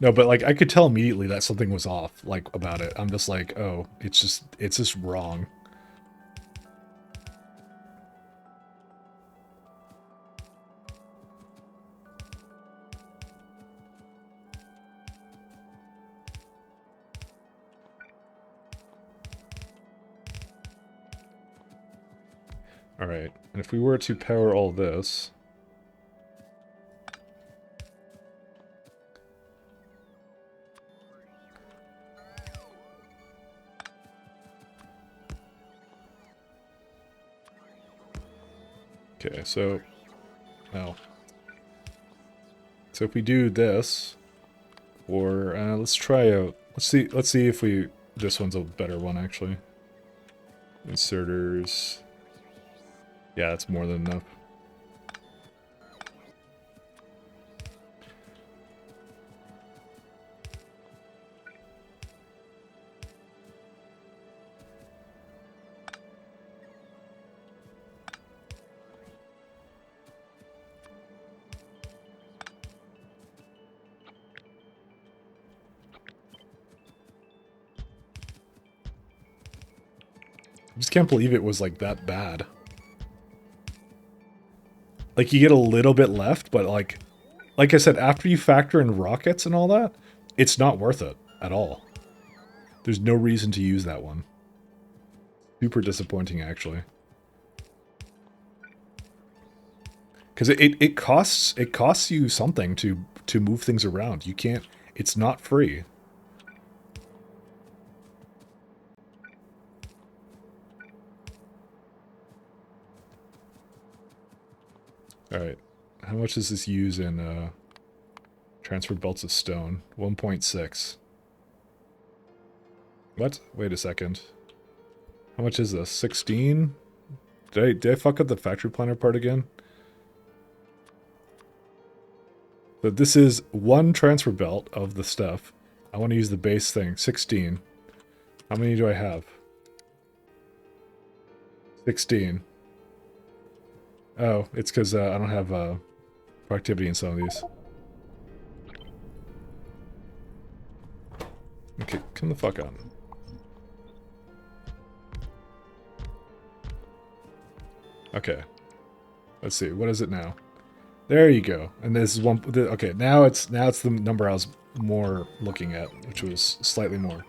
No, but like I could tell immediately that something was off, like, about it. I'm just like, oh, it's just wrong. Alright, and if we were to power all this... Okay, so... Oh. So if we do this, or let's try out... Let's see if we... This one's a better one, actually. Inserters... Yeah, that's more than enough. I just can't believe it was like that bad. Like you get a little bit left, but like I said, after you factor in rockets and all that, it's not worth it at all. There's no reason to use that one. Super disappointing, actually. Because it costs you something to move things around. You can't. It's not free. Alright, how much does this use in transfer belts of stone? 1.6. What? Wait a second. How much is this? 16? Did I fuck up the factory planner part again? But this is one transfer belt of the stuff. I want to use the base thing. 16. How many do I have? 16. Oh, it's because I don't have productivity in some of these. Okay, come the fuck on. Okay. Let's see, what is it now? There you go. And this is one. Okay, now it's the number I was more looking at, which was slightly more.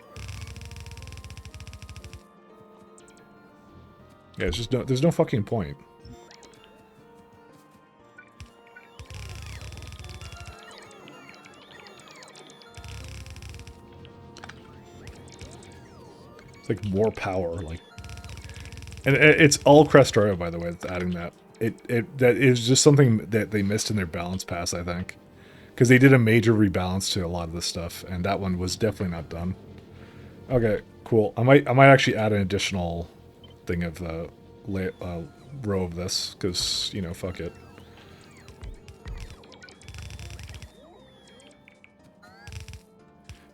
Yeah, it's just there's no fucking point. It's like more power, like, and it's all Factorio, by the way, that's adding that. That is just something that they missed in their balance pass, I think, because they did a major rebalance to a lot of this stuff, and that one was definitely not done. Okay, cool. I might actually add an additional thing of the row of this, because, you know, fuck it.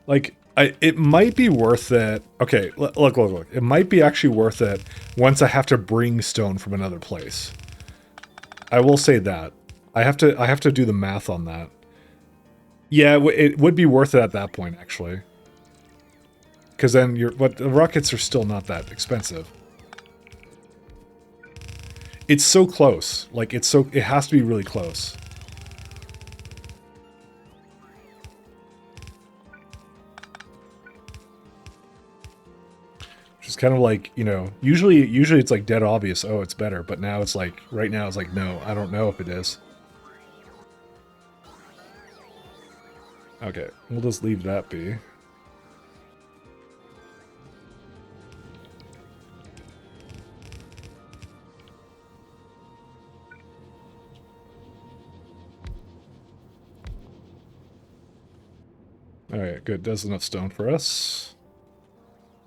Like, it might be worth it. Okay, look. It might be actually worth it once I have to bring stone from another place. I will say that. I have to do the math on that. Yeah, it would be worth it at that point, actually. Because then but the rockets are still not that expensive. It's so close. Like, it has to be really close. Which is kind of like, you know, usually it's like dead obvious, oh, it's better, but now it's like, right now it's like, no, I don't know if it is. Okay, we'll just leave that be. Alright, good. That's enough stone for us.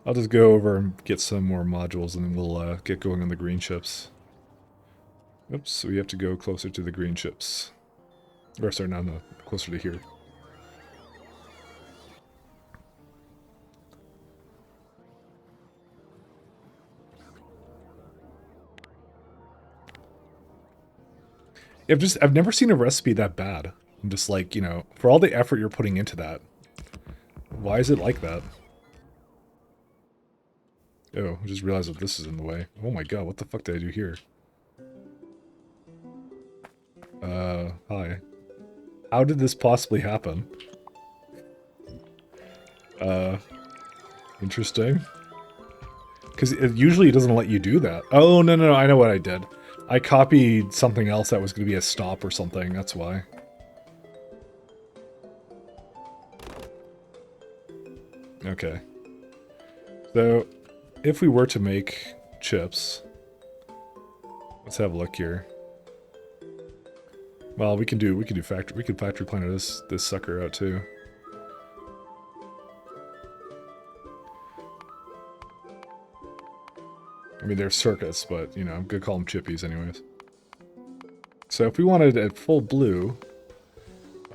I'll just go over and get some more modules and then we'll get going on the green ships. Oops, so we have to go closer to the green ships. Or sorry, no, closer to here. I've never seen a recipe that bad. I'm just like, you know, for all the effort you're putting into that, why is it like that? Oh, I just realized that this is in the way. Oh my god, what the fuck did I do here? Hi. How did this possibly happen? Interesting. Because usually it doesn't let you do that. Oh, no, I know what I did. I copied something else that was going to be a stop or something, that's why. Okay. So, if we were to make chips, let's have a look here. Well, we can factory planet this sucker out too. I mean, they're circuits, but, you know, I'm gonna call them chippies anyways. So if we wanted a full blue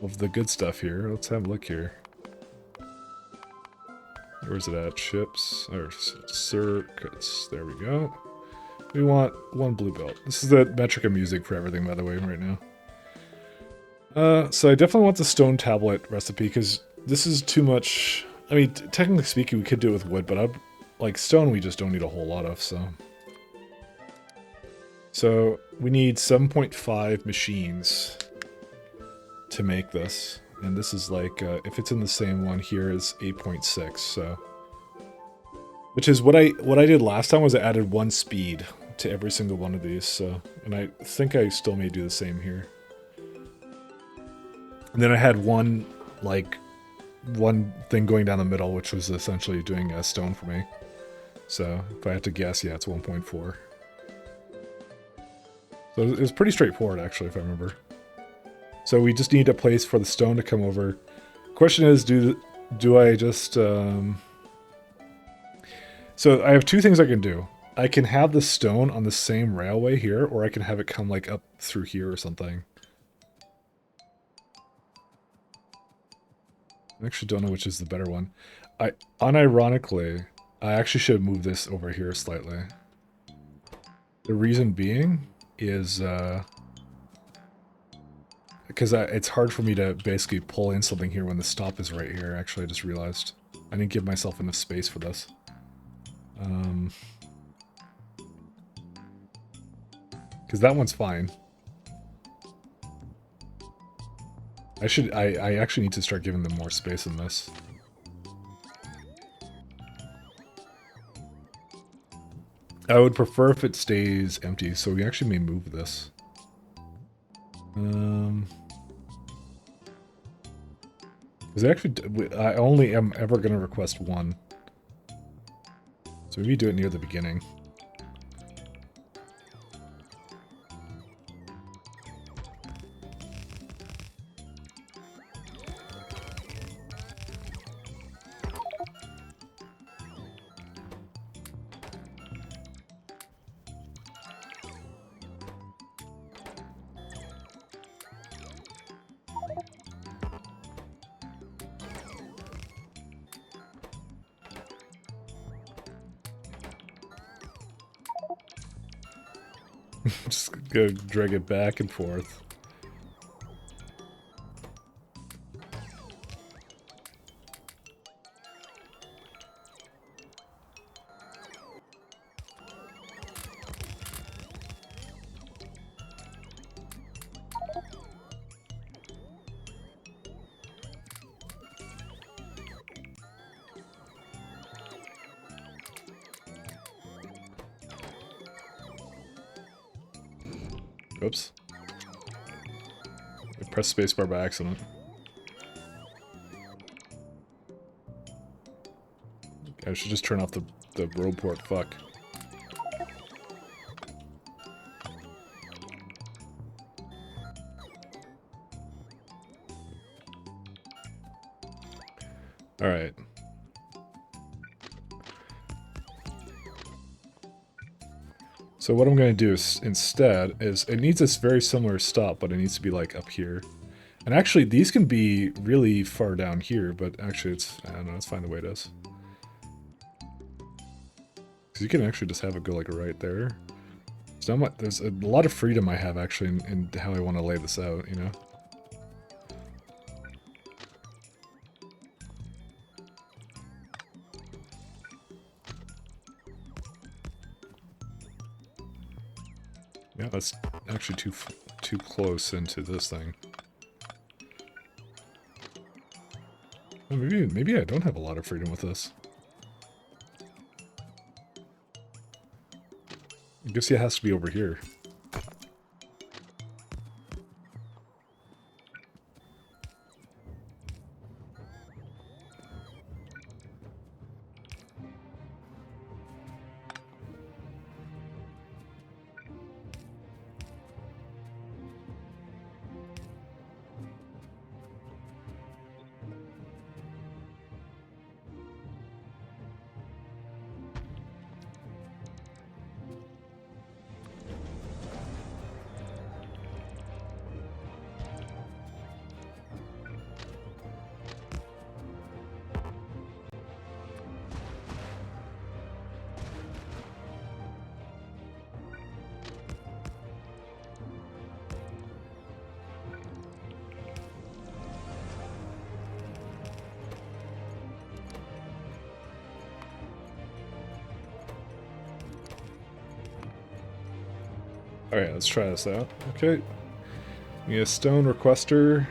of the good stuff here, let's have a look here. Where's it at? Chips, or circuits, there we go. We want one blue belt. This is the metric I'm using for everything, by the way, right now. So I definitely want the stone tablet recipe, because this is too much. I mean, technically speaking, we could do it with wood, but like stone we just don't need a whole lot of, so. So we need 7.5 machines to make this. And this is like, if it's in the same one here is 8.6, so. Which is what I did last time was I added 1 speed to every single one of these, so. And I think I still may do the same here. And then I had one thing going down the middle, which was essentially doing a stone for me. So, if I had to guess, yeah, it's 1.4. So it was pretty straightforward, actually, if I remember. So we just need a place for the stone to come over. Question is, do I just... So I have 2 things I can do. I can have the stone on the same railway here, or I can have it come, like, up through here or something. I actually don't know which is the better one. Unironically, I actually should move this over here slightly. The reason being is because it's hard for me to basically pull in something here when the stop is right here. Actually, I just realized I didn't give myself enough space for this. Because that one's fine. I actually need to start giving them more space in this. I would prefer if it stays empty, so we actually may move this. Because I only am ever going to request 1. So maybe do it near the beginning. Just go drag it back and forth. Oops. I pressed spacebar by accident. I should just turn off the road port, fuck. Alright. So what I'm going to do is, instead, is it needs this very similar stop, but it needs to be like up here. And actually, these can be really far down here, but actually it's, I don't know, it's fine the way it is. Because you can actually just have it go like right there. So there's a lot of freedom I have actually in how I want to lay this out, you know? Yeah, that's actually too close into this thing. Oh, maybe I don't have a lot of freedom with this. I guess it has to be over here. Alright, let's try this out. Okay. Need a stone requester.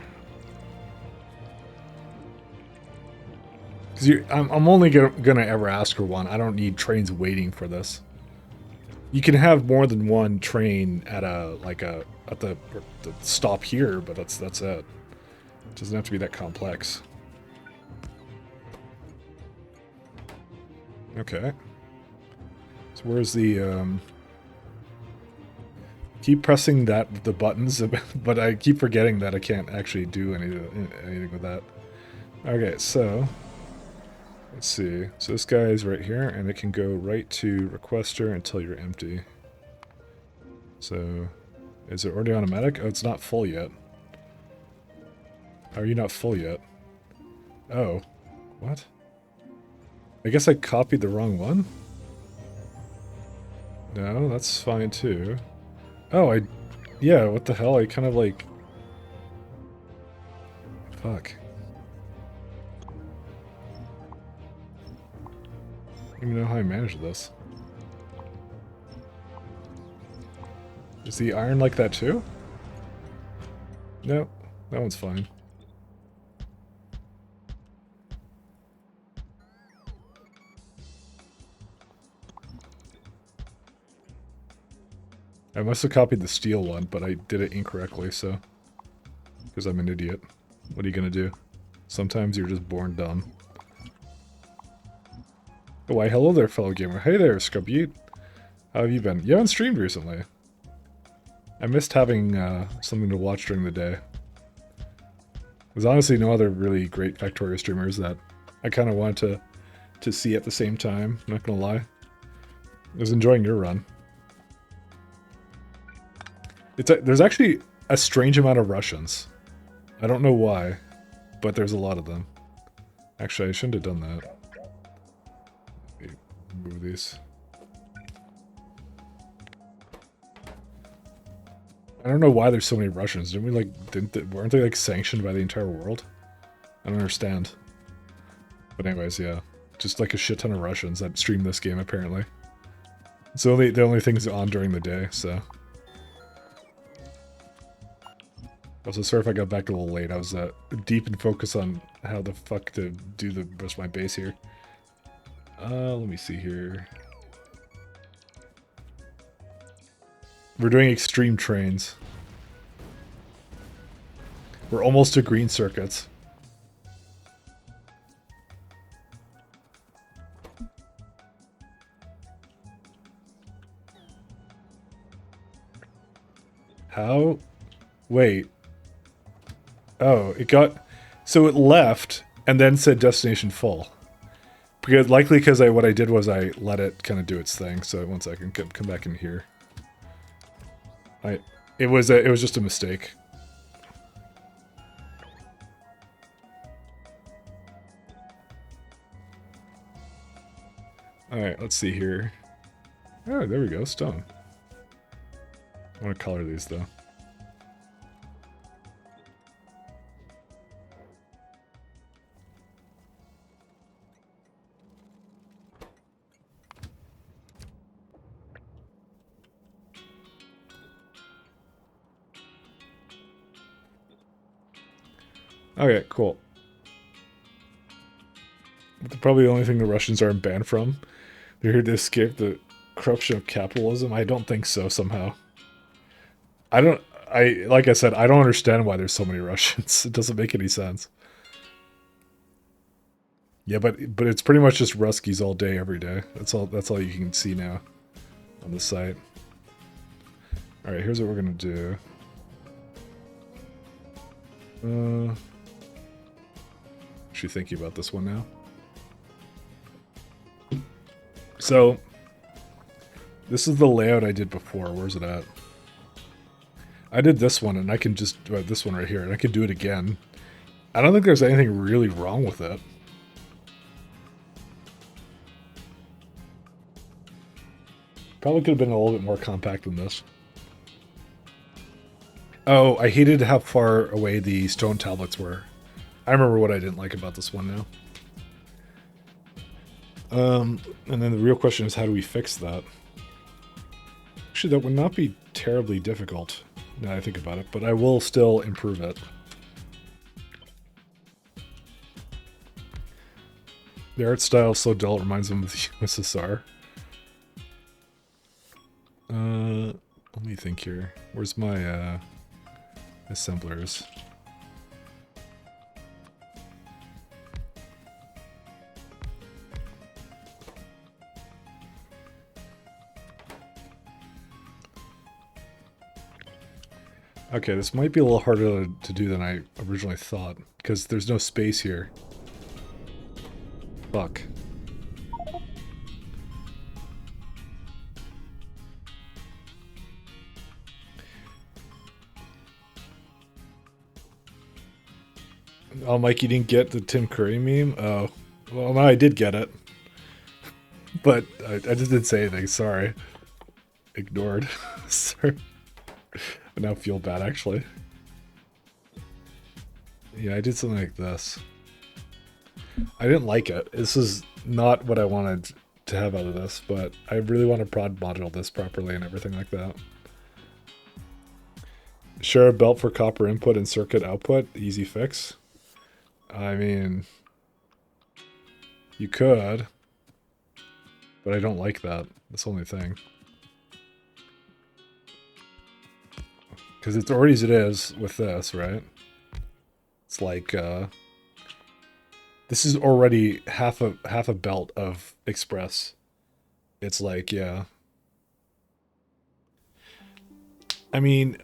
Because I'm only gonna ever ask for one. I don't need trains waiting for this. You can have more than one train at the stop here, but that's it. It doesn't have to be that complex. Okay. So where's the keep pressing the buttons, but I keep forgetting that I can't actually do anything with that. Okay, so let's see. So this guy is right here, and it can go right to requester until you're empty. So, is it already automatic? Oh, it's not full yet. How are you not full yet? Oh, what? I guess I copied the wrong one? No, that's fine too. Oh, yeah, what the hell? I kind of like... Fuck. I don't even know how I managed this. Is the iron like that too? No, that one's fine. I must have copied the steel one, but I did it incorrectly, so... Because I'm an idiot. What are you gonna do? Sometimes you're just born dumb. Why, hello there, fellow gamer. Hey there, Scrubute. How have you been? You haven't streamed recently. I missed having something to watch during the day. There's honestly no other really great Factorio streamers that I kind of wanted to see at the same time, not gonna lie. I was enjoying your run. There's actually a strange amount of Russians. I don't know why, but there's a lot of them. Actually, I shouldn't have done that. Let me move these. I don't know why there's so many Russians. Weren't they like sanctioned by the entire world? I don't understand. But anyways, yeah. Just like a shit ton of Russians that stream this game apparently. It's the only things on during the day, so. Also, sorry if I got back a little late. I was deep in focus on how the fuck to do the rest of my base here. Let me see here. We're doing extreme trains. We're almost to green circuits. How? Wait. Oh, it got... So it left, and then said destination full. Likely because what I did was I let it kind of do its thing. So one second, come back in here. It was just a mistake. Alright, let's see here. Oh, there we go, stone. I want to color these though. Okay, cool. Probably the only thing the Russians aren't banned from. They're here to escape the corruption of capitalism. I don't think so, somehow. Like I said, I don't understand why there's so many Russians. It doesn't make any sense. Yeah, but it's pretty much just Ruskies all day, every day. That's all you can see now on the site. Alright, here's what we're gonna do. Actually thinking about this one now. So, this is the layout I did before. Where's it at? I did this one, and I can just... this one right here, and I can do it again. I don't think there's anything really wrong with it. Probably could have been a little bit more compact than this. Oh, I hated how far away the stone tablets were. I remember what I didn't like about this one now. And then the real question is, how do we fix that? Actually, that would not be terribly difficult, now that I think about it, but I will still improve it. The art style is so dull, it reminds them of the USSR. Let me think here. Where's my assemblers? Okay, this might be a little harder to do than I originally thought, because there's no space here. Fuck. Oh, Mike, you didn't get the Tim Curry meme? Oh. Well, no, I did get it. But I just didn't say anything, sorry. Ignored. Sorry. I now feel bad, actually. Yeah, I did something like this. I didn't like it. This is not what I wanted to have out of this, but I really want to prod module this properly and everything like that. Share a belt for copper input and circuit output. Easy fix. I mean, you could, but I don't like that. That's the only thing. Because it's already as it is with this, right? It's like, this is already half a belt of express. It's like, yeah. I mean,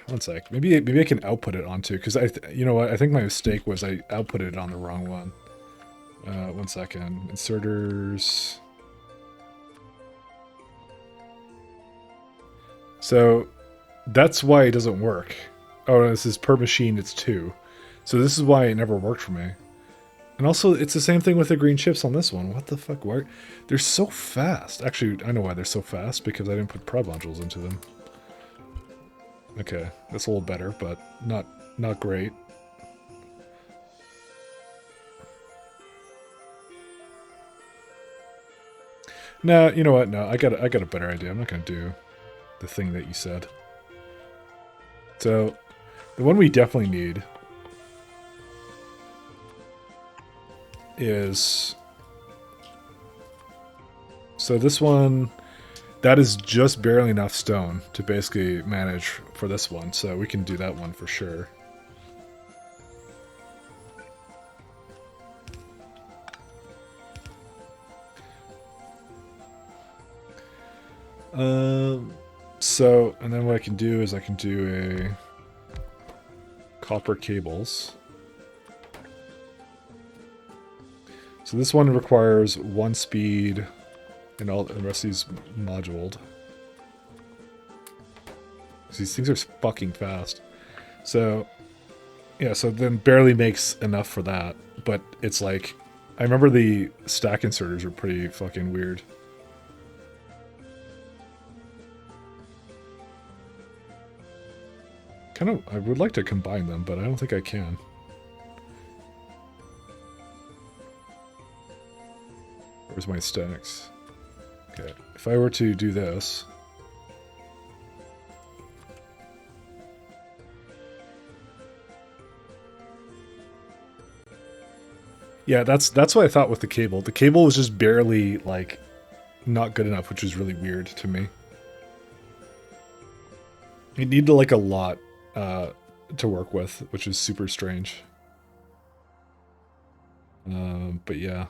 one sec. Maybe I can output it onto, because you know what? I think my mistake was I outputted it on the wrong one. 1 second. Inserters. So that's why it doesn't work. Oh, this is per machine. It's 2. So this is why it never worked for me. And also, it's the same thing with the green chips on this one. What the fuck? Why? They're so fast. Actually, I know why they're so fast, because I didn't put prod modules into them. Okay, that's a little better, but not great. No, you know what? No, I got a better idea. I'm not gonna do the thing that you said. So, the one we definitely need is... So this one, that is just barely enough stone to basically manage for this one, so we can do that one for sure. So, and then what I can do is I can do a copper cables. So this one requires 1 speed, and all the rest of these moduled. These things are fucking fast. So, yeah, so then barely makes enough for that. But it's like, I remember the stack inserters are pretty fucking weird. I would like to combine them, but I don't think I can. Where's my stacks? Okay, if I were to do this... Yeah, that's what I thought with the cable. The cable was just barely, like, not good enough, which is really weird to me. It needed, like, a lot to work with, which is super strange. But yeah.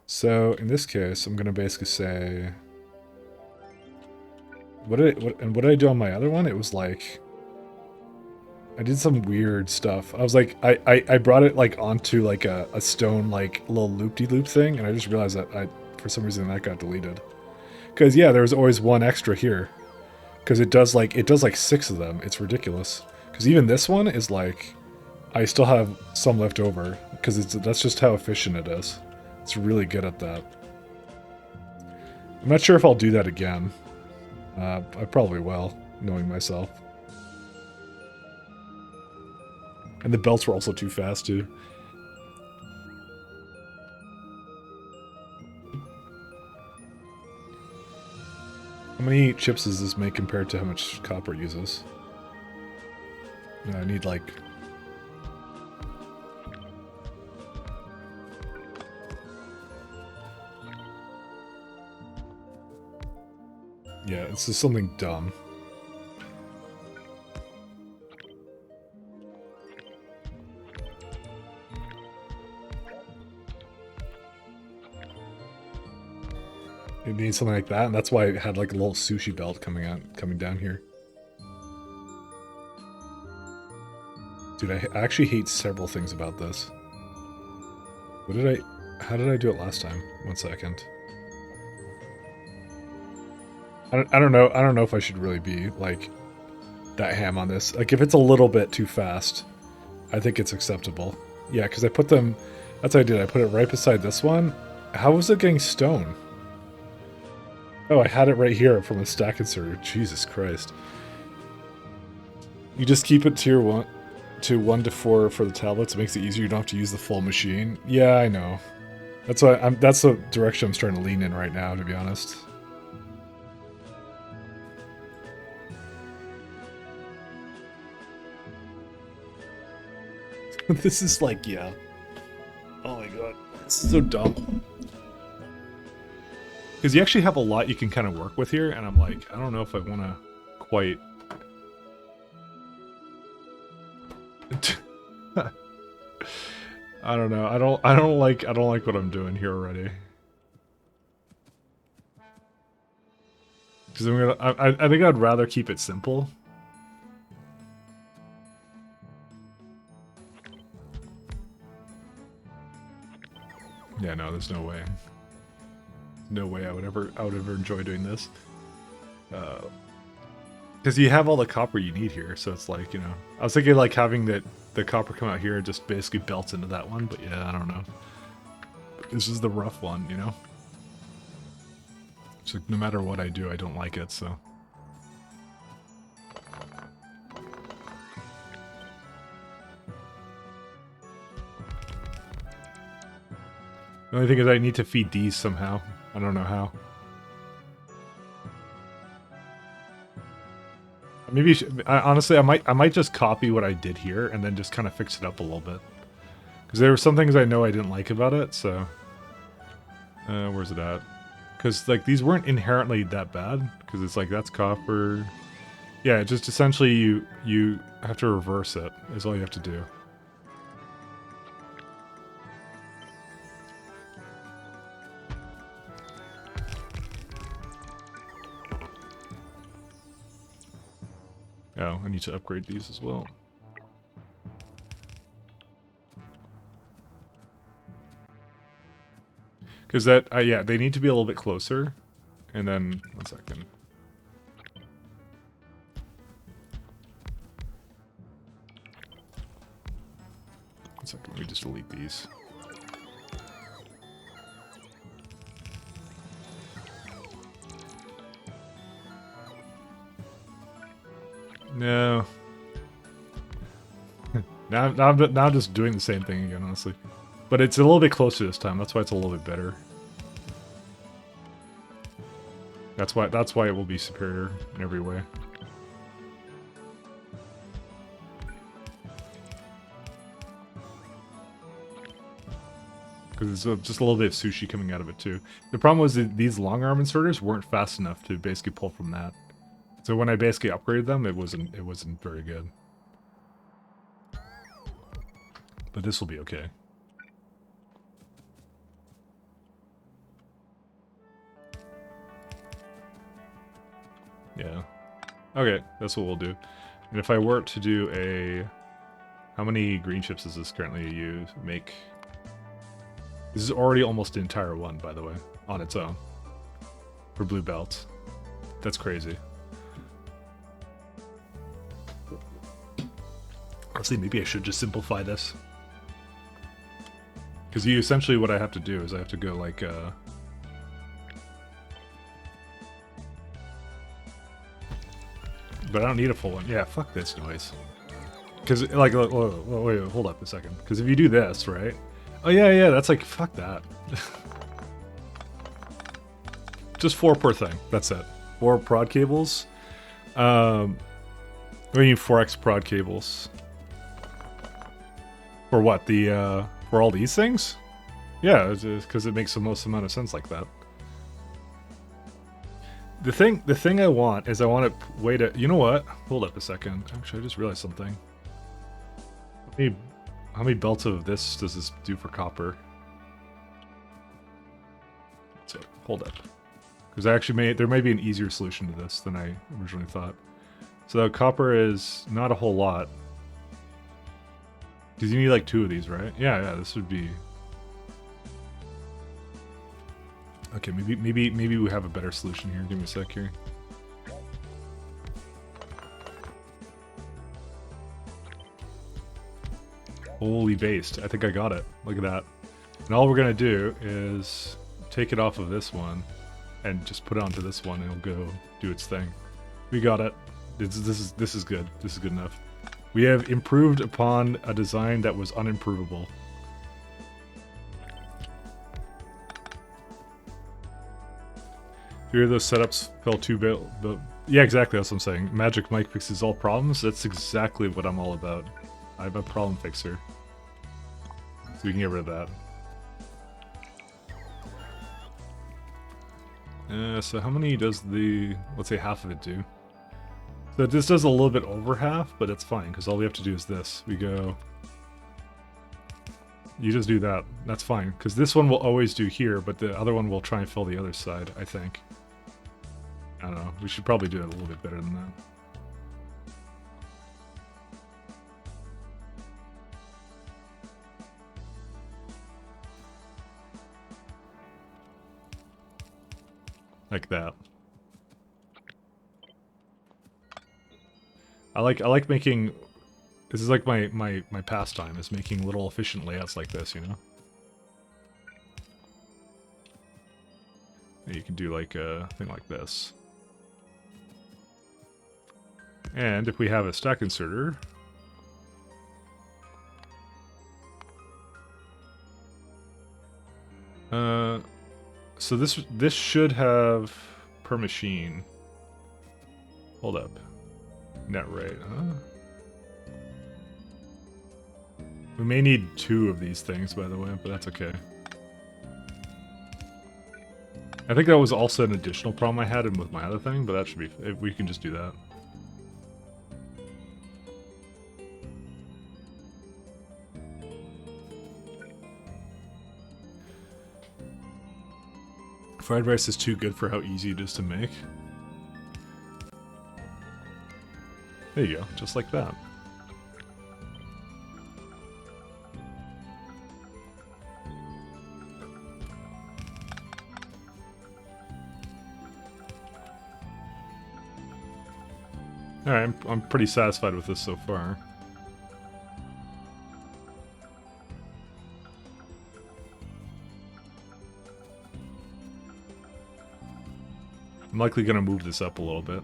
So in this case, I'm gonna basically say, what did I do on my other one? It was like, I did some weird stuff. I was like, I brought it like onto like a stone like little loop-de-loop thing, and I just realized that for some reason that got deleted. Because yeah, there was always one extra here. Because it does like 6 of them. It's ridiculous. Because even this one is like, I still have some left over. Because that's just how efficient it is. It's really good at that. I'm not sure if I'll do that again. I probably will, knowing myself. And the belts were also too fast, too. How many chips does this make compared to how much copper it uses? No, I need like... Yeah, it's just something dumb. It needs something like that, and that's why it had like a little sushi belt coming down here. Dude, I actually hate several things about this. How did I do it last time? 1 second. I don't know if I should really be like that ham on this. Like if it's a little bit too fast, I think it's acceptable. Yeah, because I put them, that's what I did. I put it right beside this one. How was it getting stone? Oh, I had it right here from the stack inserter. Jesus Christ. You just keep it to your 1 to 4 for the tablets. It makes it easier. You don't have to use the full machine. Yeah, I know. That's why that's the direction I'm starting to lean in right now, to be honest. This is like, yeah. Oh my god. This is so dumb. Because you actually have a lot you can kind of work with here, and I'm like, I don't know if I want to quite... I don't know. I don't like what I'm doing here already. Because I think I'd rather keep it simple. Yeah, no, there's no way. No way I would ever enjoy doing this. Because you have all the copper you need here, so it's like, you know. I was thinking like having the copper come out here and just basically belts into that one, but yeah, I don't know. This is the rough one, you know? It's like no matter what I do, I don't like it, so. The only thing is I need to feed these somehow. I don't know how. Maybe honestly, I might just copy what I did here and then just kind of fix it up a little bit. Because there were some things I know I didn't like about it, so... where's it at? Because, like, these weren't inherently that bad. Because it's like, that's copper. Yeah, just essentially you have to reverse it, is all you have to do. Oh, I need to upgrade these as well. Because that, yeah, they need to be a little bit closer. And then, 1 second. Let me just delete these. No. now I'm just doing the same thing again, honestly. But it's a little bit closer this time. That's why it's a little bit better. That's why it will be superior in every way. Because there's just a little bit of sushi coming out of it too. The problem was that these long arm inserters weren't fast enough to basically pull from that. So when I basically upgraded them, it wasn't very good. But this will be okay. Yeah. Okay, that's what we'll do. And if I were to do a... How many green chips does this currently make? This is already almost the entire one, by the way, on its own. For blue belts. That's crazy. Honestly, maybe I should just simplify this. Because essentially what I have to do is I have to go like... But I don't need a full one. Yeah, fuck this noise. Because, like, wait, hold up a second. Because if you do this, right? Oh, yeah, that's like, fuck that. Just 4 per thing. That's it. 4 prod cables. What do you mean 4x prod cables? For what? The for all these things? Yeah, because it makes the most amount of sense like that. The thing I want is I want to wait a. You know what? Hold up a second. Actually, I just realized something. How many belts of this does this do for copper? So hold up, because I actually there may be an easier solution to this than I originally thought. So copper is not a whole lot, because you need like 2 of these, right? Yeah, this would be. Okay, maybe we have a better solution here. Give me a sec here. Holy based. I think I got it. Look at that. And all we're gonna do is take it off of this one and just put it onto this one and it'll go do its thing. We got it. This is good. This is good enough. We have improved upon a design that was unimprovable. Here those setups fell too bit. Yeah, exactly. That's what I'm saying. Magic Mike fixes all problems. That's exactly what I'm all about. I'm a problem fixer. So we can get rid of that. So how many does the, let's say half of it do? So this does a little bit over half, but it's fine, because all we have to do is this. We go... You just do that. That's fine, because this one will always do here, but the other one will try and fill the other side, I think. I don't know. We should probably do it a little bit better than that. Like that. I like making. This is like my pastime, is making little efficient layouts like this, you know. And you can do like a thing like this. And if we have a stack inserter, so this should have per machine. Hold up. Net rate, huh? We may need 2 of these things, by the way, but that's okay. I think that was also an additional problem I had with my other thing, but that should be... We can just do that. Fried rice is too good for how easy it is to make. There you go, just like that. Alright, I'm pretty satisfied with this so far. I'm likely going to move this up a little bit.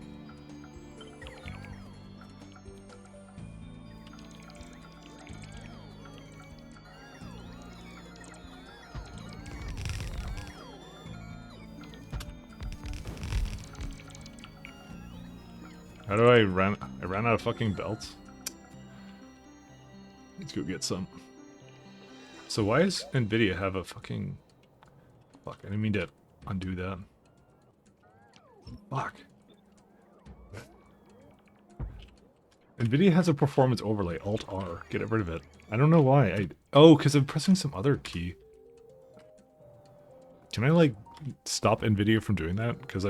How do I ran out of fucking belts? Let's go get some. So why does Nvidia have a fucking... Fuck, I didn't mean to undo that. Fuck. Nvidia has a performance overlay, Alt-R. Get rid of it. I don't know why. Oh, because I'm pressing some other key. Can I, like, stop Nvidia from doing that? Because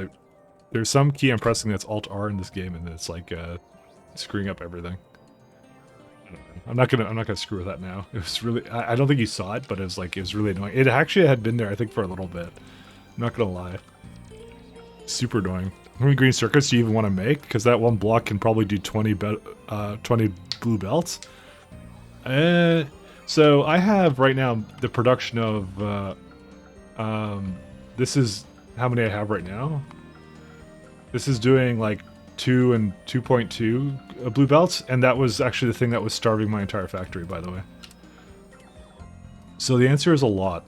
there's some key I'm pressing that's Alt-R in this game, and it's, like, screwing up everything. I don't know. I'm not gonna screw with that now. It was really... I don't think you saw it, but it was really annoying. It actually had been there, I think, for a little bit. I'm not gonna lie. Super annoying. How many green circuits do you even want to make? Because that one block can probably do 20 blue belts. So I have right now the production of... this is how many I have right now. This is doing like 2 and 2.2 blue belts, and that was actually the thing that was starving my entire factory, by the way. So the answer is a lot.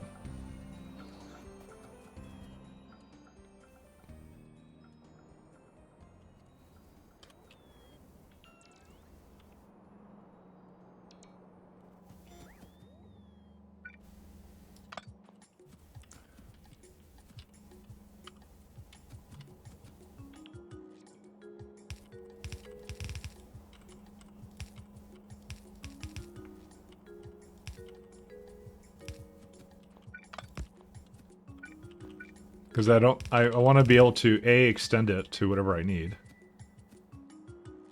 Because I want to be able to A, extend it to whatever I need.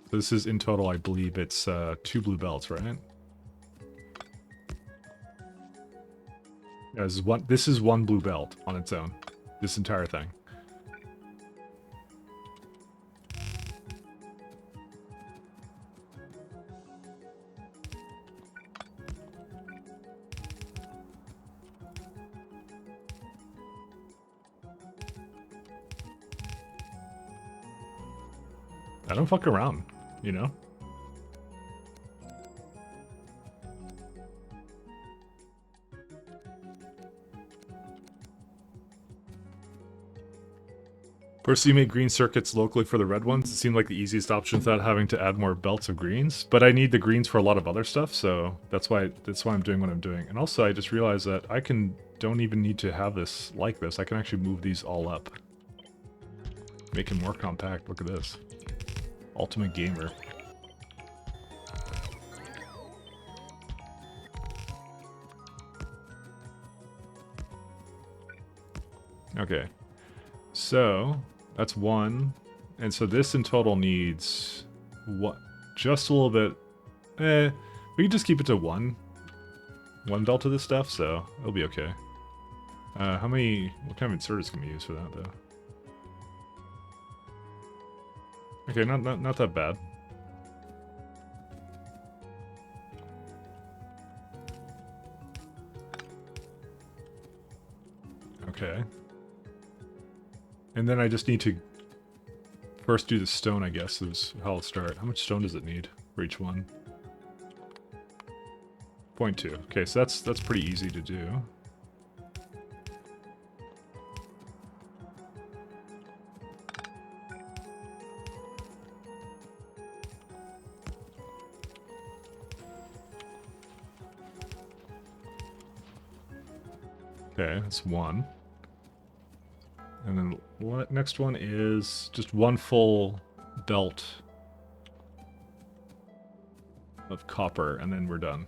So this is in total, I believe it's 2 blue belts, right? Yeah, this is one blue belt on its own. This entire thing. I don't fuck around, you know? First, you make green circuits locally for the red ones. It seemed like the easiest option without having to add more belts of greens. But I need the greens for a lot of other stuff, so that's why I'm doing what I'm doing. And also, I just realized that I don't even need to have this like this. I can actually move these all up. Make it more compact. Look at this. Ultimate Gamer. Okay. So, that's one. And so this in total needs what? Just a little bit. We can just keep it to one belt of this stuff, so it'll be okay. What kind of inserters can we use for that though? Okay, not that bad. Okay. And then I just need to first do the stone, I guess, is how I'll start. How much stone does it need for each one? 0.2. Okay, so that's pretty easy to do. Okay, that's one. And then what next one is just one full belt of copper, and then we're done.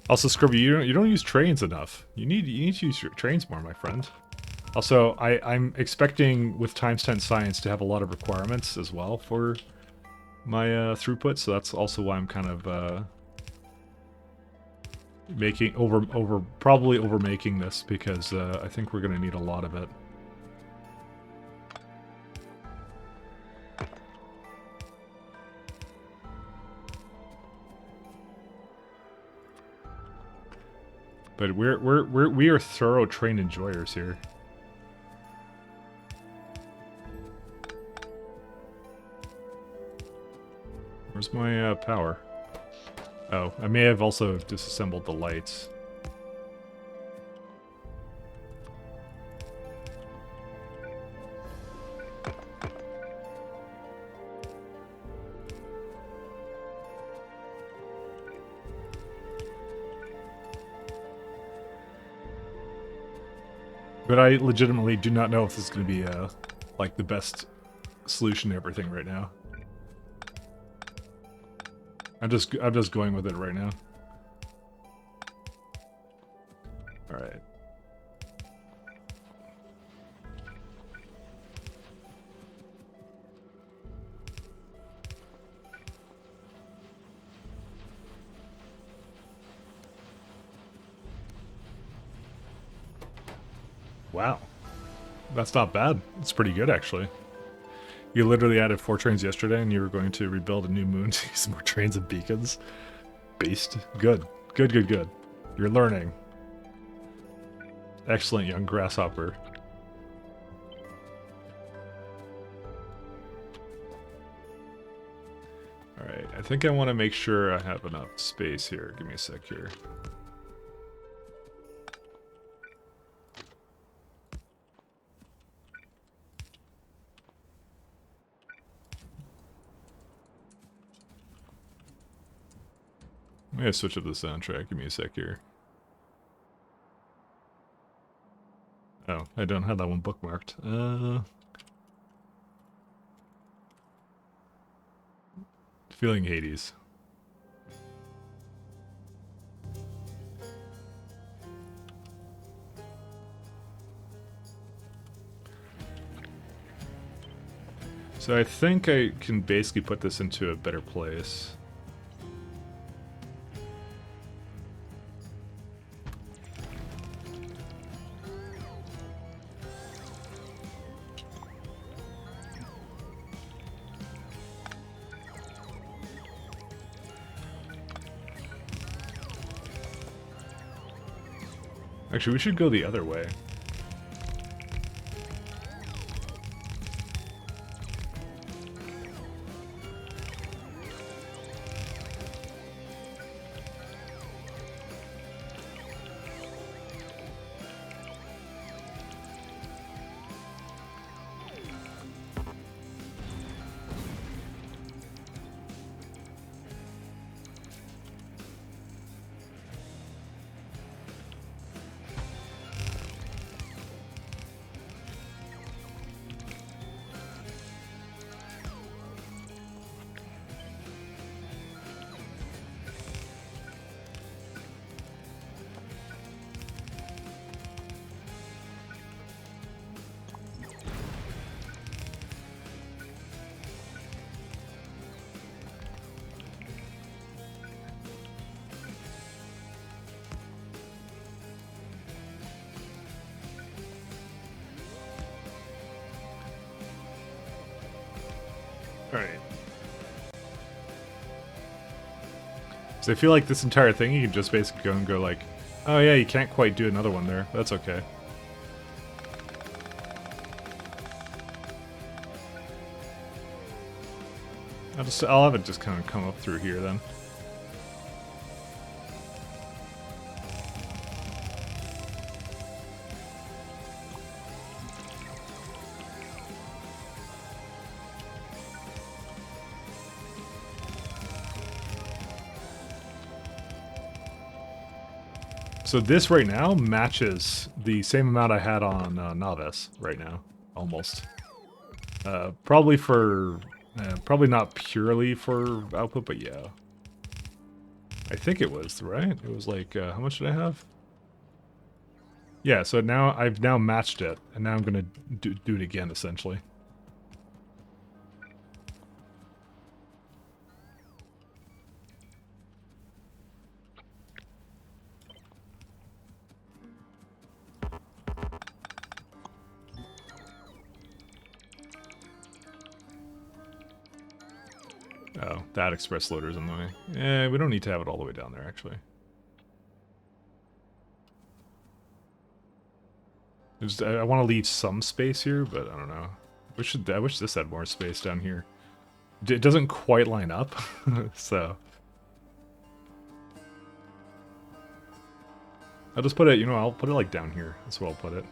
Also, Scrubby, you don't use trains enough. You need to use your trains more, my friend. Also, I'm expecting with times 10 science to have a lot of requirements as well for my throughput, so that's also why I'm kind of probably over making this, because I think we're gonna need a lot of it. But we are thorough train enjoyers here. Where's my power? Oh, I may have also disassembled the lights. But I legitimately do not know if this is going to be like the best solution to everything right now. I'm just going with it right now. All right. Wow. That's not bad. It's pretty good, actually. You literally added 4 trains yesterday, and you were going to rebuild a new moon to use more trains and beacons. Based. Good. Good, good, good. You're learning. Excellent, young grasshopper. Alright, I think I want to make sure I have enough space here. Give me a sec here. I'm gonna switch up the soundtrack. Give me a sec here. Oh, I don't have that one bookmarked. Feeling Hades. So I think I can basically put this into a better place. Actually, we should go the other way. Alright. So I feel like this entire thing, you can just basically go and go like, oh yeah, you can't quite do another one there. That's okay. I'll have it just kind of come up through here then. So this right now matches the same amount I had on Novice right now, almost. Probably for, probably not purely for output, but yeah. I think it was, right? It was like, how much did I have? Yeah, so now I've now matched it, and now I'm gonna do it again, essentially. Oh, that express loader is annoying. Eh, we don't need to have it all the way down there, actually. I want to leave some space here, but I don't know. I wish this had more space down here. It doesn't quite line up, so... I'll just put it, you know, I'll put it like down here. That's where I'll put it.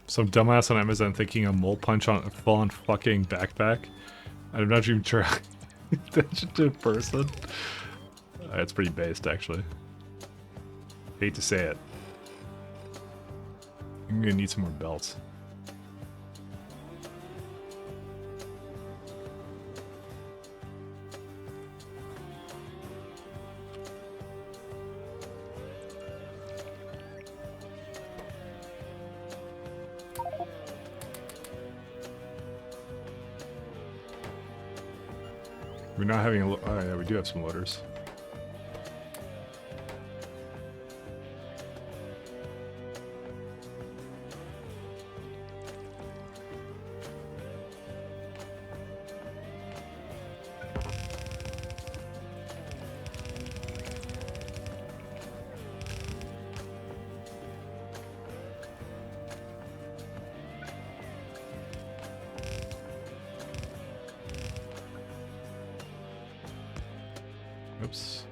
Some dumbass on Amazon thinking a mole punch on a full-on fucking backpack. I'm not even sure attention to a person. It's pretty based, actually. Hate to say it. I'm gonna need some more belts. We're not having a oh yeah, we do have some loaders. Oops.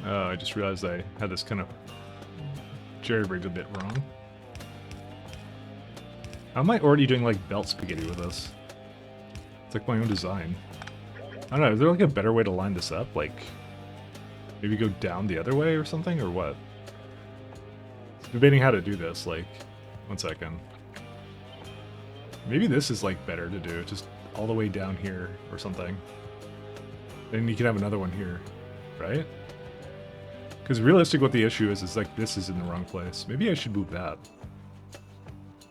I just realized I had this kind of jerry-rigged a bit wrong. How am I already doing like belt spaghetti with this? It's like my own design. I don't know, is there like a better way to line this up? Like, maybe go down the other way or something, or what? Debating how to do this, like, one second. Maybe this is like better to do, just all the way down here or something. Then you can have another one here, right? Because realistic, what the issue is like this is in the wrong place. Maybe I should move that.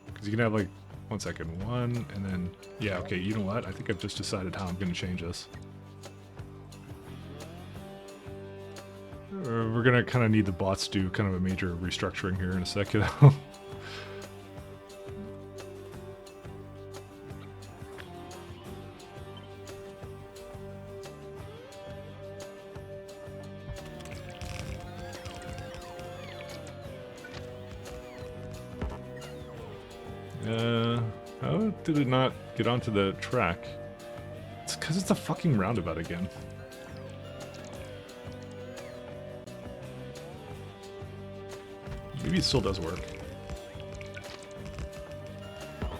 Because you can have like, one second, one, and then, yeah, okay, you know what? I think I've just decided how I'm going to change this. We're going to kind of need the bots to do kind of a major restructuring here in a second. How did it not get onto the track? It's because it's a fucking roundabout again. Maybe it still does work. Oh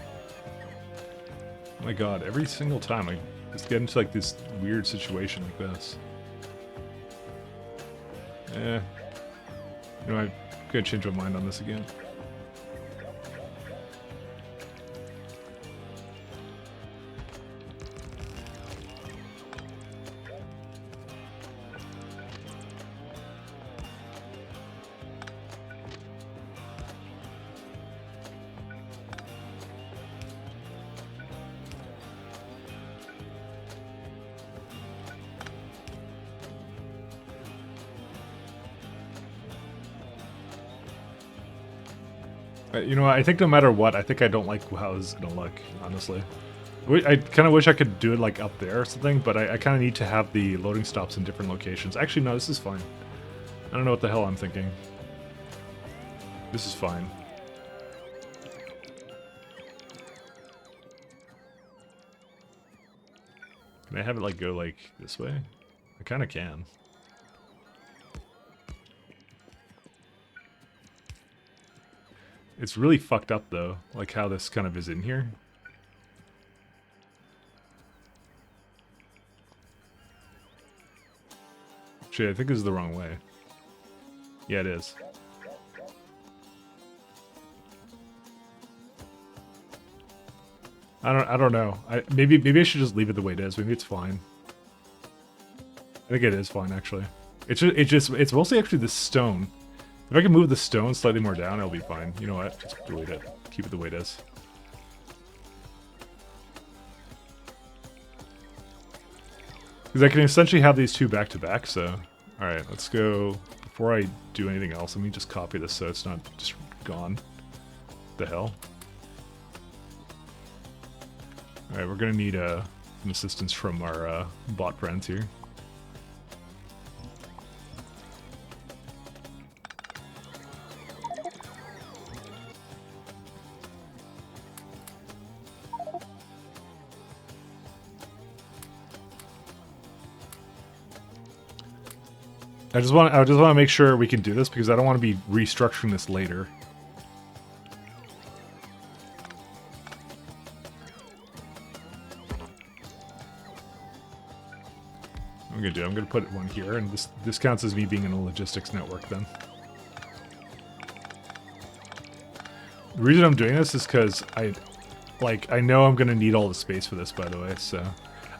my god, every single time I just get into like this weird situation like this. You know, I'm gonna change my mind on this again. You know, I think no matter what, I think I don't like how it's gonna look, honestly. I kind of wish I could do it like up there or something, but I kind of need to have the loading stops in different locations. Actually, no, this is fine. I don't know what the hell I'm thinking. This is fine. Can I have it like go like this way? I kind of can. It's really fucked up though, like how this kind of is in here. Actually, I think this is the wrong way. Yeah, it is. I don't know. Maybe I should just leave it the way it is. Maybe it's fine. I think it is fine actually. It's mostly actually the stone. If I can move the stone slightly more down, it'll be fine. You know what? Just delete it. Keep it the way it is. Because I can essentially have these two back to back, so... Alright, let's go... Before I do anything else, let me just copy this so it's not just gone. The hell? Alright, we're gonna need some assistance from our bot friends here. I just want to make sure we can do this because I don't want to be restructuring this later. I'm gonna put one here, and this counts as me being in a logistics network then. The reason I'm doing this is because I know I'm gonna need all the space for this, by the way, so...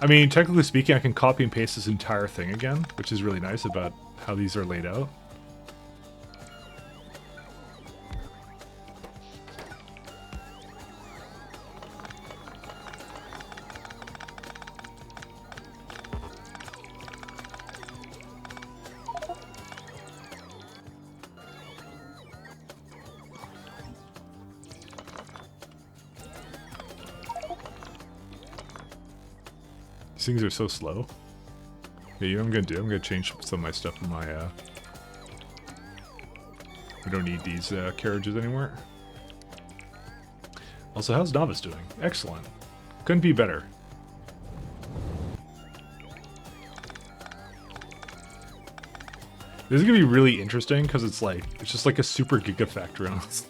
I mean, technically speaking, I can copy and paste this entire thing again, which is really nice about how these are laid out. These things are so slow. Yeah, you know what I'm gonna do? I'm gonna change some of my stuff in my, we don't need these, carriages anymore. Also, how's Novice doing? Excellent. Couldn't be better. This is gonna be really interesting, because it's just like a super gigafactory on this.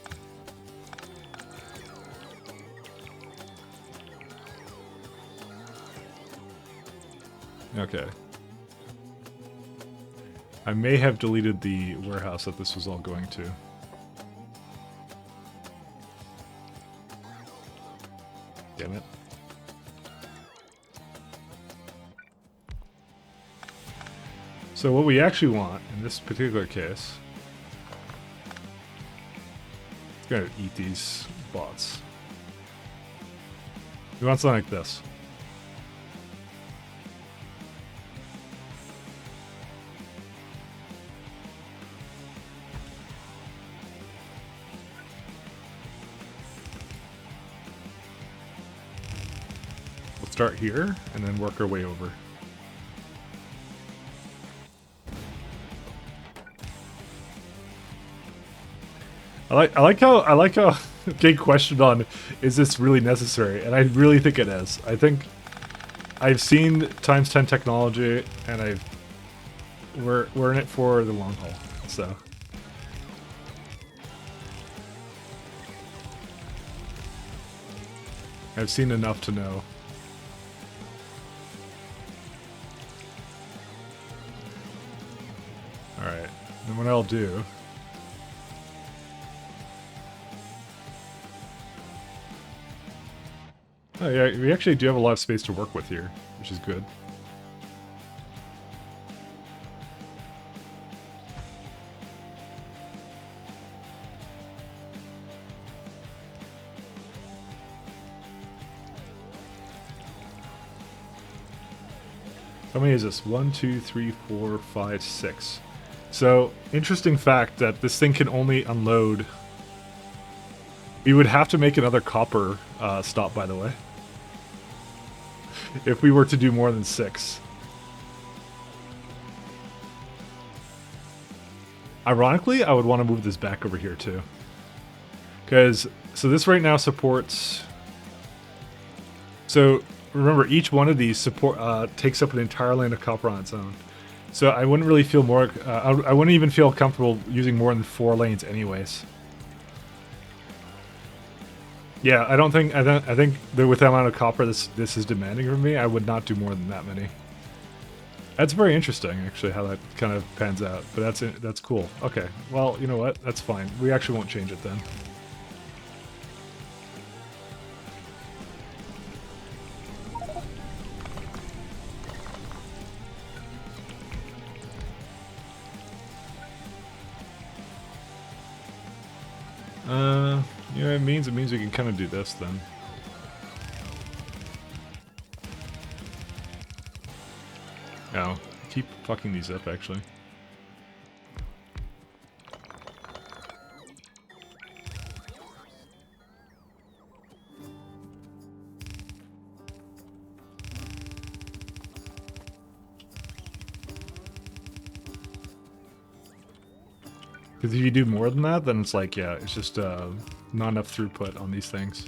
Okay. I may have deleted the warehouse that this was all going to. Damn it. So what we actually want in this particular case, it's gonna eat these bots. We want something like this. We'll start here and then work our way over. I like how getting questioned on, is this really necessary? And I really think it is. I think I've seen times 10 technology, and we're in it for the long haul. So I've seen enough to know. All right, then what I'll do. Oh yeah, we actually do have a lot of space to work with here, which is good. How many is this? 1, 2, 3, 4, 5, 6. So, interesting fact that this thing can only unload. We would have to make another copper stop, by the way, if we were to do more than 6. Ironically, I would want to move this back over here too. So this right now supports... So, remember, each one of these takes up an entire lane of copper on its own. So I wouldn't really feel more... I wouldn't even feel comfortable using more than 4 lanes anyways. Yeah, I think that with the amount of copper this is demanding from me, I would not do more than that many. That's very interesting, actually, how that kind of pans out. But that's cool. Okay, well, you know what? That's fine. We actually won't change it then. Yeah, it means we can kind of do this then. Oh, keep fucking these up actually. Because if you do more than that, then it's like, yeah, it's just not enough throughput on these things.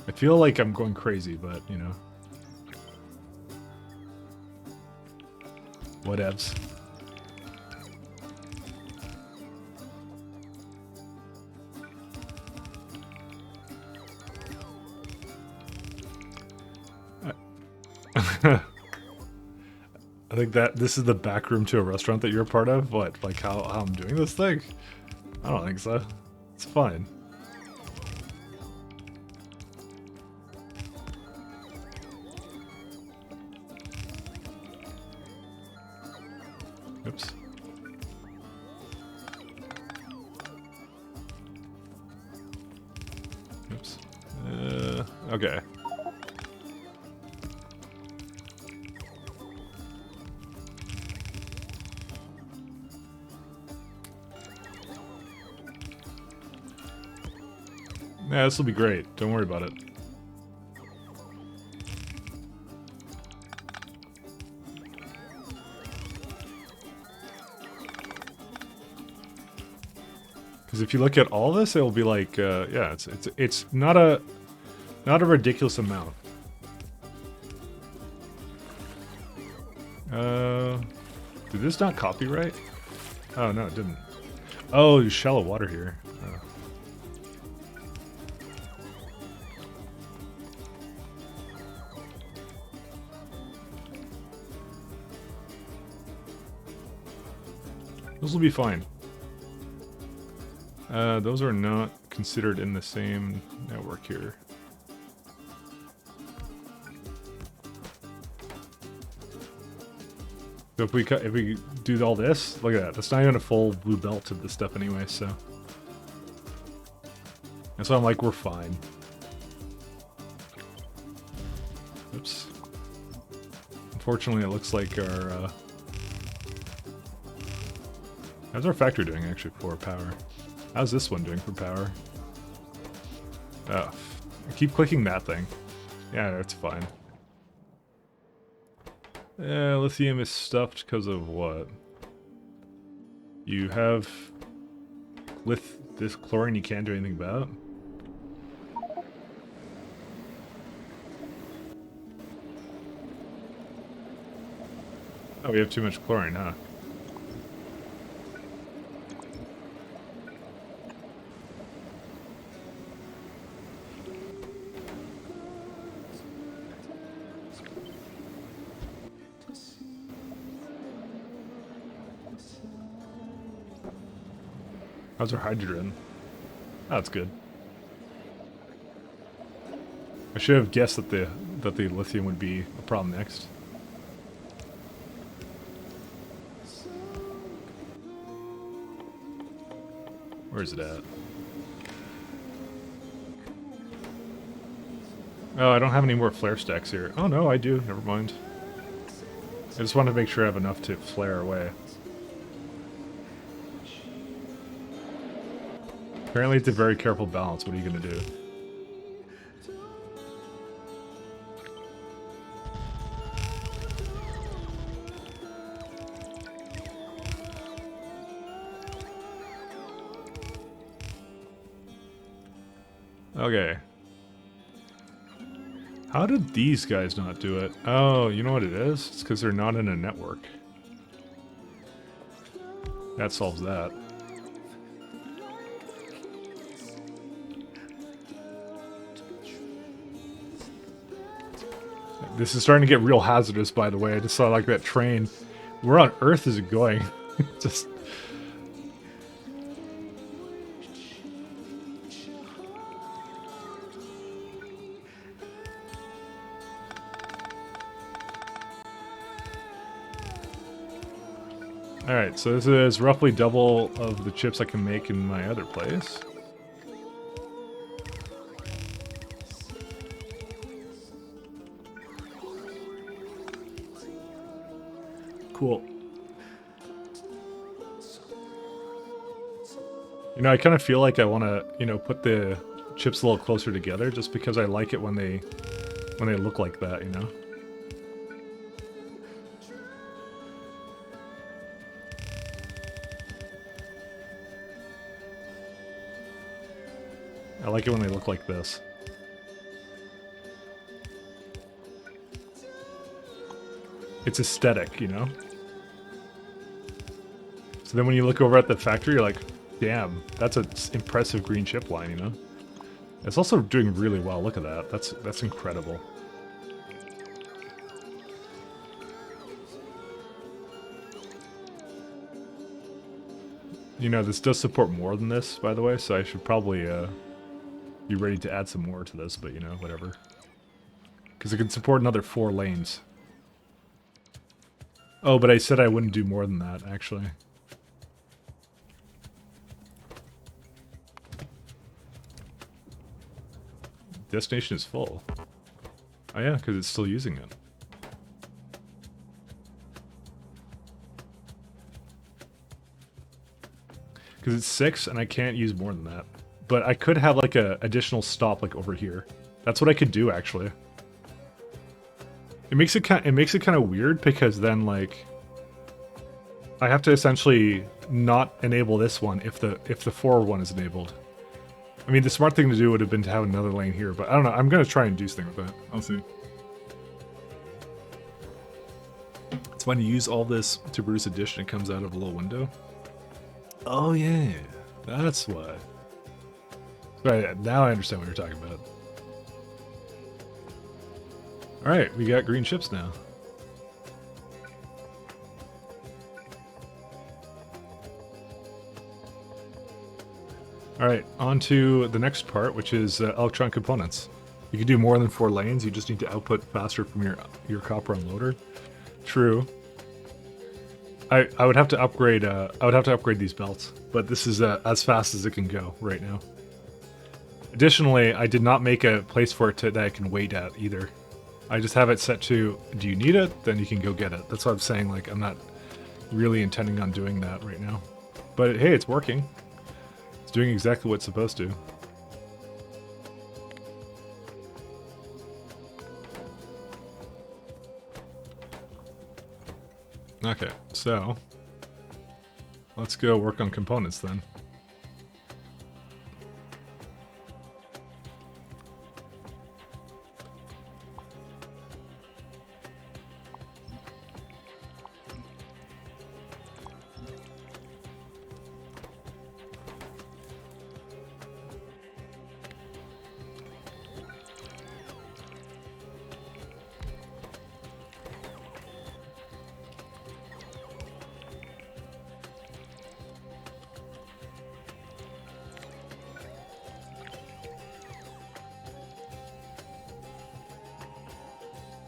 I feel like I'm going crazy, but, you know. Whatevs. I think that this is the back room to a restaurant that you're a part of. What, like how I'm doing this thing? I don't think so. It's fine. Oops. Oops. Okay. Yeah, this will be great. Don't worry about it. Because if you look at all this, it will be like, yeah, it's not a... Not a ridiculous amount. Did this not copyright? Oh, no, it didn't. Oh, there's shallow water here. Oh. Those will be fine. Those are not considered in the same network here. So if we do all this, look at that. That's not even a full blue belt of this stuff anyway, so. And so I'm like, we're fine. Oops. Unfortunately, it looks like our, how's our factory doing actually for power? How's this one doing for power? Oh, I keep clicking that thing. Yeah, that's fine. Lithium is stuffed because of what? You have this chlorine you can't do anything about? Oh, we have too much chlorine, huh? How's our hydrogen? Oh, that's good. I should have guessed that the lithium would be a problem next. Where's it at? Oh, I don't have any more flare stacks here. Oh no, I do. Never mind. I just wanted to make sure I have enough to flare away. Apparently it's a very careful balance. What are you going to do? Okay. How did these guys not do it? Oh, you know what it is? It's because they're not in a network. That solves that. This is starting to get real hazardous, by the way. I just saw like that train. Where on earth is it going? Just... Alright, so this is roughly double of the chips I can make in my other place. Cool. You know, I kind of feel like I want to, you know, put the chips a little closer together just because I like it when they look like that, you know? I like it when they look like this. It's aesthetic, you know? So then when you look over at the factory, you're like, damn, that's an impressive green chip line, you know? It's also doing really well. Look at that. That's incredible. You know, this does support more than this, by the way, so I should probably be ready to add some more to this, but you know, whatever. Because it can support another 4 lanes. Oh, but I said I wouldn't do more than that, actually. Destination is full. Oh yeah, because it's still using it. Because it's 6 and I can't use more than that. But I could have like a additional stop like over here. That's what I could do actually. It makes it kind of weird because then like I have to essentially not enable this one if the 4 one is enabled. I mean, the smart thing to do would have been to have another lane here, but I don't know. I'm going to try and do something with that. I'll see. It's when you use all this to produce addition, it comes out of a little window. Oh, yeah. That's why. Right, now I understand what you're talking about. Alright, we got green ships now. Alright, on to the next part, which is electronic components. You can do more than 4 lanes, you just need to output faster from your copper unloader. True. I would have to upgrade these belts, but this is as fast as it can go right now. Additionally, I did not make a place for it that I can wait at either. I just have it set to, do you need it? Then you can go get it. That's what I'm saying, like, I'm not really intending on doing that right now. But hey, it's working. It's doing exactly what it's supposed to. Okay, so let's go work on components then.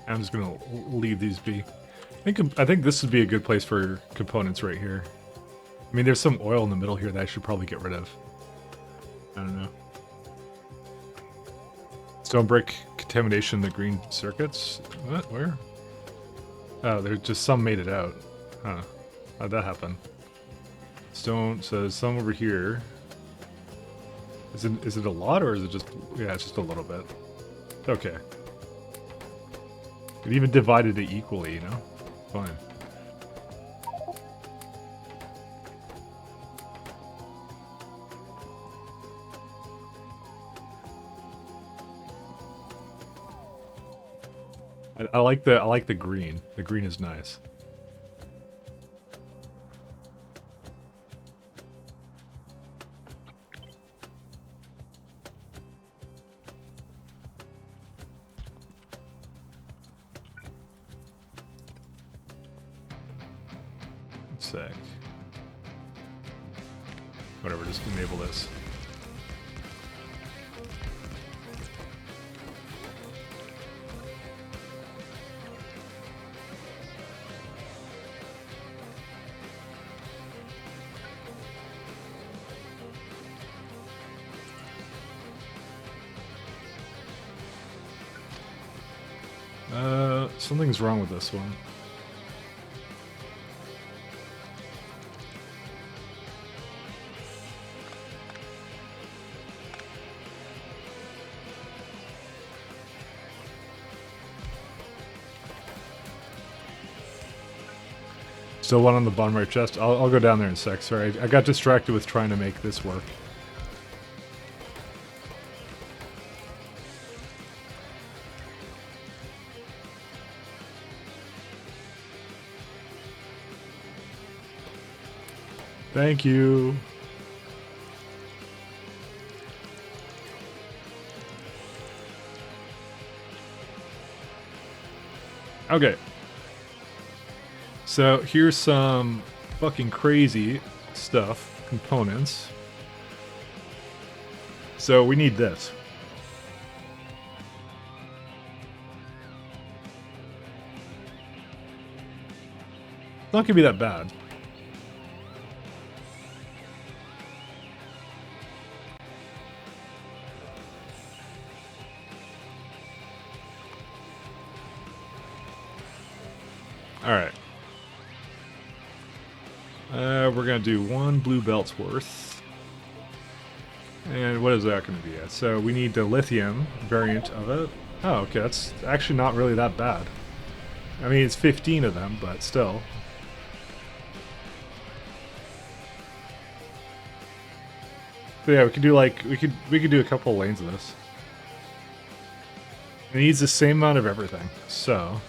I'm just gonna leave these be. I think this would be a good place for components right here. I mean, there's some oil in the middle here that I should probably get rid of. I don't know. Stone brick contamination in the green circuits. What? Where? Oh, there's just some made it out. Huh. How'd that happen? Stone says some over here. Is it a lot or is it just? Yeah, it's just a little bit. Okay. It even divided it equally, you know? Fine. I like the green. The green is nice. Sec. Whatever, just enable this. Something's wrong with this one. Still one on the bottom right chest. I'll go down there in a sec. Sorry, I got distracted with trying to make this work. Thank you. Okay. So here's some fucking crazy stuff, components. So we need this. It's not gonna be that bad. Alright. We're gonna do 1 blue belt's worth. And what is that gonna be at? So we need the lithium variant of it. Oh, okay, that's actually not really that bad. I mean, it's 15 of them, but still. But yeah, we could do like we could do a couple of lanes of this. It needs the same amount of everything. So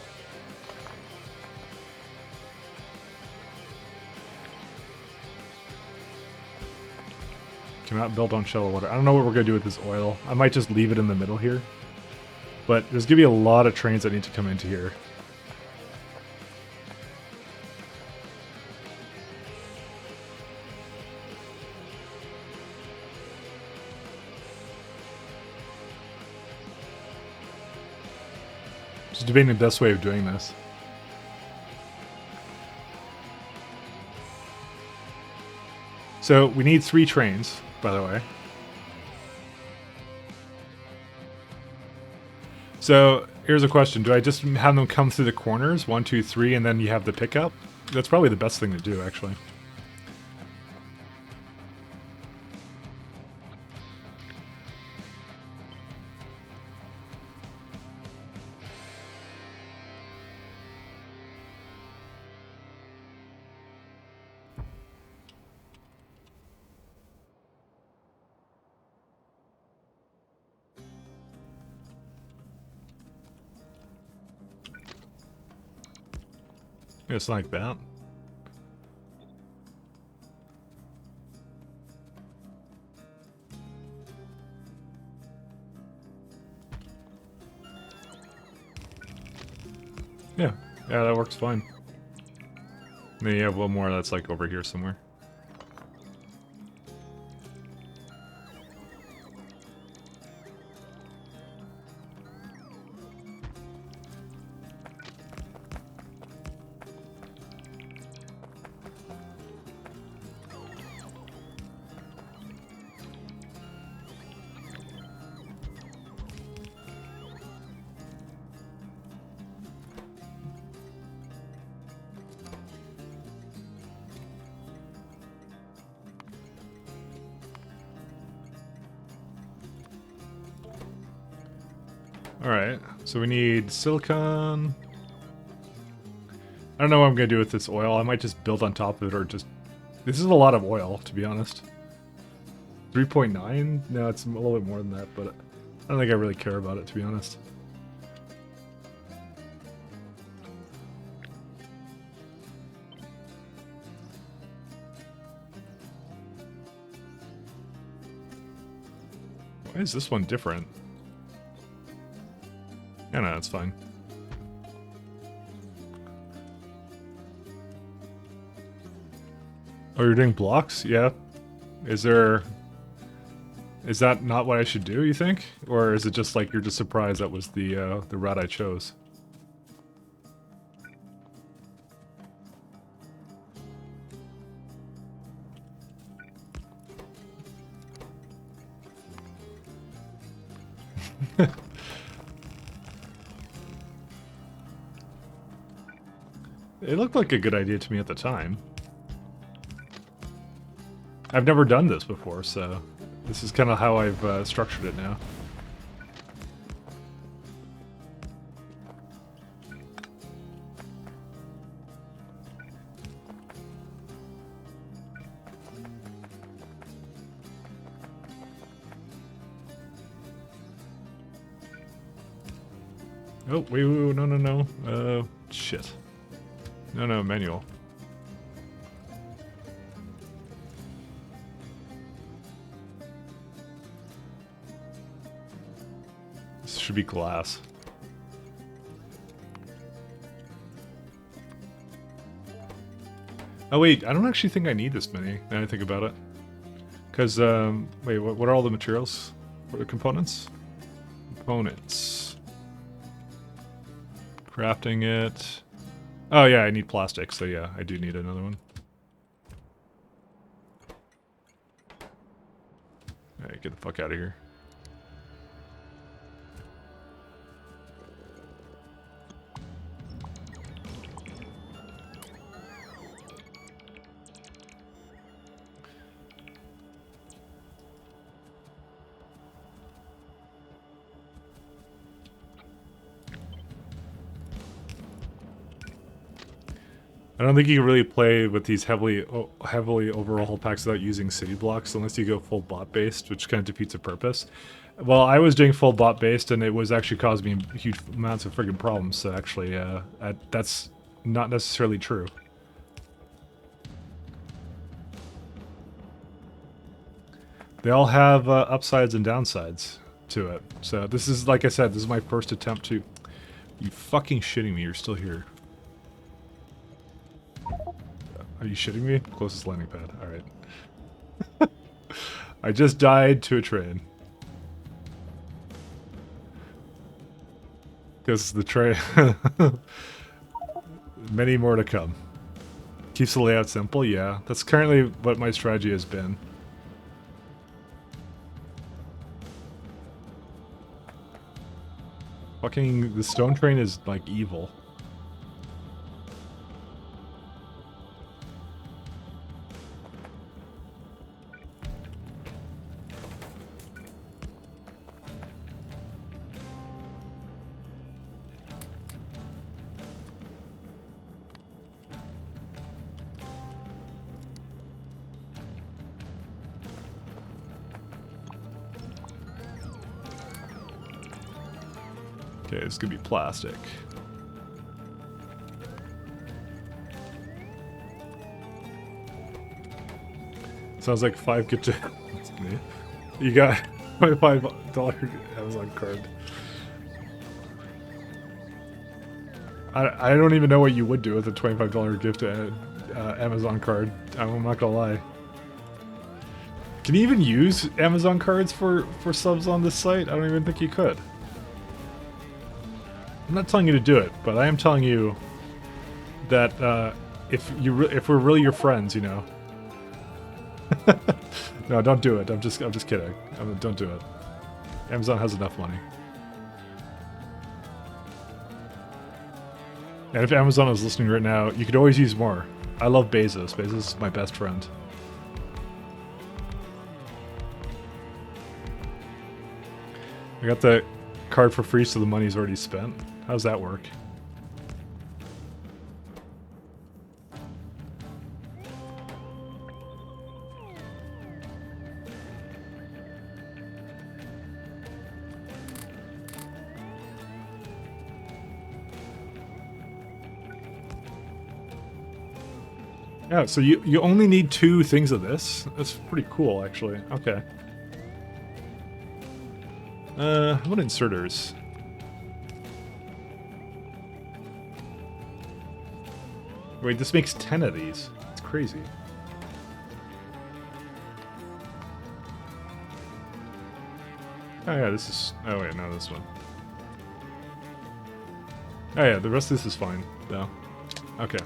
cannot build on shallow water. I don't know what we're gonna do with this oil. I might just leave it in the middle here. But there's gonna be a lot of trains that need to come into here. Just debating the best way of doing this. So we need 3 trains, by the way. So here's a question. Do I just have them come through the corners, 1, 2, 3, and then you have the pickup? That's probably the best thing to do, actually. It's like that. Yeah, that works fine. And then you have one more that's like over here somewhere. Alright, so we need silicon. I don't know what I'm going to do with this oil. I might just build on top of it or just... This is a lot of oil, to be honest. 3.9? No, it's a little bit more than that, but I don't think I really care about it, to be honest. Why is this one different? Yeah, no, that's fine. Oh, you're doing blocks? Yeah. Is that not what I should do, you think? Or is it just like you're just surprised that was the route I chose? It looked like a good idea to me at the time. I've never done this before, so this is kind of how I've structured it now. Oh, wait, no. Shit. No, manual. This should be glass. Oh wait, I don't actually think I need this many, now I think about it. Because, wait, what are all the materials? What are the components? Components. Crafting it. Oh yeah, I need plastic, so yeah, I do need another one. Alright, get the fuck out of here. I don't think you can really play with these heavily overhaul packs without using city blocks unless you go full bot based, which kind of defeats the purpose. Well, I was doing full bot based, and it was actually causing me huge amounts of friggin' problems. So actually, that's not necessarily true. They all have upsides and downsides to it. So this is, like I said, this is my first attempt to... You fucking shitting me, you're still here. Are you shitting me? Closest landing pad, alright. I just died to a train. Because the train... Many more to come. Keeps the layout simple, yeah. That's currently what my strategy has been. Fucking, the stone train is, like, evil. Okay, it's gonna be plastic. Sounds like 5 get to... You got my $5 Amazon card. I don't even know what you would do with a $25 gift to Amazon card. I'm not gonna lie. Can you even use Amazon cards for subs on this site? I don't even think you could. I'm not telling you to do it, but I am telling you that if we're really your friends, you know. No, don't do it. I'm just kidding. Don't do it. Amazon has enough money. And if Amazon is listening right now, you could always use more. I love Bezos. Bezos is my best friend. I got the card for free, so the money's already spent. How does that work? Yeah, so you only need 2 things of this? That's pretty cool, actually. Okay. How about inserters? Wait, this makes 10 of these. It's crazy. Oh yeah, this is... Oh wait, no, this one. Oh yeah, the rest of this is fine, though. Okay.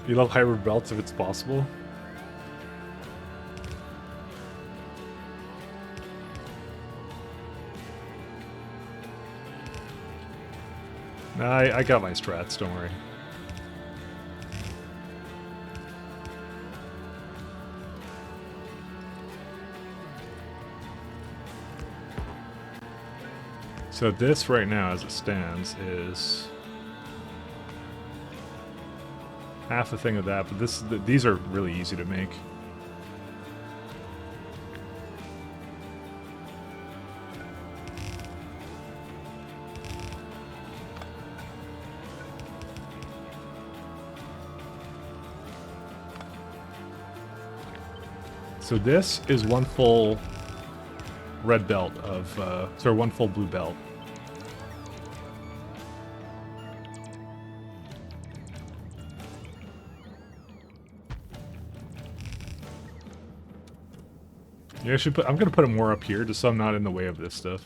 You love hybrid belts if it's possible? Nah, I got my strats, don't worry. So this right now, as it stands, is half a thing of that, but these are really easy to make. So this is 1 full red belt of, sorry, 1 full blue belt. Yeah, I'm gonna put it more up here, just so I'm not in the way of this stuff.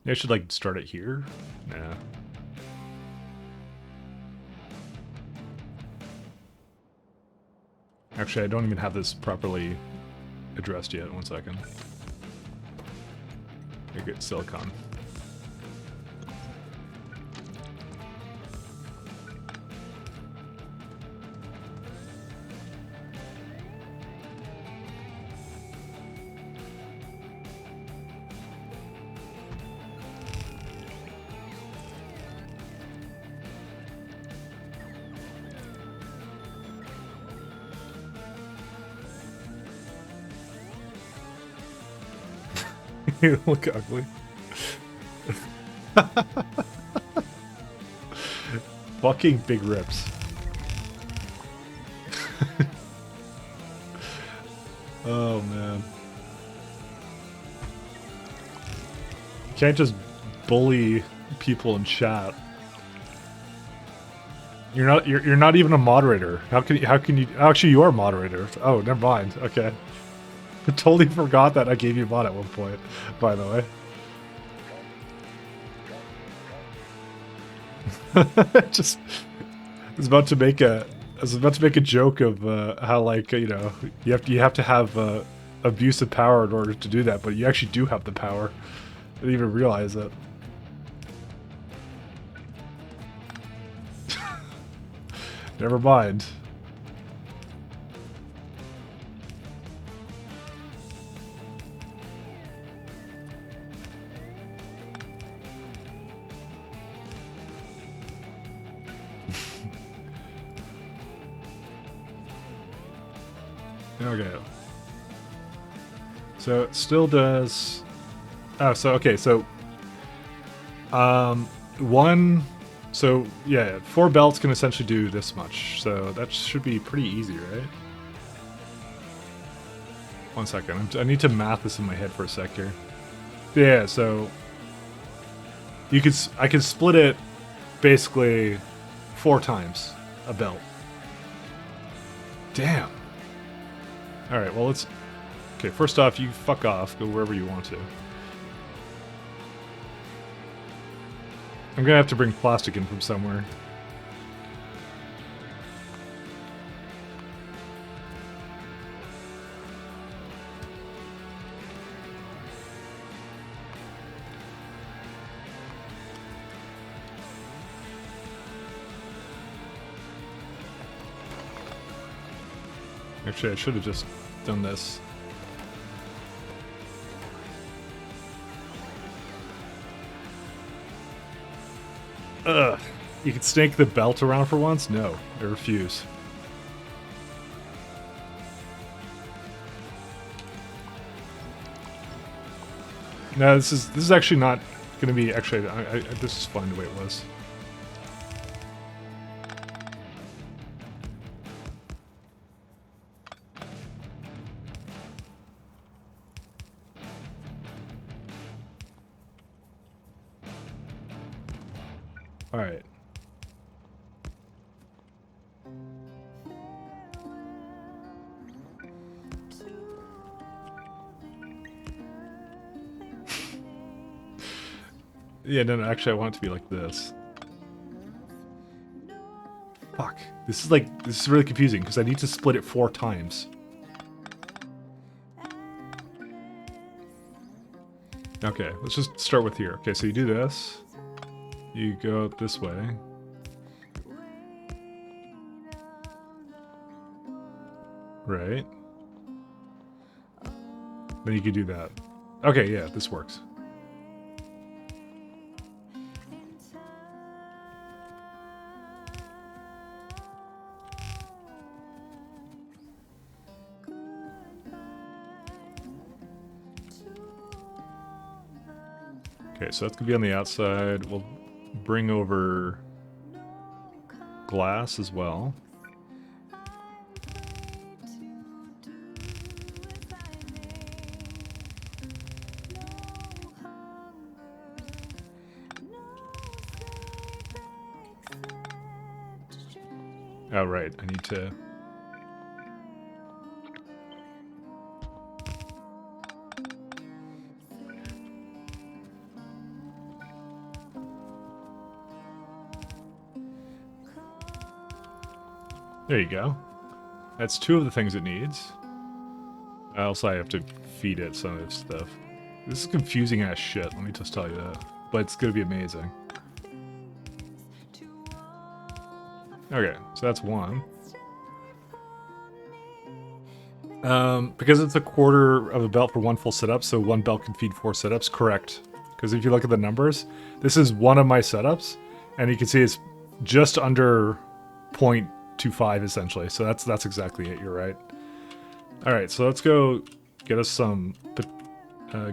Yeah, I should, like, start it here? Nah. Actually, I don't even have this properly addressed yet. 1 second. I get silicon. You look ugly. Fucking big rips. Oh man. You can't just bully people in chat. You're not even a moderator. How can you actually you are a moderator. Oh, never mind. Okay. I totally forgot that I gave you a mod at one point, by the way. Just I was about to make a joke of how, like, you know, you have to have abuse of power in order to do that, but you actually do have the power. I didn't even realize it. Never mind. Okay. So it still does. Oh, so okay, so one. So yeah, 4 belts can essentially do this much. So that should be pretty easy, right? 1 second. I need to math this in my head for a sec here. Yeah. So I could split it basically 4 times a belt. Damn. All right. Well, let's. Okay. First off, you fuck off. Go wherever you want to. I'm gonna have to bring plastic in from somewhere. Actually, I should have just done this. Ugh. You can snake the belt around for once? No, I refuse. No, this is actually not going to be. Actually, this is fine the way it was. All right. Yeah, no, actually, I want it to be like this. Fuck. This is really confusing because I need to split it 4 times. Okay, let's just start with here. Okay, so you do this. You go this way. Right. Then you can do that. Okay, yeah, this works. Okay, so that's gonna be on the outside. We'll bring over glass as well. Oh, right, I need to... There you go. That's 2 of the things it needs. Also, I have to feed it some of this stuff. This is confusing ass shit, let me just tell you that. But it's gonna be amazing. Okay, so that's 1. Because it's a quarter of a belt for 1 full setup, so 1 belt can feed 4 setups, correct. Because if you look at the numbers, this is 1 of my setups, and you can see it's just under 0.25 essentially, so that's exactly it, you're right. Alright, so let's go get us some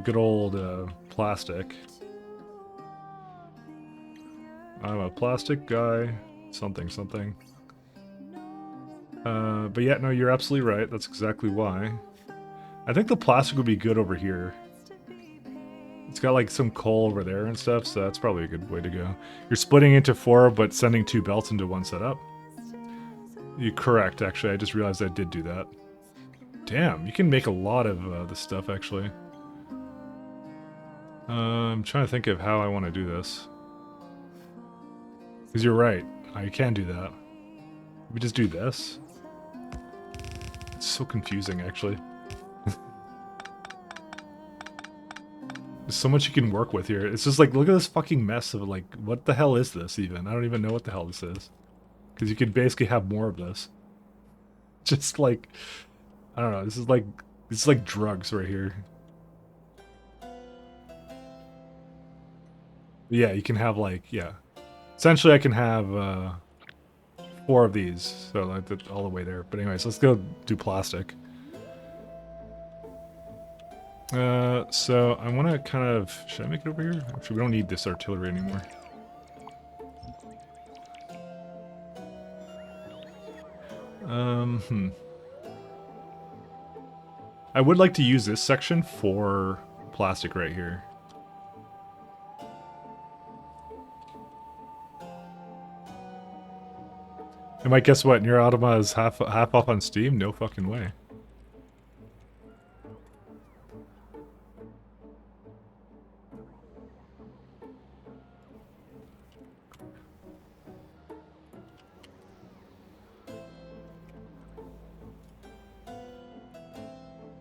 good old plastic. I'm a plastic guy. Something, something. But yeah, no, you're absolutely right. That's exactly why. I think the plastic would be good over here. It's got like some coal over there and stuff, so that's probably a good way to go. You're splitting into 4, but sending 2 belts into one setup. You're correct, actually. I just realized I did do that. Damn, you can make a lot of this stuff, actually. I'm trying to think of how I want to do this. Because you're right, I can do that. We just do this. It's so confusing, actually. There's so much you can work with here. It's just like, look at this fucking mess of like, what the hell is this even? I don't even know what the hell this is. Because you could basically have more of this. Just like, I don't know, this is like drugs right here. Yeah, you can have like, yeah. Essentially I can have 4 of these, so like all the way there. But anyways, let's go do plastic. So I want to kind of, should I make it over here? Actually, we don't need this artillery anymore. I would like to use this section for plastic right here. I might guess what? Nier Automata is half off on Steam? No fucking way.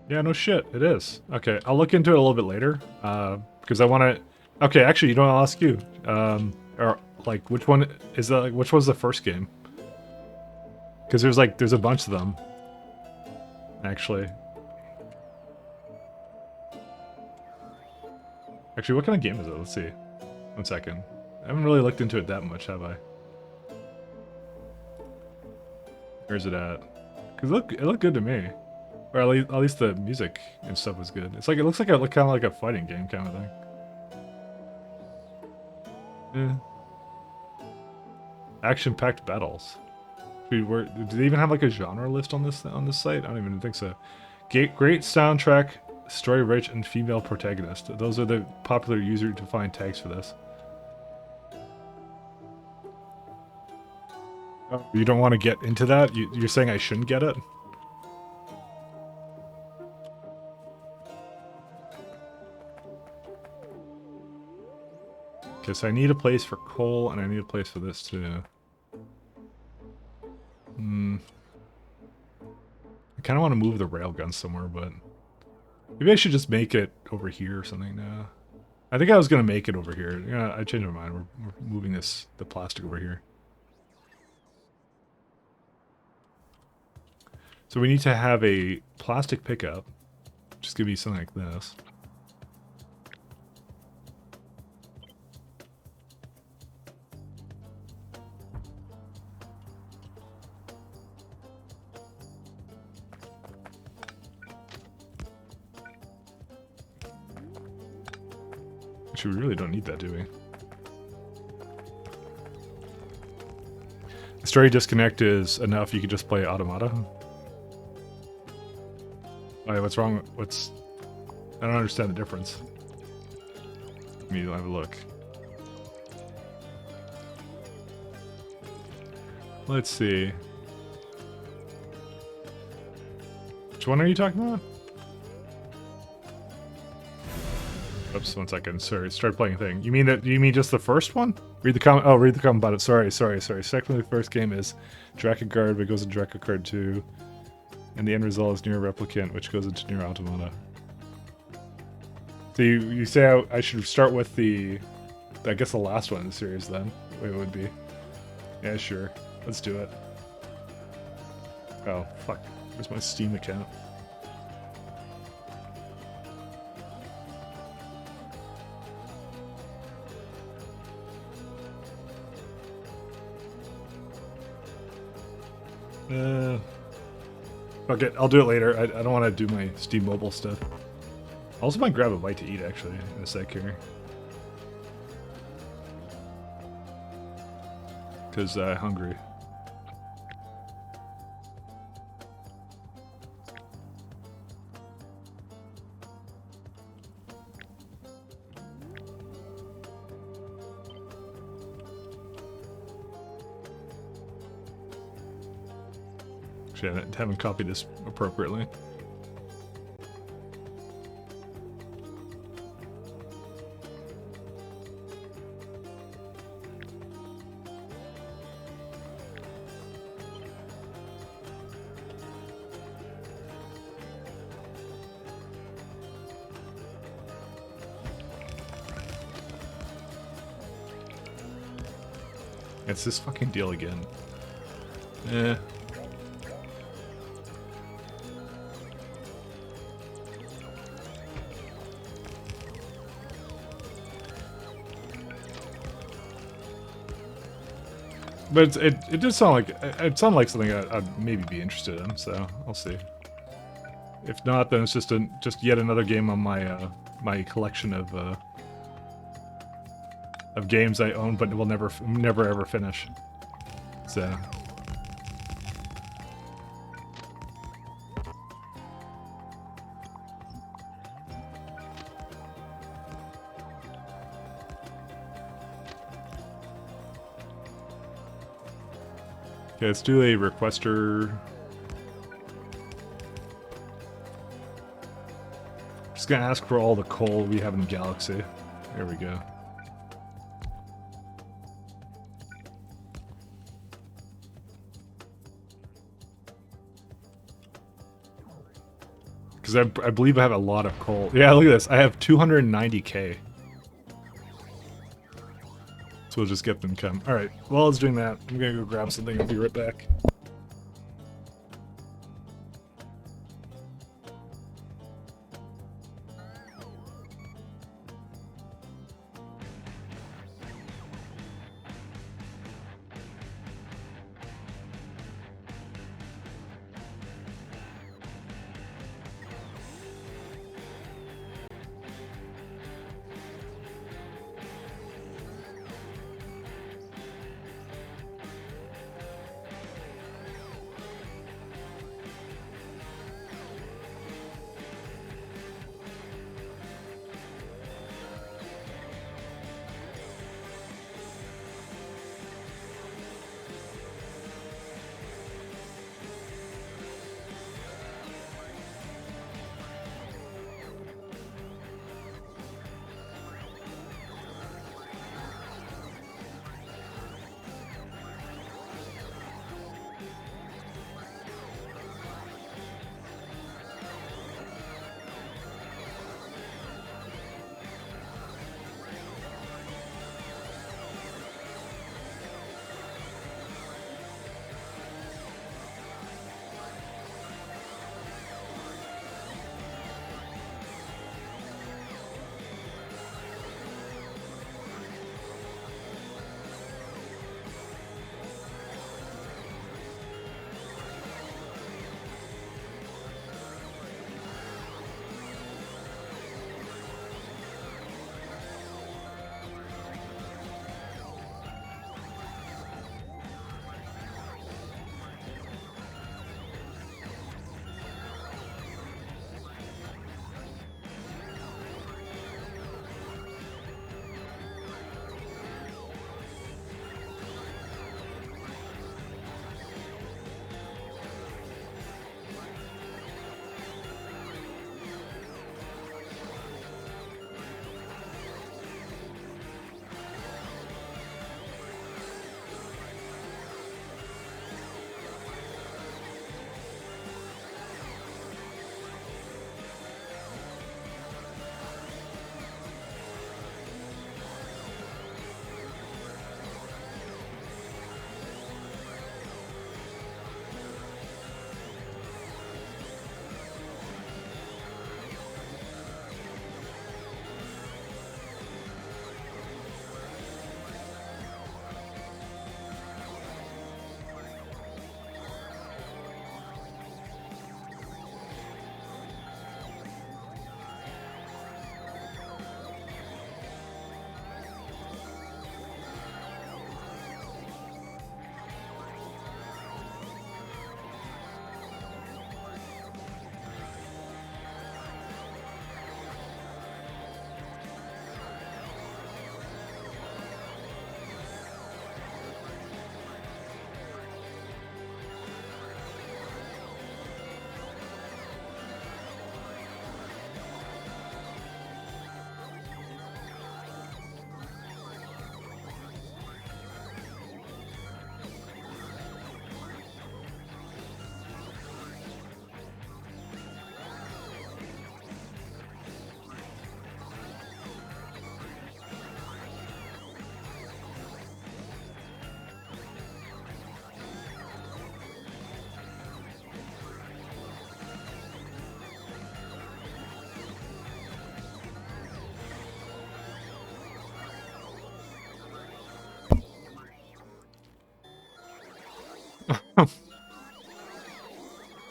Yeah, no shit, it is. Okay, I'll look into it a little bit later, because I want to... Okay, actually, you know what, I'll ask you. Or, like, which one is the... Which was the first game? Because there's a bunch of them. Actually. Actually, what kind of game is it? Let's see. 1 second. I haven't really looked into it that much, have I? Where's it at? Because it looked good to me. Or at least the music and stuff was good. It's like, it looks like kind of like a fighting game kind of thing. Yeah. Action-packed battles. Do they even have like a genre list on this site? I don't even think so. Great soundtrack, story rich, and female protagonist. Those are the popular user-defined tags for this. Oh, you don't want to get into that? You're saying I shouldn't get it? Okay, so I need a place for coal, and I need a place for this too. I kind of want to move the railgun somewhere, but maybe I should just make it over here or something now. I think I was going to make it over here. Yeah, I changed my mind. We're moving the plastic over here. So we need to have a plastic pickup. Just give me something like this. Actually, we really don't need that, do we? The story disconnect is enough. You can just play Automata. Alright, what's wrong? I don't understand the difference. Let me have a look. Let's see. Which one are you talking about? Oops, 1 second. Sorry, start playing thing. You mean just the first one? Read the comment. Oh, read the comment about it. Sorry. Secondly, the first game is Drakengard, but it goes into Drakengard 2. And the end result is Nier Replicant, which goes into Nier Automata. So you say I should start with I guess the last one in the series then. It would be. Yeah, sure. Let's do it. Oh, fuck. Where's my Steam account? Fuck it, I'll do it later. I don't want to do my Steam Mobile stuff. I also might grab a bite to eat actually in a sec here. Because I'm hungry. Actually, I haven't copied this appropriately. It's this fucking deal again. Eh. But it does sound like like something I'd maybe be interested in. So I'll see. If not, then it's just yet another game on my my collection of games I own but will never ever finish. So. Okay, let's do a requester. Just gonna ask for all the coal we have in the galaxy. There we go. Because I believe I have a lot of coal. Yeah, look at this. I have 290k. So we'll just get them come. Alright, while I was doing that, I'm gonna go grab something. I'll be right back.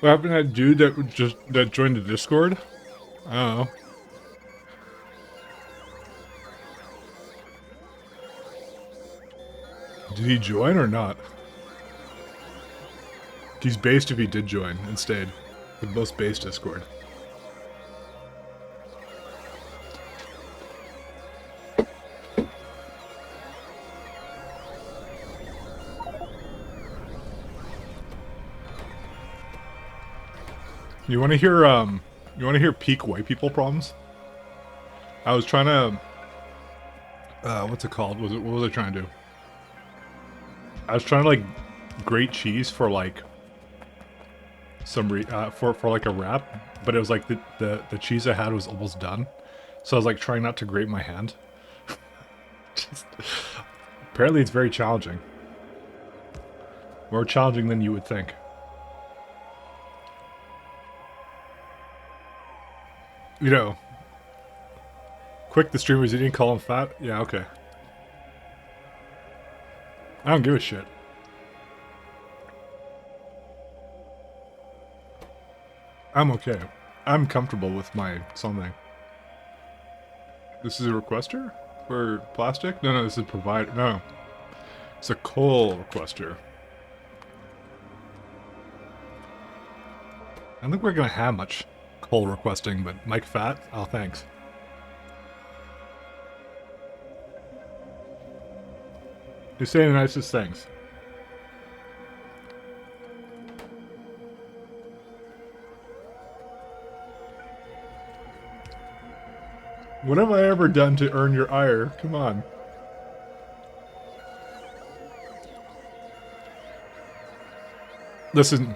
What happened to that dude that joined the Discord? I don't know. Did he join or not? He's based if he did join and stayed. The most based Discord. You want to hear peak white people problems? I was trying to what's it called? What was I trying to do? I was trying to like grate cheese for like for like a wrap, but it was like the cheese I had was almost done. So I was like trying not to grate my hand. Apparently it's very challenging. More challenging than you would think. You know, Quick the streamers, you didn't call him fat? Yeah, okay. I don't give a shit. I'm okay. I'm comfortable with my something. This is a requester? For plastic? No, this is provider. No. It's a coal requester. I don't think we're gonna have much coal requesting, but Mike Fat? Oh, thanks. You're saying the nicest things. What have I ever done to earn your ire? Come on. Listen,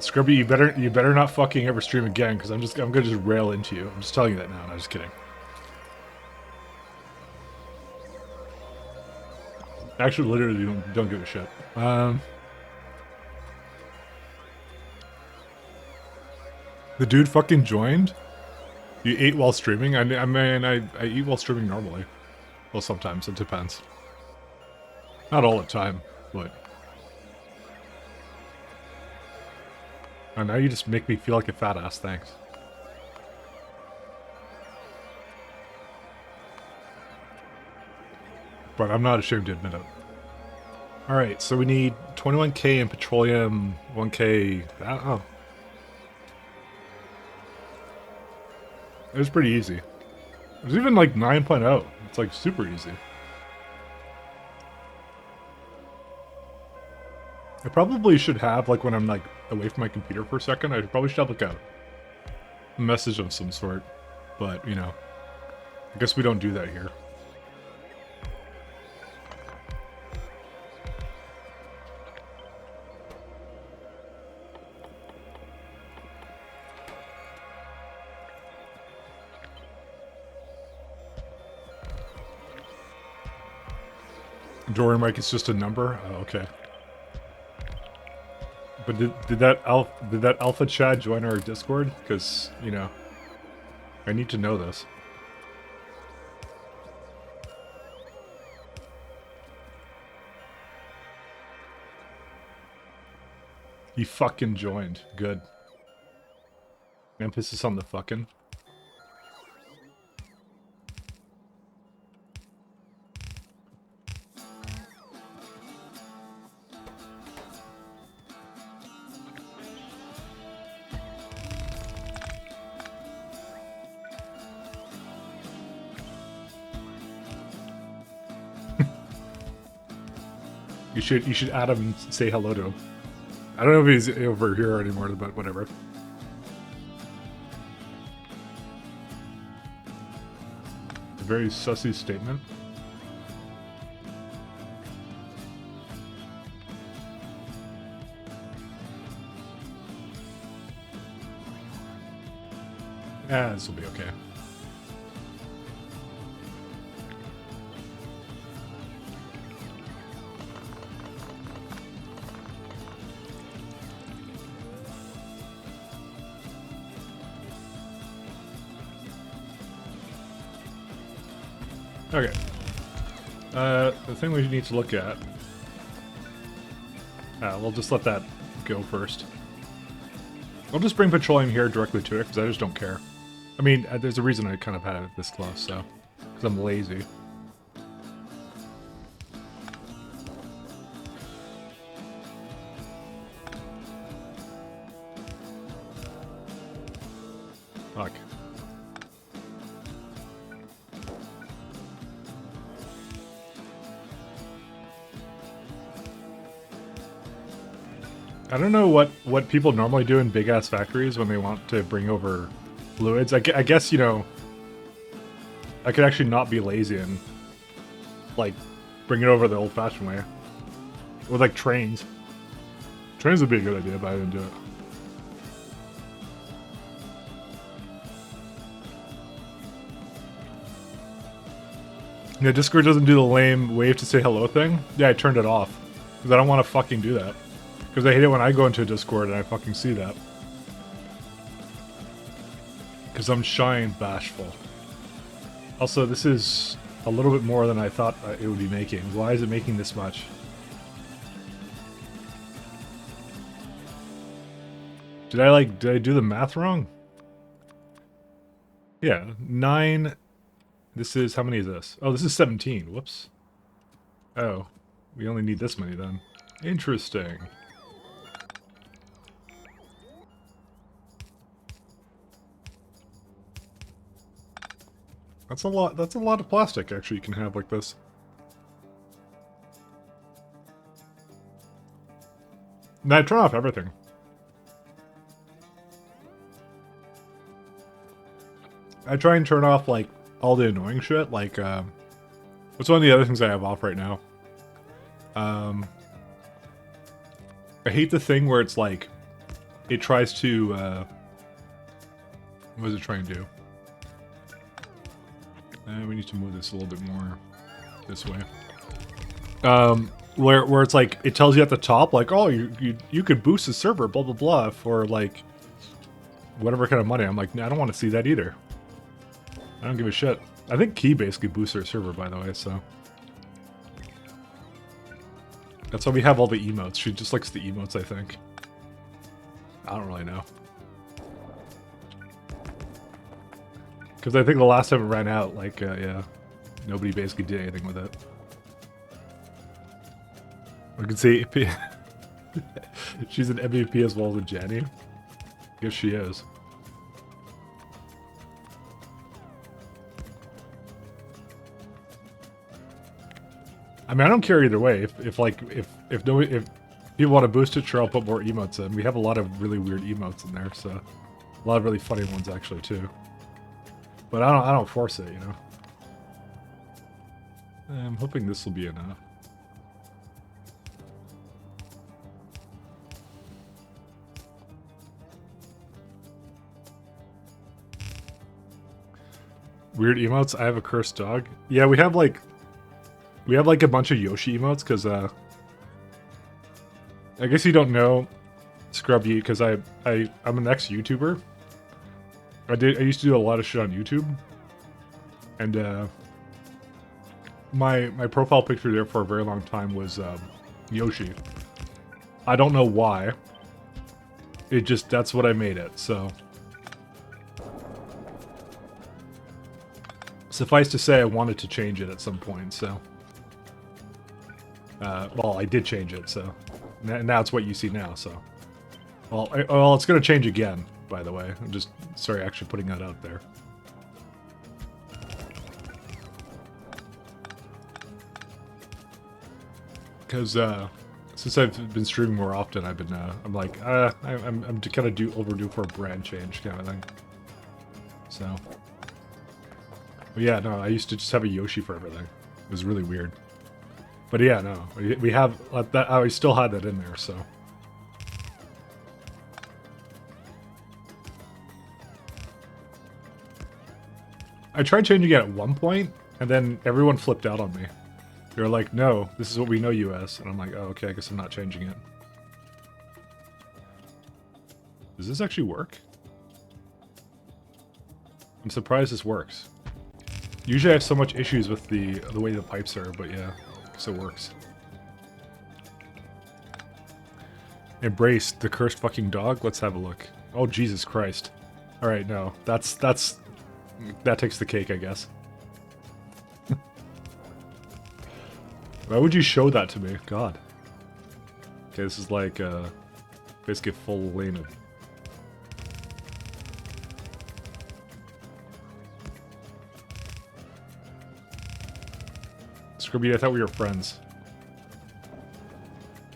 Scrubby, you better not fucking ever stream again, because I'm gonna just rail into you. I'm just telling you that now. I'm just kidding. Actually, literally, don't give a shit. The dude fucking joined. You ate while streaming? I mean, I eat while streaming normally. Well, sometimes it depends. Not all the time, but. And now you just make me feel like a fat ass, thanks. But I'm not ashamed to admit it. Alright, so we need 21k in petroleum, 1k... I don't know. It was pretty easy. It was even like 9.0. It's like super easy. I probably should have, like when I'm like away from my computer for a second, I probably should have like a message of some sort. But, you know, I guess we don't do that here. Dorian Mike is just a number? Oh, okay. But did that Alpha Chad join our Discord? Because, you know, I need to know this. He fucking joined. Good. Emphasis on the fucking. You should add him and say hello to him. I don't know if he's over here anymore, but whatever. A very sussy statement. Yeah, this will be okay. Okay. The thing we need to look at We'll just let that go first. I'll just bring petroleum here directly to it, because I just don't care. I mean, there's a reason I kind of had it this close, so... Because I'm lazy. Fuck. I don't know what people normally do in big-ass factories when they want to bring over fluids. I guess, you know, I could actually not be lazy and, like, bring it over the old-fashioned way. With, like, trains. Trains would be a good idea, but I didn't do it. Yeah, Discord doesn't do the lame wave to say hello thing. Yeah, I turned it off. Because I don't want to fucking do that. Because I hate it when I go into a Discord and I fucking see that. Because I'm shy and bashful. Also, this is a little bit more than I thought it would be making. Why is it making this much? Did I do the math wrong? Yeah, 9... This is, how many is this? Oh, this is 17. Whoops. Oh, we only need this many then. Interesting. That's a lot of plastic actually you can have like this. Now turn off everything. I try and turn off like all the annoying shit, like what's one of the other things I have off right now? I hate the thing where it's like it tries to what does it try and do? We need to move this a little bit more this way. Where it's like it tells you at the top, like, oh, you could boost the server, blah blah blah, for like whatever kind of money. I'm like, nah, I don't want to see that either. I don't give a shit. I think Key basically boosts our server, by the way, so that's why we have all the emotes. She just likes the emotes, I think. I don't really know. Because I think the last time it ran out, like, yeah, nobody basically did anything with it. I can see she's an MVP as well as a Jenny. I guess she is. I mean, I don't care either way. If people want to boost it, sure, I'll put more emotes in. We have a lot of really weird emotes in there, so a lot of really funny ones actually too. But I don't force it, you know. I'm hoping this will be enough. Weird emotes. I have a cursed dog. Yeah, we have like a bunch of Yoshi emotes because I guess you don't know Scrubby because I'm an ex-YouTuber. I used to do a lot of shit on YouTube, and my profile picture there for a very long time was Yoshi. I don't know why. It just, that's what I made it, so. Suffice to say, I wanted to change it at some point, so. Well, I did change it, so. Now it's what you see now, so. Well, it's going to change again, by the way. I'm just, sorry, actually putting that out there. Because, since I've been streaming more often, I've been, I'm like, I'm kind of overdue for a brand change kind of thing. So. But yeah, no, I used to just have a Yoshi for everything. It was really weird. But yeah, no, we have that. I still had that in there, so. I tried changing it at one point, and then everyone flipped out on me. They were like, "No, this is what we know you as," and I'm like, "Oh, okay, I guess I'm not changing it." Does this actually work? I'm surprised this works. Usually I have so much issues with the way the pipes are, but yeah, I guess it works. Embrace the cursed fucking dog. Let's have a look. Oh, Jesus Christ. All right, no. That takes the cake, I guess. Why would you show that to me? God. Okay, this is like, basically a full lane of... Scrubby, I thought we were friends.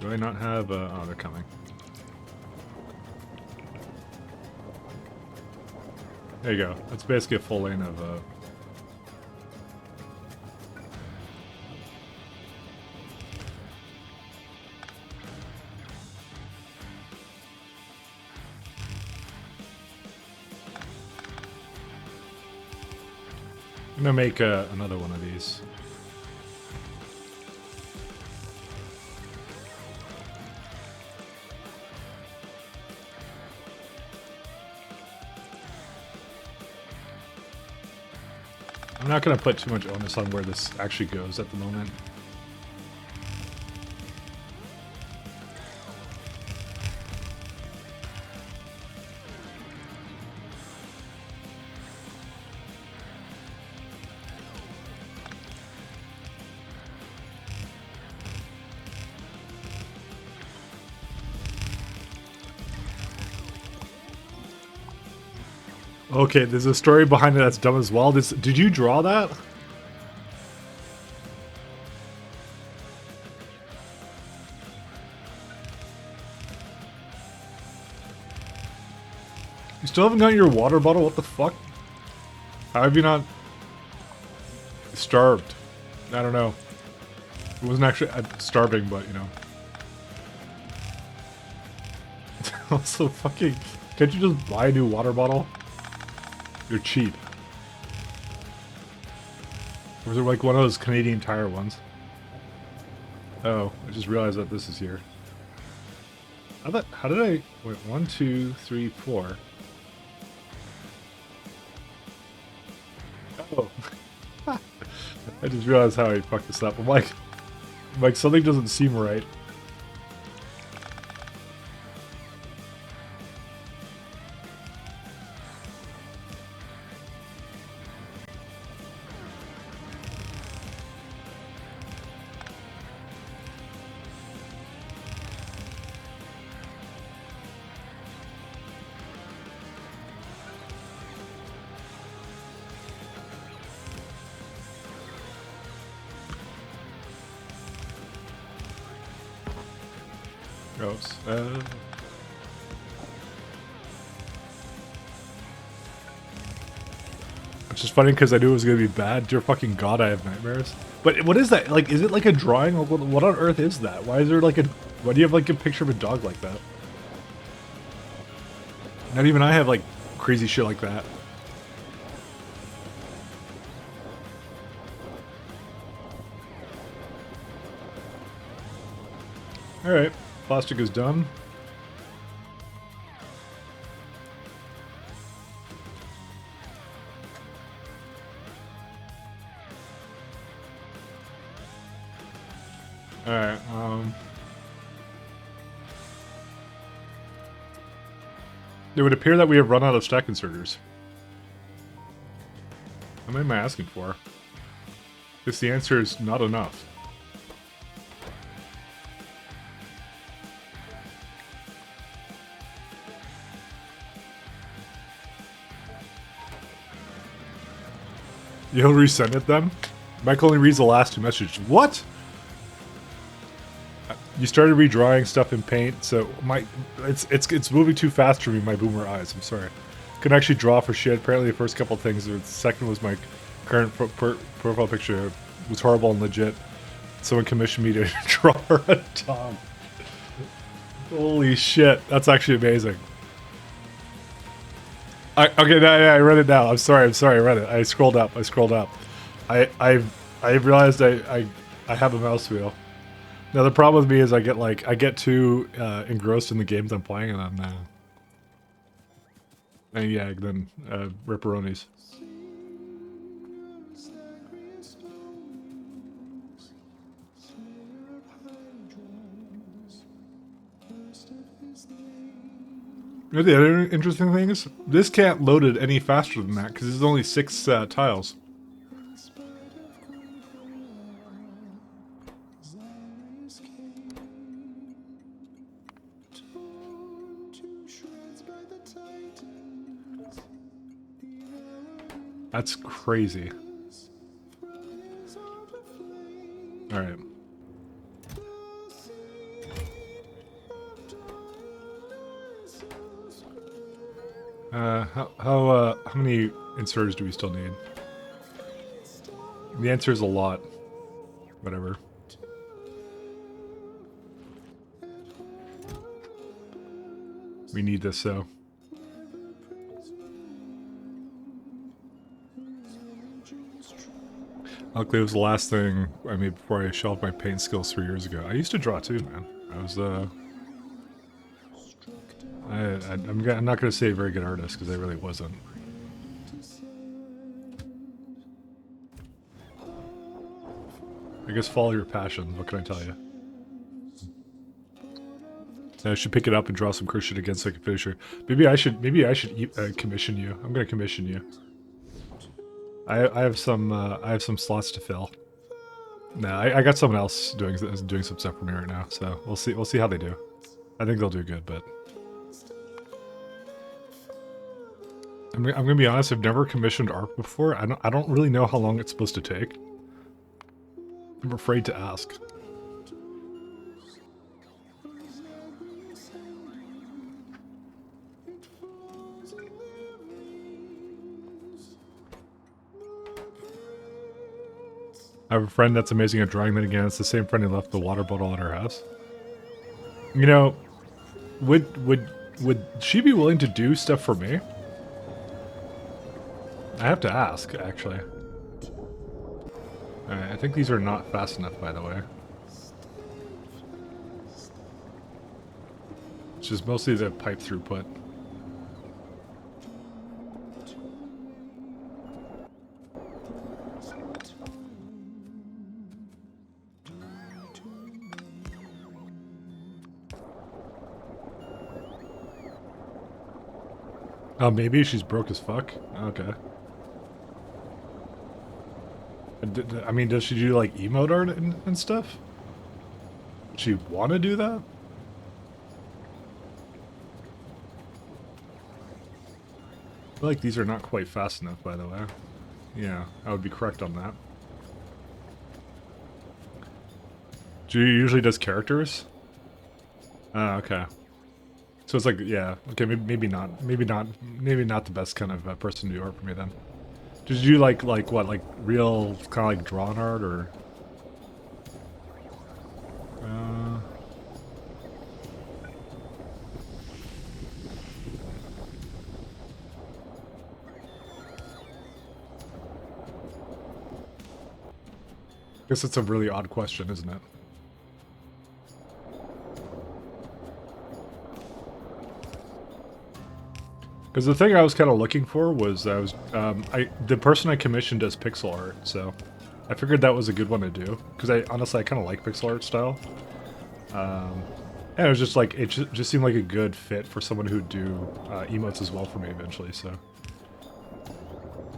Do I not have, oh, they're coming. There you go. That's basically a full lane of, I'm gonna make another one of these. I'm not gonna put too much onus on where this actually goes at the moment. Okay, there's a story behind it that's dumb as well. Did you draw that? You still haven't got your water bottle? What the fuck? How have you not starved? I don't know. It wasn't actually starving, but you know. Also, fucking, can't you just buy a new water bottle? You're cheap. Or is it like one of those Canadian Tire ones? Oh, I just realized that this is here. How did I... Wait, 1, 2, 3, 4. Oh. I just realized how I fucked this up. I'm like, something doesn't seem right. Gross. It's just funny because I knew it was going to be bad. Dear fucking god, I have nightmares. But what is that? Like, is it like a drawing? Like, what on earth is that? Why is there like a... Why do you have like a picture of a dog like that? Not even I have like crazy shit like that. Alright, plastic is done. Alright, it would appear that we have run out of stack inserters. How many am I asking for? Guess the answer is not enough. You'll resend it then? Mike only reads the last 2 messages. What? You started redrawing stuff in Paint, so it's moving too fast for me, my boomer eyes. I'm sorry. Couldn't actually draw for shit. Apparently the first couple things, the second was my current profile picture. It was horrible and legit. Someone commissioned me to draw a Tom. Holy shit, that's actually amazing. Okay, yeah, I read it now. I'm sorry, I read it. I scrolled up. I realized I have a mouse wheel. Now the problem with me is I get too engrossed in the games I'm playing, and then ripperonis. The other interesting thing is, this can't load it any faster than that because there's only 6 tiles. That's crazy. Alright. How many inserters do we still need? The answer is a lot. Whatever. We need this, so. Luckily, it was the last thing I made before I shelved my paint skills 3 years ago. I used to draw too, man. I was, I'm not going to say a very good artist, because I really wasn't. I guess follow your passion, what can I tell you? I should pick it up and draw some cruise shit again so I can finish her. Maybe I should commission you. I'm going to commission you. I have some slots to fill. No, I got someone else doing some stuff for me right now, so we'll see how they do. I think they'll do good, but I'm gonna be honest. I've never commissioned art before. I don't really know how long it's supposed to take. I'm afraid to ask. I have a friend that's amazing at drawing. Then again, it's the same friend who left the water bottle at our house. You know, would she be willing to do stuff for me? I have to ask, actually. Alright, I think these are not fast enough, by the way. It's just mostly the pipe throughput. Oh, maybe she's broke as fuck? Okay. I mean, does she do, like, emote art and stuff? Does she want to do that? I feel like these are not quite fast enough, by the way. Yeah, I would be correct on that. She usually does characters? Oh, okay. So it's like, yeah, okay, maybe not the best kind of person to do art for me then. Did you do like what, like real kind of like drawn art or? Guess it's a really odd question, isn't it? Because the thing I was kind of looking for was the person I commissioned does pixel art, so I figured that was a good one to do. Because honestly I kind of like pixel art style, and it was just like it just seemed like a good fit for someone who'd do emotes as well for me eventually. So,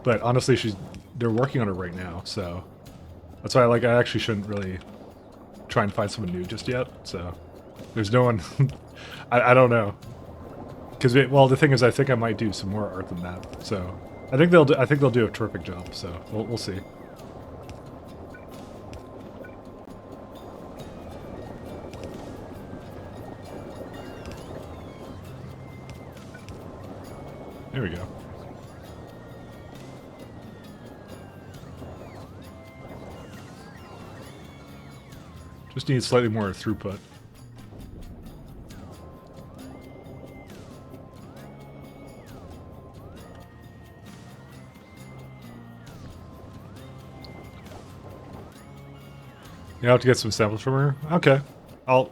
but honestly, they're working on it right now, so that's why I actually shouldn't really try and find someone new just yet. So there's no one. I don't know. Because well, the thing is, I think I might do some more art than that. So I think they'll do a terrific job. So we'll see. There we go. Just need slightly more throughput. You have to get some samples from her. Okay, I'd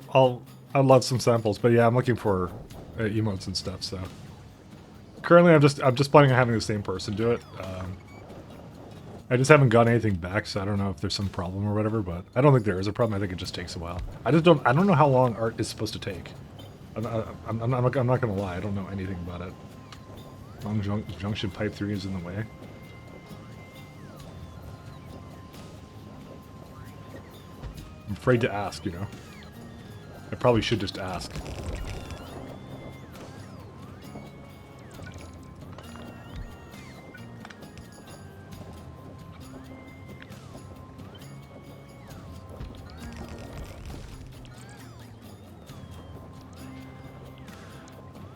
love some samples, but yeah, I'm looking for emotes and stuff. So currently, I'm just planning on having the same person do it. I just haven't gotten anything back, so I don't know if there's some problem or whatever. But I don't think there is a problem. I think it just takes a while. I don't know how long art is supposed to take. I'm not gonna lie, I don't know anything about it. Long junction pipe 3 is in the way. I'm afraid to ask, you know. I probably should just ask.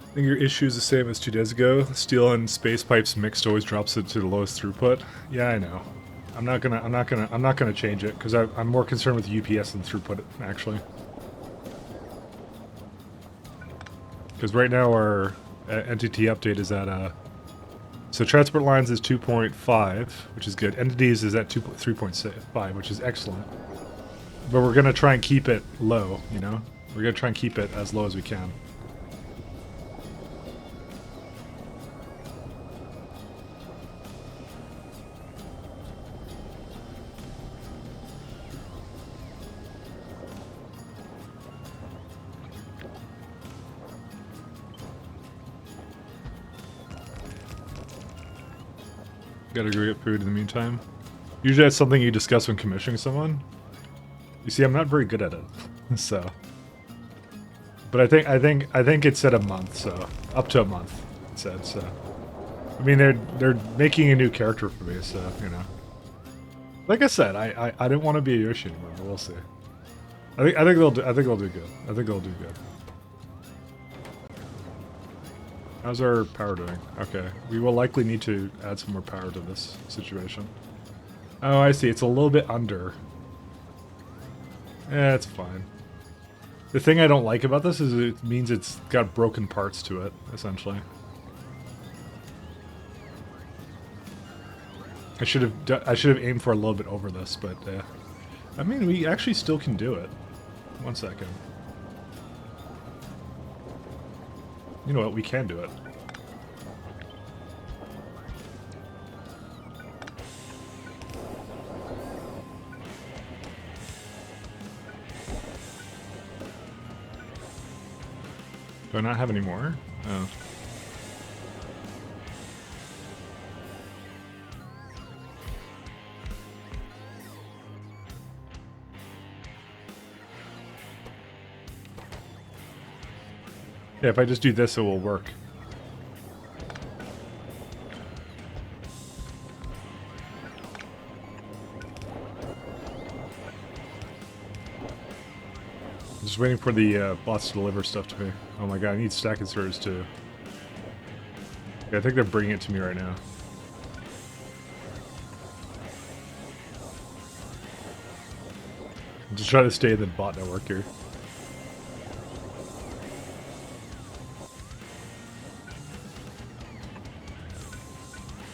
I think your issue is the same as 2 days ago. Steel and space pipes mixed always drops it to the lowest throughput. Yeah, I know. I'm not gonna change it because I'm more concerned with UPS than throughput actually. Because right now our entity update is at so transport lines is 2.5, which is good. Entities is at 3.5, which is excellent. But we're gonna try and keep it low. You know, we're gonna try and keep it as low as we can. Gotta go get food in the meantime. Usually that's something you discuss when commissioning someone. You see, I'm not very good at it, so. But I think it said a month, so up to a month. It said so. I mean, they're making a new character for me, so you know. Like I said, I didn't want to be a Yoshi anymore, but we'll see. I think they'll do good. I think they'll do good. How's our power doing? Okay, we will likely need to add some more power to this situation. Oh, I see. It's a little bit under. Eh, it's fine. The thing I don't like about this is it means it's got broken parts to it, essentially. I should have aimed for a little bit over this, but I mean, we actually still can do it. 1 second. You know what? We can do it. Do I not have any more? Oh. Yeah, if I just do this, it will work. Just waiting for the bots to deliver stuff to me. Oh my god, I need stack inserters too. Yeah, I think they're bringing it to me right now. I'm just trying to stay in the bot network here.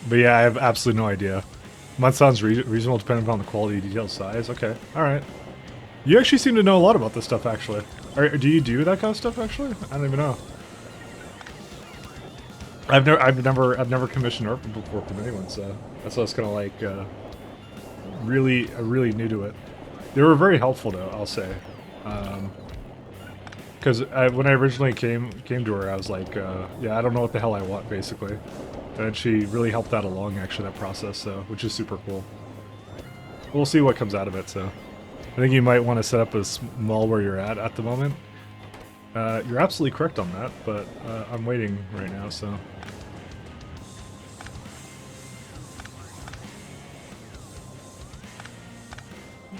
But yeah, I have absolutely no idea. Month sounds reasonable depending upon the quality, detail, size. Okay, alright. You actually seem to know a lot about this stuff, actually. Do you do that kind of stuff, actually? I don't even know. I've never commissioned art before from anyone, so that's why I was kind of like really new to it. They were very helpful, though, I'll say. Because when I originally came to her, I was like, yeah, I don't know what the hell I want, basically. And she really helped out along, actually, that process, so which is super cool. We'll see what comes out of it, so. I think you might want to set up a small where you're at the moment. You're absolutely correct on that, but I'm waiting right now, so.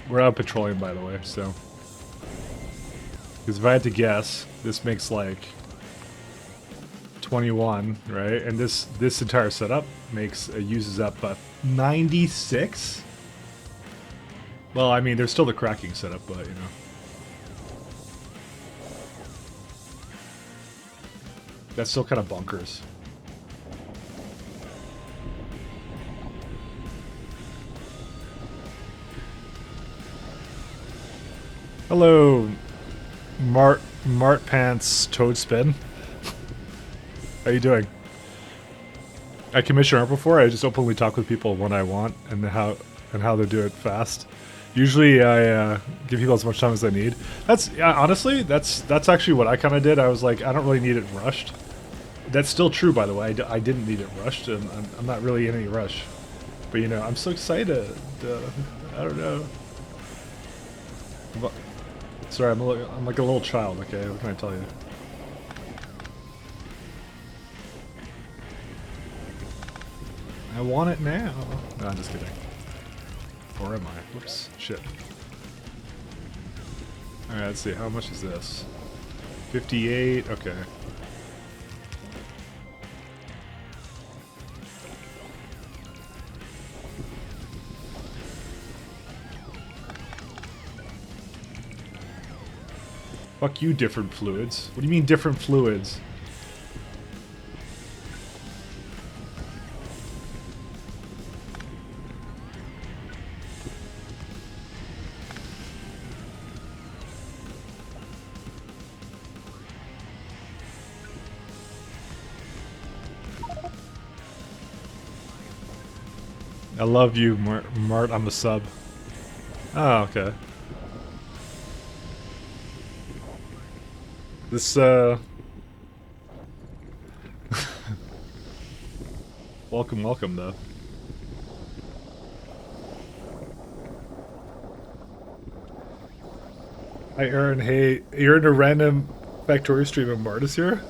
We're out patrolling, by the way, so. Because if I had to guess, this makes like 21, right? And this entire setup uses up 96. Well, I mean, there's still the cracking setup, but you know. That's still kind of bonkers. Hello, Mart Pants Toad Spin. How you doing? I commissioned art before. I just openly talk with people when I want and how they do it fast. Usually I give people as much time as they need. That's honestly, that's actually what I kind of did. I was like, I don't really need it rushed. That's still true, by the way. I didn't need it rushed, and I'm not really in any rush. But you know, I'm so excited. I don't know. Sorry, I'm like a little child. Okay, what can I tell you? I want it now. No, I'm just kidding. Or am I? Whoops. Shit. Alright, let's see. How much is this? 58. Okay. Fuck you, different fluids. What do you mean different fluids? I love you, Mart. I'm a sub. Oh, okay. This, welcome, welcome, though. Hi, Aaron. Hey, you're in a random Factorio stream and Mart is here?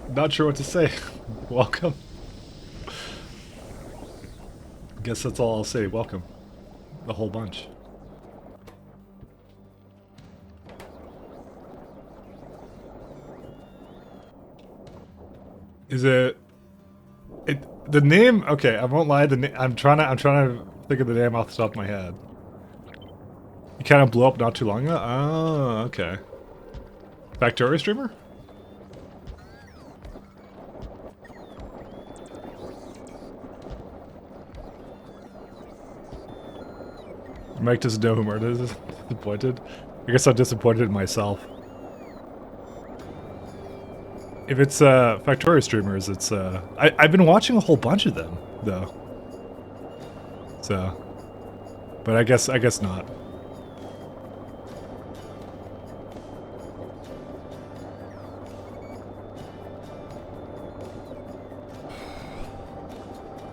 Not sure what to say. Welcome. Guess that's all I'll say. Welcome. The whole bunch. Is it the name? Okay, I won't lie. I'm trying to think of the name off the top of my head. He kind of blew up not too long ago. Oh, okay. Factorio streamer? Mike doesn't know who Mart is. Disappointed. I guess I'm disappointed in myself. If it's Factorio streamers, it's I've been watching a whole bunch of them though. So, but I guess not.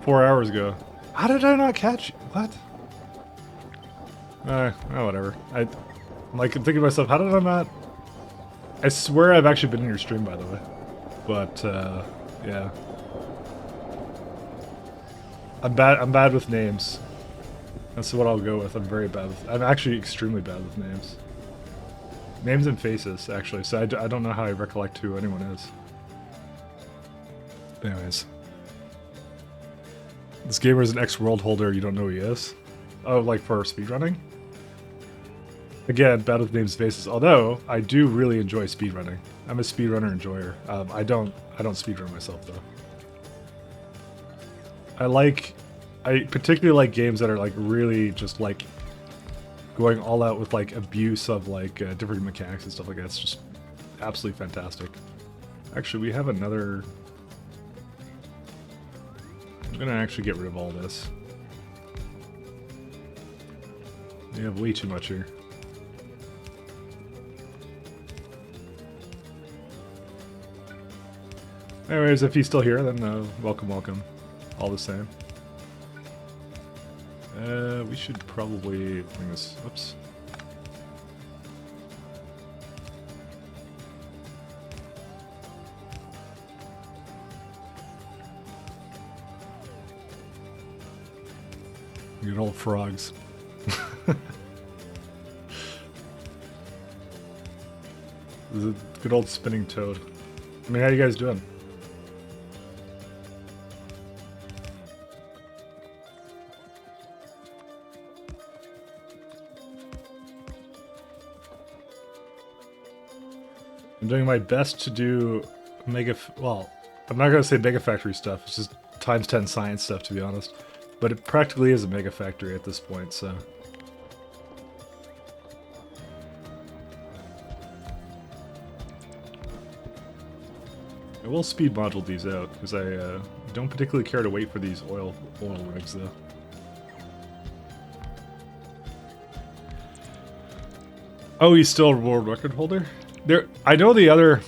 $4 ago. How did I not catch you? What? Oh, whatever. I'm thinking to myself, how did I not? I swear I've actually been in your stream, by the way. But, yeah. I'm bad with names. That's what I'll go with. I'm very bad with... I'm actually extremely bad with names. Names and faces, actually. So I don't know how I recollect who anyone is. But anyways. This gamer is an ex-world holder. You don't know who he is? Oh, like for speedrunning? Again, bad with names and faces. Although, I do really enjoy speedrunning. I'm a speedrunner enjoyer. I don't speedrun myself, though. I particularly like games that are like really just like going all out with like abuse of like different mechanics and stuff like that. It's just absolutely fantastic. Actually, we have another... I'm gonna actually get rid of all this. We have way too much here. Anyways, if he's still here, then welcome, welcome. All the same. We should probably bring this... Oops. Good old frogs. This is a good old spinning toad. I mean, how you guys doing? I'm doing my best to do well, I'm not going to say Mega Factory stuff, it's just times 10 science stuff, to be honest. But it practically is a Mega Factory at this point, so... I will speed module these out, because I don't particularly care to wait for these oil rigs though. Oh, he's still a world record holder. There, I know the other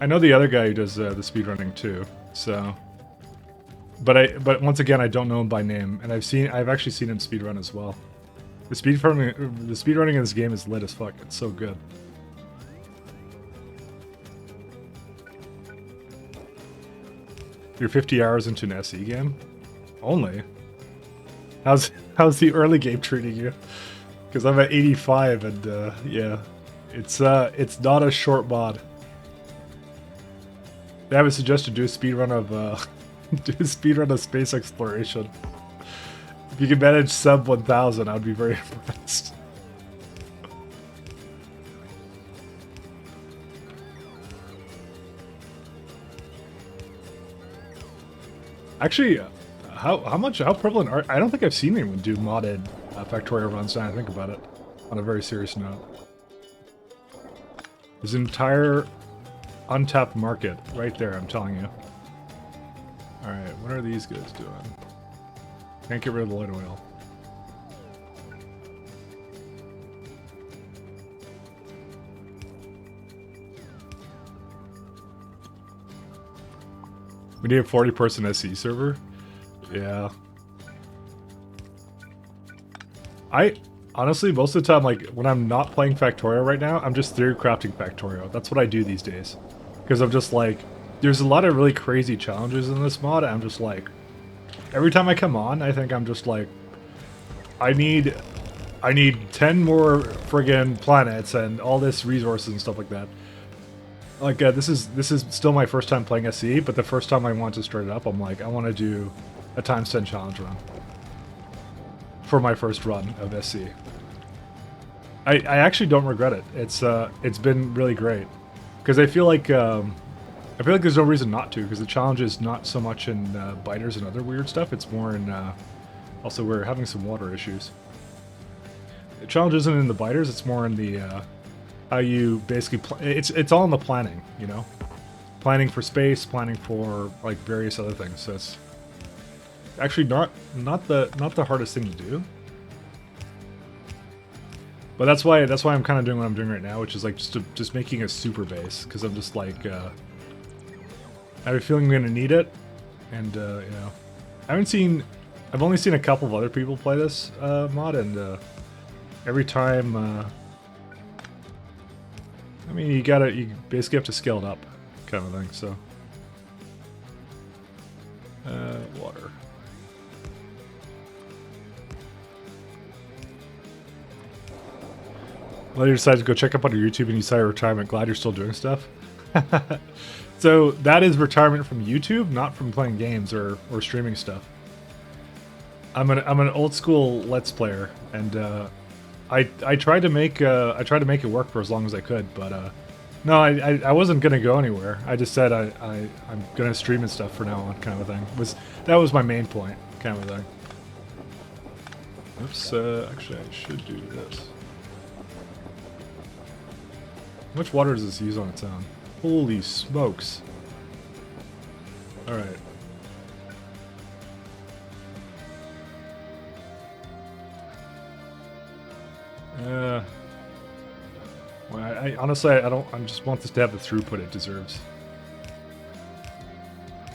guy who does the speedrunning too. So, but once again, I don't know him by name, and I've actually seen him speedrun as well. The speedrunning in this game is lit as fuck. It's so good. You're 50 hours into an SE game? Only? How's the early game treating you? Because I'm at 85 and yeah. It's not a short mod. I would suggest to do a speedrun of space exploration. If you can manage sub 1000, I would be very impressed. Actually, how prevalent are... I don't think I've seen anyone do modded Factorio runs now I think about it, on a very serious note. There's an entire untapped market right there, I'm telling you. Alright, what are these guys doing? Can't get rid of the light oil. We need a 40-person SE server? Yeah. Honestly, most of the time, like, when I'm not playing Factorio right now, I'm just theory crafting Factorio. That's what I do these days. Because I'm just like, there's a lot of really crazy challenges in this mod, and I'm just like, every time I come on, I think I'm just like, I need 10 more friggin' planets and all this resources and stuff like that. Like, this is still my first time playing SE, but the first time I want to start it up, I'm like, I want to do a times 10 challenge run. For my first run of SE. I actually don't regret it. It's been really great. Because I feel like there's no reason not to, because the challenge is not so much in biters and other weird stuff, it's more in also we're having some water issues. The challenge isn't in the biters, it's more in the how you basically it's all in the planning, you know? Planning for space, planning for like various other things. So it's actually not the hardest thing to do. But that's why I'm kind of doing what I'm doing right now, which is like just making a super base, because I'm just like I have a feeling I'm gonna need it, and you know, I've only seen a couple of other people play this mod, and every time I mean, you basically have to scale it up, kind of thing. So water. Well, you decided to go check up on your YouTube and you decided retirement. Glad you're still doing stuff. So that is retirement from YouTube, not from playing games or streaming stuff. I'm an old school Let's Player, and I tried to make it work for as long as I could, but no, I wasn't gonna go anywhere. I just said I'm gonna stream and stuff for now on, kind of a thing. That was my main point, kind of a thing. Oops. Actually, I should do this. How much water does this use on its own? Holy smokes. Alright. Well, I honestly, I just want this to have the throughput it deserves.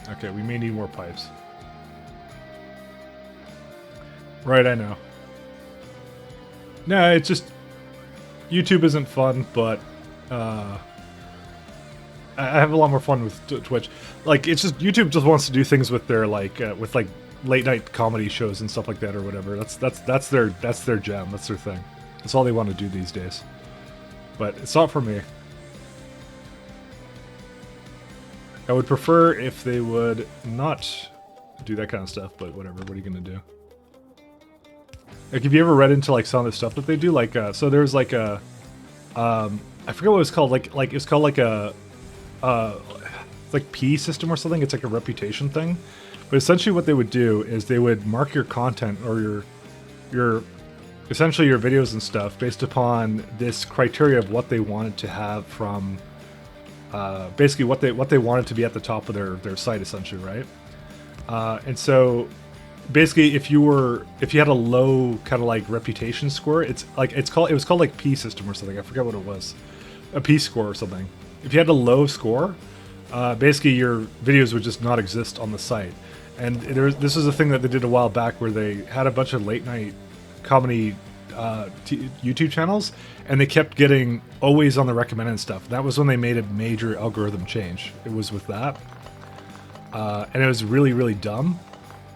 Okay, we may need more pipes. Right, I know. No, it's just... YouTube isn't fun, but... I have a lot more fun with Twitch. Like, it's just YouTube just wants to do things with their like late night comedy shows and stuff like that or whatever. That's their jam. That's their thing. That's all they want to do these days. But it's not for me. I would prefer if they would not do that kind of stuff. But whatever. What are you gonna do? Like, have you ever read into like some of the stuff that they do? Like, so there's like a I forget what it was called. Like it's called like a it's like P system or something. It's like a reputation thing. But essentially, what they would do is they would mark your content or your essentially your videos and stuff based upon this criteria of what they wanted to have from basically what they wanted to be at the top of their site, essentially, right? And so basically if you had a low kind of like reputation score, it was called like P system or something. I forget what it was. A P score or something. If you had a low score, basically your videos would just not exist on the site. And this is a thing that they did a while back where they had a bunch of late night comedy YouTube channels, and they kept getting always on the recommended stuff. That was when they made a major algorithm change. It was with that, and it was really, really dumb.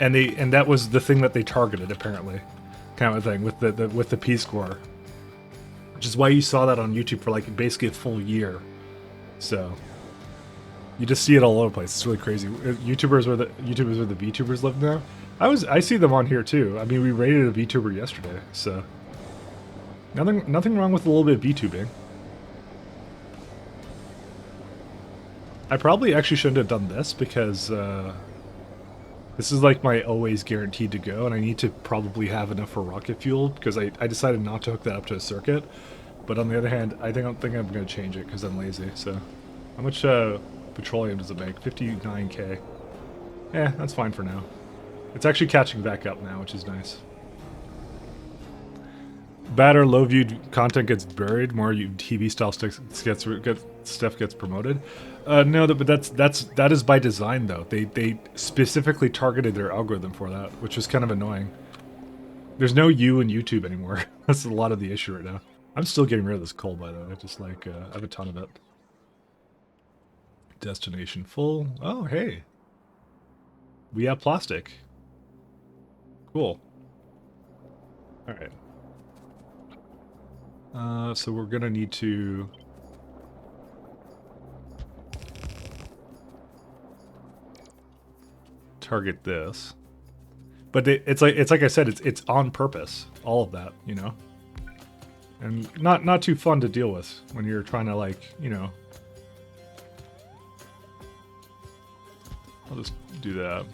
And that was the thing that they targeted, apparently, kind of thing with the P score, which is why you saw that on YouTube for like basically a full year. So you just see it all over the place. It's really crazy. YouTubers where the VTubers live now. I see them on here too. I mean, we rated a VTuber yesterday, so nothing wrong with a little bit of VTubing. I probably actually shouldn't have done this because this is like my always guaranteed to go, and I need to probably have enough for rocket fuel because I decided not to hook that up to a circuit. But on the other hand, I don't think I'm going to change it because I'm lazy. So how much petroleum does it make? 59k. Yeah, that's fine for now. It's actually catching back up now, which is nice. Bad or low viewed content gets buried, more TV style stuff gets promoted. No, but that is by design though. They specifically targeted their algorithm for that, which is kind of annoying. There's no you in YouTube anymore. That's a lot of the issue right now. I'm still getting rid of this coal, by the way. I just like I have a ton of it. Destination full. Oh, hey. We have plastic. Cool. Alright. So we're gonna need to... target this. But it's like I said, it's on purpose. All of that, you know? And not too fun to deal with when you're trying to, like, you know... I'll just do that.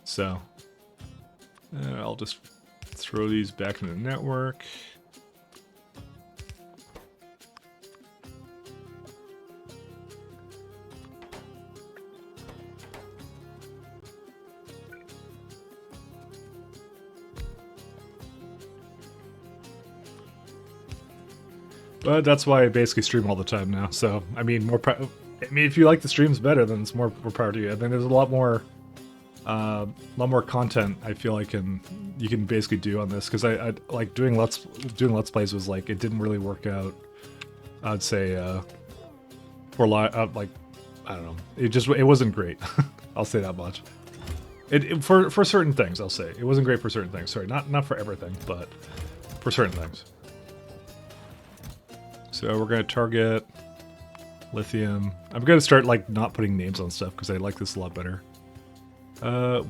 So, I'll just throw these back into the network. But that's why I basically stream all the time now. So, I mean, if you like the streams better, then it's more power to you. I mean, there's a lot more content I feel like you can basically do on this, because I like doing let's plays was like it didn't really work out. I'd say for like I don't know, it wasn't great. I'll say that much. For certain things, I'll say it wasn't great for certain things. Sorry, not for everything, but for certain things. So we're gonna target lithium. I'm gonna start like not putting names on stuff because I like this a lot better.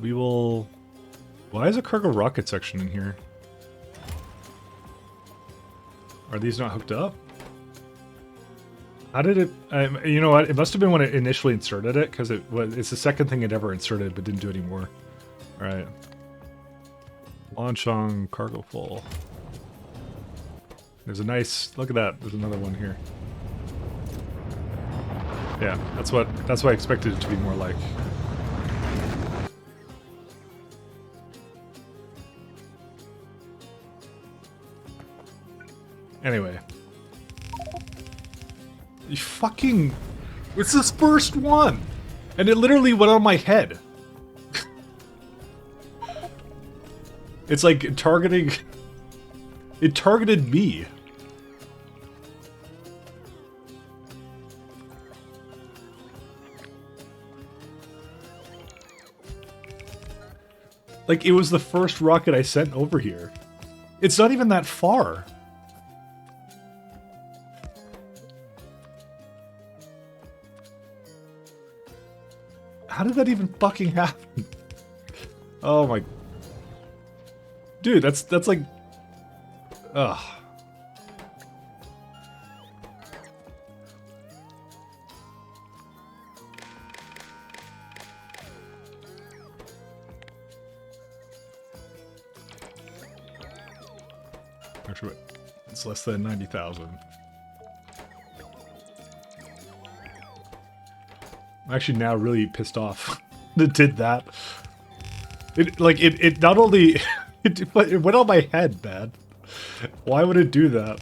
We will... Why is a cargo rocket section in here? Are these not hooked up? How did it... you know what? It must have been when it initially inserted it, because it's the second thing it ever inserted, but didn't do anymore. Alright. Launch on cargo full. There's a nice... Look at that. There's another one here. Yeah, that's what I expected it to be more like. Anyway. You fucking... It's this first one! And it literally went on my head. It's like targeting... It targeted me. Like, it was the first rocket I sent over here. It's not even that far. How did that even fucking happen? Oh my... Dude, that's like... Ugh. much, but it's less than 90,000. I'm actually now really pissed off that it did that. It not only it went on my head, man. Why would it do that?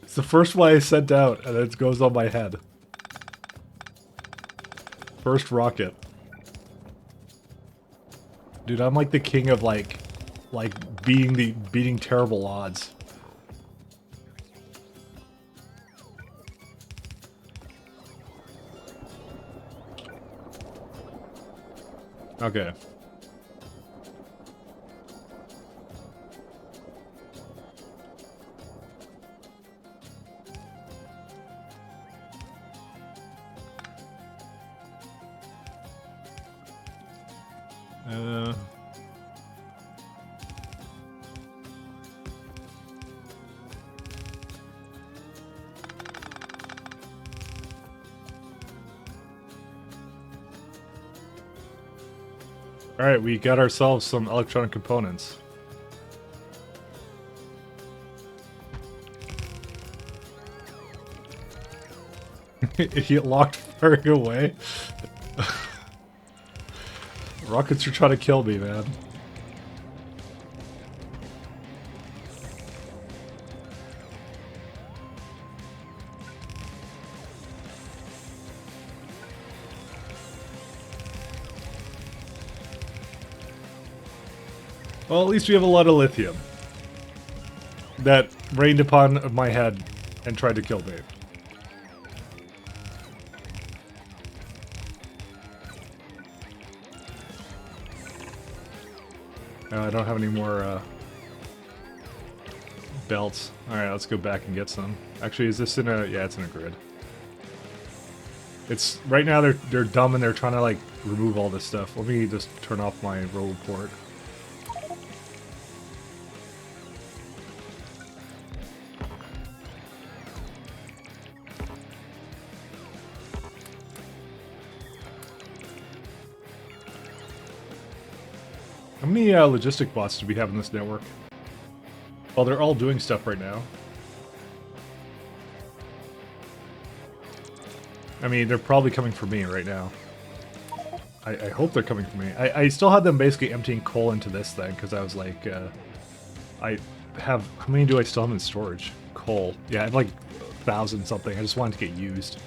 It's the first one I sent out, and it goes on my head. First rocket. Dude, I'm like the king of like beating terrible odds. Okay. Alright, we got ourselves some electronic components. Idiot locked firing away. Rockets are trying to kill me, man. Well, at least we have a lot of lithium that rained upon my head and tried to kill me. I don't have any more belts. Alright, let's go back and get some. Actually, is this in a... yeah, it's in a grid. It's... right now they're dumb and they're trying to, like, remove all this stuff. Let me just turn off my roll port. How many logistic bots do we have in this network? Well, they're all doing stuff right now. I mean, they're probably coming for me right now. I hope they're coming for me. I still had them basically emptying coal into this thing, because I was like, I have... how many do I still have in storage? Coal. Yeah, I have like 1,000 something. I just wanted to get used.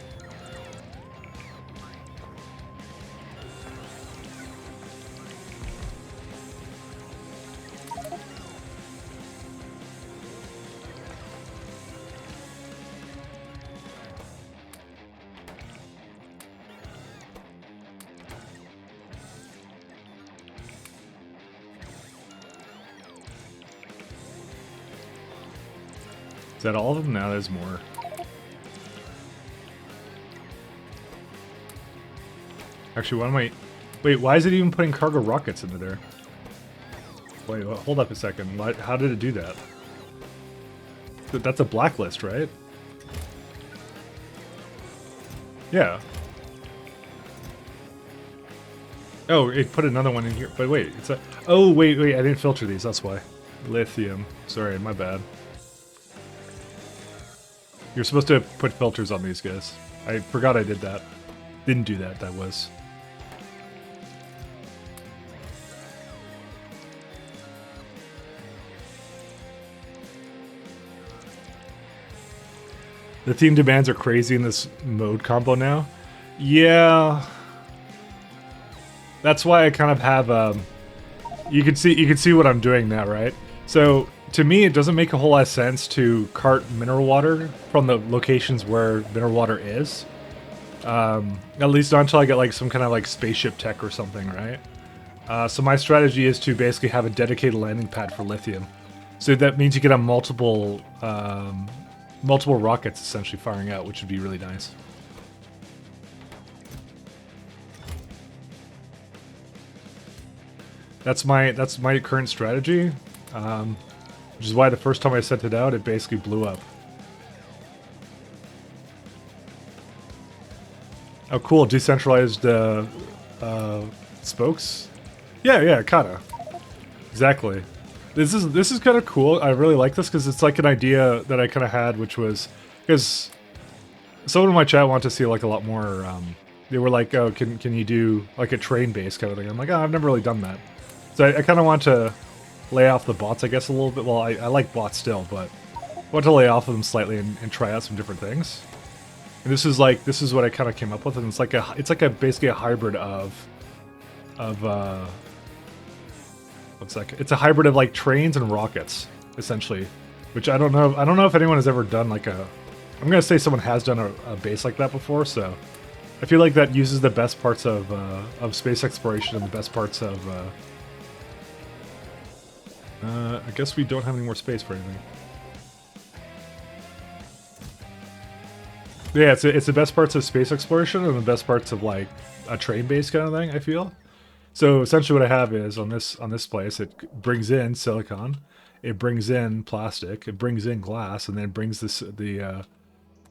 Is that all of them? Now there's more. Actually, why am I... wait, why is it even putting cargo rockets into there? Wait, hold up a second. How did it do that? That's a blacklist, right? Yeah. Oh, it put another one in here. But wait, it's a... oh, wait, I didn't filter these, that's why. Lithium. Sorry, my bad. You're supposed to put filters on these guys. I forgot I did that. Didn't do that, that was. The theme demands are crazy in this mode combo now. Yeah. That's why I kind of have you can see what I'm doing now, right? So to me, it doesn't make a whole lot of sense to cart mineral water from the locations where mineral water is. At least not until I get like some kind of like spaceship tech or something, right? So my strategy is to basically have a dedicated landing pad for lithium. So that means you can have multiple rockets essentially firing out, which would be really nice. That's my current strategy. Which is why the first time I sent it out, it basically blew up. Oh, cool. Decentralized spokes? Yeah, kinda. Exactly. This is kind of cool. I really like this because it's like an idea that I kind of had, which was because someone in my chat wanted to see like a lot more. They were like, "Oh, can you do like a train base kind of thing?" I'm like, "Oh, I've never really done that." So I kind of want to lay off the bots, I guess, a little bit. Well, I like bots still, but I want to lay off of them slightly and try out some different things. And this is what I kind of came up with, and it's like a basically a hybrid of one sec. It's a hybrid of like trains and rockets, essentially. Which I don't know if anyone has ever done like a. I'm gonna say someone has done a base like that before, so I feel like that uses the best parts of space exploration and the best parts of. I guess we don't have any more space for anything. Yeah, it's the best parts of space exploration and the best parts of like a train base kind of thing, I feel. So essentially what I have is on this place, it brings in silicon, it brings in plastic, it brings in glass, and then brings the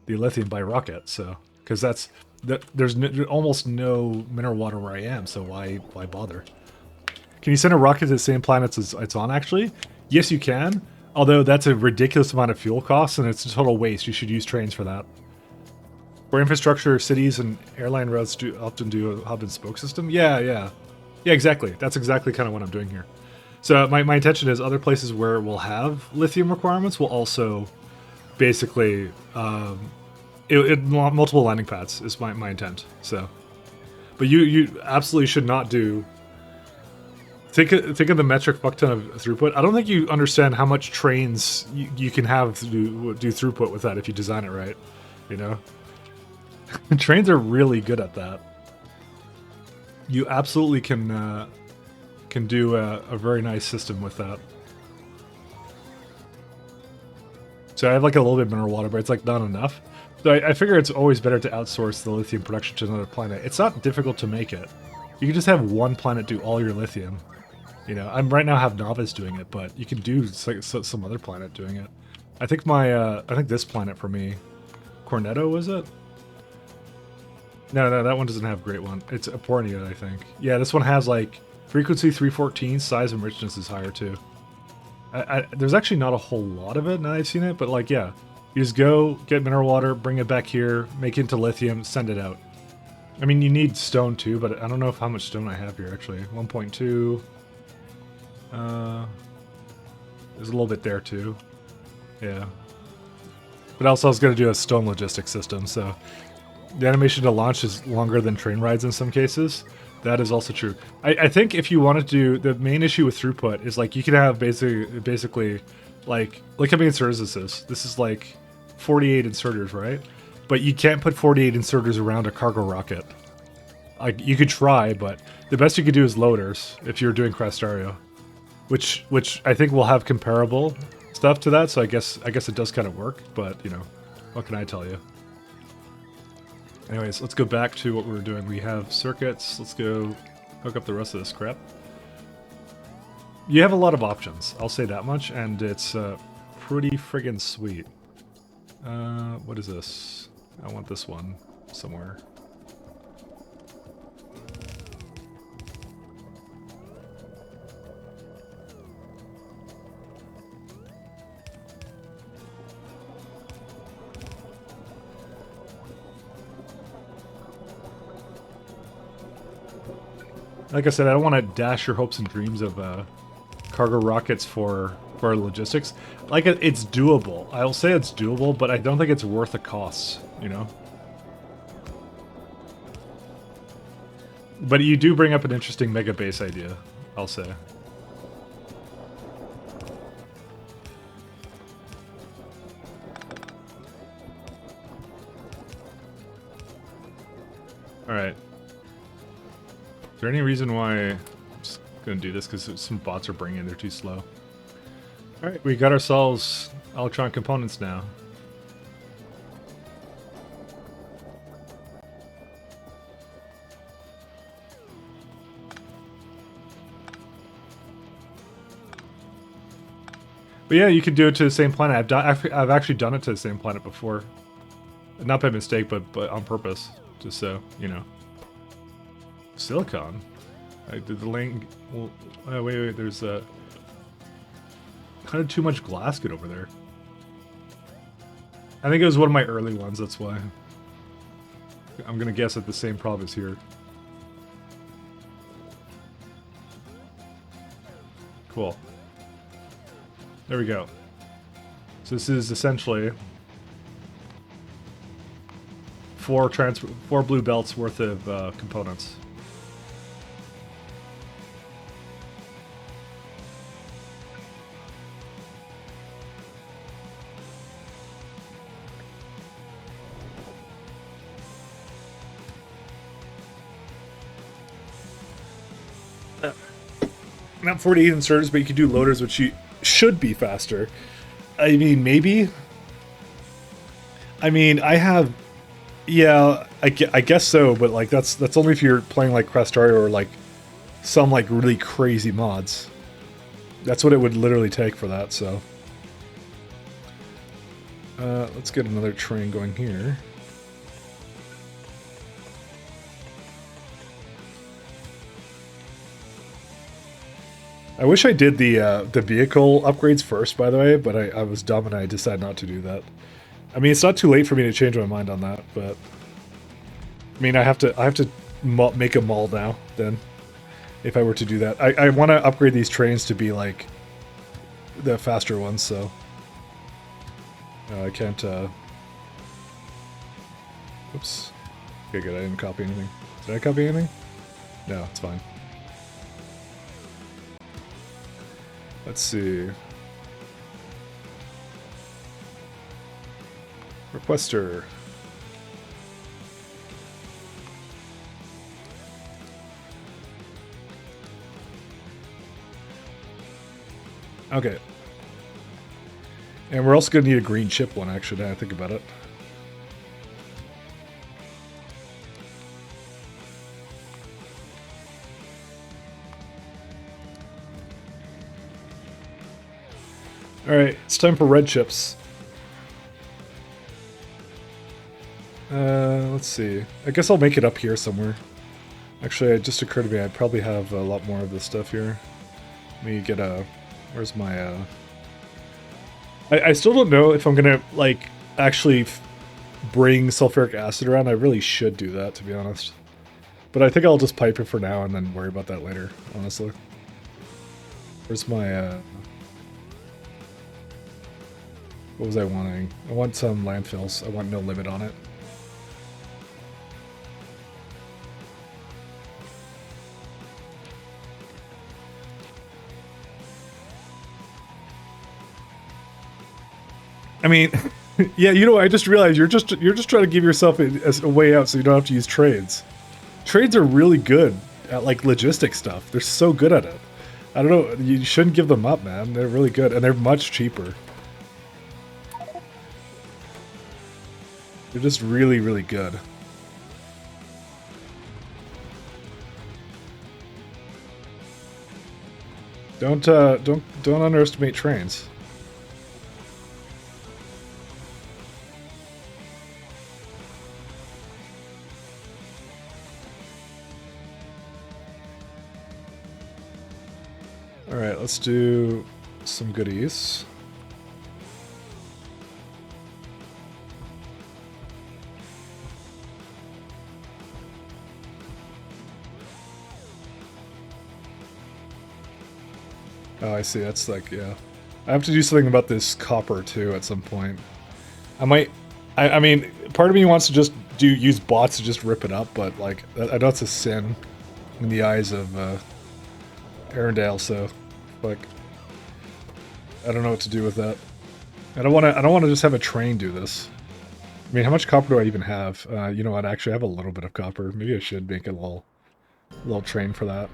lithium by rocket. So because there's almost no mineral water where I am, so why bother? Can you send a rocket to the same planets as it's on, actually? Yes, you can. Although that's a ridiculous amount of fuel costs, and it's a total waste. You should use trains for that. For infrastructure, cities and airline routes often do a hub and spoke system. Yeah, exactly. That's exactly kind of what I'm doing here. So my intention is other places where we'll have lithium requirements will also basically... multiple landing pads is my intent. So, but you absolutely should not do... Think of the metric fuck ton of throughput. I don't think you understand how much trains you can have to do throughput with that if you design it right. You know? Trains are really good at that. You absolutely can do a very nice system with that. So I have like a little bit of mineral water, but it's like not enough. So I figure it's always better to outsource the lithium production to another planet. It's not difficult to make it. You can just have one planet do all your lithium. You know, I'm right now have Novice doing it, but you can do some other planet doing it. I think I think this planet for me, Cornetto, was it? No, that one doesn't have great one. It's Apornia, I think. Yeah, this one has like frequency 314, size and richness is higher too. There's actually not a whole lot of it now I've seen it, but like, yeah. You just go, get mineral water, bring it back here, make it into lithium, send it out. I mean, you need stone too, but I don't know how much stone I have here actually. 1.2. There's a little bit there too. Yeah. But also I was going to do a stone logistics system, so the animation to launch is longer than train rides in some cases. That is also true. I think if you wanted to do, the main issue with throughput is like you can have basically like, look how many inserters this is. This is like 48 inserters, right? But you can't put 48 inserters around a cargo rocket. Like you could try, but the best you could do is loaders if you're doing Crastario, which I think will have comparable stuff to that. So I guess it does kind of work, but you know, what can I tell you? Anyways, let's go back to what we were doing. We have circuits. Let's go hook up the rest of this crap. You have a lot of options, I'll say that much, and it's pretty friggin' sweet. What is this? I want this one somewhere. Like I said, I don't want to dash your hopes and dreams of cargo rockets for logistics. Like, it's doable. I'll say it's doable, but I don't think it's worth the costs, you know? But you do bring up an interesting mega base idea, I'll say. Alright. Is there any reason why I'm just gonna do this? Because some bots are bringing in, they're too slow. Alright, we got ourselves electronic components now. But yeah, you could do it to the same planet. I've actually done it to the same planet before. Not by mistake, but on purpose. Just so, you know. Silicon? I did the link... Well, wait, there's a... kind of too much Glasgow over there. I think it was one of my early ones, that's why. I'm gonna guess at the same problem as here. Cool. There we go. So this is essentially four blue belts worth of components. Not 48 inserters, but you can do loaders, which you should be faster. I mean, maybe. I mean, I have, yeah, I guess so, but like that's only if you're playing like Factorio or like some like really crazy mods. That's what it would literally take for that. So, let's get another train going here. I wish I did the vehicle upgrades first, by the way, but I was dumb and I decided not to do that. I mean, it's not too late for me to change my mind on that, but I mean, I have to make a mall now. Then, if I were to do that, I want to upgrade these trains to be like the faster ones. So I can't. Oops. Okay, good. I didn't copy anything. Did I copy anything? No, it's fine. Let's see. Requester. Okay. And we're also going to need a green chip one, actually, now I think about it. Alright, it's time for red chips. Let's see. I guess I'll make it up here somewhere. Actually, it just occurred to me I probably have a lot more of this stuff here. Let me get a... Where's my... I still don't know if I'm gonna, like, actually bring sulfuric acid around. I really should do that, to be honest. But I think I'll just pipe it for now and then worry about that later, honestly. Where's my... What was I wanting? I want some landfills. I want no limit on it. I mean, yeah, you know, I just realized you're just trying to give yourself a way out so you don't have to use trades. Trades are really good at like logistic stuff. They're so good at it. I don't know. You shouldn't give them up, man. They're really good and they're much cheaper. They're just really, really good. Don't underestimate trains. All right, let's do some goodies. Oh, I see. That's like, yeah. I have to do something about this copper, too, at some point. I might... I mean, part of me wants to just use bots to just rip it up, but, like, I know it's a sin in the eyes of, Arendelle, so, like... I don't know what to do with that. I don't want to just have a train do this. I mean, how much copper do I even have? You know what, actually, I have a little bit of copper. Maybe I should make a little train for that.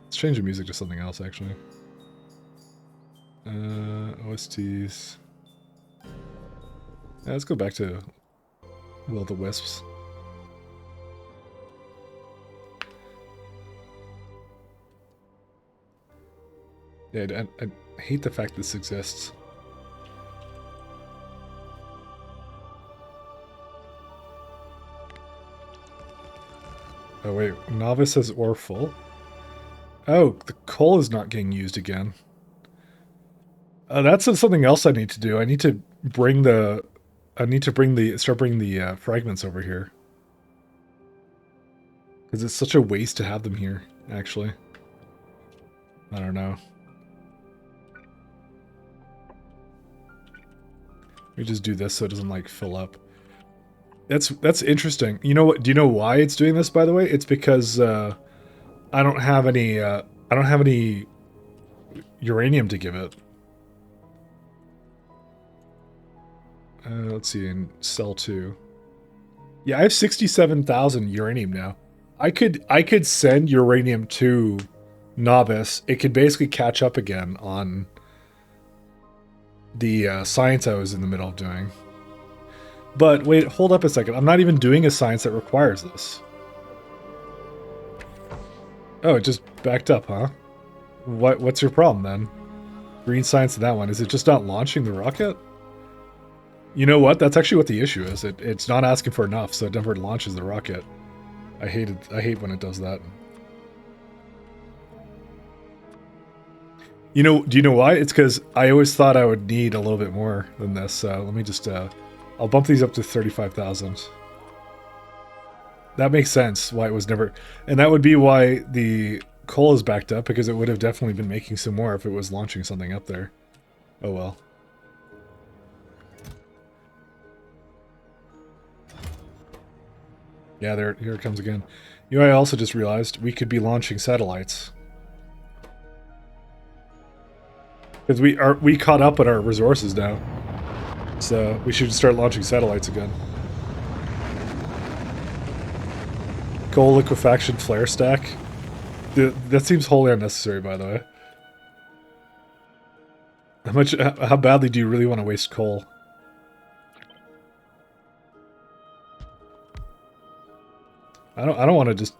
Let's change the music to something else, actually. OSTs. Yeah, let's go back to Will o' the Wisps. Yeah, I hate the fact this exists. Oh wait, novice says ore full. Oh, the coal is not getting used again. That's something else I need to do. I need to bring the start bringing the fragments over here. Because it's such a waste to have them here, actually. I don't know. Let me just do this so it doesn't like fill up. That's interesting. You know what? Do you know why it's doing this? By the way, it's because I don't have any uranium to give it. Let's see, in cell 2. Yeah, I have 67,000 uranium now. I could send uranium to Novice. It could basically catch up again on the science I was in the middle of doing. But wait, hold up a second. I'm not even doing a science that requires this. Oh, it just backed up, huh? What's your problem then? Green science in that one. Is it just not launching the rocket? You know what? That's actually what the issue is. It's not asking for enough, so it never launches the rocket. I hate when it does that. You know, do you know why? It's because I always thought I would need a little bit more than this. So let me just, I'll bump these up to 35,000. That makes sense why it was never, and that would be why the coal is backed up, because it would have definitely been making some more if it was launching something up there. Oh well. Yeah, here it comes again. You know, I also just realized we could be launching satellites. Because we caught up at our resources now. So we should start launching satellites again. Coal liquefaction flare stack. That seems wholly unnecessary, by the way. How badly do you really want to waste coal? I don't want to just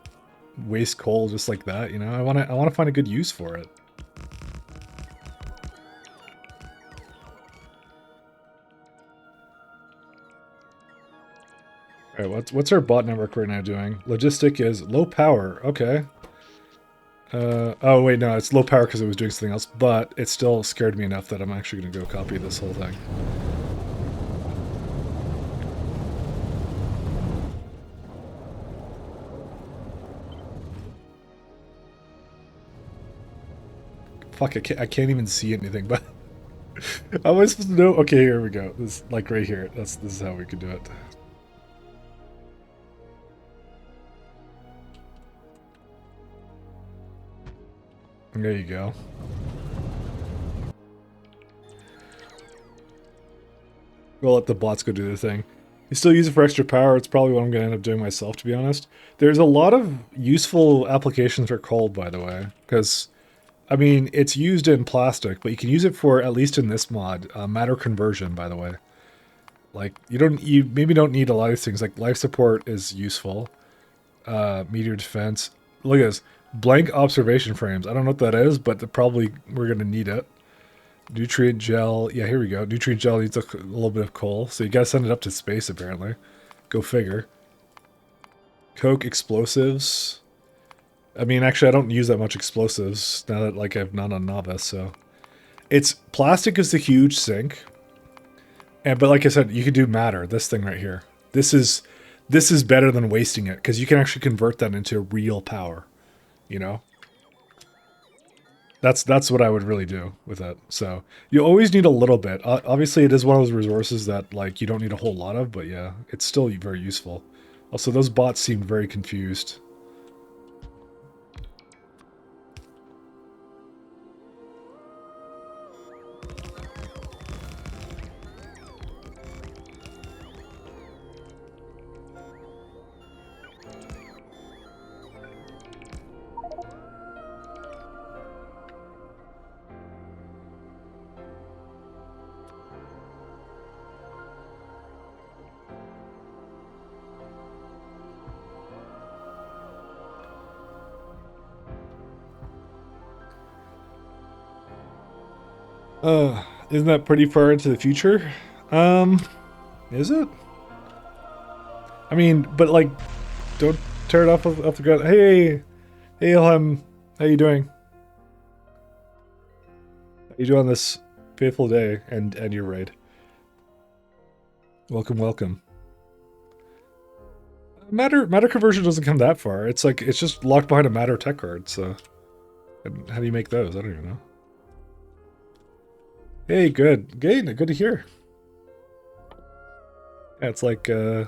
waste coal just like that, you know. I want to find a good use for it. All right, what's our bot network right now doing? Logistic is low power. Okay. Oh wait, no, it's low power because it was doing something else, but it still scared me enough that I'm actually going to go copy this whole thing. Fuck, I can't even see anything, but how am I supposed to know? Okay, here we go. This, like right here. This is how we could do it. There you go. We'll let the bots go do their thing. You still use it for extra power. It's probably what I'm going to end up doing myself, to be honest. There's a lot of useful applications for coal, by the way, because I mean, it's used in plastic, but you can use it for, at least in this mod, matter conversion, by the way. Like, you maybe don't need a lot of things. Like, life support is useful. Meteor defense. Look at this. Blank observation frames. I don't know what that is, but probably we're going to need it. Nutrient gel. Yeah, here we go. Nutrient gel needs a little bit of coal, so you got to send it up to space, apparently. Go figure. Coke explosives. I mean, actually, I don't use that much explosives now that, like, I have none on Novice, so... Plastic is the huge sink. But like I said, you could do matter, this thing right here. This is better than wasting it, because you can actually convert that into real power, you know? That's what I would really do with it. So, you always need a little bit. Obviously, it is one of those resources that, like, you don't need a whole lot of, but yeah, it's still very useful. Also, those bots seemed very confused. Isn't that pretty far into the future? Is it? I mean, but like, don't tear it off the ground. Hey, how you doing? How you doing this Faithful day and your raid. Welcome, welcome. Matter conversion doesn't come that far. It's like it's just locked behind a matter tech card. So, how do you make those? I don't even know. Hey, good, good to hear. Yeah, it's like, yeah,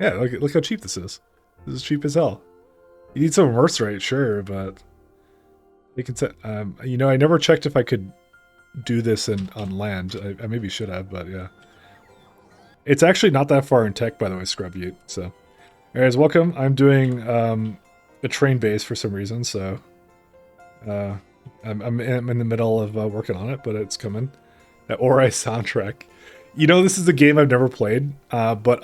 look how cheap this is. This is cheap as hell. You need some immerse rate, sure, but you can. You know, I never checked if I could do this on land. I maybe should have, but yeah. It's actually not that far in tech, by the way, Scrub Butte. So, anyways, welcome. I'm doing a train base for some reason, so I'm in the middle of working on it, but it's coming. That Ori soundtrack. You know, this is a game I've never played, but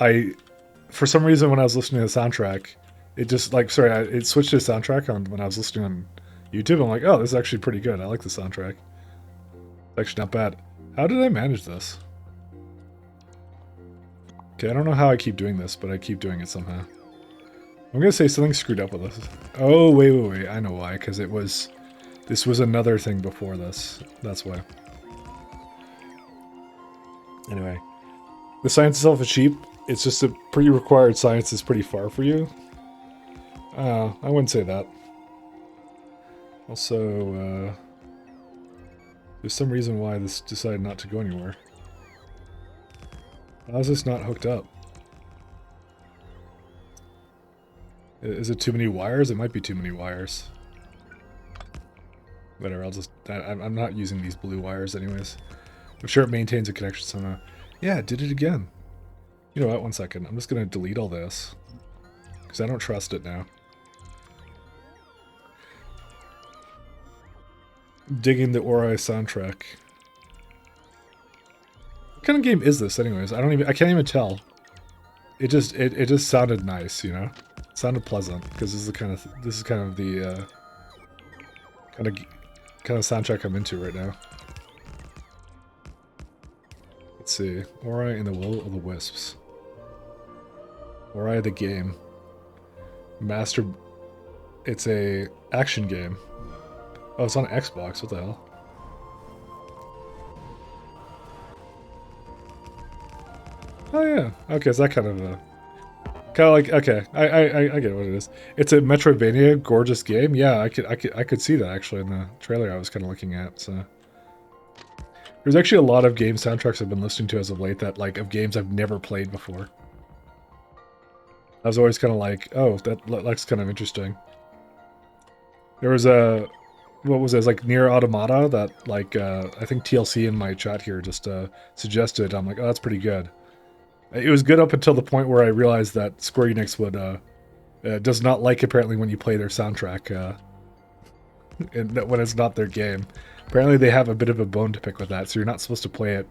for some reason, when I was listening to the soundtrack, it just it switched to the soundtrack on when I was listening on YouTube. I'm like, oh, this is actually pretty good. I like the soundtrack. It's actually not bad. How did I manage this? Okay, I don't know how I keep doing this, but I keep doing it somehow. I'm gonna say something screwed up with this. Oh, wait. I know why, because this was another thing before this. That's why. Anyway, the science itself is cheap. It's just a pre-required science is pretty far for you. I wouldn't say that. Also, there's some reason why this decided not to go anywhere. How is this not hooked up? Is it too many wires? It might be too many wires. Whatever, I'm not using these blue wires anyways. I'm sure it maintains a connection somehow. Yeah, it did it again. You know what, 1 second. I'm just gonna delete all this. Because I don't trust it now. Digging the Ori soundtrack. What kind of game is this anyways? I can't even tell. It just sounded nice, you know? It sounded pleasant, because this is kind of the kind of soundtrack I'm into right now. Let's see. Ori and the Will of the Wisps. Ori the game. Master. It's a action game. Oh, it's on Xbox. What the hell? Oh yeah. Okay, it's that kind of like okay. I get what it is. It's a Metroidvania, gorgeous game. Yeah, I could see that actually in the trailer I was kind of looking at. So there's actually a lot of game soundtracks I've been listening to as of late that of games I've never played before. I was always kind of like, oh, that looks kind of interesting. There was what was it? It was like Nier Automata that I think TLC in my chat here just suggested. I'm like, oh, that's pretty good. It was good up until the point where I realized that Square Enix does not like apparently when you play their soundtrack and when it's not their game. Apparently they have a bit of a bone to pick with that, so you're not supposed to play it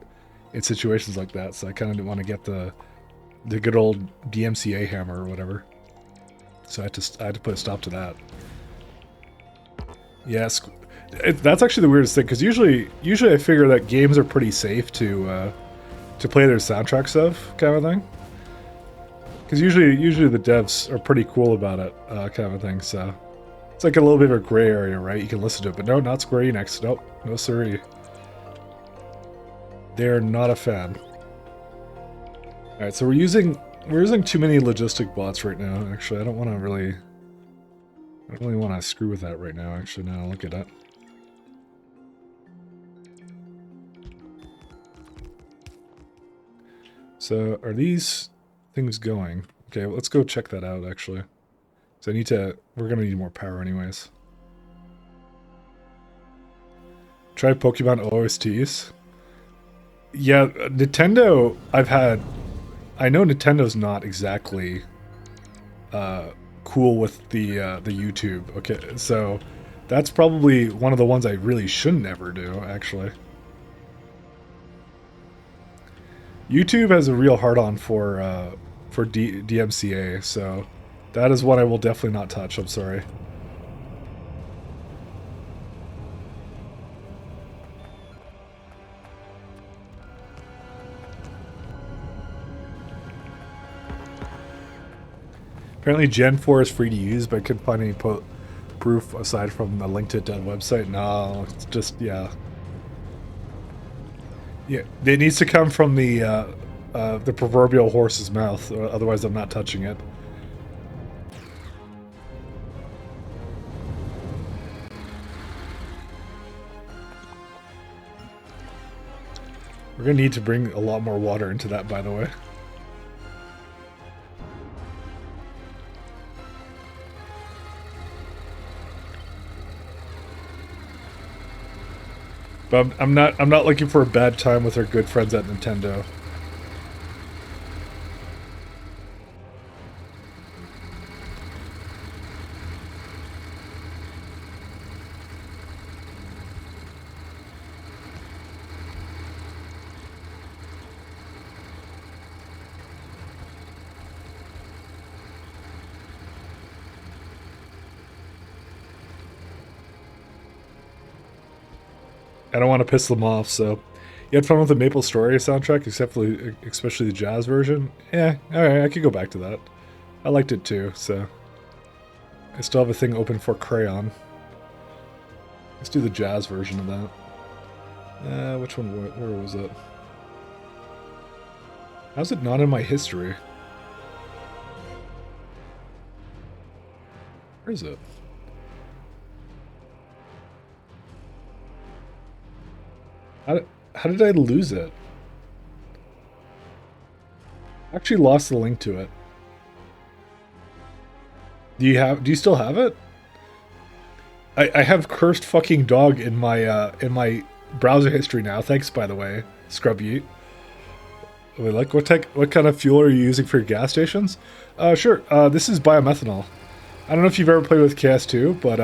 in situations like that. So I kind of didn't want to get the good old DMCA hammer or whatever. So I had to put a stop to that. Yes, that's actually the weirdest thing, because usually I figure that games are pretty safe to play their soundtracks of, kind of thing. Because usually the devs are pretty cool about it, kind of thing. So it's like a little bit of a gray area, right? You can listen to it, but no, not Square Enix. Nope, no siree. They're not a fan. All right, so we're using too many logistic bots right now. Actually, I don't really want to screw with that right now. Actually, now look at that. So are these things going? Okay, well, let's go check that out actually. So we're gonna need more power anyways. Try Pokemon OSTs. Yeah, Nintendo, I know Nintendo's not exactly cool with the YouTube. Okay, so that's probably one of the ones I really shouldn't ever do, actually. YouTube has a real hard-on for DMCA, so that is one I will definitely not touch. I'm sorry. Apparently Gen 4 is free to use, but I couldn't find any proof aside from a link to a dead website. No, it's just, yeah. Yeah, it needs to come from the proverbial horse's mouth, otherwise I'm not touching it. We're gonna need to bring a lot more water into that, by the way. But I'm not looking for a bad time with our good friends at Nintendo. I don't want to piss them off, so you had fun with the Maple Story soundtrack, especially the jazz version. Yeah, all right, I could go back to that. I liked it too, so I still have a thing open for Crayon. Let's do the jazz version of that. Which one? Where was it? How's it not in my history? Where is it? How did I lose it? I actually lost the link to it. Do you still have it? I have cursed fucking dog in my browser history now. Thanks, by the way, Scrub Yeet. Wait, like what kind of fuel are you using for your gas stations? Sure. This is biomethanol. I don't know if you've ever played with KS2, but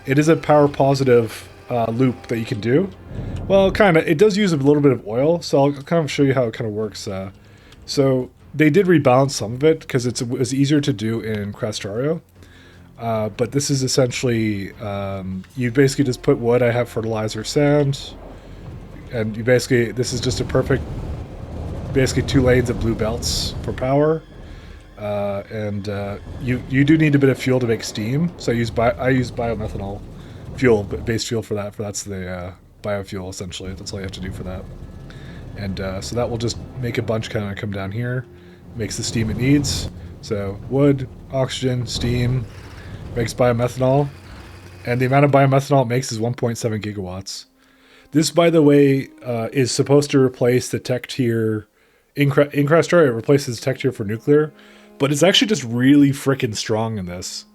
it is a power positive loop that you can do. Well, kind of. It does use a little bit of oil, so I'll kind of show you how it kind of works. So they did rebalance some of it because it was easier to do in Factorio. But this is essentially, you basically just put wood. I have fertilizer, sand, and this is just a perfect, basically 2 lanes of blue belts for power. You do need a bit of fuel to make steam, so I use biomethanol fuel, base fuel for that. That's the biofuel, essentially. That's all you have to do for that. And so that will just make a bunch kind of come down here, makes the steam it needs. So wood, oxygen, steam, makes biomethanol, and the amount of biomethanol it makes is 1.7 gigawatts. This, by the way, is supposed to replace the tech tier in Factorio. It replaces tech tier for nuclear, but it's actually just really freaking strong in this.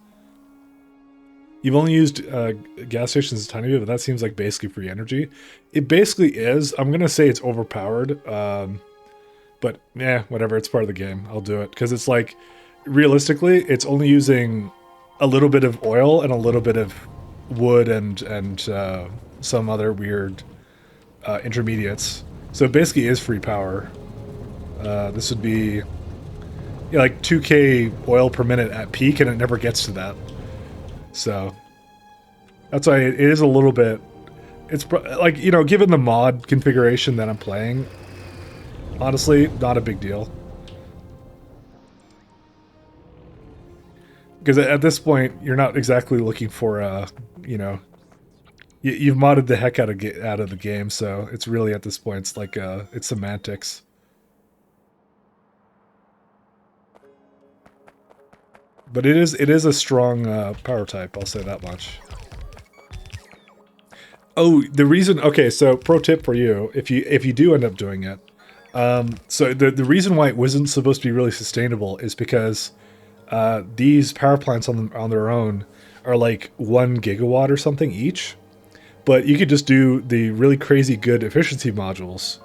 You've only used gas stations a tiny bit, but that seems like basically free energy. It basically is. I'm going to say it's overpowered. But, yeah, whatever. It's part of the game. I'll do it. Because it's like, realistically, it's only using a little bit of oil and a little bit of wood and some other weird intermediates. So it basically is free power. This would be like 2k oil per minute at peak, and it never gets to that. So that's why it is a little bit, it's like, you know, given the mod configuration that I'm playing, honestly, not a big deal. Because at this point, you're not exactly looking for, you know, you've modded the heck out of the game, so it's really, at this point, it's like, it's semantics. But it is a strong power type, I'll say that much. Oh, the reason, okay, so pro tip for you, if you do end up doing it, so the reason why it wasn't supposed to be really sustainable is because these power plants on their own are like 1 gigawatt or something each, but you could just do the really crazy good efficiency modules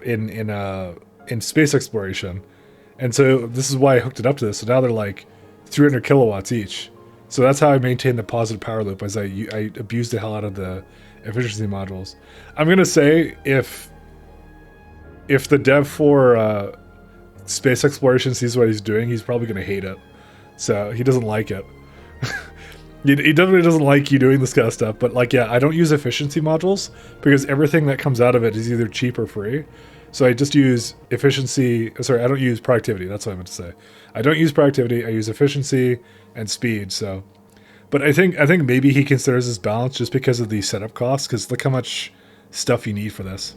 in space exploration. And so this is why I hooked it up to this. So now they're like 300 kilowatts each. So that's how I maintain the positive power loop, as I abuse the hell out of the efficiency modules. I'm going to say if the dev for space exploration sees what he's doing, he's probably going to hate it. So he doesn't like it. He definitely doesn't like you doing this kind of stuff. But like, yeah, I don't use efficiency modules because everything that comes out of it is either cheap or free. So I just use efficiency. Sorry, I don't use productivity. That's what I meant to say. I don't use productivity. I use efficiency and speed. So, but I think maybe he considers this balance just because of the setup costs. Because look how much stuff you need for this.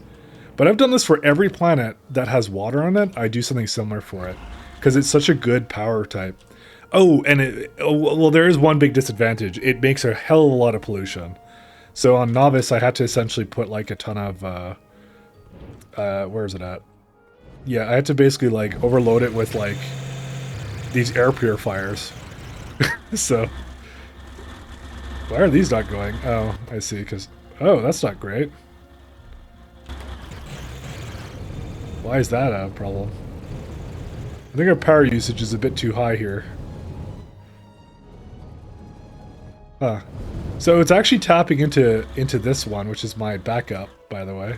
But I've done this for every planet that has water on it. I do something similar for it because it's such a good power type. Oh, and well, there is one big disadvantage. It makes a hell of a lot of pollution. So on Novice, I had to essentially put like a ton of, where is it at? Yeah, I had to basically like overload it with like these air purifiers. So, why are these not going? Oh, I see, because, oh, that's not great. Why is that a problem? I think our power usage is a bit too high here. Huh. So it's actually tapping into this one, which is my backup, by the way.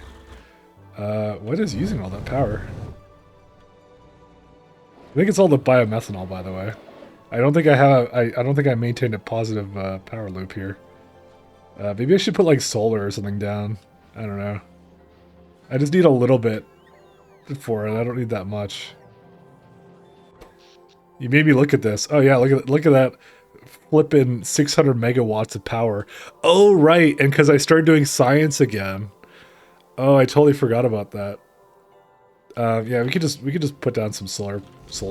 What is using all that power? I think it's all the biomethanol, by the way. I don't think I have. I don't think I maintained a positive power loop here. Maybe I should put like solar or something down. I don't know. I just need a little bit for it. I don't need that much. You made me look at this. Oh yeah, look at that. Flipping 600 megawatts of power. Oh right, and because I started doing science again. Oh, I totally forgot about that. Yeah, we could just put down some solar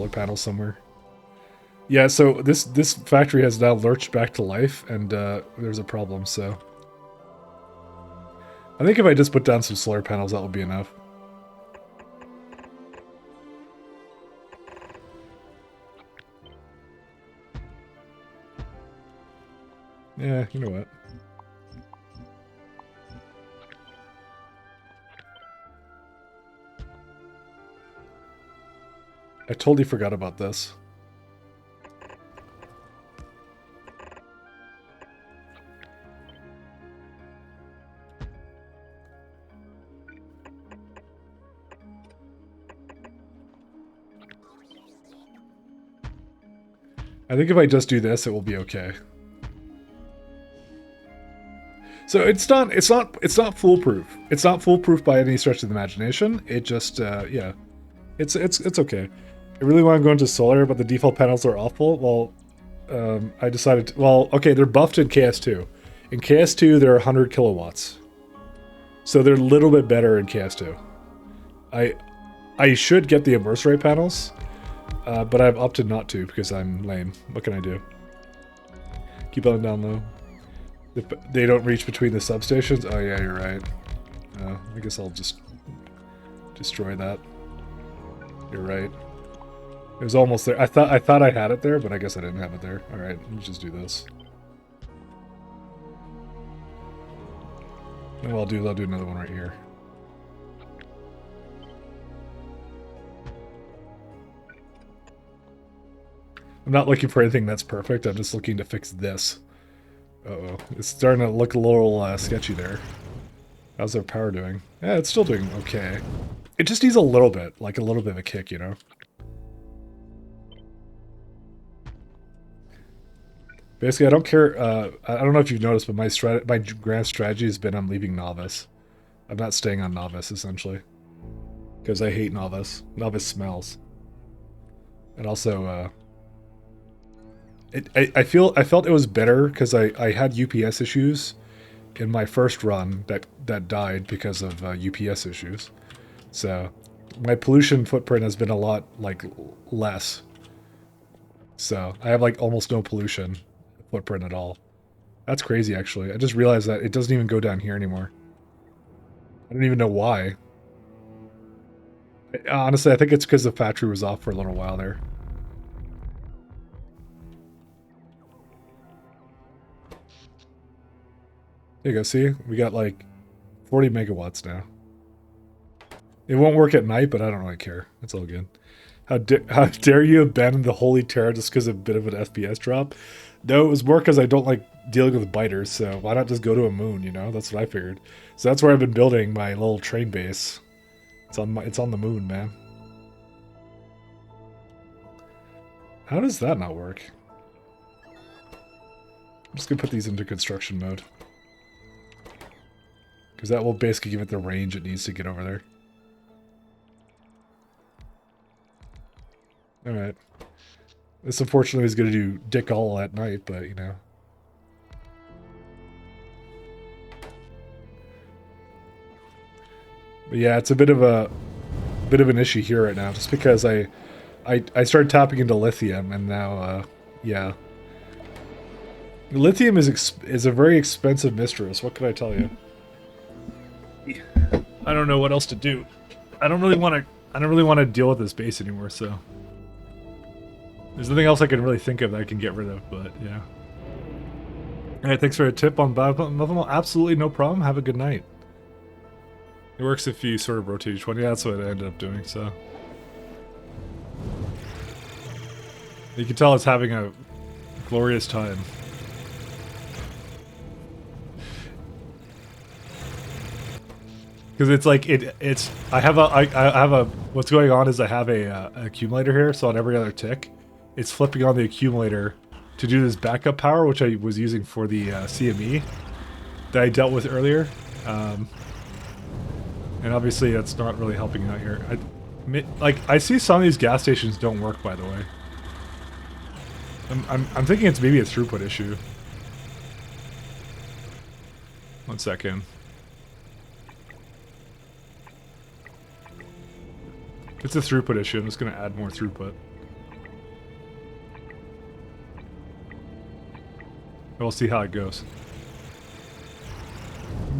panels somewhere. Yeah, so this factory has now lurched back to life, and there's a problem. So I think if I just put down some solar panels, that will be enough. Yeah, you know what? I totally forgot about this. I think if I just do this, it will be okay. So it's not foolproof. It's not foolproof by any stretch of the imagination. It just yeah, it's okay. I really want to go into solar, but the default panels are awful. Well, I decided to, well, okay, they're buffed in KS2. In KS2, they're 100 kilowatts, so they're a little bit better in KS2. I should get the immerse ray panels, but I've opted not to because I'm lame. What can I do? Keep on down low. They don't reach between the substations? Oh yeah, you're right. I guess I'll just destroy that. You're right. It was almost there. I thought I had it there, but I guess I didn't have it there. Alright, let me just do this. And what I'll do another one right here. I'm not looking for anything that's perfect, I'm just looking to fix this. Uh-oh. It's starting to look a little sketchy there. How's their power doing? Yeah, it's still doing okay. It just needs a little bit, like a little bit of a kick, you know? Basically, I don't care, I don't know if you've noticed, but my grand strategy has been I'm leaving Novice. I'm not staying on Novice, essentially. Because I hate Novice. Novice smells. And also, I felt it was better because I had UPS issues in my first run that died because of UPS issues. So my pollution footprint has been a lot like less. So I have like almost no pollution footprint at all. That's crazy actually. I just realized that it doesn't even go down here anymore. I don't even know why. Honestly, I think it's because the factory was off for a little while there. There you go, see? We got like 40 megawatts now. It won't work at night, but I don't really care. It's all good. How dare you abandon the Holy Terra just because of a bit of an FPS drop? No, it was more because I don't like dealing with biters, so why not just go to a moon, you know? That's what I figured. So that's where I've been building my little train base. It's on the moon, man. How does that not work? I'm just gonna put these into construction mode. Because that will basically give it the range it needs to get over there. Alright. This unfortunately is going to do dick all at night, but you know. But yeah, it's a bit of an issue here right now, just because I started tapping into lithium, and now yeah, lithium is a very expensive mistress. What can I tell you? I don't know what else to do. I don't really want to deal with this base anymore. So there's nothing else I can really think of that I can get rid of. But yeah. All right, thanks for a tip on Biothermal. Absolutely no problem. Have a good night. It works if you sort of rotate each one. Yeah, that's what I ended up doing. So you can tell it's having a glorious time. Because it's like it's I have a what's going on is I have an accumulator here, so on every other tick, it's flipping on the accumulator to do this backup power, which I was using for the CME that I dealt with earlier, and obviously that's not really helping out here. I see some of these gas stations don't work, by the way. I'm thinking it's maybe a throughput issue. One second. If it's a throughput issue, I'm just going to add more throughput. We'll see how it goes.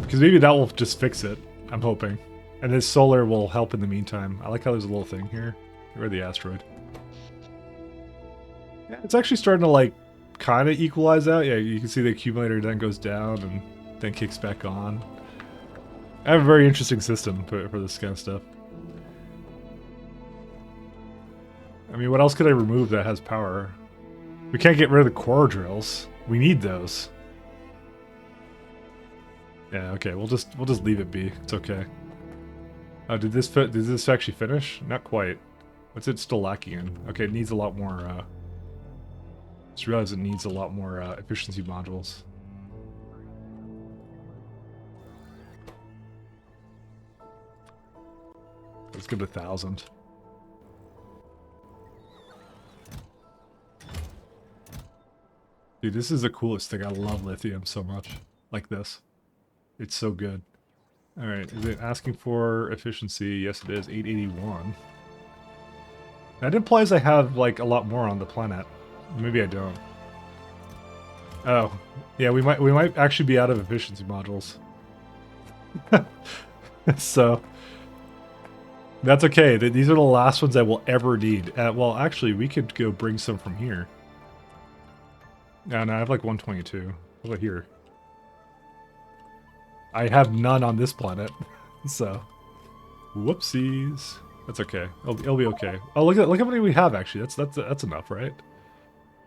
Because maybe that will just fix it, I'm hoping. And this solar will help in the meantime. I like how there's a little thing here. Where the asteroid? Yeah, it's actually starting to like kind of equalize out. Yeah, you can see the accumulator then goes down and then kicks back on. I have a very interesting system for this kind of stuff. I mean, what else could I remove that has power? We can't get rid of the core drills. We need those. Yeah, okay, we'll just leave it be. It's okay. Oh, did this actually finish? Not quite. What's it still lacking in? Okay, it needs a lot more, just realized it needs a lot more, efficiency modules. Let's give it 1,000. Dude, this is the coolest thing. I love lithium so much. Like this. It's so good. Alright, is it asking for efficiency? Yes, it is. 881. That implies I have, like, a lot more on the planet. Maybe I don't. Oh. Yeah, we might actually be out of efficiency modules. So... that's okay. These are the last ones I will ever need. Well, actually, we could go bring some from here. No, I have like 122. What about here? I have none on this planet, so whoopsies. That's okay. It'll be okay. Oh, look how many we have. Actually, that's enough, right?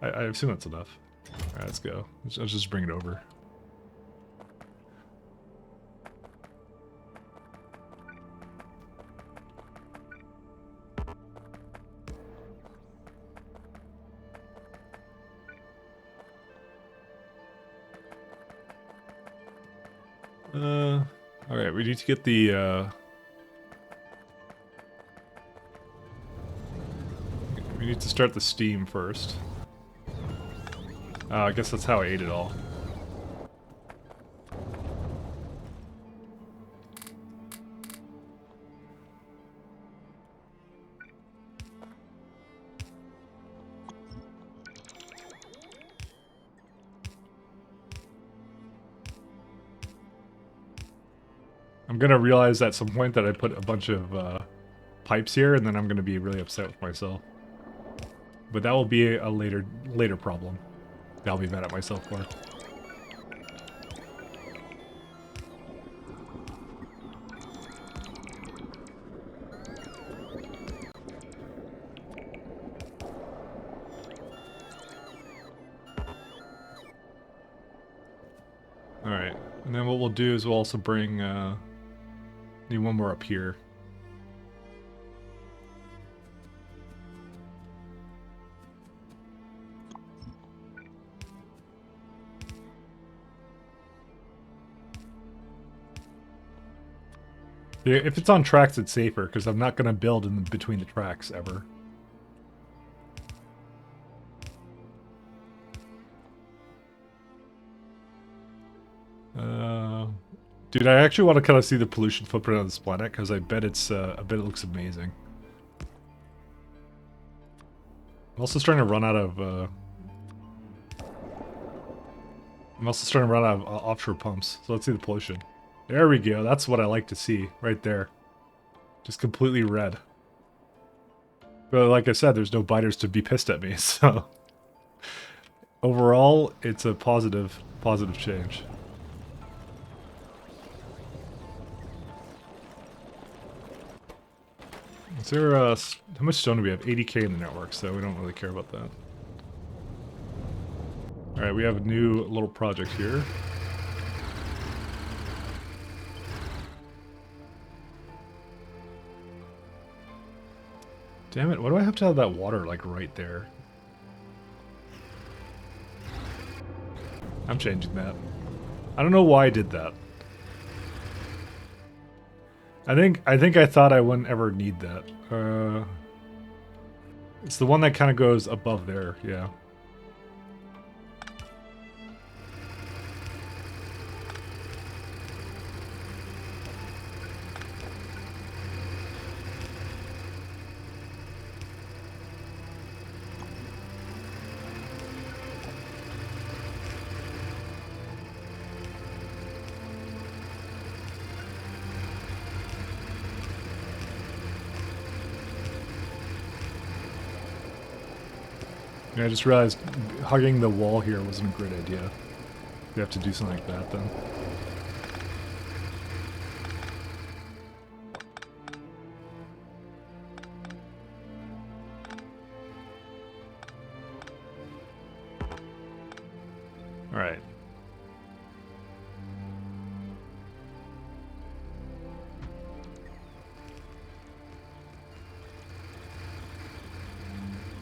I assume that's enough. All right, let's go. Let's just bring it over. Alright, we need to get the, we need to start the steam first. I guess that's how I ate it all. I'm gonna realize at some point that I put a bunch of pipes here, and then I'm gonna be really upset with myself. But that will be a later problem. that I'll be mad at myself for. Alright, and then what we'll do is we'll also bring, need one more up here. Yeah, if it's on tracks, it's safer, because I'm not going to build in between the tracks, ever. Dude, I actually want to kind of see the pollution footprint on this planet because I bet it looks amazing. I'm also starting to run out of offshore pumps. So let's see the pollution. There we go. That's what I like to see right there. Just completely red. But like I said, there's no biters to be pissed at me, so overall, it's a positive change. Is there how much stone do we have? 80k in the network, so we don't really care about that. Alright, we have a new little project here. Damn it, why do I have to have that water, like, right there? I'm changing that. I don't know why I did that. I think I thought I wouldn't ever need that. It's the one that kind of goes above there, yeah. Yeah, I just realized hugging the wall here wasn't a great idea. We have to do something like that then. Alright.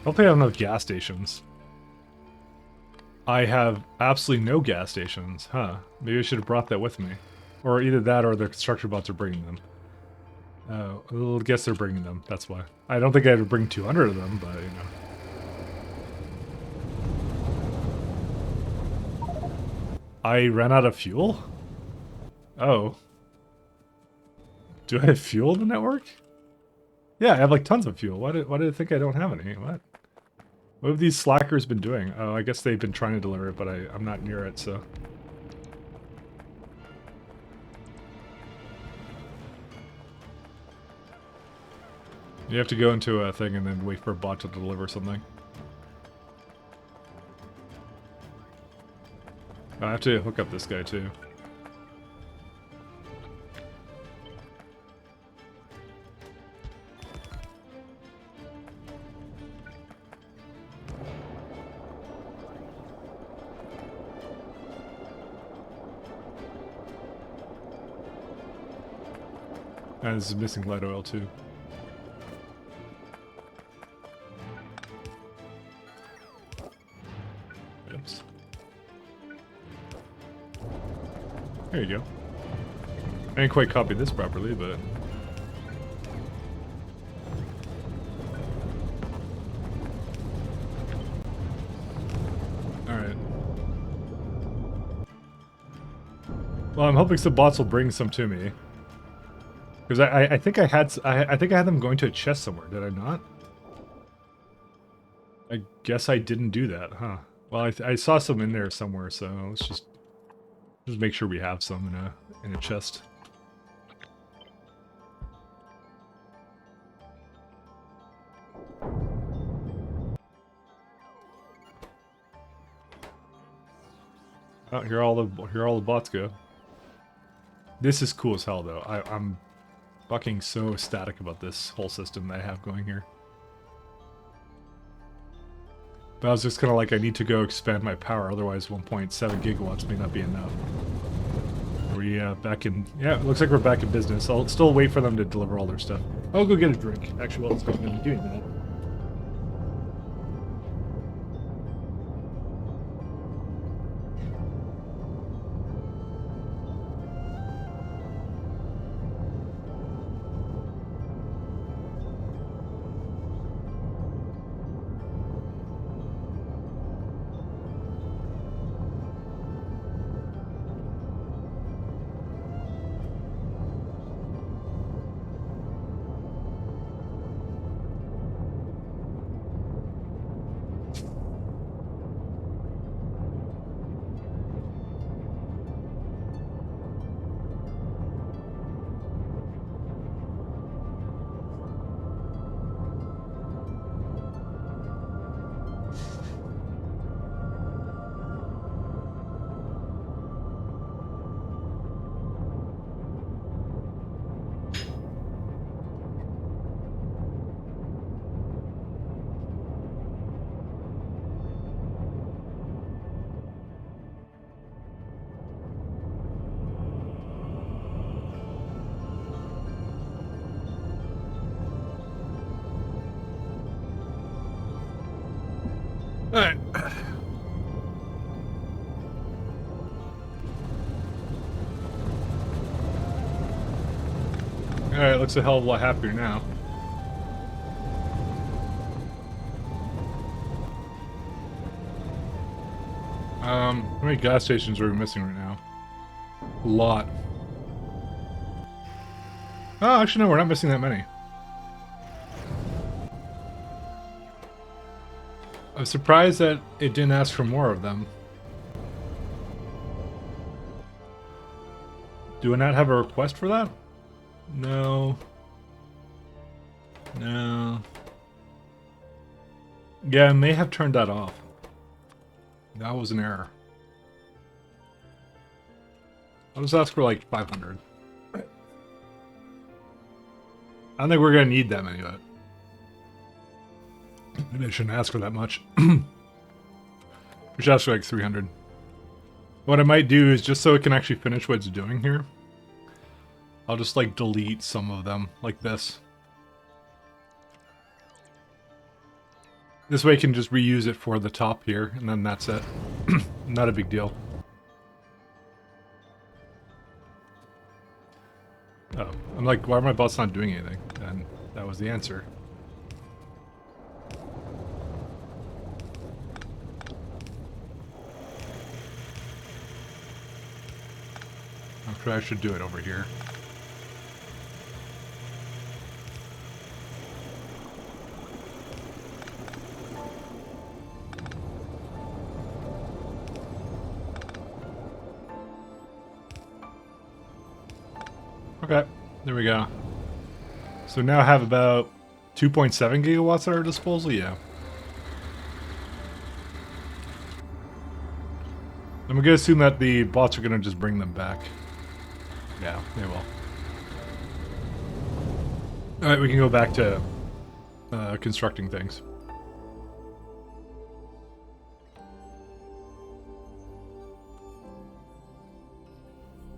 Hopefully I have enough gas stations. I have absolutely no gas stations, huh? Maybe I should have brought that with me. Or either that or the construction bots are bringing them. Oh, I guess they're bringing them, that's why. I don't think I had to bring 200 of them, but you know. I ran out of fuel? Oh. Do I have fuel in the network? Yeah, I have like tons of fuel. Why did I think I don't have any? What have these slackers been doing? Oh, I guess they've been trying to deliver it, but I'm not near it, so. You have to go into a thing and then wait for a bot to deliver something. I have to hook up this guy too. And this is missing light oil too. Oops. There you go. I didn't quite copy this properly, but... Alright. Well, I'm hoping some bots will bring some to me. Because I think I had them going to a chest somewhere, did I not? I guess I didn't do that, huh? Well, I saw some in there somewhere, so let's just make sure we have some in a chest. Oh, here all the bots go. This is cool as hell, though. I'm fucking so ecstatic about this whole system that I have going here. But I was just kind of like, I need to go expand my power, otherwise 1.7 gigawatts may not be enough. Are we back in... Yeah, it looks like we're back in business. I'll still wait for them to deliver all their stuff. I'll go get a drink, actually, while it's going to be doing that. Alright. Alright, looks a hell of a lot happier now. How many gas stations are we missing right now? A lot. Oh, actually no, we're not missing that many. I'm surprised that it didn't ask for more of them. Do I not have a request for that? No. No. Yeah, I may have turned that off. That was an error. I'll just ask for like 500. I don't think we're gonna need that many of it. Maybe I shouldn't ask for that much. We should ask for like 300. What I might do is, just so it can actually finish what it's doing here, I'll just like delete some of them, like this. This way I can just reuse it for the top here, and then that's it. Not a big deal. Oh, I'm like, why are my bots not doing anything? And that was the answer. I'm sure I should do it over here. Okay, there we go. So now I have about 2.7 gigawatts at our disposal, yeah. I'm gonna assume that the bots are gonna just bring them back. Yeah, they will. Alright, we can go back to constructing things.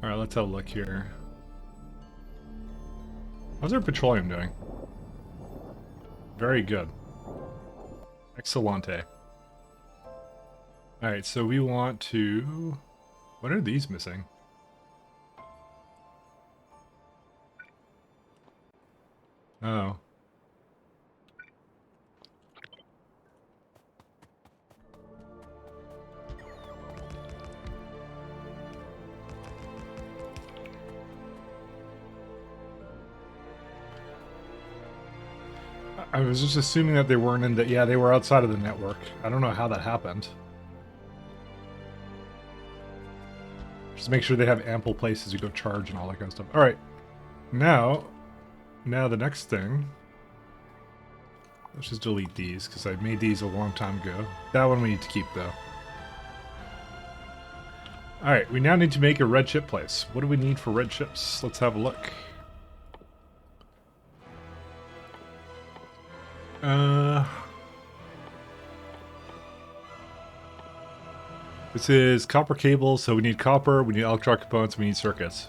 Alright, let's have a look here. How's our petroleum doing? Very good. Excellente. Alright, so we want to... What are these missing? Oh. I was just assuming that they weren't in the... Yeah, they were outside of the network. I don't know how that happened. Just make sure they have ample places to go charge and all that kind of stuff. Alright. Now the next thing... Let's just delete these, because I made these a long time ago. That one we need to keep, though. Alright, we now need to make a red chip place. What do we need for red chips? Let's have a look. This is copper cables, so we need copper, we need electronic components, we need circuits.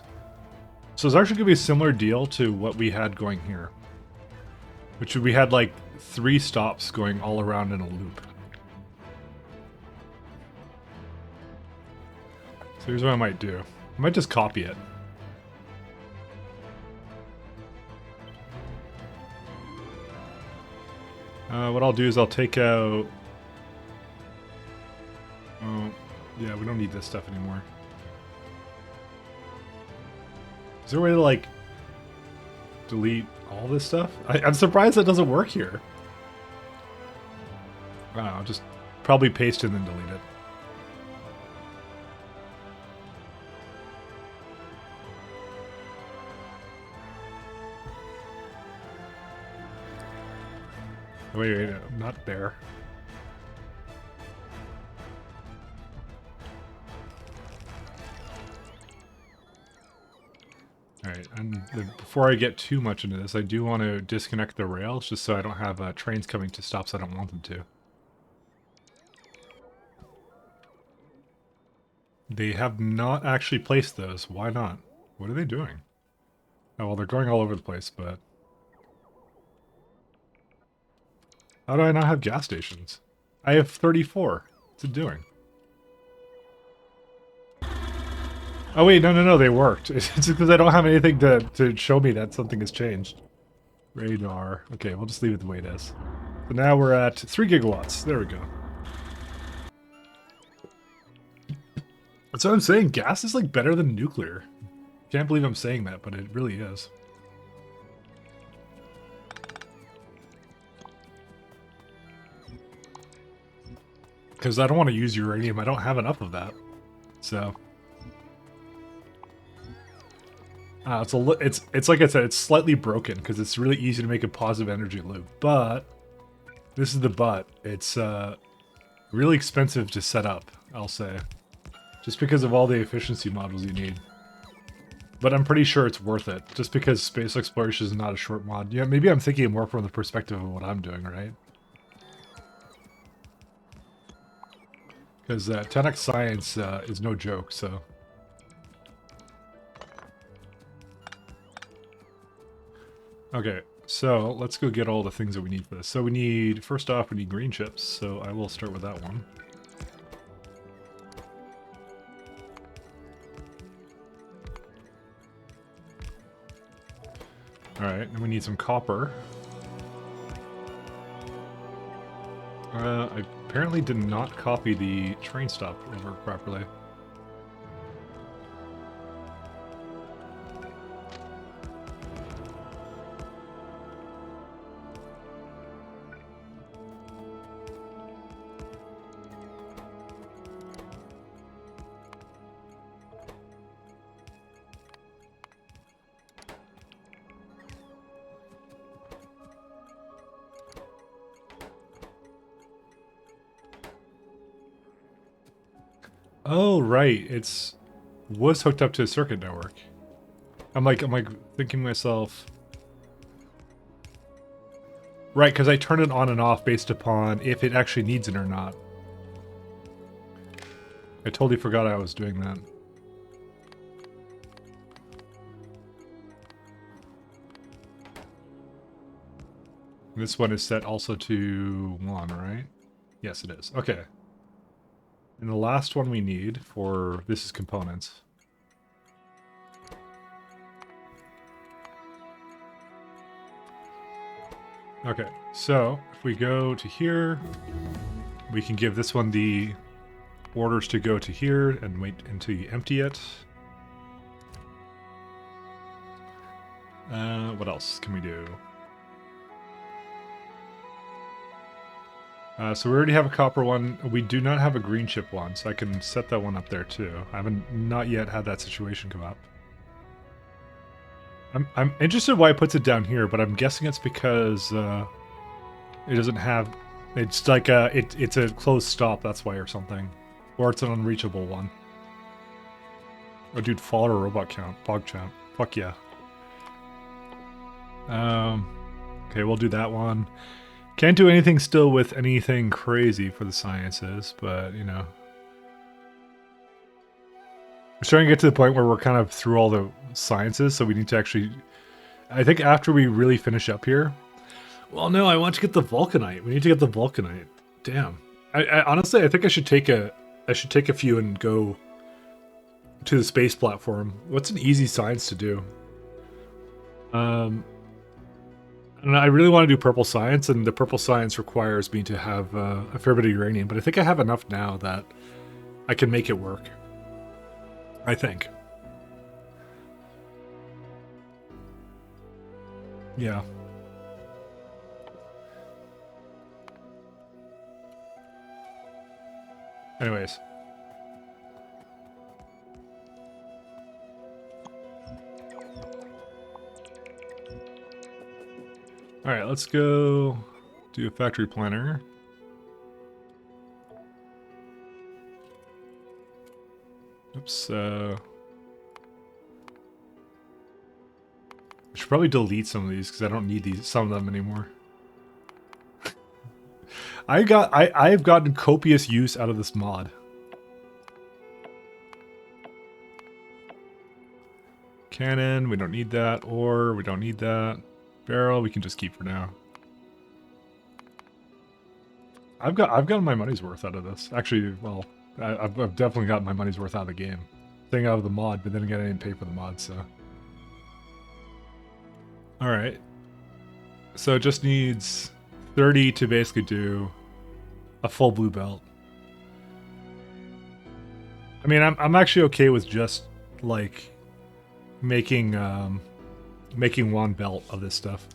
So it's actually going to be a similar deal to what we had going here. Which we had like 3 stops going all around in a loop. So here's what I might do. I might just copy it. What I'll do is I'll take out... Oh, yeah, we don't need this stuff anymore. Is there a way to, like, delete all this stuff? I'm surprised that doesn't work here. I don't know, just probably paste it and then delete it. Wait, not there. Alright, and before I get too much into this, I do want to disconnect the rails, just so I don't have trains coming to stops I don't want them to. They have not actually placed those. Why not? What are they doing? Oh, well, they're going all over the place, but... How do I not have gas stations? I have 34. What's it doing? Oh wait, no, they worked. It's because I don't have anything to show me that something has changed. Radar. Okay, we'll just leave it the way it is. So now we're at 3 gigawatts. There we go. That's what I'm saying. Gas is like better than nuclear. Can't believe I'm saying that, but it really is. Because I don't want to use uranium. I don't have enough of that. So it's like I said, it's slightly broken because it's really easy to make a positive energy loop. But this is the but. It's really expensive to set up, I'll say. Just because of all the efficiency modules you need. But I'm pretty sure it's worth it. Just because space exploration is not a short mod. Yeah, maybe I'm thinking more from the perspective of what I'm doing, right? Because 10x science is no joke, so... Okay, so let's go get all the things that we need for this. So we need, first off, we need green chips, so I will start with that one. Alright, and we need some copper. I apparently did not copy the train stop over properly. Oh, right. Was hooked up to a circuit network. I'm like thinking to myself. Right, because I turn it on and off based upon if it actually needs it or not. I totally forgot I was doing that. This one is set also to 1, right? Yes, it is. Okay. And the last one we need for this is components. Okay, so if we go to here, we can give this one the orders to go to here and wait until you empty it. What else can we do? So we already have a copper one. We do not have a green chip one, so I can set that one up there too. I haven't not yet had that situation come up. I'm interested why it puts it down here, but I'm guessing it's because it doesn't have. It's like it's a closed stop. That's why, or something, or it's an unreachable one. Oh, dude, fall or robot count, PogChamp. Fuck yeah. Okay, we'll do that one. Can't do anything still with anything crazy for the sciences, but, you know. We're starting to get to the point where we're kind of through all the sciences, so we need to actually... I think after we really finish up here... Well, no, I want to get the vulcanite. We need to get the vulcanite. Damn. I honestly, I think I should take a few and go to the space platform. What's an easy science to do? And I really want to do purple science, and the purple science requires me to have a fair bit of uranium, but I think I have enough now that I can make it work. I think. Yeah. Anyways. Alright, let's go do a factory planner. Oops, I should probably delete some of these because I don't need some of them anymore. I've gotten copious use out of this mod. Cannon, we don't need that. Ore, we don't need that. Barrel, we can just keep for now. I've gotten my money's worth out of this. Actually, well, I've definitely gotten my money's worth out of the game. Thing out of the mod, but then again, I didn't pay for the mod, so. All right. So it just needs 30 to basically do a full blue belt. I mean, I'm actually okay with just like making one belt of this stuff.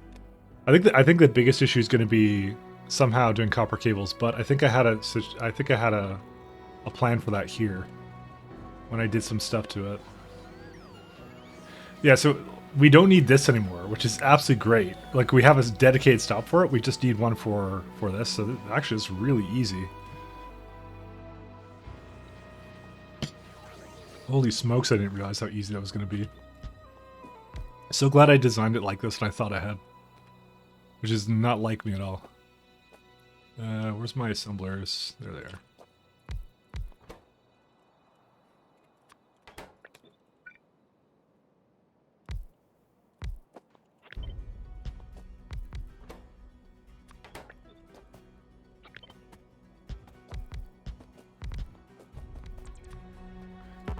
I think the biggest issue is going to be somehow doing copper cables, but I think I had a plan for that here when I did some stuff to it. Yeah, so we don't need this anymore, which is absolutely great. Like, we have a dedicated stop for it. We just need one for this. So actually, it's really easy. Holy smokes, I didn't realize how easy that was going to be. So glad I designed it like this and I thought ahead. Which is not like me at all. Where's my assemblers? They're there.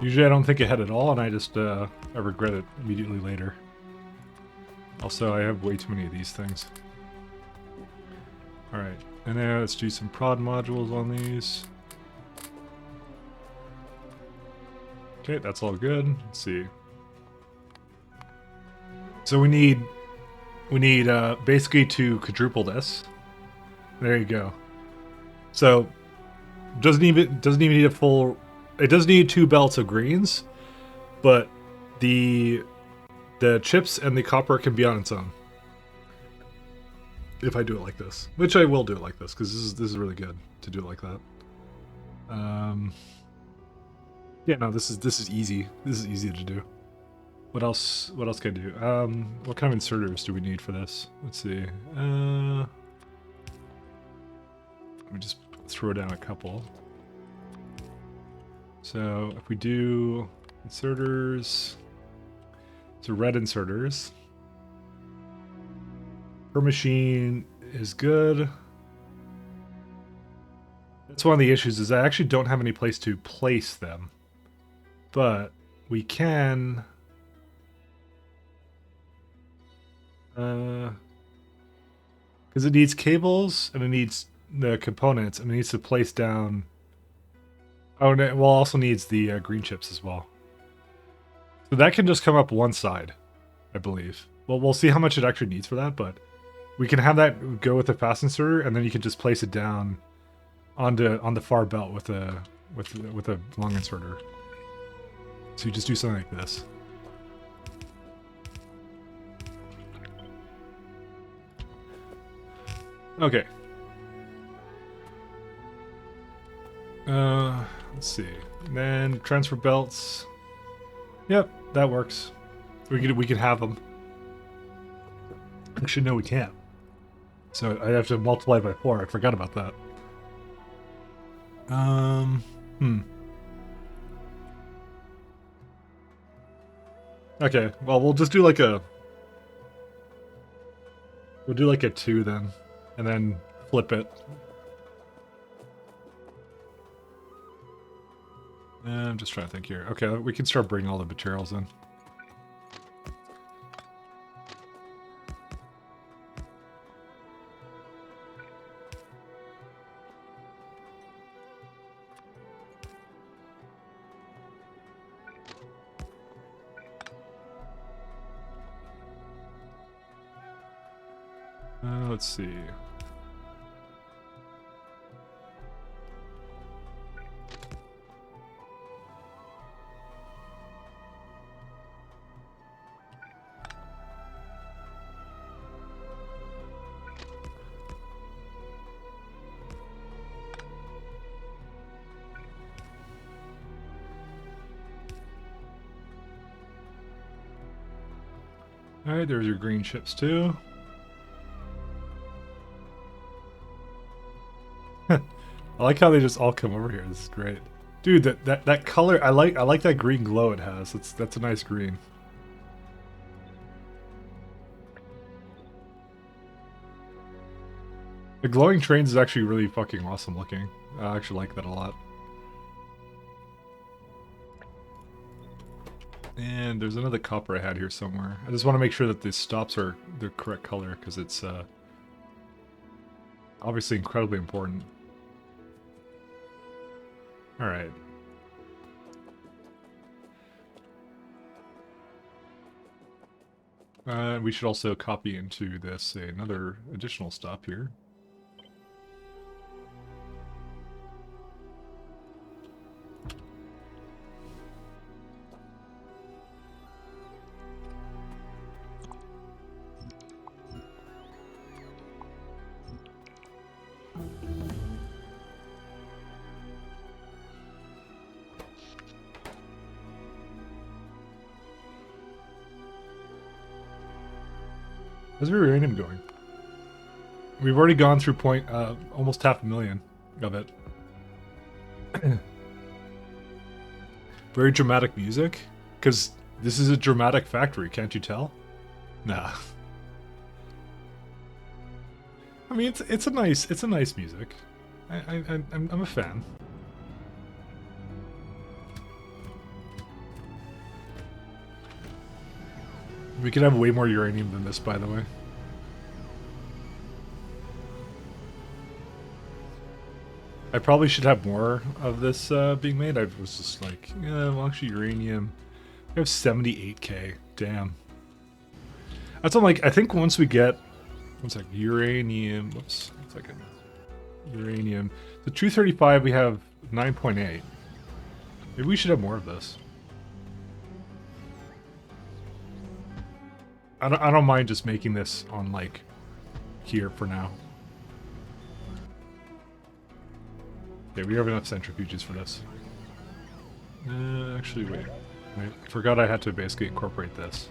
Usually I don't think ahead at all, and I just, I regret it immediately later. Also, I have way too many of these things. Alright, and now let's do some prod modules on these. Okay, that's all good. Let's see. So we need basically to quadruple this. There you go. So doesn't even need a full. It does need 2 belts of greens, but the chips and the copper can be on its own. If I do it like this, which I will do it like this because this is really good to do it like that. Yeah, no, this is easy. This is easy to do. What else? What else can I do? What kind of inserters do we need for this? Let's see. Let me just throw down a couple. So if we do inserters, so red inserters. Per machine is good. That's one of the issues is I actually don't have any place to place them. But we can... because it needs cables and it needs the components and it needs to place down... Oh, and it also needs the green chips as well. So that can just come up one side, I believe. Well, we'll see how much it actually needs for that, but we can have that go with a fast inserter, and then you can just place it down on the far belt with a long inserter. So you just do something like this. Okay. Let's see. And then transfer belts. Yep, that works. We can have them. Actually, no, we can't. So I have to multiply by 4. I forgot about that. Okay, well, we'll just do like a... We'll do like a 2 then. And then flip it. I'm just trying to think here. Okay, we can start bringing all the materials in. Let's see. Alright, there's your green chips too. I like how they just all come over here. This is great. Dude, that color, I like that green glow it has. That's a nice green. The glowing trains is actually really fucking awesome looking. I actually like that a lot. And there's another copper I had here somewhere. I just want to make sure that the stops are the correct color, because it's obviously incredibly important. Alright. We should also copy into this another additional stop here. How's your uranium going? We've already gone through almost 500,000 of it. Very dramatic music, because this is a dramatic factory, can't you tell? Nah. I mean, it's a nice music. I'm a fan. We could have way more uranium than this, by the way. I probably should have more of this being made. I was just like, yeah, well, actually, uranium. We have 78k. Damn. That's all. Like, I think once we get, one sec, uranium. Whoops, 1 second. Uranium. The 235, we have 9.8. Maybe we should have more of this. I don't mind just making this on, like, here for now. Okay, we have enough centrifuges for this. Actually, wait. I forgot I had to basically incorporate this.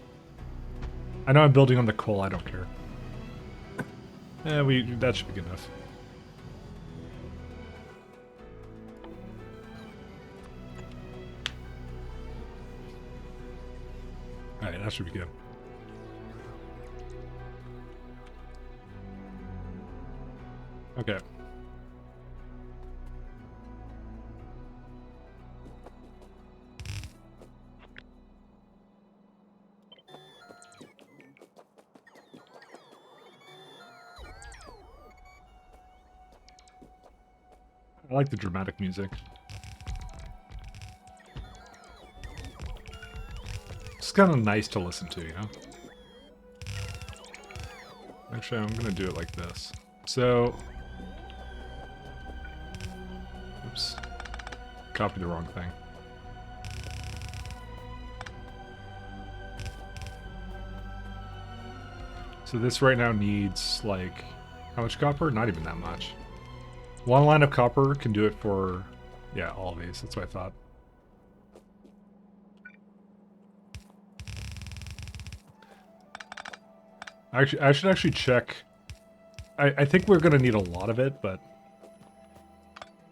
I know I'm building on the coal, I don't care. That should be good enough. Alright, that should be good. Okay. I like the dramatic music. It's kind of nice to listen to, you know? Actually, I'm gonna do it like this. So... Oops. Copied the wrong thing. So this right now needs, like... How much copper? Not even that much. One line of copper can do it for... Yeah, all of these. That's what I thought. Actually, I should actually check. I think we're going to need a lot of it, but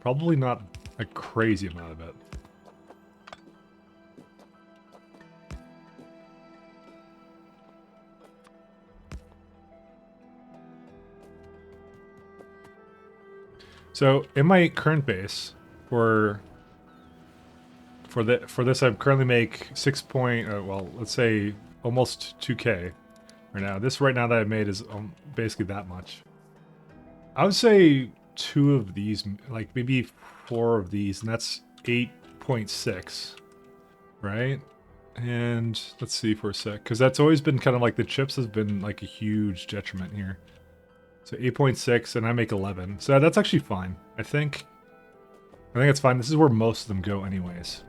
probably not a crazy amount of it. So in my current base, for this, I currently make 6 point. Well, let's say almost 2k right now. This right now that I made is basically that much. I would say 2 of these, like maybe 4 of these, and that's 8.6, right? And let's see for a sec, because that's always been kind of like the chips has been like a huge detriment here. So 8.6, and I make 11. So that's actually fine. I think it's fine. This is where most of them go anyways.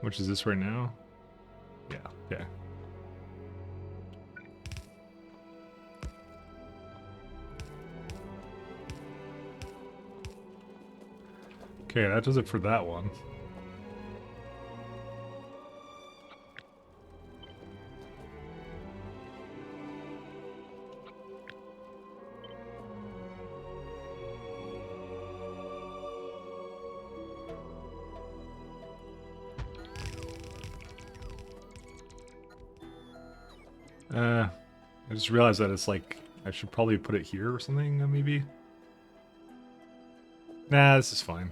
Which is this right now? Yeah, okay. Okay, that does it for that one. I just realized that it's like, I should probably put it here or something, maybe? Nah, this is fine.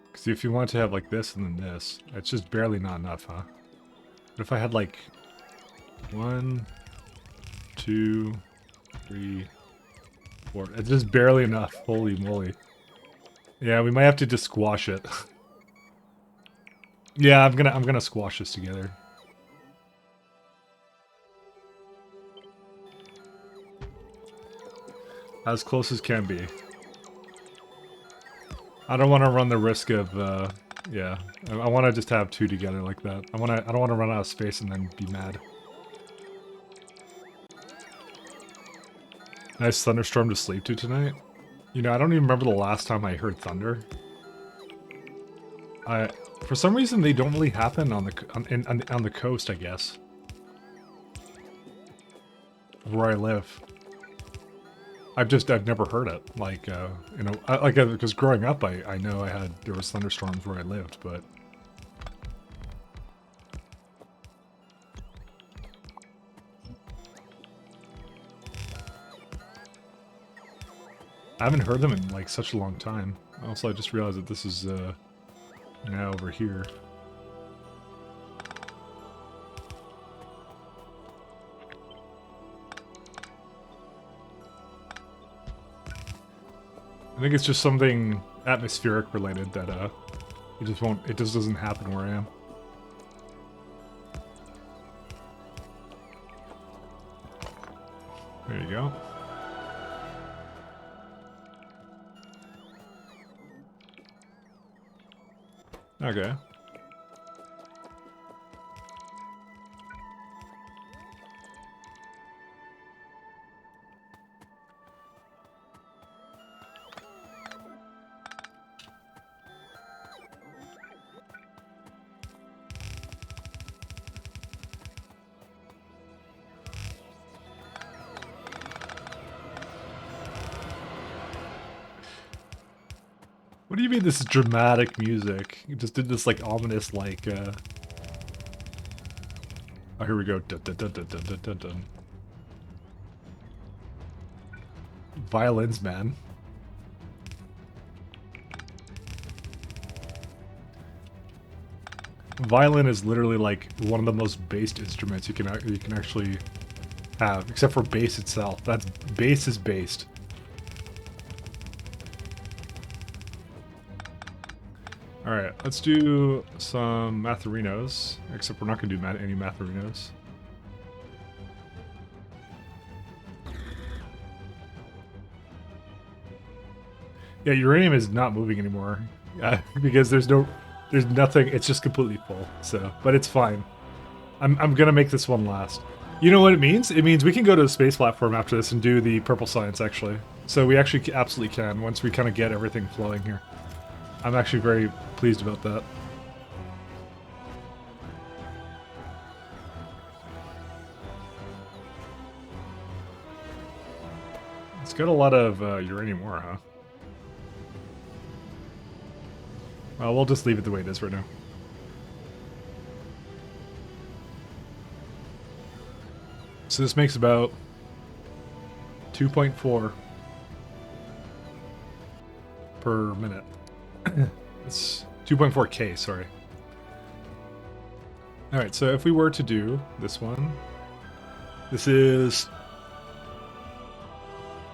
Because if you want to have like this and then this, it's just barely not enough, huh? But if I had like 1, 2, 3, 4, it's just barely enough. Holy moly. Yeah, we might have to just squash it. Yeah, I'm gonna squash this together. As close as can be. I don't want to run the risk of, yeah. I want to just have two together like that. I don't want to run out of space and then be mad. Nice thunderstorm to sleep to tonight. You know, I don't even remember the last time I heard thunder. For some reason, they don't really happen on the coast, I guess. Where I live. I've never heard it. Like, you know, because growing up, I know there was thunderstorms where I lived, but I haven't heard them in like such a long time. Also, I just realized that this is now over here. I think it's just something atmospheric related that it just doesn't happen where I am. There you go. Okay. What do you mean this is dramatic music? You just did this like ominous like oh, here we go. Dun, dun, dun, dun, dun, dun, dun, dun. Violins, man. Violin is literally like one of the most based instruments you can actually have, except for bass itself. Bass is based. Alright, let's do some Matharinos, except we're not going to do any Matharinos. Yeah, uranium is not moving anymore, because there's nothing, it's just completely full, so, but it's fine. I'm going to make this one last. You know what it means? It means we can go to the space platform after this and do the purple science, actually. So we actually absolutely can, once we kind of get everything flowing here. I'm actually very pleased about that. It's got a lot of uranium ore, huh? Well, we'll just leave it the way it is right now. So this makes about 2.4 per minute. It's 2.4K, sorry. Alright, so if we were to do this one, this is...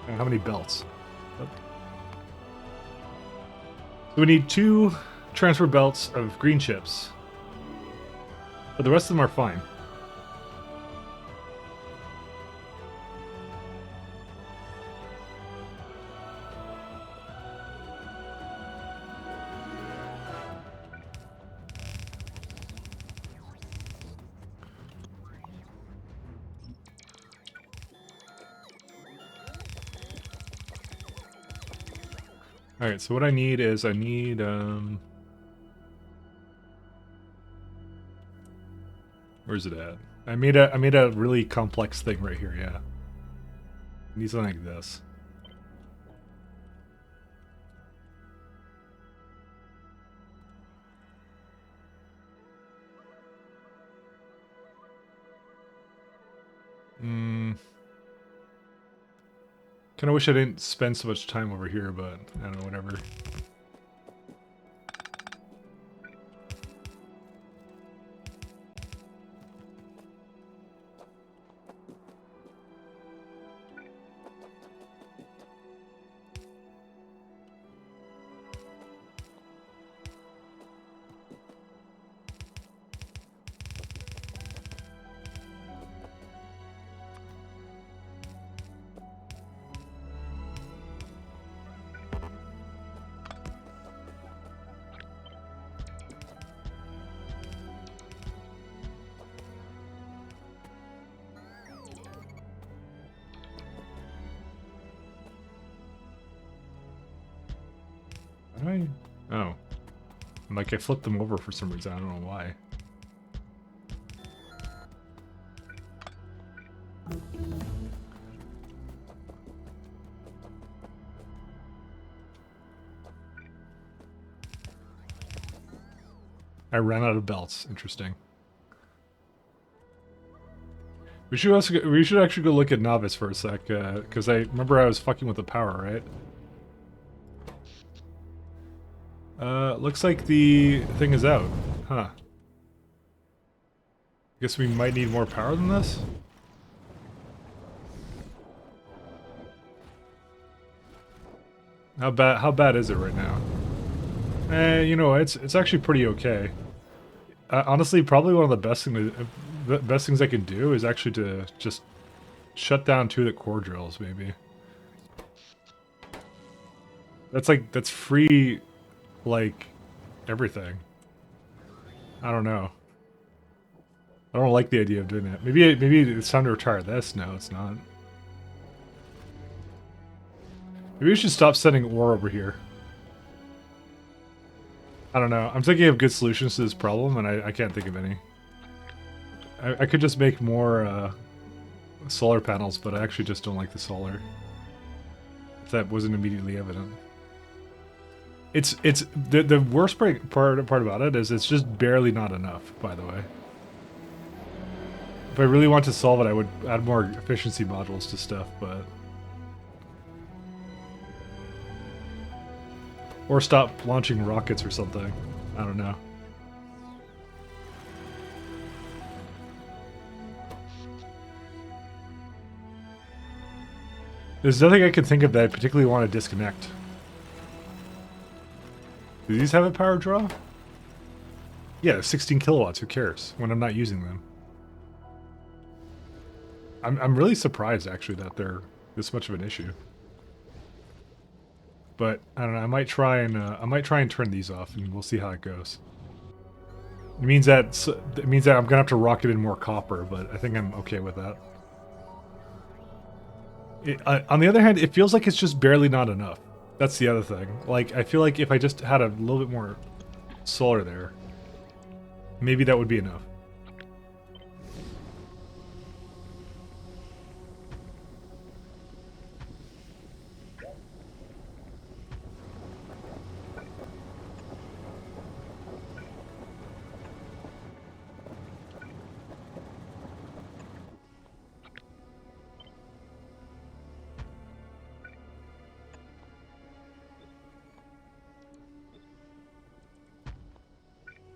how many belts? So we need 2 transfer belts of green chips. But the rest of them are fine. Alright, so what I need is where's it at? I made a really complex thing right here, yeah. I need something like this. Kind of wish I didn't spend so much time over here, but I don't know, whatever. Oh. Like I flipped them over for some reason. I don't know why. I ran out of belts. Interesting. We should actually go look at Novice for a sec, because I remember I was fucking with the power, right? Looks like the thing is out. Huh. Guess we might need more power than this? How bad is it right now? You know, it's actually pretty okay. Honestly, probably one of the best things I can do is actually to just shut down 2 of the core drills, maybe. That's free, like, everything. I don't know. I don't like the idea of doing that. Maybe it's time to retire this. No, it's not. Maybe we should stop sending ore over here. I don't know. I'm thinking of good solutions to this problem, and I can't think of any. I could just make more solar panels, but I actually just don't like the solar. If that wasn't immediately evident. It's the worst part about it is it's just barely not enough, by the way. If I really want to solve it, I would add more efficiency modules to stuff, but... Or stop launching rockets or something. I don't know. There's nothing I can think of that I particularly want to disconnect. Do these have a power draw? Yeah, 16 kilowatts, who cares, when I'm not using them. I'm really surprised, actually, that they're this much of an issue. But, I don't know, I might try and turn these off, and we'll see how it goes. It means that I'm gonna have to rocket in more copper, but I think I'm okay with that. On the other hand, it feels like it's just barely not enough. That's the other thing. Like, I feel like if I just had a little bit more solar there, maybe that would be enough.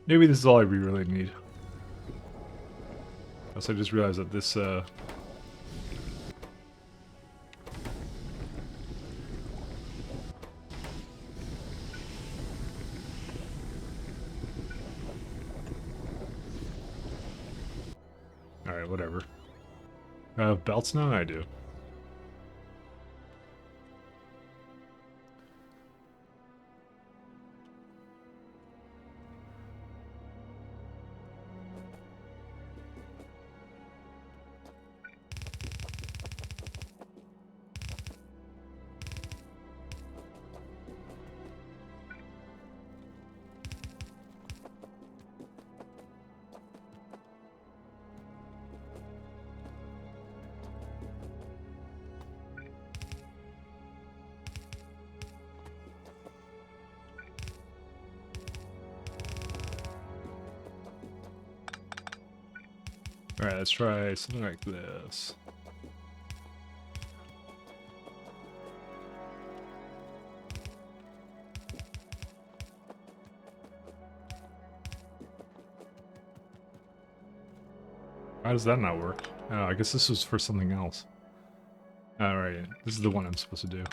Maybe this is all I really need. Also, I just realized that this, Alright, whatever. Belts now? I do. Alright, let's try something like this. How does that not work? Oh, I guess this was for something else. Alright, this is the one I'm supposed to do.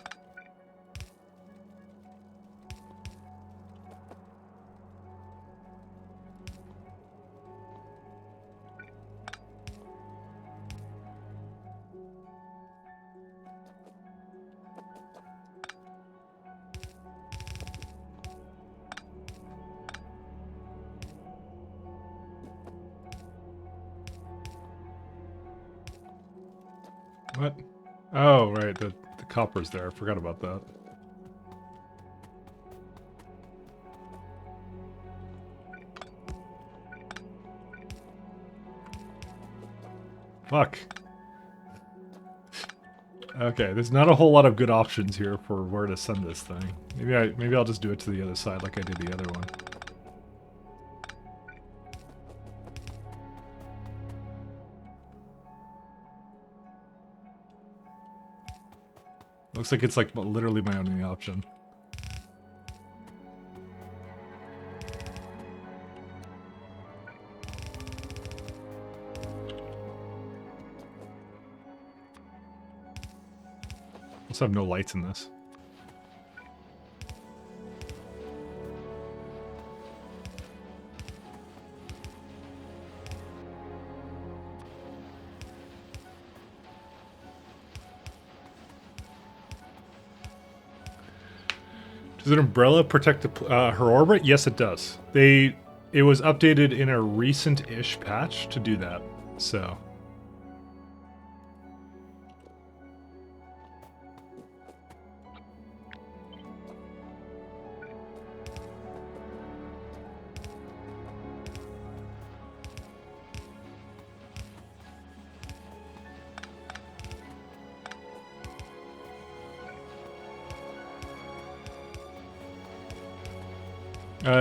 What? Oh, right, the copper's there. I forgot about that. Fuck. Okay, there's not a whole lot of good options here for where to send this thing. Maybe I'll just do it to the other side like I did the other one. Looks like it's like literally my only option. Also have no lights in this. Does an umbrella protect her orbit? Yes, it does. It was updated in a recent-ish patch to do that, so...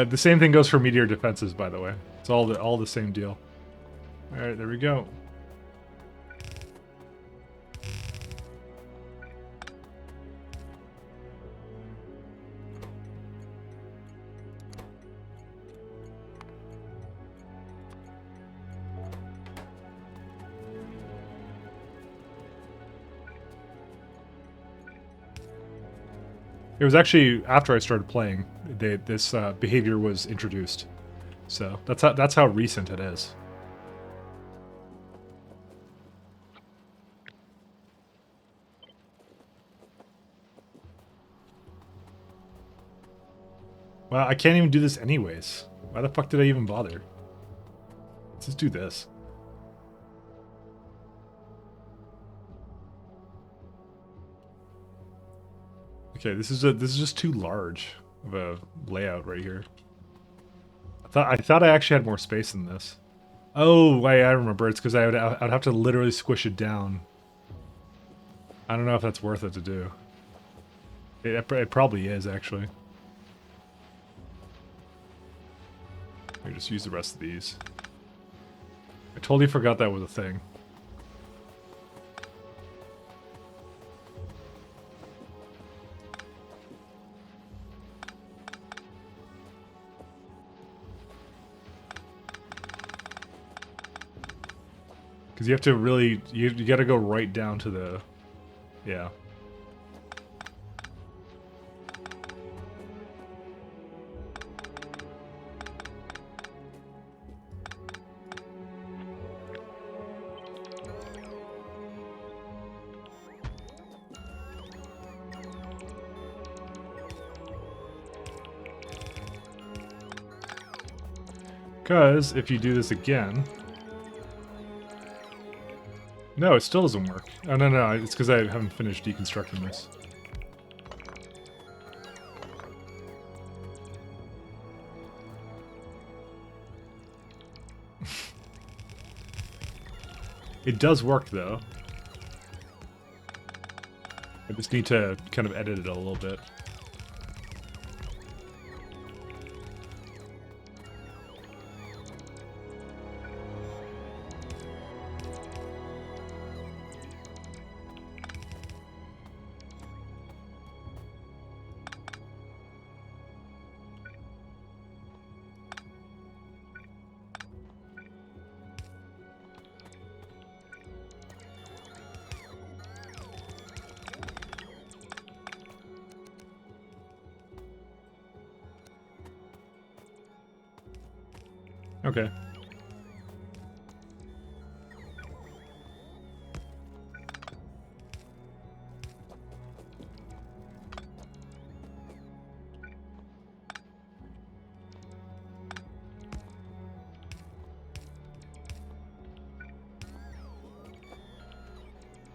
the same thing goes for meteor defenses, by the way. It's all the same deal. All right, there we go. It was actually after I started playing, this behavior was introduced. So that's how recent it is. Well, I can't even do this anyways. Why the fuck did I even bother? Let's just do this. Okay, this is just too large of a layout right here. I thought I actually had more space than this. Oh, wait, I remember. It's because I'd have to literally squish it down. I don't know if that's worth it to do. It probably is, actually. Maybe just use the rest of these. I totally forgot that was a thing. Because you have to really... You gotta go right down to the... Yeah. Because if you do this again... No, it still doesn't work. Oh, no, it's because I haven't finished deconstructing this. It does work, though. I just need to kind of edit it a little bit. Okay.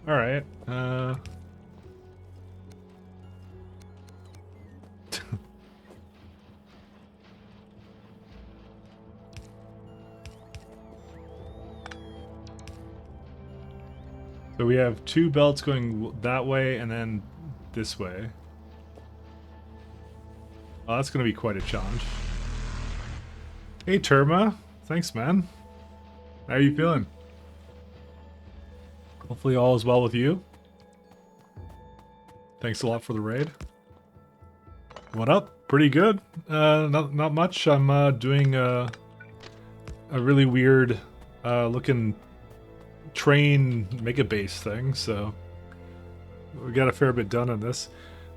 All right. So we have 2 belts going that way and then this way. Oh, that's going to be quite a challenge. Hey, Terma. Thanks, man. How are you feeling? Hopefully all is well with you. Thanks a lot for the raid. What up? Pretty good. Not much. I'm doing a really weird looking train mega base thing, so we got a fair bit done on this.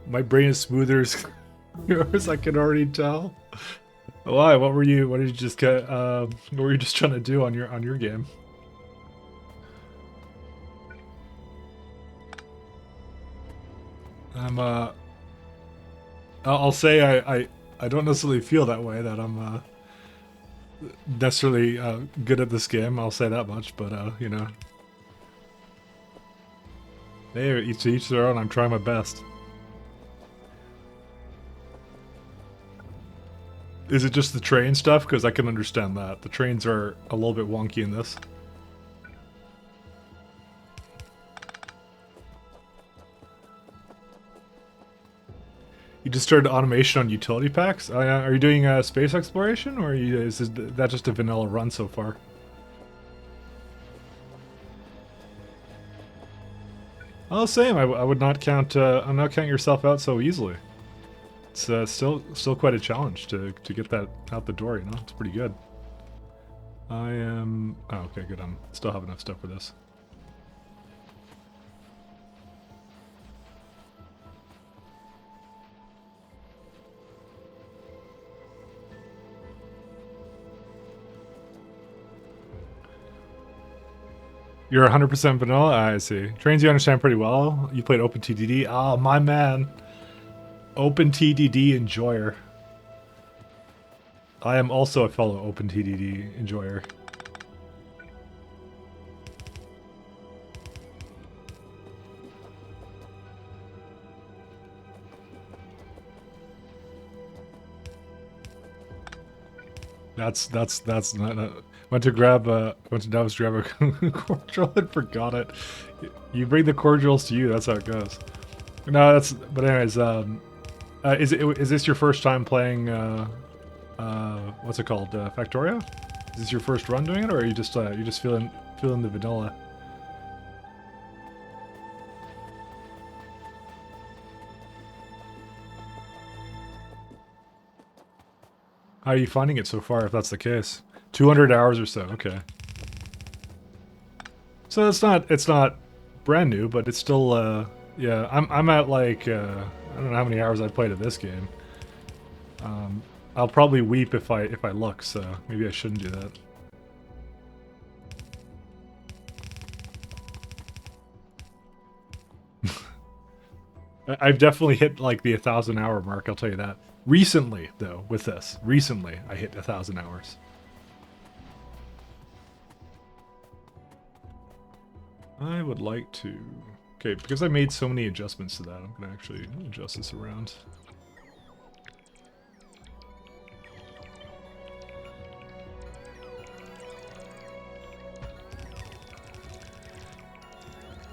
My brain is smoother as yours, I can already tell. Why? What did you just get? What were you just trying to do on your game? I'll say I don't necessarily feel that way, that I'm necessarily good at this game. I'll say that much, but you know, hey, each their own. I'm trying my best. Is it just the train stuff? Because I can understand that. The trains are a little bit wonky in this. You just started automation on utility packs? Are you doing space exploration, or is that just a vanilla run so far? Oh, same. I would not count. I'm not count yourself out so easily. It's still quite a challenge to get that out the door. You know, it's pretty good. I am. Oh, okay, good. I'm still have enough stuff for this. You're 100% vanilla? I see. Trains you understand pretty well. You played OpenTDD. Oh, my man. OpenTDD enjoyer. I am also a fellow OpenTDD enjoyer. That's not. Went to Davos grab a cordial and forgot it. You bring the cordials to you. That's how it goes. No, that's. But anyways, is this your first time playing? What's it called? Factorio? Is this your first run doing it, or are you just feeling the vanilla? How are you finding it so far, if that's the case? 200 hours or so, okay. So it's not brand new, but it's still, yeah, I'm at like, I don't know how many hours I played of this game. I'll probably weep if I look, so maybe I shouldn't do that. I've definitely hit like the 1,000-hour mark, I'll tell you that. Recently, though, with this, I hit 1,000 hours. I would like to... Okay, because I made so many adjustments to that, I'm going to actually adjust this around.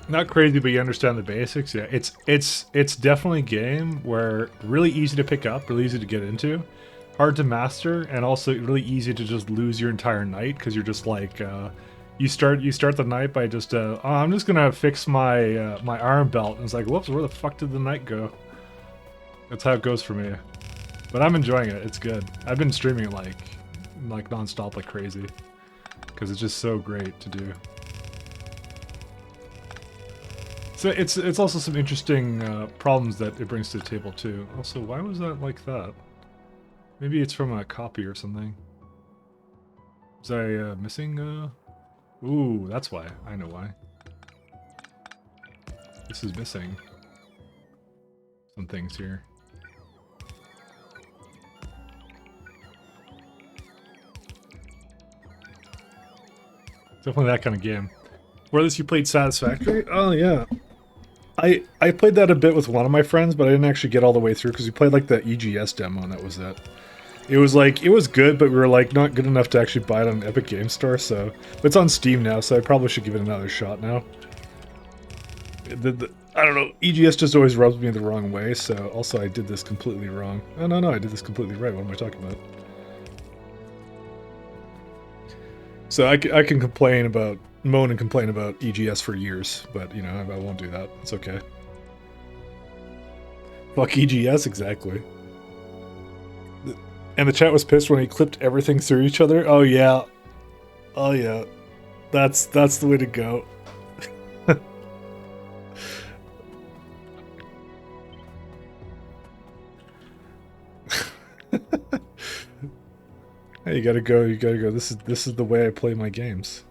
Not crazy, but you understand the basics. Yeah, it's definitely a game where really easy to pick up, really easy to get into, hard to master, and also really easy to just lose your entire night because you're just like, you start the night by just, oh, I'm just gonna fix my my arm belt, and it's like, whoops, where the fuck did the night go? That's how it goes for me. But I'm enjoying it. It's good. I've been streaming it like nonstop, like crazy, because it's just so great to do. So it's also some interesting problems that it brings to the table too. Also, why was that like that? Maybe it's from a copy or something. Was I missing? Ooh, that's why. I know why. This is missing some things here. Definitely that kind of game. Whereas you played Satisfactory? Oh yeah. I played that a bit with one of my friends, but I didn't actually get all the way through because we played like the EGS demo and that was it. It was like, it was good, but we were like not good enough to actually buy it on Epic Game Store, so... But it's on Steam now, so I probably should give it another shot now. I don't know, EGS just always rubs me the wrong way, so also I did this completely wrong. Oh, no, I did this completely right, what am I talking about? So I can complain about, moan and complain about EGS for years, but, you know, I won't do that, it's okay. Fuck EGS, exactly. And the chat was pissed when he clipped everything through each other. Oh yeah. Oh yeah. That's the way to go. Hey, you gotta go. This is the way I play my games.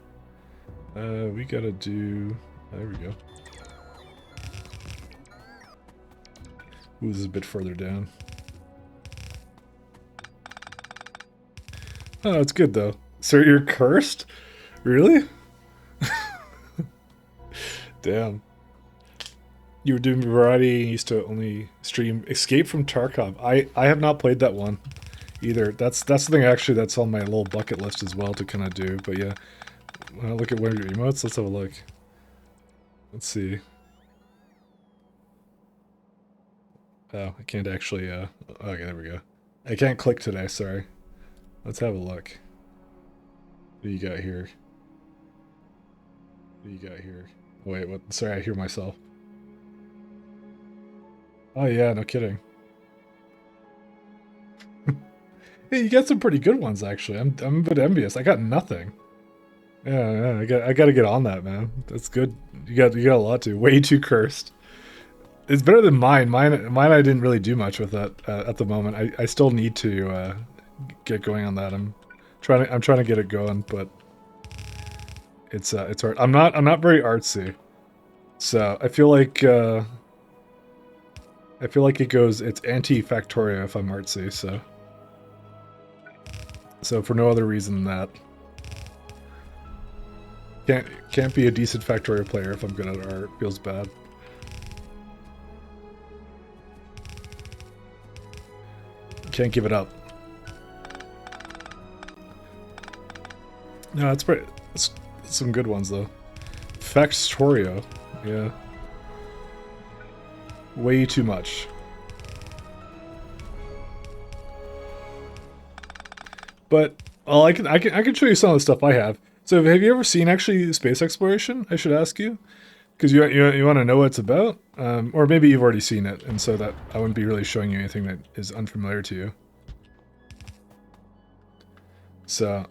We gotta do... There we go. Ooh, this is a bit further down. Oh, it's good though. Sir, you're cursed? Really? Damn. You were doing variety and used to only stream Escape from Tarkov. I have not played that one either. That's the thing actually that's on my little bucket list as well to kind of do. But yeah, when I look at one of your emotes, let's have a look. Let's see. Oh, I can't actually, okay, there we go. I can't click today, sorry. Let's have a look. What do you got here? What do you got here? Wait, what? Sorry, I hear myself. Oh yeah, no kidding. Hey, you got some pretty good ones actually. I'm a bit envious. I got nothing. Yeah, I got to get on that, man. That's good. You got a lot to. Way too cursed. It's better than mine. Mine I didn't really do much with that at the moment. I still need to get going on that. I'm trying to get it going, but it's hard. I'm not very artsy, so I feel like it's anti-Factorio if I'm artsy. So for no other reason than that, can't be a decent Factorio player if I'm good at art. Feels bad. Can't give it up. No, it's some good ones though. Factorio, yeah. Way too much. But well, I can show you some of the stuff I have. So have you ever seen actually space exploration? I should ask you, because you want to know what it's about, or maybe you've already seen it, and so that I wouldn't be really showing you anything that is unfamiliar to you. So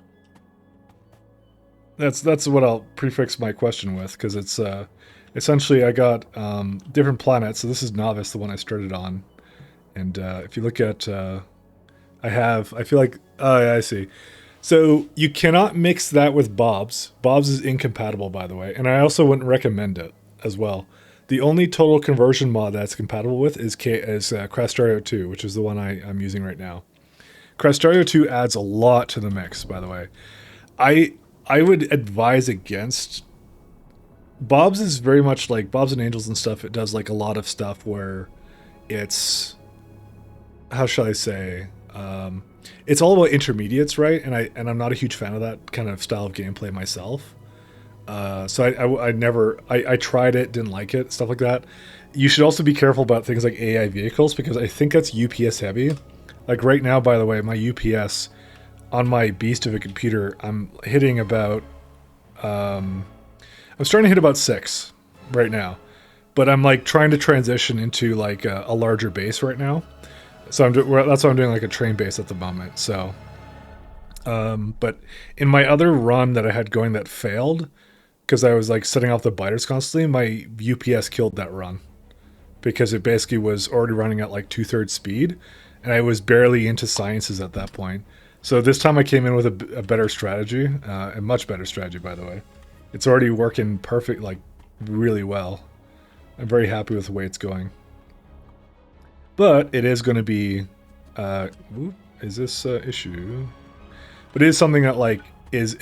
that's what I'll prefix my question with, because it's essentially I got different planets. So this is Novice, the one I started on, and if you look at I feel like, oh yeah, I see. So you cannot mix that with Bob's. Bob's is incompatible, by the way, and I also wouldn't recommend it as well. The only total conversion mod that's compatible with is se+ks2, 2, which is the one I'm using right now. se+ks2 2 adds a lot to the mix, by the way. I would advise against... Bob's is very much like Bob's and Angels and stuff. It does like a lot of stuff where it's... How shall I say... it's all about intermediates, right? And I'm not a huge fan of that kind of style of gameplay myself. So I tried it, didn't like it, stuff like that. You should also be careful about things like AI vehicles, because I think that's UPS heavy. Like right now, by the way, my UPS on my beast of a computer, I'm hitting about, I'm starting to hit about 6 right now, but I'm like trying to transition into like a larger base right now. So that's why I'm doing like a train base at the moment. So, but in my other run that I had going that failed, because I was like setting off the biters constantly, my UPS killed that run, because it basically was already running at like 2/3 speed, and I was barely into sciences at that point. So this time I came in with a better strategy, a much better strategy, by the way. It's already working perfect, like really well. I'm very happy with the way it's going. But it is going to be, is this issue? But it is something that like is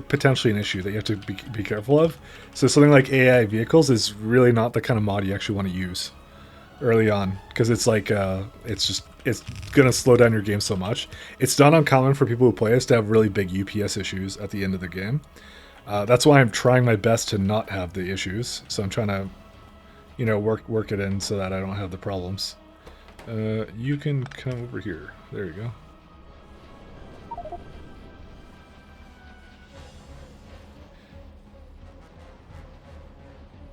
potentially an issue that you have to be careful of. So something like AI vehicles is really not the kind of mod you actually want to use early on, because it's like it's gonna slow down your game so much. It's not uncommon for people who play this to have really big UPS issues at the end of the game. That's why I'm trying my best to not have the issues. So I'm trying to, you know, work it in so that I don't have the problems. You can come over here. There you go.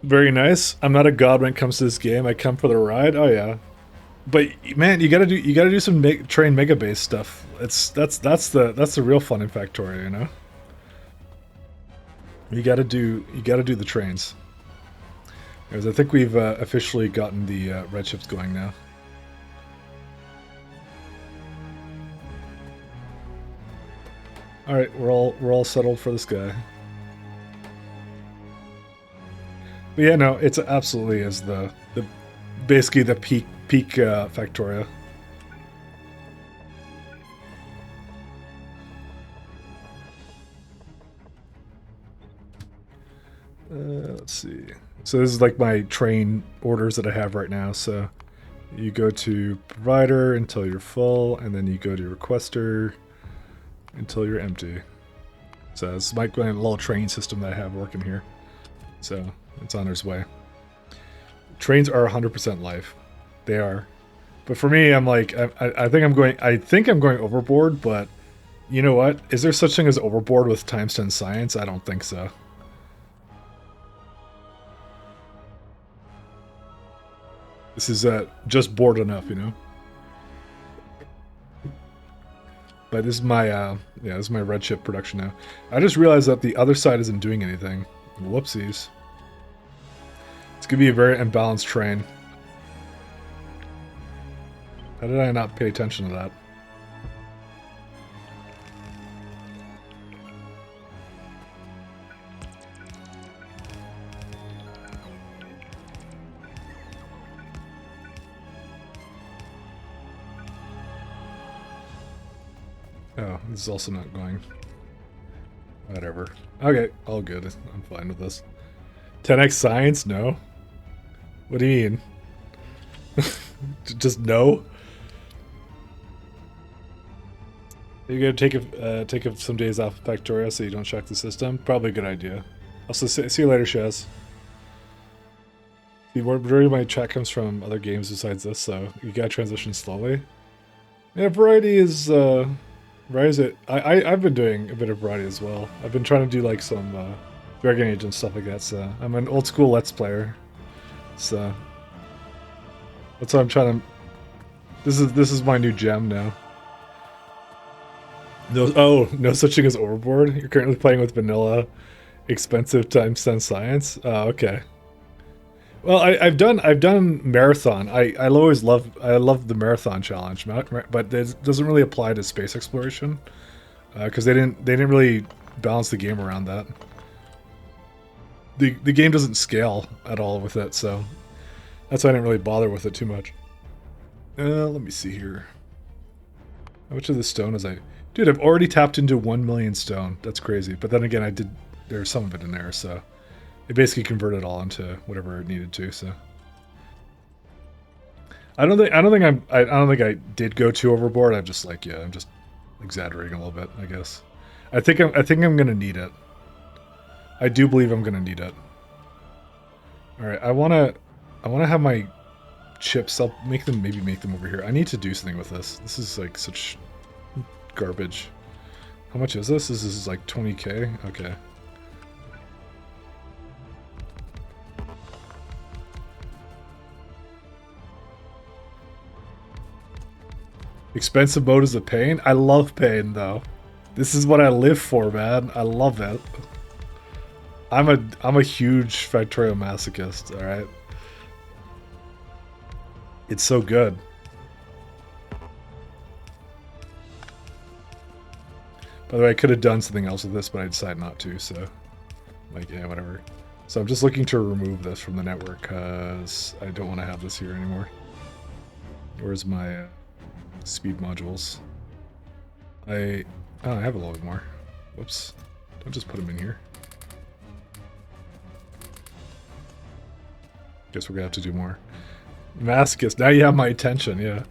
Very nice. I'm not a god when it comes to this game. I come for the ride. Oh yeah, but man, you gotta do some train mega base stuff. That's the real fun in Factorio, you know. You gotta do the trains. Anyways, I think we've officially gotten the redshifts going now. All right, we're all settled for this guy. But yeah, no, it's absolutely is the basically the peak Factorio. Let's see. So this is like my train orders that I have right now. So you go to provider until you're full, and then you go to requester until you're empty. So it's my little train system that I have working here. So it's on its way. Trains are 100% life. They are. But for me, I'm like, I think I'm going overboard, but you know what? Is there such thing as overboard with times 10 science? I don't think so. This is just bored enough, you know? But this is my, yeah, this is my redshift production now. I just realized that the other side isn't doing anything. Whoopsies. It's gonna be a very imbalanced train. How did I not pay attention to that? Oh, this is also not going. Whatever. Okay, all good. I'm fine with this. 10x science? No. What do you mean? Just no? You're gonna take some days off of Factorio so you don't check the system? Probably a good idea. Also, see you later, Shaz. The majority of my chat comes from other games besides this, so you gotta transition slowly. Yeah, variety is I've been doing a bit of variety as well. I've been trying to do like some Dragon Age and stuff like that, so I'm an old school Let's Player. So that's what I'm trying to. This is my new gem now. No such thing as overboard. You're currently playing with vanilla, expensive times 10 science. Oh, okay. Well, I've done marathon. I love the marathon challenge, but it doesn't really apply to space exploration because they didn't really balance the game around that. The game doesn't scale at all with it, so that's why I didn't really bother with it too much. Let me see here. How much of the stone is I? Dude, I've already tapped into 1 million stone. That's crazy. But then again, there's some of it in there, so it basically converted it all into whatever it needed to. So I don't think I did go too overboard. I'm just like, yeah, I'm just exaggerating a little bit, I guess. I think I'm gonna need it. I do believe I'm gonna need it. All right, I wanna have my chips. I'll make them over here. I need to do something with this. This is like such garbage. How much is this? This is like 20k. Okay. Expensive mode is a pain. I love pain though. This is what I live for, man. I love it. I'm a huge Factorio masochist, alright? It's so good. By the way, I could have done something else with this, but I decided not to, so... Like, yeah, whatever. So I'm just looking to remove this from the network, because I don't want to have this here anymore. Where's my speed modules? I have a little bit more. Whoops. Don't just put them in here. Guess we're gonna have to do more. Masochist. Now you have my attention, yeah.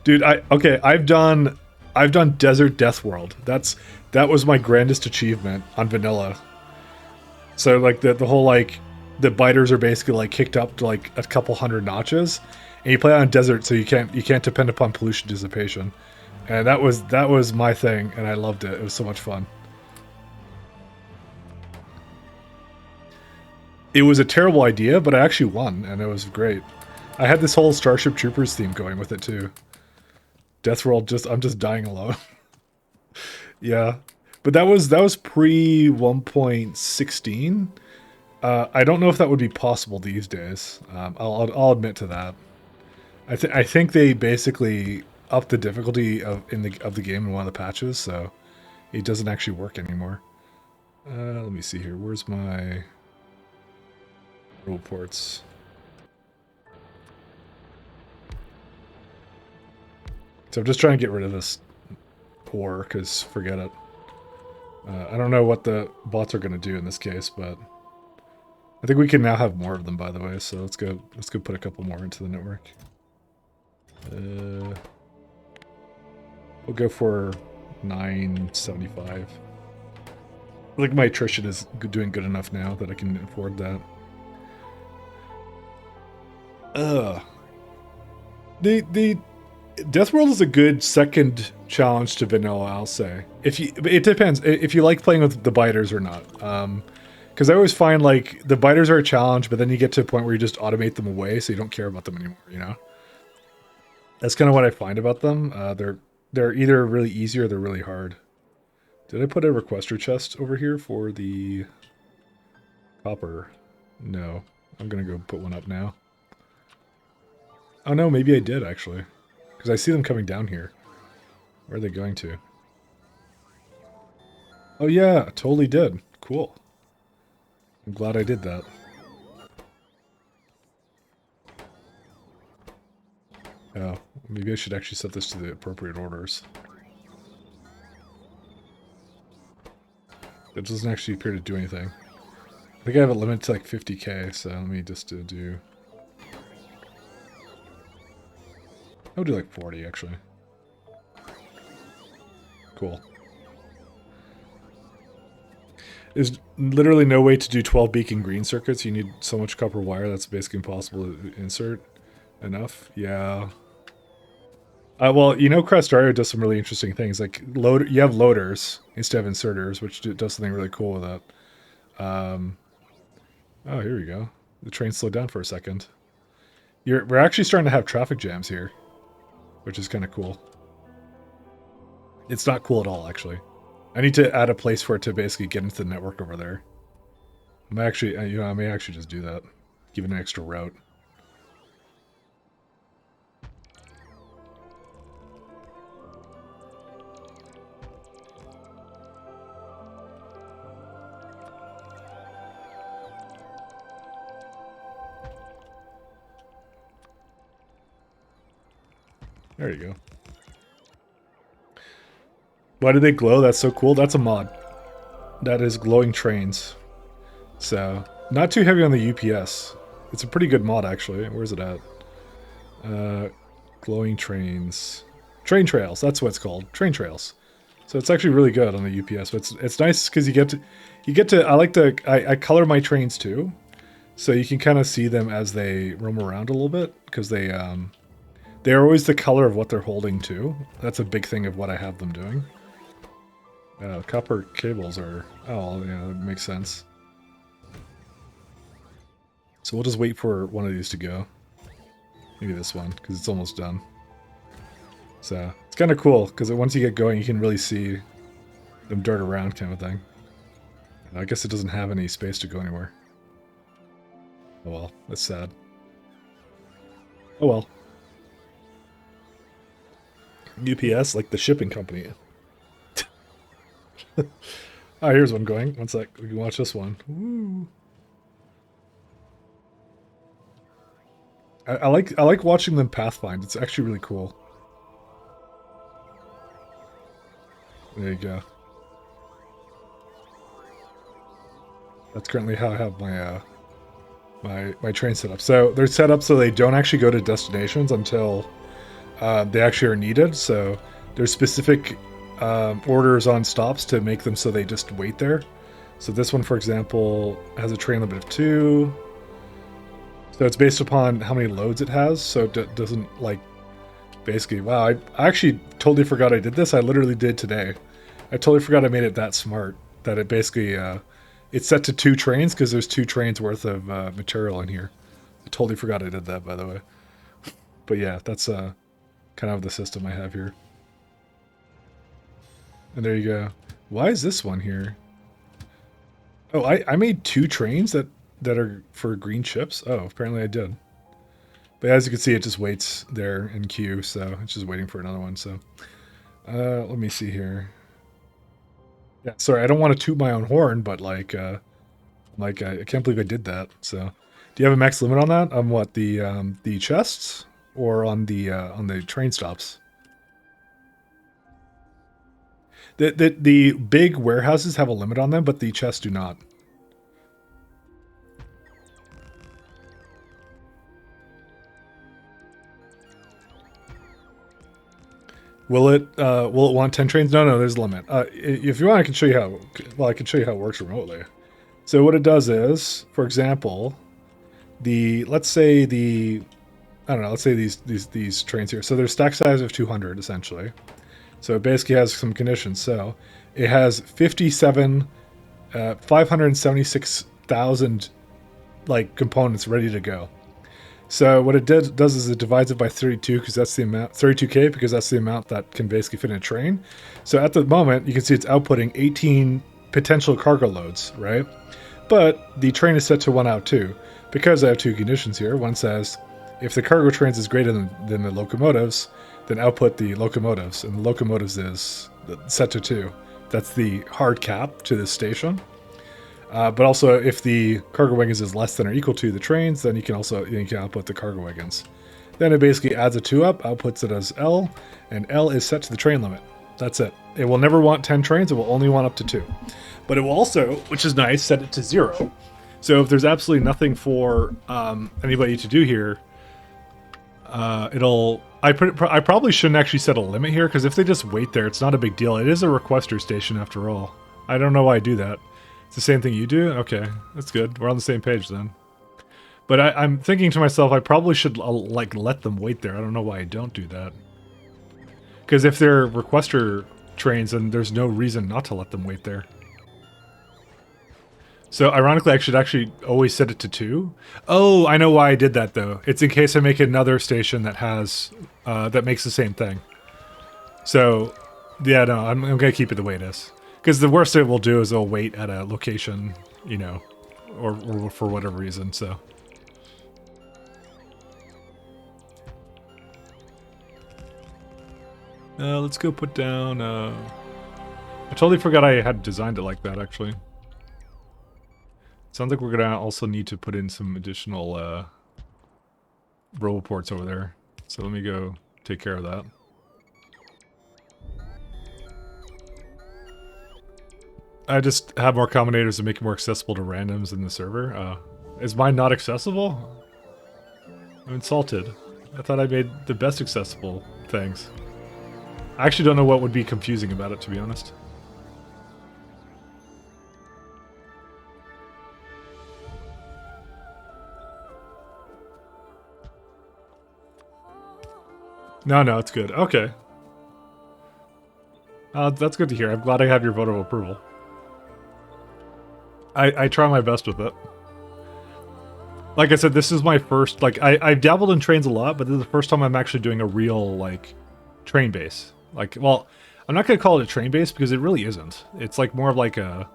Dude, I've done Desert Death World. That was my grandest achievement on vanilla. So like the whole like the biters are basically like kicked up to like a couple hundred notches, and you play on desert, so you can't depend upon pollution dissipation, and that was my thing, and I loved it. It was so much fun. It was a terrible idea, but I actually won, and it was great. I had this whole Starship Troopers theme going with it too. Death World, I'm just dying alone. Yeah, but that was pre 1.16. I don't know if that would be possible these days. I'll admit to that. I think they basically upped the difficulty of the game in one of the patches, so it doesn't actually work anymore. Let me see here. Where's my rule ports? So I'm just trying to get rid of this ore, because forget it. I don't know what the bots are going to do in this case, but I think we can now have more of them, by the way. So let's go put a couple more into the network. We'll go for 975. I think my attrition is doing good enough now that I can afford that. The Death World is a good second challenge to vanilla, I'll say. It depends if you like playing with the biters or not. Because I always find like the biters are a challenge, but then you get to a point where you just automate them away, so you don't care about them anymore. You know, that's kind of what I find about them. They're either really easy or they're really hard. Did I put a requester chest over here for the copper? No, I'm gonna go put one up now. Oh no, maybe I did actually. Because I see them coming down here. Where are they going to? Oh yeah, totally did. Cool. I'm glad I did that. Oh, maybe I should actually set this to the appropriate orders. It doesn't actually appear to do anything. I think I have it limited to like 50k, so let me just do... I would do like 40, actually. Cool. There's literally no way to do 12 beacon green circuits. You need so much copper wire that's basically impossible to insert. Enough? Yeah. Well, you know, Factorio does some really interesting things. Like, you have loaders instead of inserters, which does something really cool with that. Oh, here we go. The train slowed down for a second. We're actually starting to have traffic jams here, which is kind of cool. It's not cool at all, actually. I need to add a place for it to basically get into the network over there. I may actually just do that. Give it an extra route. There you go. Why do they glow? That's so cool. That's a mod. That is glowing trains. So, not too heavy on the UPS. It's a pretty good mod, actually. Where's it at? Glowing trains. Train trails. That's what it's called. Train trails. So it's actually really good on the UPS. But it's nice because you get to. I color my trains too, so you can kind of see them as they roam around a little bit because they're always the color of what they're holding too. That's a big thing of what I have them doing. Copper cables are... Oh, yeah, that makes sense. So we'll just wait for one of these to go. Maybe this one, because it's almost done. So, it's kind of cool, because once you get going, you can really see them dart around kind of thing. I guess it doesn't have any space to go anywhere. Oh well, that's sad. Oh well. UPS, like the shipping company. Oh, here's one going. One sec. We can watch this one. Woo. I like watching them pathfind. It's actually really cool. There you go. That's currently how I have my my train set up. So they're set up so they don't actually go to destinations until they actually are needed. So there's specific orders on stops to make them so they just wait there. So this one, for example, has a train limit of 2. So it's based upon how many loads it has. So it doesn't like basically. Wow, I actually totally forgot I did this. I literally did today. I totally forgot I made it that smart that it basically it's set to 2 trains because there's 2 trains worth of material in here. I totally forgot I did that, by the way. But yeah, that's kind of the system I have here. And there you go. Why is this one here? Oh, I made 2 trains that are for green ships. Oh, apparently I did. But as you can see, it just waits there in queue, so it's just waiting for another one. So let me see here. Yeah, sorry, I don't want to toot my own horn, but like I can't believe I did that. So, do you have a max limit on that? On what, the chests or on the train stops? The big warehouses have a limit on them, but the chests do not. Will it want 10 trains? No, there's a limit. If you want, I can show you how. Well, I can show you how it works remotely. So what it does is, for example, let's say these trains here. So there's stack size of 200 essentially. So it basically has some conditions. So it has 576,000 like components ready to go. So what it does is it divides it by 32 because that's the amount, 32k because that's the amount that can basically fit in a train. So at the moment, you can see it's outputting 18 potential cargo loads, right? But the train is set to 1 out 2 because I have 2 conditions here. One says if the cargo trains is greater than the locomotives, then output the locomotives, and the locomotives is set to 2. That's the hard cap to this station. But also, if the cargo wagons is less than or equal to the trains, then you can output the cargo wagons. Then it basically adds a 2 up, outputs it as L, and L is set to the train limit. That's it. It will never want 10 trains, it will only want up to 2. But it will also, which is nice, set it to 0. So if there's absolutely nothing for anybody to do here, I probably shouldn't actually set a limit here, because if they just wait there, it's not a big deal. It is a requester station after all. I don't know why I do that. It's the same thing you do? Okay, that's good. We're on the same page then. But I'm thinking to myself, I probably should like let them wait there. I don't know why I don't do that. Because if they're requester trains, then there's no reason not to let them wait there. So ironically, I should actually always set it to 2. Oh, I know why I did that though. It's in case I make another station that has that makes the same thing. So yeah, no, I'm gonna keep it the way it is. Because the worst it will do is it'll wait at a location, you know, or for whatever reason, so. Let's go put down, I totally forgot I had designed it like that, actually. Sounds like we're gonna also need to put in some additional, roboports over there. So let me go take care of that. I just have more combinators to make it more accessible to randoms in the server. Is mine not accessible? I'm insulted. I thought I made the best accessible things. I actually don't know what would be confusing about it, to be honest. No, it's good. Okay. That's good to hear. I'm glad I have your vote of approval. I try my best with it. Like I said, this is my first, like, I've dabbled in trains a lot, but this is the first time I'm actually doing a real, like, train base. Like, well, I'm not going to call it a train base because it really isn't. It's like more of like a,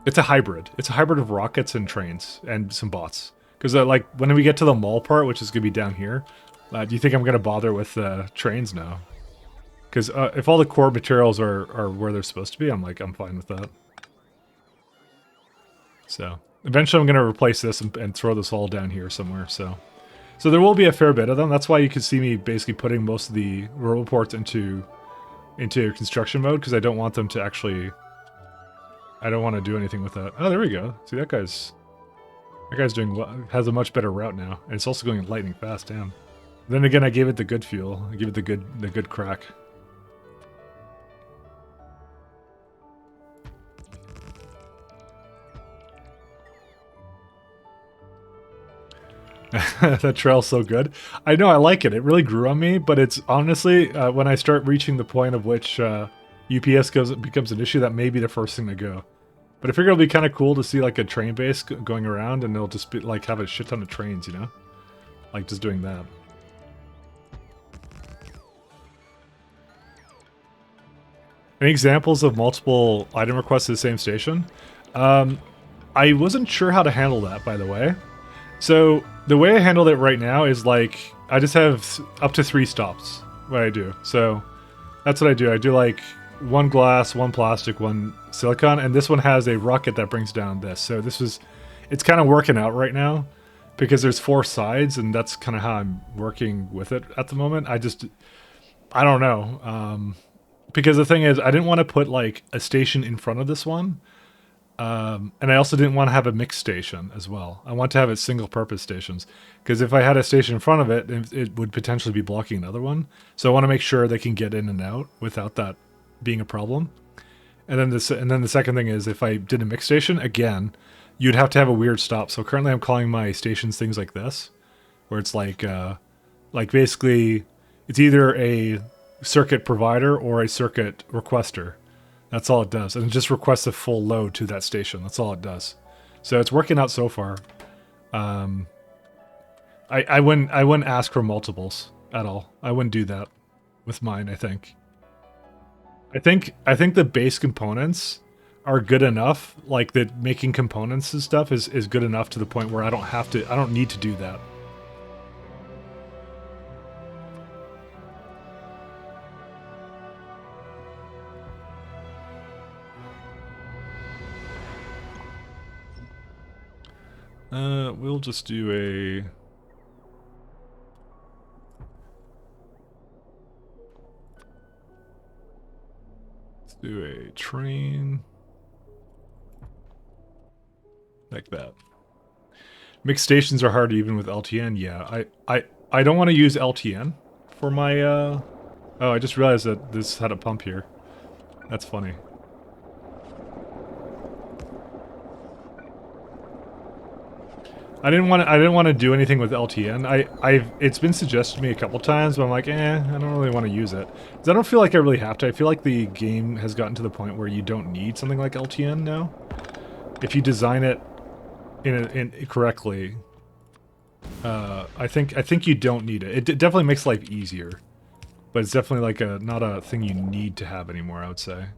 it's a hybrid. It's a hybrid of rockets and trains and some bots. Because, like, when we get to the mall part, which is going to be down here, do you think I'm going to bother with trains now? Because if all the core materials are where they're supposed to be, I'm fine with that. So eventually I'm going to replace this and throw this all down here somewhere. So there will be a fair bit of them. That's why you can see me basically putting most of the roboports into construction mode, because I don't want them to actually... I don't want to do anything with that. Oh, there we go. See, that guy's doing well, has a much better route now, and it's also going lightning fast. Damn. Then again, I gave it the good fuel. I gave it the good crack. That trail's so good. I know, I like it. It really grew on me, but it's honestly, when I start reaching the point of which UPS becomes an issue, that may be the first thing to go. But I figure it'll be kind of cool to see like a train base going around, and they'll just be like have a shit ton of trains, you know? Like just doing that. Any examples of multiple item requests to the same station? I wasn't sure how to handle that, by the way. So the way I handle it right now is like, I just have up to 3 stops, what I do. So that's what I do. I do like 1 glass, 1 plastic, 1 silicon, and this one has a rocket that brings down this. So it's kind of working out right now because there's 4 sides, and that's kind of how I'm working with it at the moment. I don't know. Because the thing is, I didn't want to put like a station in front of this one. And I also didn't want to have a mixed station as well. I want to have it single purpose stations, because if I had a station in front of it, it would potentially be blocking another one. So I want to make sure they can get in and out without that being a problem. And then the second thing is, if I did a mixed station, again, you'd have to have a weird stop. So currently I'm calling my stations things like this, where it's like basically it's either a circuit provider or a circuit requester. That's all it does. And it just requests a full load to that station. That's all it does. So it's working out so far. I wouldn't ask for multiples at all. I wouldn't do that with mine, I think. I think the base components are good enough. Like the making components and stuff is good enough to the point where I don't need to do that. We'll just do a... Let's do a train. Like that. Mixed stations are hard even with LTN, yeah. I don't want to use LTN for my, Oh, I just realized that this had a pump here. That's funny. I didn't want to do anything with LTN. It's been suggested to me a couple times, but I'm like, I don't really want to use it. Because I don't feel like I really have to. I feel like the game has gotten to the point where you don't need something like LTN now. If you design it correctly, I think you don't need it. It definitely makes life easier, but it's definitely like not a thing you need to have anymore, I would say.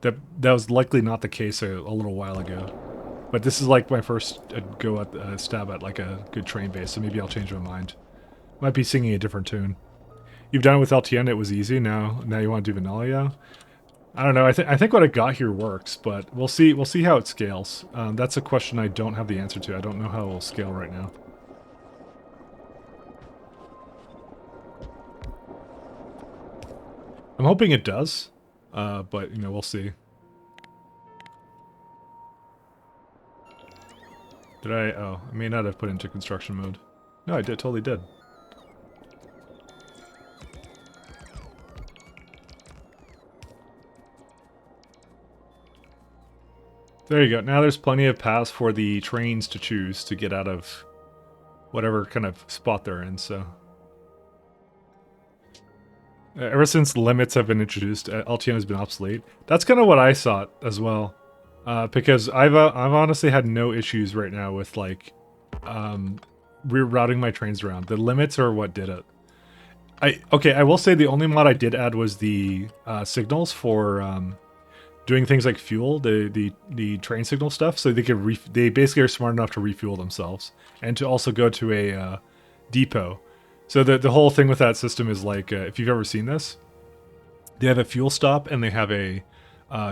That was likely not the case a little while ago. But this is like my first go at stab at like a good train base, so maybe I'll change my mind. Might be singing a different tune. You've done it with LTN, it was easy. Now you want to do vanilla, yeah? I don't know. I think what I got here works, but we'll see how it scales. That's a question I don't have the answer to. I don't know how it will scale right now. I'm hoping it does, but you know, we'll see. Did I? Oh, I may not have put into construction mode. No, I did. Totally did. There you go. Now there's plenty of paths for the trains to choose to get out of whatever kind of spot they're in, so. Ever since limits have been introduced, LTN has been obsolete. That's kind of what I thought as well. Because I've honestly had no issues right now with like rerouting my trains around. The limits are what did it. I will say the only mod I did add was the signals for doing things like fuel, the train signal stuff, so they basically are smart enough to refuel themselves and to also go to a depot. So the whole thing with that system is like, if you've ever seen this, They have a fuel stop and they have a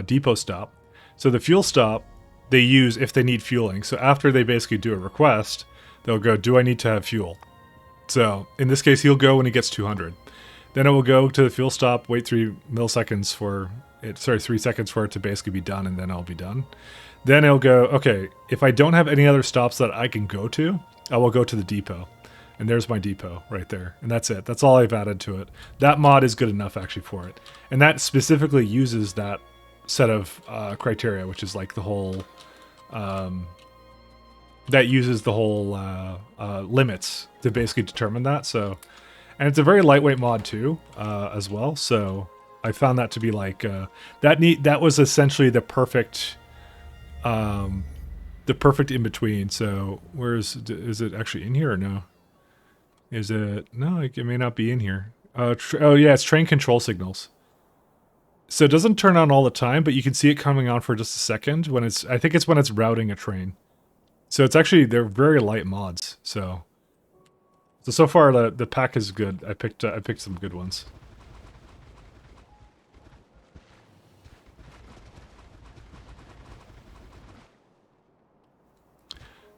depot stop. So the fuel stop they use if they need fueling. So after they basically do a request, they'll go, do I need to have fuel? So in this case, he'll go when he gets 200. Then it will go to the fuel stop, wait 3 seconds for it to basically be done, and then I'll be done. Then it'll go, okay, if I don't have any other stops that I can go to, I will go to the depot. And there's my depot right there. And that's it. That's all I've added to it. That mod is good enough actually for it. And that specifically uses that set of criteria, which is like the whole... that uses the whole limits to basically determine that. So, and it's a very lightweight mod too, as well. So I found that to be like that was essentially the perfect in between. So is it actually in here or no? Is it no? It may not be in here. Oh yeah, it's train control signals. So it doesn't turn on all the time, but you can see it coming on for just a second when I think it's when it's routing a train. So it's actually, they're very light mods. So far the pack is good. I picked some good ones.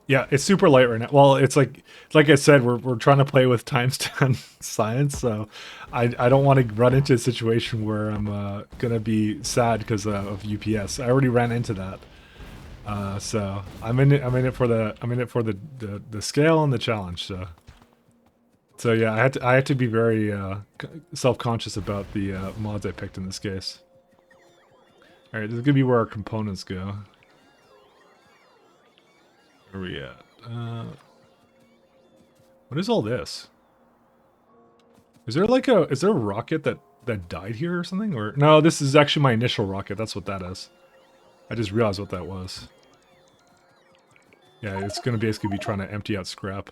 Yeah, it's super light right now. Well, it's like I said, we're trying to play with times 10 science, so I don't want to run into a situation where I'm gonna be sad because of UPS. I already ran into that. So I'm in it for the scale and the challenge. So yeah, I had to be very self-conscious about the mods I picked in this case. All right, this is gonna be where our components go. Where are we at? What is all this? Is there a rocket that died here or something? Or no, this is actually my initial rocket. That's what that is. I just realized what that was. Yeah, it's gonna basically be trying to empty out scrap.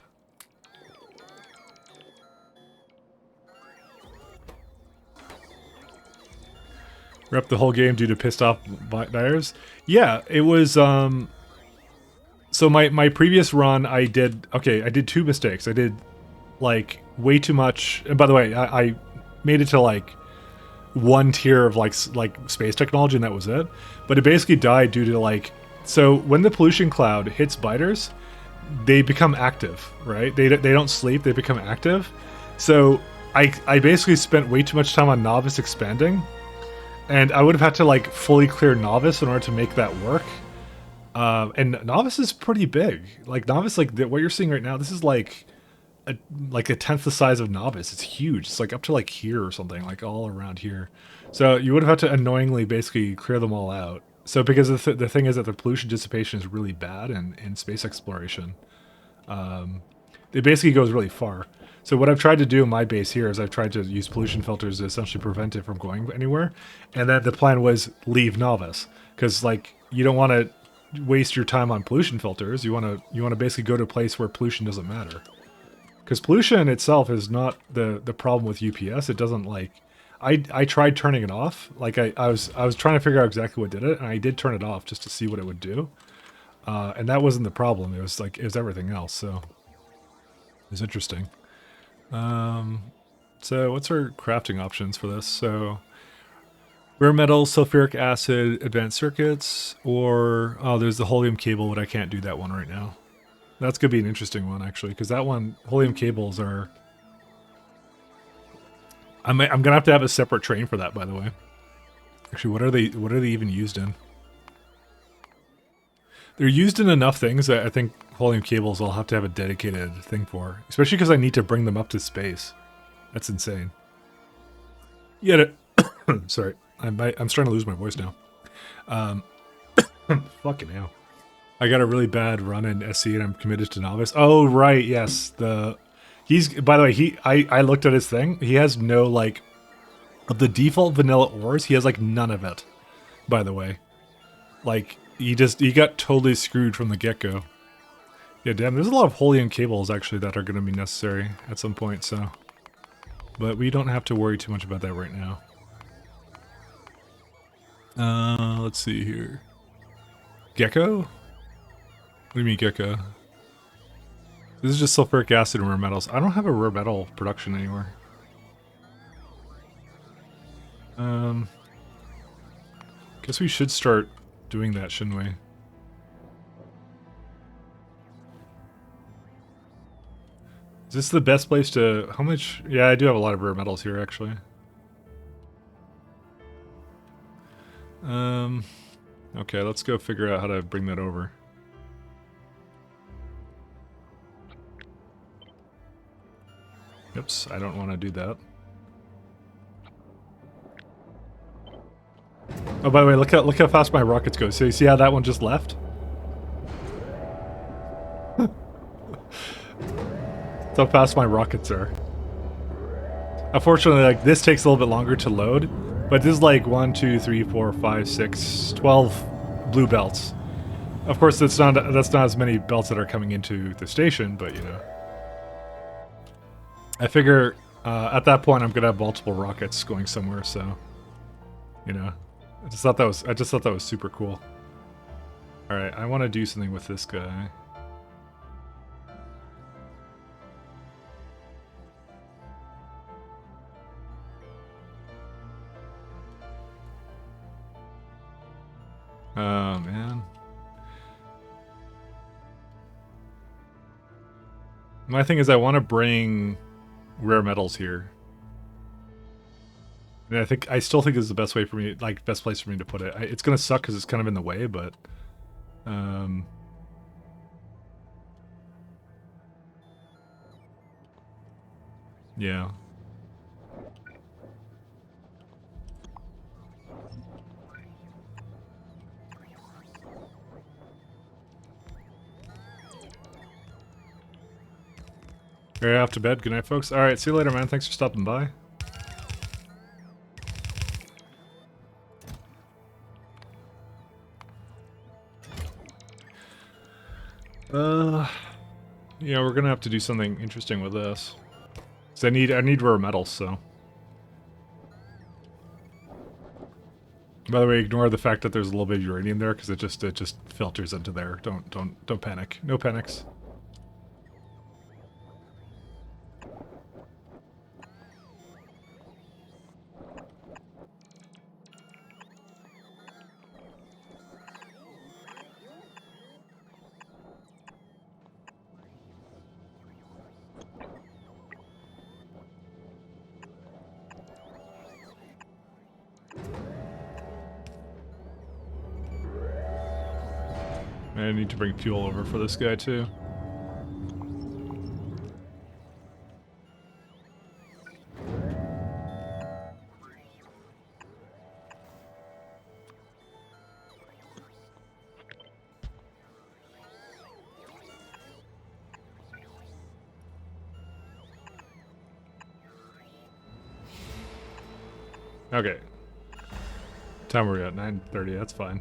Rep the whole game due to pissed off buyers. Yeah, it was. So my previous run, I did 2 mistakes. I did like way too much. And by the way, I made it to like 1 tier of like space technology, and that was it. But it basically died due to like. So when the pollution cloud hits biters, they become active, right? They don't sleep, they become active. So I basically spent way too much time on novice expanding, and I would have had to like fully clear novice in order to make that work. And novice is pretty big. Like novice, like what you're seeing right now, this is like a 10th the size of novice. It's huge. It's like up to like here or something, like all around here. So you would have had to annoyingly basically clear them all out. So because the thing is that the pollution dissipation is really bad in space exploration. It basically goes really far. So what I've tried to do in my base here is I've tried to use pollution filters to essentially prevent it from going anywhere. And then the plan was leave novice, because like you don't want to waste your time on pollution filters. You want to basically go to a place where pollution doesn't matter. Because pollution itself is not the problem with UPS. It doesn't like. I tried turning it off. Like I was trying to figure out exactly what did it, and I did turn it off just to see what it would do. And that wasn't the problem. It was everything else. So it was interesting. So what's our crafting options for this? So rare metals, sulfuric acid, advanced circuits, or there's the helium cable, but I can't do that one right now. That's gonna be an interesting one actually, because that one, helium cables are. I'm gonna have a separate train for that, by the way. Actually, what are they even used in? They're used in enough things that I think helium cables I'll have to have a dedicated thing for, especially because I need to bring them up to space. That's insane. Yeah. Sorry, I'm starting to lose my voice now. Fucking hell. I got a really bad run in SC and I'm committed to novice. Oh right, yes. He's, by the way, I looked at his thing. He has no, like, of the default vanilla ores, he has, like, none of it, by the way. Like, he got totally screwed from the get-go. Yeah, damn, there's a lot of helium cables, actually, that are going to be necessary at some point, so. But we don't have to worry too much about that right now. Let's see here. Gecko? What do you mean, gecko? This is just sulfuric acid and rare metals. I don't have a rare metal production anywhere. Guess we should start doing that, shouldn't we? Is this the best place to... How much... Yeah, I do have a lot of rare metals here, actually. Okay, let's go figure out how to bring that over. Oops, I don't want to do that. Oh, by the way, look how fast my rockets go. So you see how that one just left? That's how fast my rockets are. Unfortunately, like, this takes a little bit longer to load, but this is like 1, 2, 3, 4, 5, 6, 12 blue belts. Of course, that's not as many belts that are coming into the station, but you know. I figure at that point I'm gonna have multiple rockets going somewhere, so you know. I just thought that was super cool. All right, I want to do something with this guy. Oh man. My thing is I want to bring rare metals here. And I still think this is the best way for me, like best place for me to put it. It's gonna suck because it's kind of in the way, but yeah. Alright, off to bed. Good night, folks. Alright, see you later, man. Thanks for stopping by. Yeah, we're gonna have to do something interesting with this. 'Cause I need rare metals, so. By the way, ignore the fact that there's a little bit of uranium there, because it just filters into there. Don't panic. No panics. I need to bring fuel over for this guy too. Okay. Time we're at 9:30. That's fine.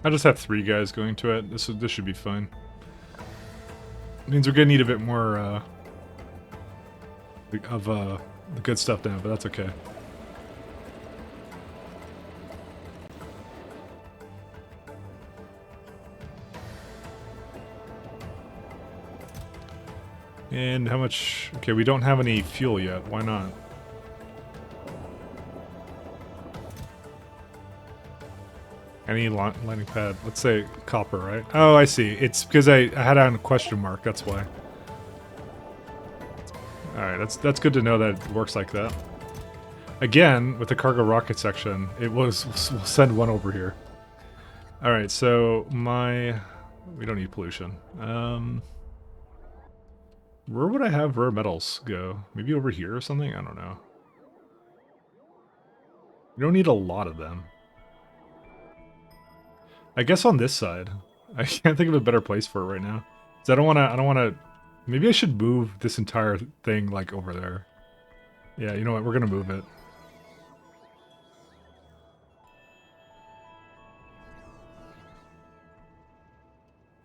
I just have 3 guys going to it. This should be fine. Means we're gonna need a bit more of the good stuff now, but that's okay. And how much? Okay, we don't have any fuel yet. Why not? Any landing pad? Let's say copper, right? Oh, I see. It's because I had it on a question mark. That's why. All right, that's good to know that it works like that. Again, with the cargo rocket section, we'll send one over here. All right, so we don't need pollution. Where would I have rare metals go? Maybe over here or something? I don't know. We don't need a lot of them. I guess on this side. I can't think of a better place for it right now. So I don't wanna maybe I should move this entire thing like over there. Yeah, you know what, we're gonna move it.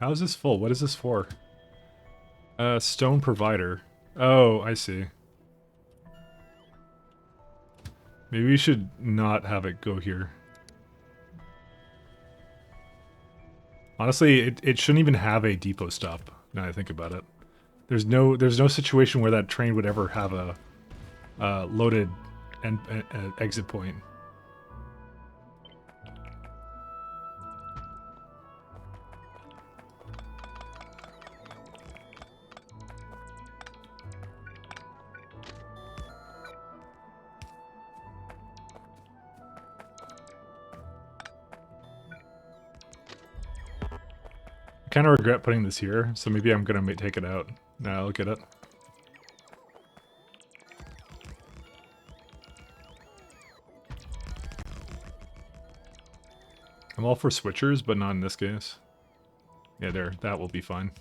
How is this full? What is this for? Stone provider. Oh, I see. Maybe we should not have it go here. Honestly, it shouldn't even have a depot stop. Now that I think about it. There's no situation where that train would ever have a loaded exit point. I kind of regret putting this here, so maybe I'm gonna take it out. Now look at it. I'm all for switchers, but not in this case. Yeah, there. That will be fine.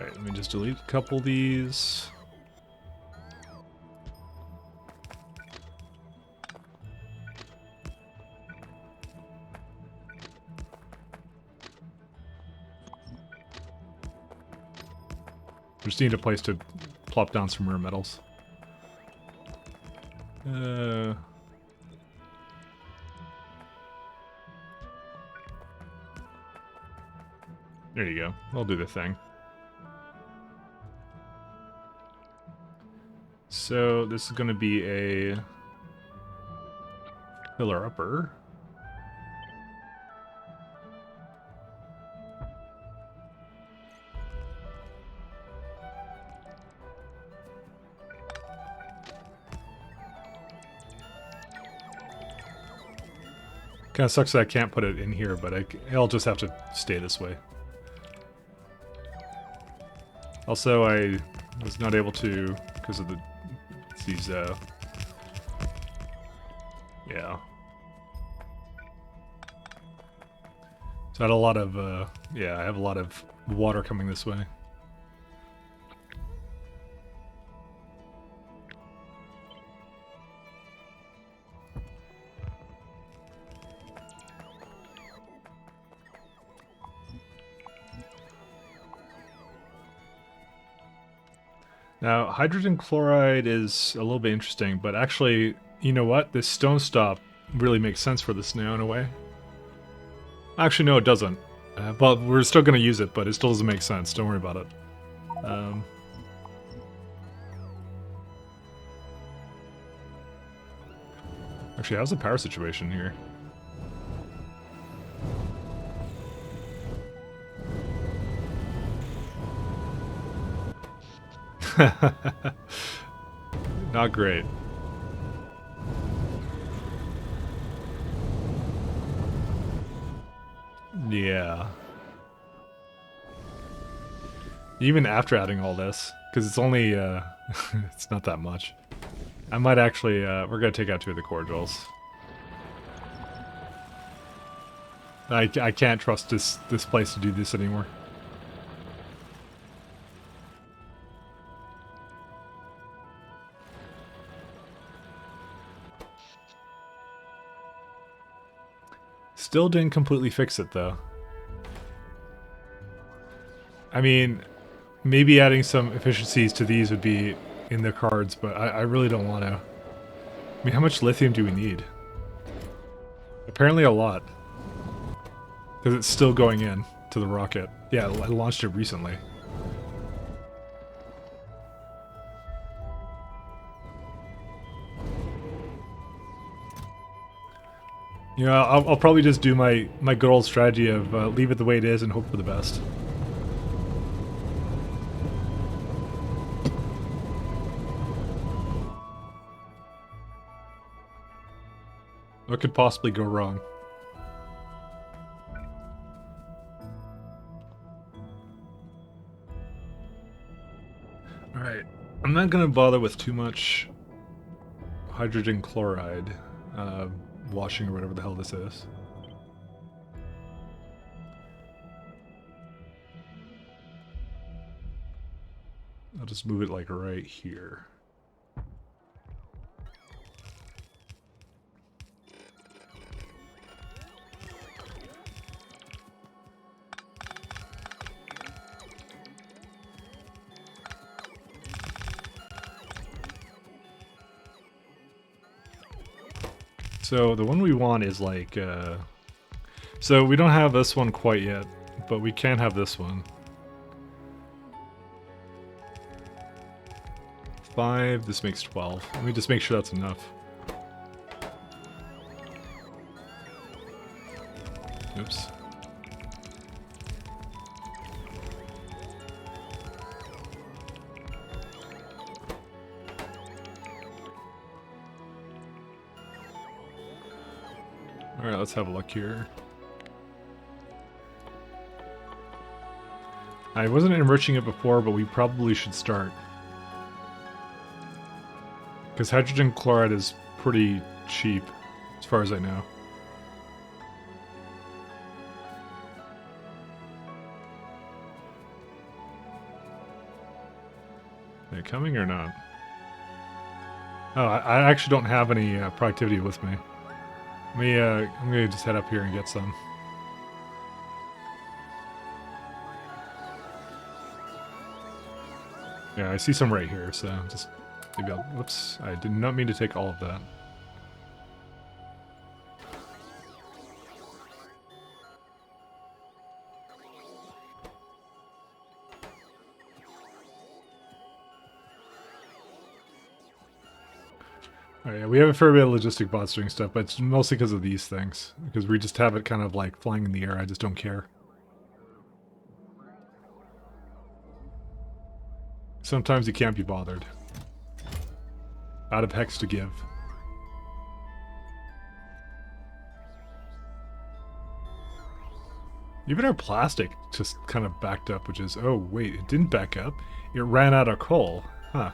Alright, let me just delete a couple of these. Just need a place to plop down some rare metals. There you go. I'll do the thing. So this is going to be a pillar upper. Kind of sucks that I can't put it in here, but I'll just have to stay this way. Also, I was not able to, because of these, yeah. So I had a lot of, yeah, I have a lot of water coming this way. Now, hydrogen chloride is a little bit interesting, but actually, you know what? This stone stop really makes sense for this now in a way. Actually, no, it doesn't. But we're still going to use it, but it still doesn't make sense. Don't worry about it. Actually, how's the power situation here? Not great. Yeah. Even after adding all this, because it's only, it's not that much. I might actually, we're going to take out 2 of the cordials. I can't trust this place to do this anymore. Still didn't completely fix it, though. I mean, maybe adding some efficiencies to these would be in the cards, but I really don't want to. I mean, how much lithium do we need? Apparently a lot. Because it's still going in to the rocket. Yeah, I launched it recently. You know, I'll probably just do my good old strategy of leave it the way it is and hope for the best. What could possibly go wrong? Alright, I'm not going to bother with too much hydrogen chloride washing or whatever the hell this is. I'll just move it like right here. So the one we want is like, so we don't have this one quite yet, but we can have this one. 5, this makes 12. Let me just make sure that's enough. Oops. Alright, let's have a look here. I wasn't enriching it before, but we probably should start. Because hydrogen chloride is pretty cheap, as far as I know. Are they coming or not? Oh, I actually don't have any productivity with me. I'm gonna just head up here and get some. Yeah, I see some right here, so just maybe I'll... Whoops, I did not mean to take all of that. Alright, yeah, we have a fair bit of logistic bots doing stuff, but it's mostly because of these things. Because we just have it kind of like flying in the air, I just don't care. Sometimes you can't be bothered. Out of hex to give. Even our plastic just kind of backed up, which is... Oh, wait, it didn't back up. It ran out of coal. Huh.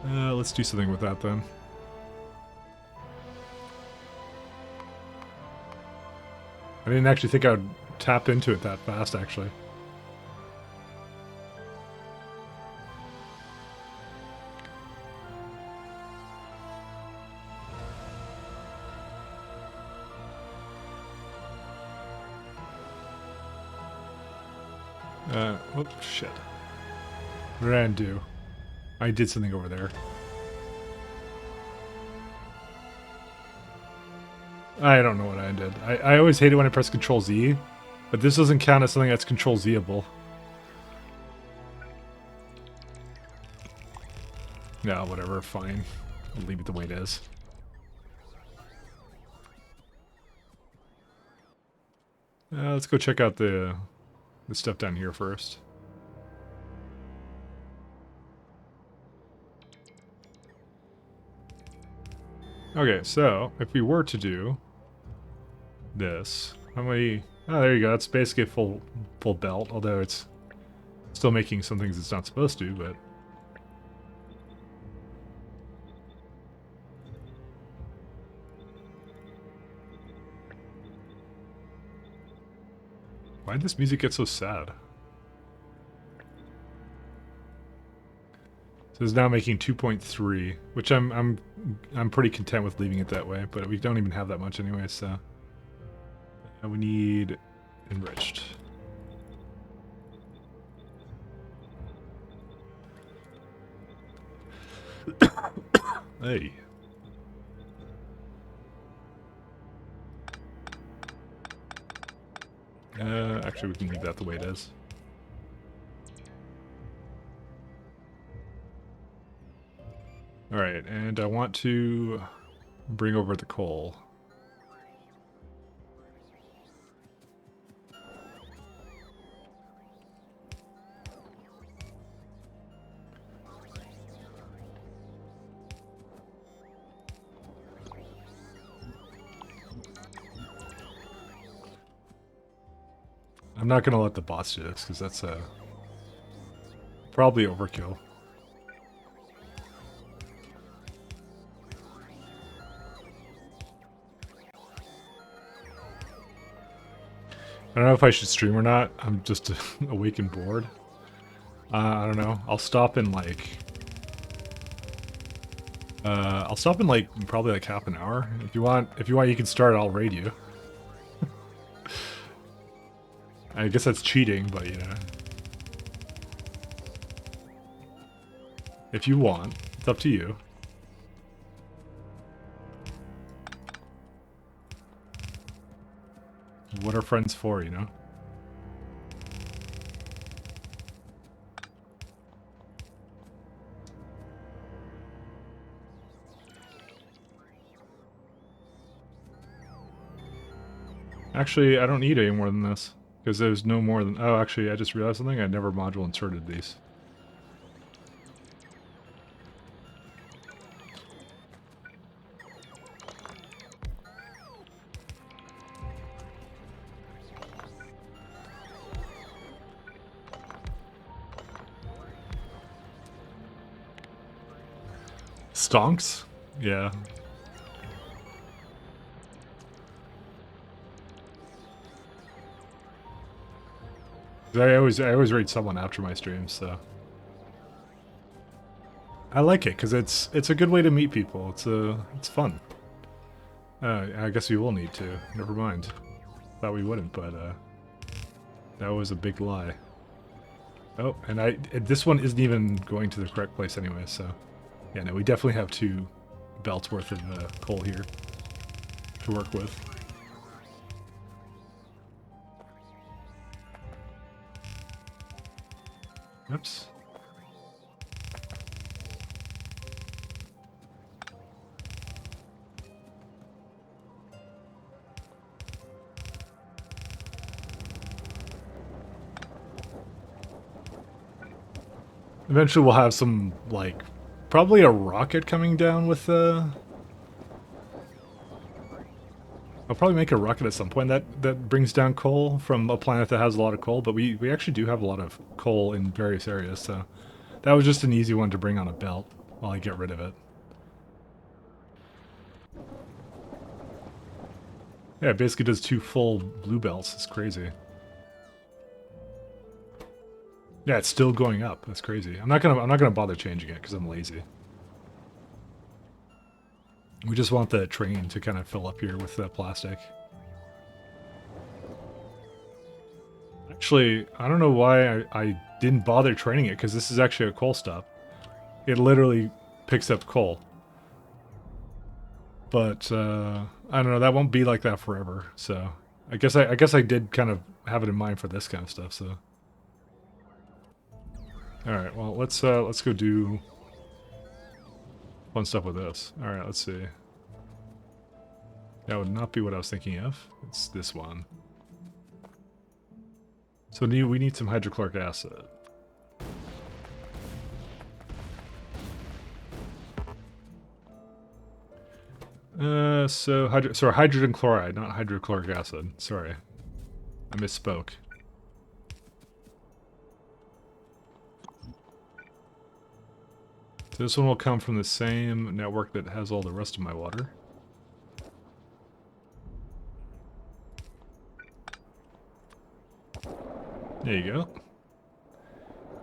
Let's do something with that then. I didn't actually think I would tap into it that fast, actually. Oh, shit. What did I undo? I did something over there. I don't know what I did. I always hate it when I press Control Z, but this doesn't count as something that's Control Z-able. No, whatever, fine. I'll leave it the way it is. Let's go check out the stuff down here first. Okay, so if we were to do this, how many? Oh, there you go. That's basically a full belt, although it's still making some things it's not supposed to. But why did this music get so sad? So it's now making 2.3, which I'm pretty content with leaving it that way. But we don't even have that much anyway, so we need enriched. Hey. Actually, we can leave that the way it is. Alright, and I want to bring over the coal. I'm not going to let the bots do this, because that's probably overkill. I don't know if I should stream or not. I'm just awake and bored. I don't know. I'll stop in like... probably like half an hour. If you want, you can start. I'll raid you. I guess that's cheating, but you know. if you want. It's up to you. What are friends for, you know? Actually, I don't need any more than this. Because there's no more than... Oh, actually, I just realized something. I never module inserted these. Stonks? Yeah. I always read someone after my streams, so I like it because it's a good way to meet people. It's fun. I guess we will need to. Never mind. Thought we wouldn't, but that was a big lie. Oh, and this one isn't even going to the correct place anyway. So yeah, no, we definitely have 2 belts worth of coal here to work with. Oops. Eventually we'll have some, like, probably a rocket coming down with I'll probably make a rocket at some point that brings down coal from a planet that has a lot of coal, but we actually do have a lot of coal in various areas, so that was just an easy one to bring on a belt while I get rid of it. Yeah, it basically does 2 full blue belts. It's crazy. Yeah, it's still going up. That's crazy. I'm not gonna bother changing it because I'm lazy. We just want the train to kind of fill up here with the plastic. Actually, I don't know why I didn't bother training it, because this is actually a coal stop. It literally picks up coal. But, I don't know, that won't be like that forever, so... I guess I did kind of have it in mind for this kind of stuff, so... Alright, well, let's go do... fun stuff with this. Alright, let's see. That would not be what I was thinking of. It's this one. So we need some hydrochloric acid. Sorry, hydrogen chloride, not hydrochloric acid. Sorry. I misspoke. So this one will come from the same network that has all the rest of my water. There you go.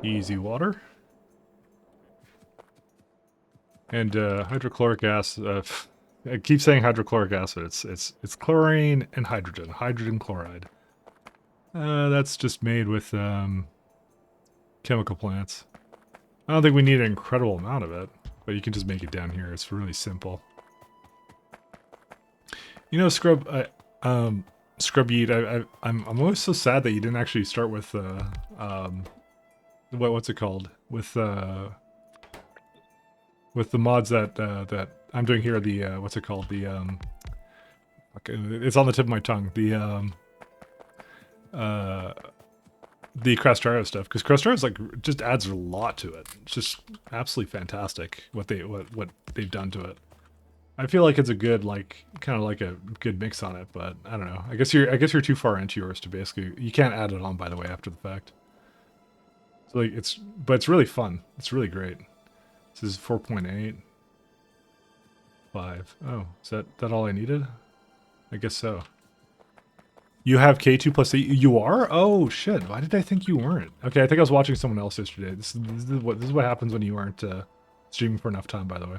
Easy water. And hydrochloric acid. I keep saying hydrochloric acid. It's chlorine and hydrogen. Hydrogen chloride. That's just made with chemical plants. I don't think we need an incredible amount of it, but you can just make it down here. It's really simple. You know, Scrub Yeet, I'm always so sad that you didn't actually start with what's it called? With the mods that I'm doing here, the what's it called? The it's on the tip of my tongue. The Factorio stuff, because Factorio is like just adds a lot to it. It's just absolutely fantastic what they've done to it. I feel like it's a good, like, kind of like a good mix on it, but I don't know. I guess you're too far into yours to basically, you can't add it on, by the way, after the fact. So like but it's really fun. It's really great. This is 4.8. 5. Oh, is that all I needed? I guess so. You have K2 plus 8. You are? Oh shit! Why did I think you weren't? Okay, I think I was watching someone else yesterday. This is what happens when you aren't streaming for enough time. By the way,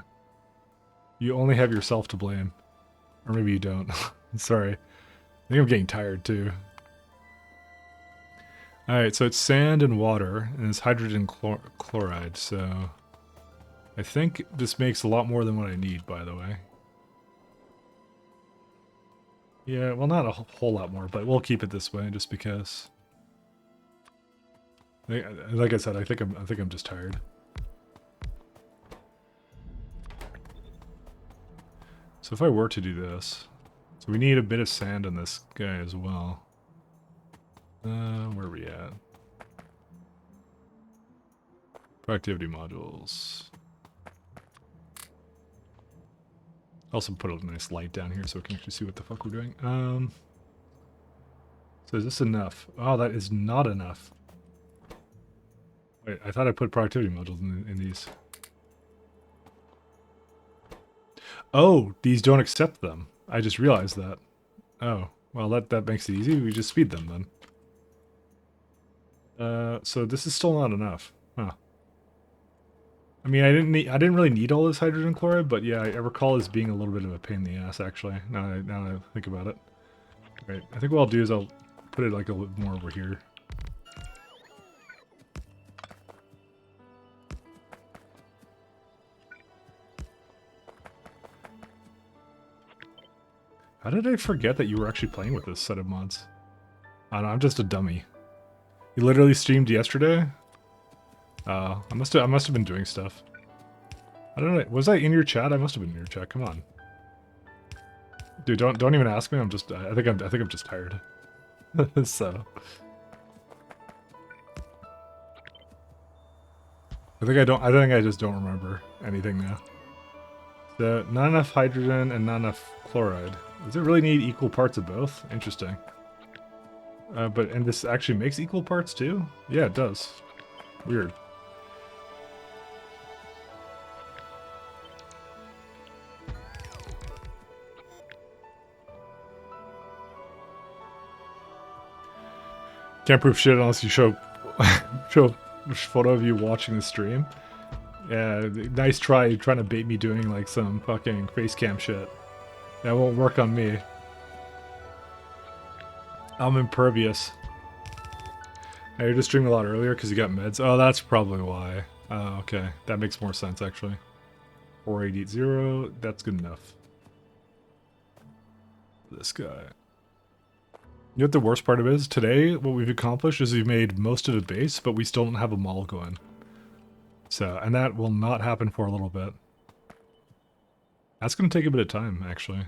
you only have yourself to blame, or maybe you don't. Sorry, I think I'm getting tired too. All right, so it's sand and water, and it's hydrogen chloride. So I think this makes a lot more than what I need, by the way. Yeah, well, not a whole lot more, but we'll keep it this way just because. Like I said, I think I'm just tired. So if I were to do this, so we need a bit of sand on this guy as well. Where are we at? Productivity modules. Also put a nice light down here so we can actually see what the fuck we're doing. So is this enough? Oh, that is not enough. Wait, I thought I put productivity modules in these. Oh, these don't accept them. I just realized that. Oh, well that makes it easy. We just speed them then. So this is still not enough. Huh. I mean, I didn't really need all this hydrogen chloride, but yeah, I recall as being a little bit of a pain in the ass, actually, now that I think about it. Right, I think what I'll do is I'll put it like a little more over here. How did I forget that you were actually playing with this set of mods? I don't know, I'm just a dummy. You literally streamed yesterday? I must have been doing stuff. I don't know. Was I in your chat? I must have been in your chat. Come on, dude. Don't even ask me. I think I'm just tired. So I think I just don't remember anything now. So not enough hydrogen and not enough chloride. Does it really need equal parts of both? Interesting. And this actually makes equal parts too? Yeah, it does. Weird. Can't prove shit unless you show a photo of you watching the stream. Yeah, nice try trying to bait me doing like some fucking face cam shit. That won't work on me. I'm impervious. Hey, you're just streaming a lot earlier because you got meds? Oh, that's probably why. Oh, okay. That makes more sense, actually. 4880, that's good enough. This guy. You know what the worst part of it is? Today, what we've accomplished is we've made most of the base, but we still don't have a mall going. So, and that will not happen for a little bit. That's going to take a bit of time, actually.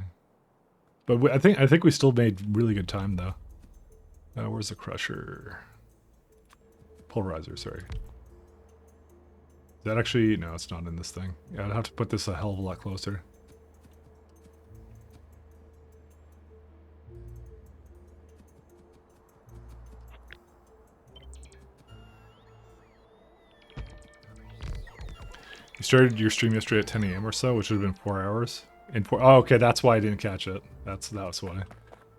But I think we still made really good time, though. Where's the crusher? Pulverizer, sorry. Is that actually... No, it's not in this thing. Yeah, I'd have to put this a hell of a lot closer. You started your stream yesterday at 10 AM or so, which would have been 4 hours. Oh, okay, that's why I didn't catch it. That's why.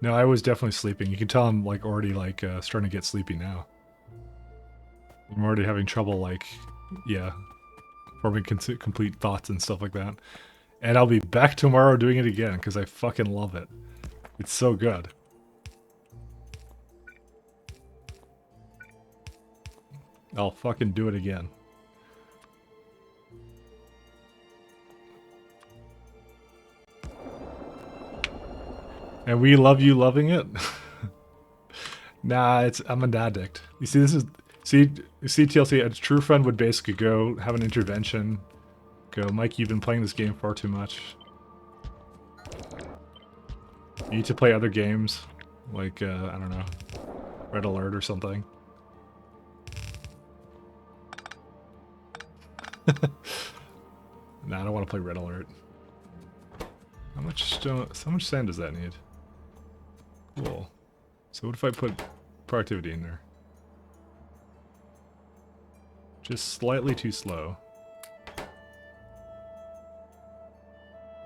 No, I was definitely sleeping. You can tell I'm like already like starting to get sleepy now. I'm already having trouble like, yeah, forming complete thoughts and stuff like that. And I'll be back tomorrow doing it again because I fucking love it. It's so good. I'll fucking do it again. And we love you loving it? Nah, I'm an addict. You see, see TLC, a true friend would basically go, have an intervention, go, Mike, you've been playing this game far too much. You need to play other games, like, I don't know, Red Alert or something. Nah, I don't want to play Red Alert. How much sand does that need? Cool. So what if I put productivity in there? Just slightly too slow.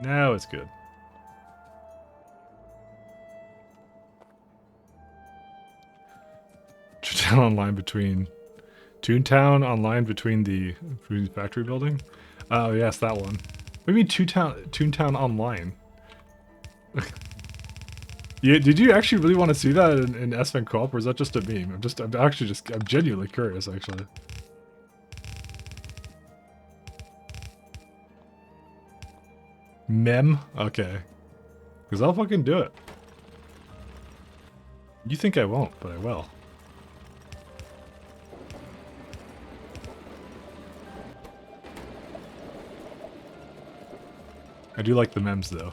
Now it's good. Toontown online between... Toontown online between the factory building? Oh yes, that one. What do you mean Toontown online? Yeah, did you actually really want to see that in SVN Co-op, or is that just a meme? I'm genuinely curious, actually. Mem? Okay. Because I'll fucking do it. You think I won't, but I will. I do like the memes, though.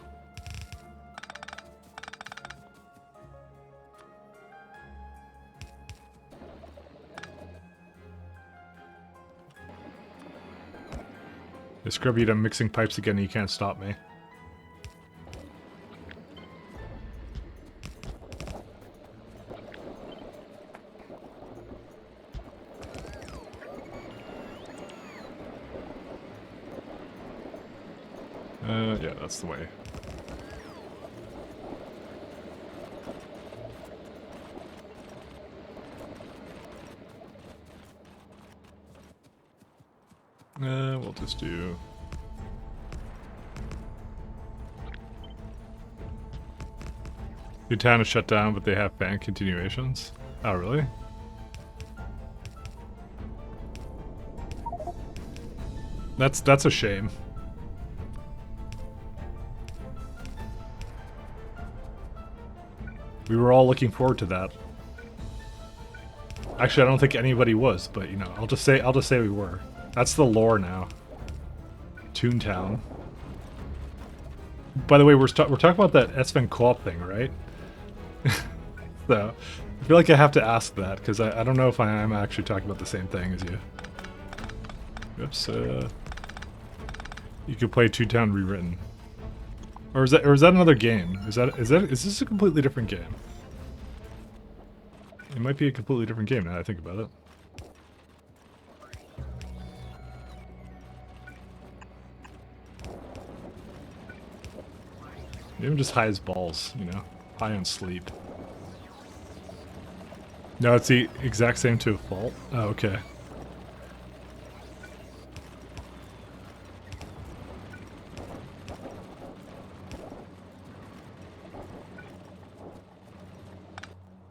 Hey, Scrubby, I'm mixing pipes again and you can't stop me. Yeah, that's the way. We'll just do... Your town is shut down, but they have fan continuations. Oh, really? That's a shame. We were all looking forward to that. Actually, I don't think anybody was, but you know, I'll just say we were. That's the lore now. Toontown. By the way, we're talking about that Sven co-op thing, right? So, I feel like I have to ask that because I don't know if I am actually talking about the same thing as you. Oops. You could play Toontown rewritten. Or is that another game? Is this a completely different game? It might be a completely different game now that I think about it. Maybe I'm just high as balls, you know? High on sleep. No, it's the exact same to a fault? Oh, okay.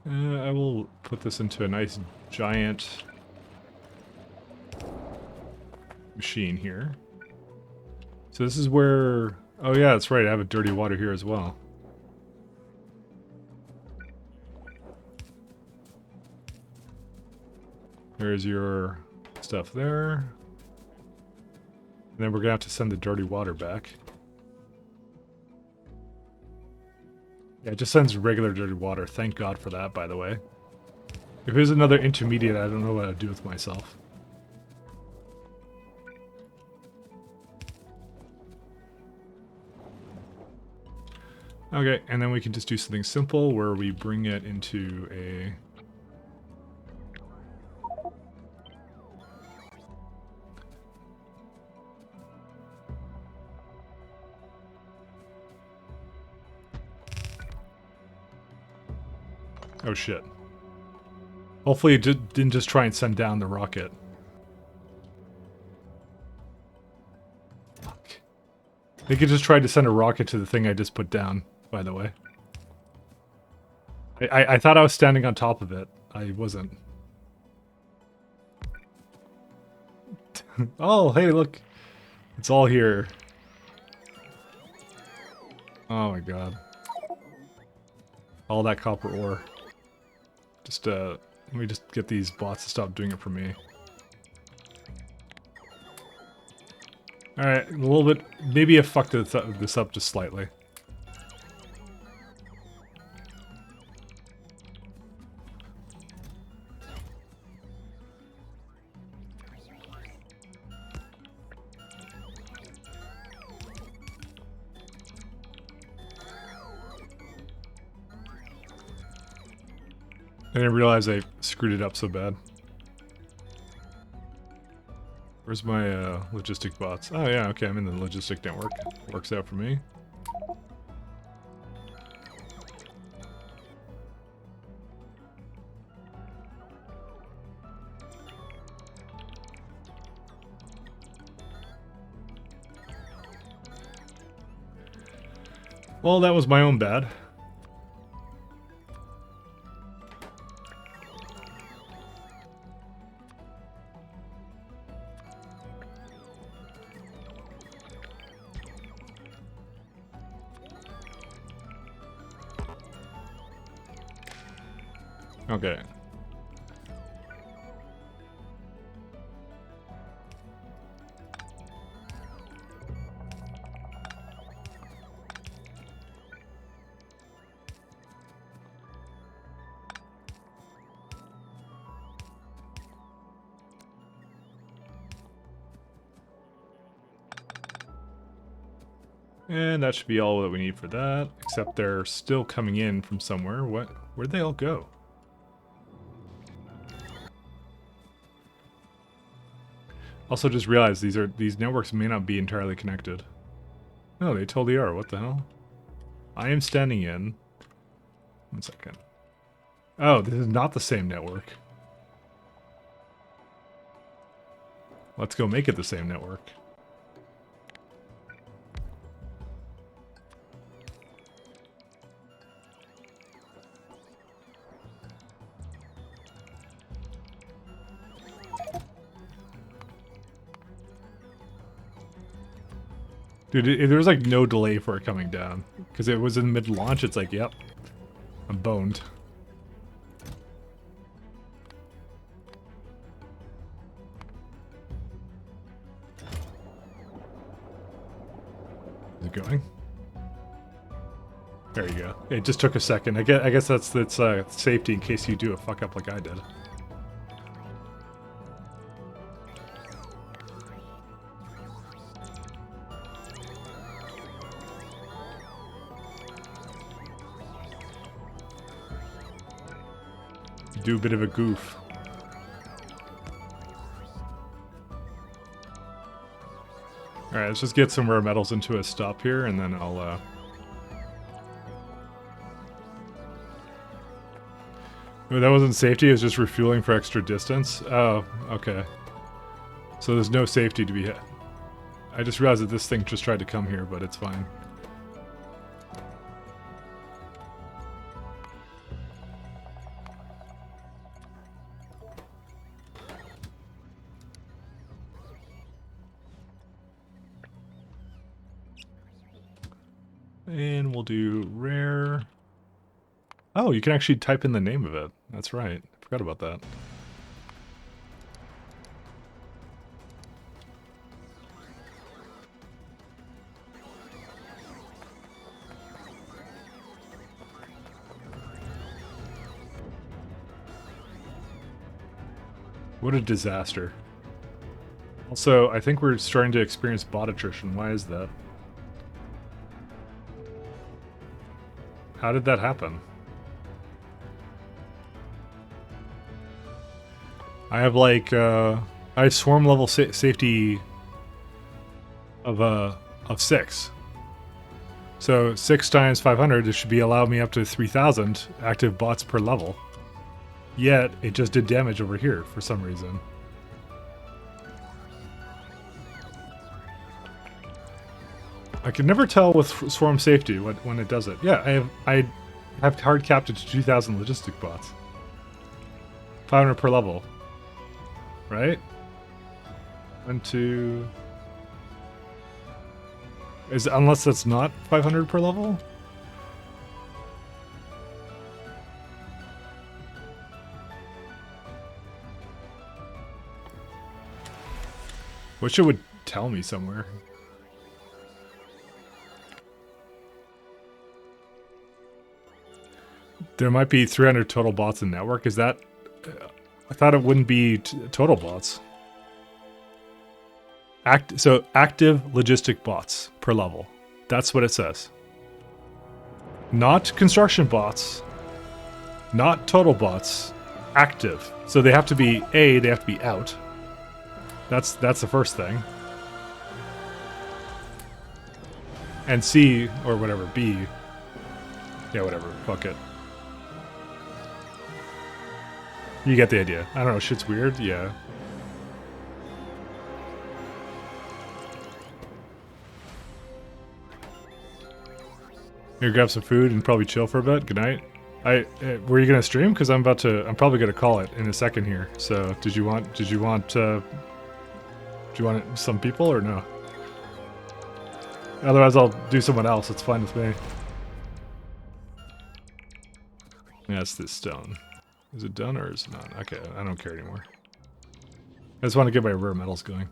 I will put this into a nice giant machine here. So this is where... Oh yeah, that's right, I have a dirty water here as well. There's your stuff there. And then we're gonna have to send the dirty water back. Yeah, it just sends regular dirty water. Thank God for that, by the way. If there's another intermediate, I don't know what I'd do with myself. Okay, and then we can just do something simple where we bring it into a... Oh shit. Hopefully it didn't just try and send down the rocket. Fuck. I think it just tried to send a rocket to the thing I just put down, by the way. I thought I was standing on top of it. I wasn't. Oh, hey, look. It's all here. Oh my god. All that copper ore. Just, let me just get these bots to stop doing it for me. Alright, a little bit... Maybe I fucked this up just slightly. I didn't realize I screwed it up so bad. Where's my logistic bots? Oh yeah, okay, I'm in the logistic network. Works out for me. Well, that was my own bad. Okay. And that should be all that we need for that, except they're still coming in from somewhere. Where'd they all go? Also just realized these networks may not be entirely connected. No, they totally are. What the hell? I am standing in. 1 second. Oh, this is not the same network. Let's go make it the same network. Dude, there was like no delay for it coming down. Because it was in mid-launch, it's like, yep, I'm boned. Is it going? There you go. It just took a second. I guess that's safety in case you do a fuck up like I did. Do a bit of a goof. Alright, let's just get some rare metals into a stop here, and then I'll, Oh, that wasn't safety, it was just refueling for extra distance? Oh, okay. So there's no safety to be hit. I just realized that this thing just tried to come here, but it's fine. And we'll do rare. Oh, you can actually type in the name of it. That's right. I forgot about that. What a disaster. Also, I think we're starting to experience bot attrition. Why is that? How did that happen? I have like, I have swarm level safety of 6. So 6 times 500, it should be allow me up to 3,000 active bots per level. Yet, it just did damage over here for some reason. I can never tell with swarm safety when it does it. Yeah, I have hard capped it to 2,000 logistic bots. 500 per level. Right? 1, 2... Unless that's not 500 per level? Wish it would tell me somewhere. There might be 300 total bots in network. Is that... I thought it wouldn't be total bots. So active logistic bots per level. That's what it says. Not construction bots. Not total bots. Active. So they have to be A, they have to be out. That's the first thing. And C, or whatever, B. Yeah, whatever. Fuck it. You get the idea. I don't know, shit's weird, yeah. Here, grab some food and probably chill for a bit. Good night. Were you gonna stream? Because I'm probably gonna call it in a second here. So, did you want some people or no? Otherwise, I'll do someone else. It's fine with me. Yeah, it's this stone. Is it done or is it not? Okay, I don't care anymore. I just want to get my rare metals going.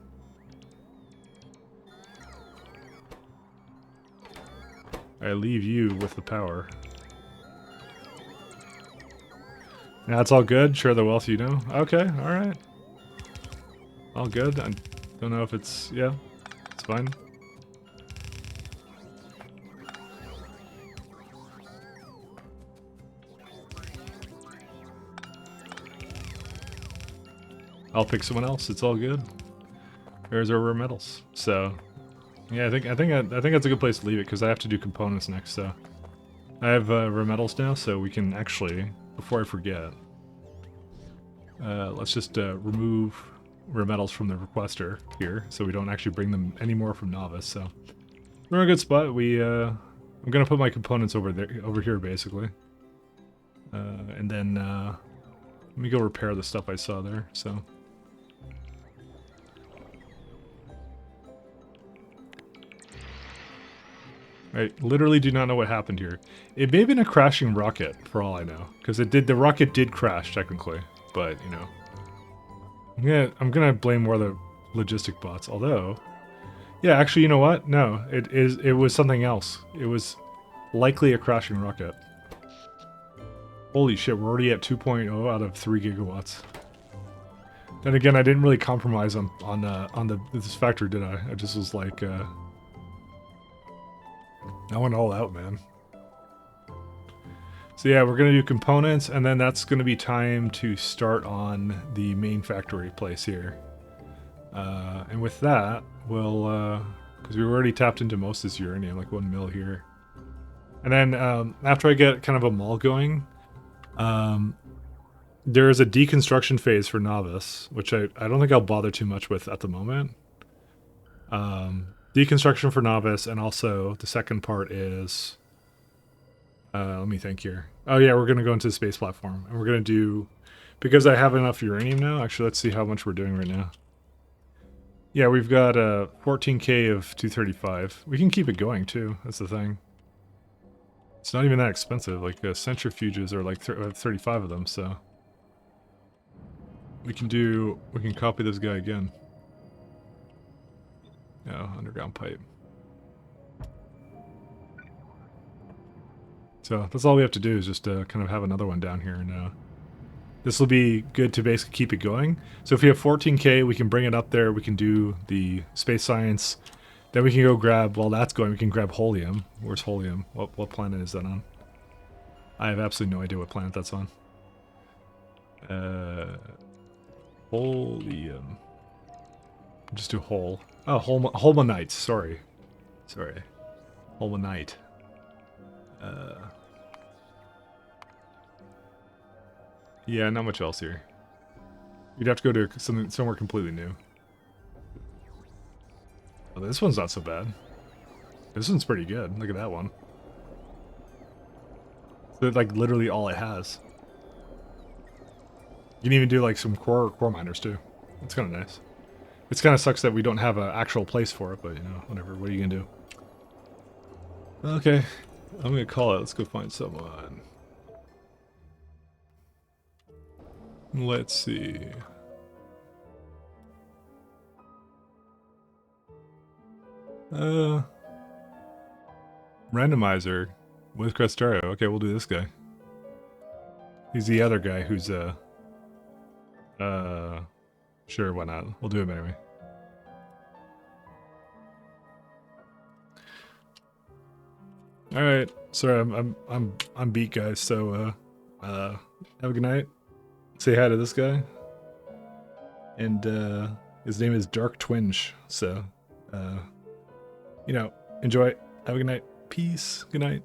I leave you with the power. Now it's all good. Share the wealth, you know. Okay, all right. All good. I don't know if it's yeah, it's fine. I'll pick someone else. It's all good. There's our rare metals. So, yeah, I think that's a good place to leave it because I have to do components next. So, I have rare metals now, so we can actually, before I forget, let's just remove rare metals from the requester here, so we don't actually bring them anymore from novice. So, we're in a good spot. We I'm gonna put my components over there, over here, basically, and then let me go repair the stuff I saw there. So. I literally do not know what happened here. It may have been a crashing rocket, for all I know, because the rocket did crash technically, but you know, I'm gonna blame more of the logistic bots. Although, yeah, actually, you know what? No, it was something else. It was likely a crashing rocket. Holy shit, we're already at 2.0 out of 3 gigawatts. Then again, I didn't really compromise on this factory, did I? I just was like. I went all out, man. So yeah, we're going to do components, and then that's going to be time to start on the main factory place here. And with that, we'll... because we've already tapped into most of this uranium, like 1 mil here. And then after I get kind of a mall going, there is a deconstruction phase for novice, which I don't think I'll bother too much with at the moment. Deconstruction for novice, and also the second part is let me think here. Oh yeah, we're gonna go into the space platform, and we're gonna do, because I have enough uranium now. Actually, let's see how much we're doing right now. Yeah, we've got 14k of 235. We can keep it going too. That's the thing. It's not even that expensive. Like centrifuges are like 35 of them, so we can copy this guy again. Oh, underground pipe. So that's all we have to do is just kind of have another one down here, and this will be good to basically keep it going. So if we have 14k, we can bring it up there. We can do the space science. Then we can go grab, while that's going, we can grab holium. Where's holium? What planet is that on? I have absolutely no idea what planet that's on. Holium. Just do whole. Oh, Holmanite. Sorry. Holmanite. Yeah, not much else here. You'd have to go to somewhere completely new. Oh, this one's not so bad. This one's pretty good. Look at that one. So like literally all it has. You can even do like some core miners too. It's kind of nice. It kind of sucks that we don't have an actual place for it, but you know, whatever. What are you gonna do? Okay, I'm gonna call it. Let's go find someone. Let's see. Randomizer with Factorio. Okay, we'll do this guy. He's the other guy who's sure, why not? We'll do him anyway. All right. Sorry, I'm beat, guys. So have a good night. Say hi to this guy. And his name is Dark Twinge. So you know, enjoy. Have a good night. Peace. Good night.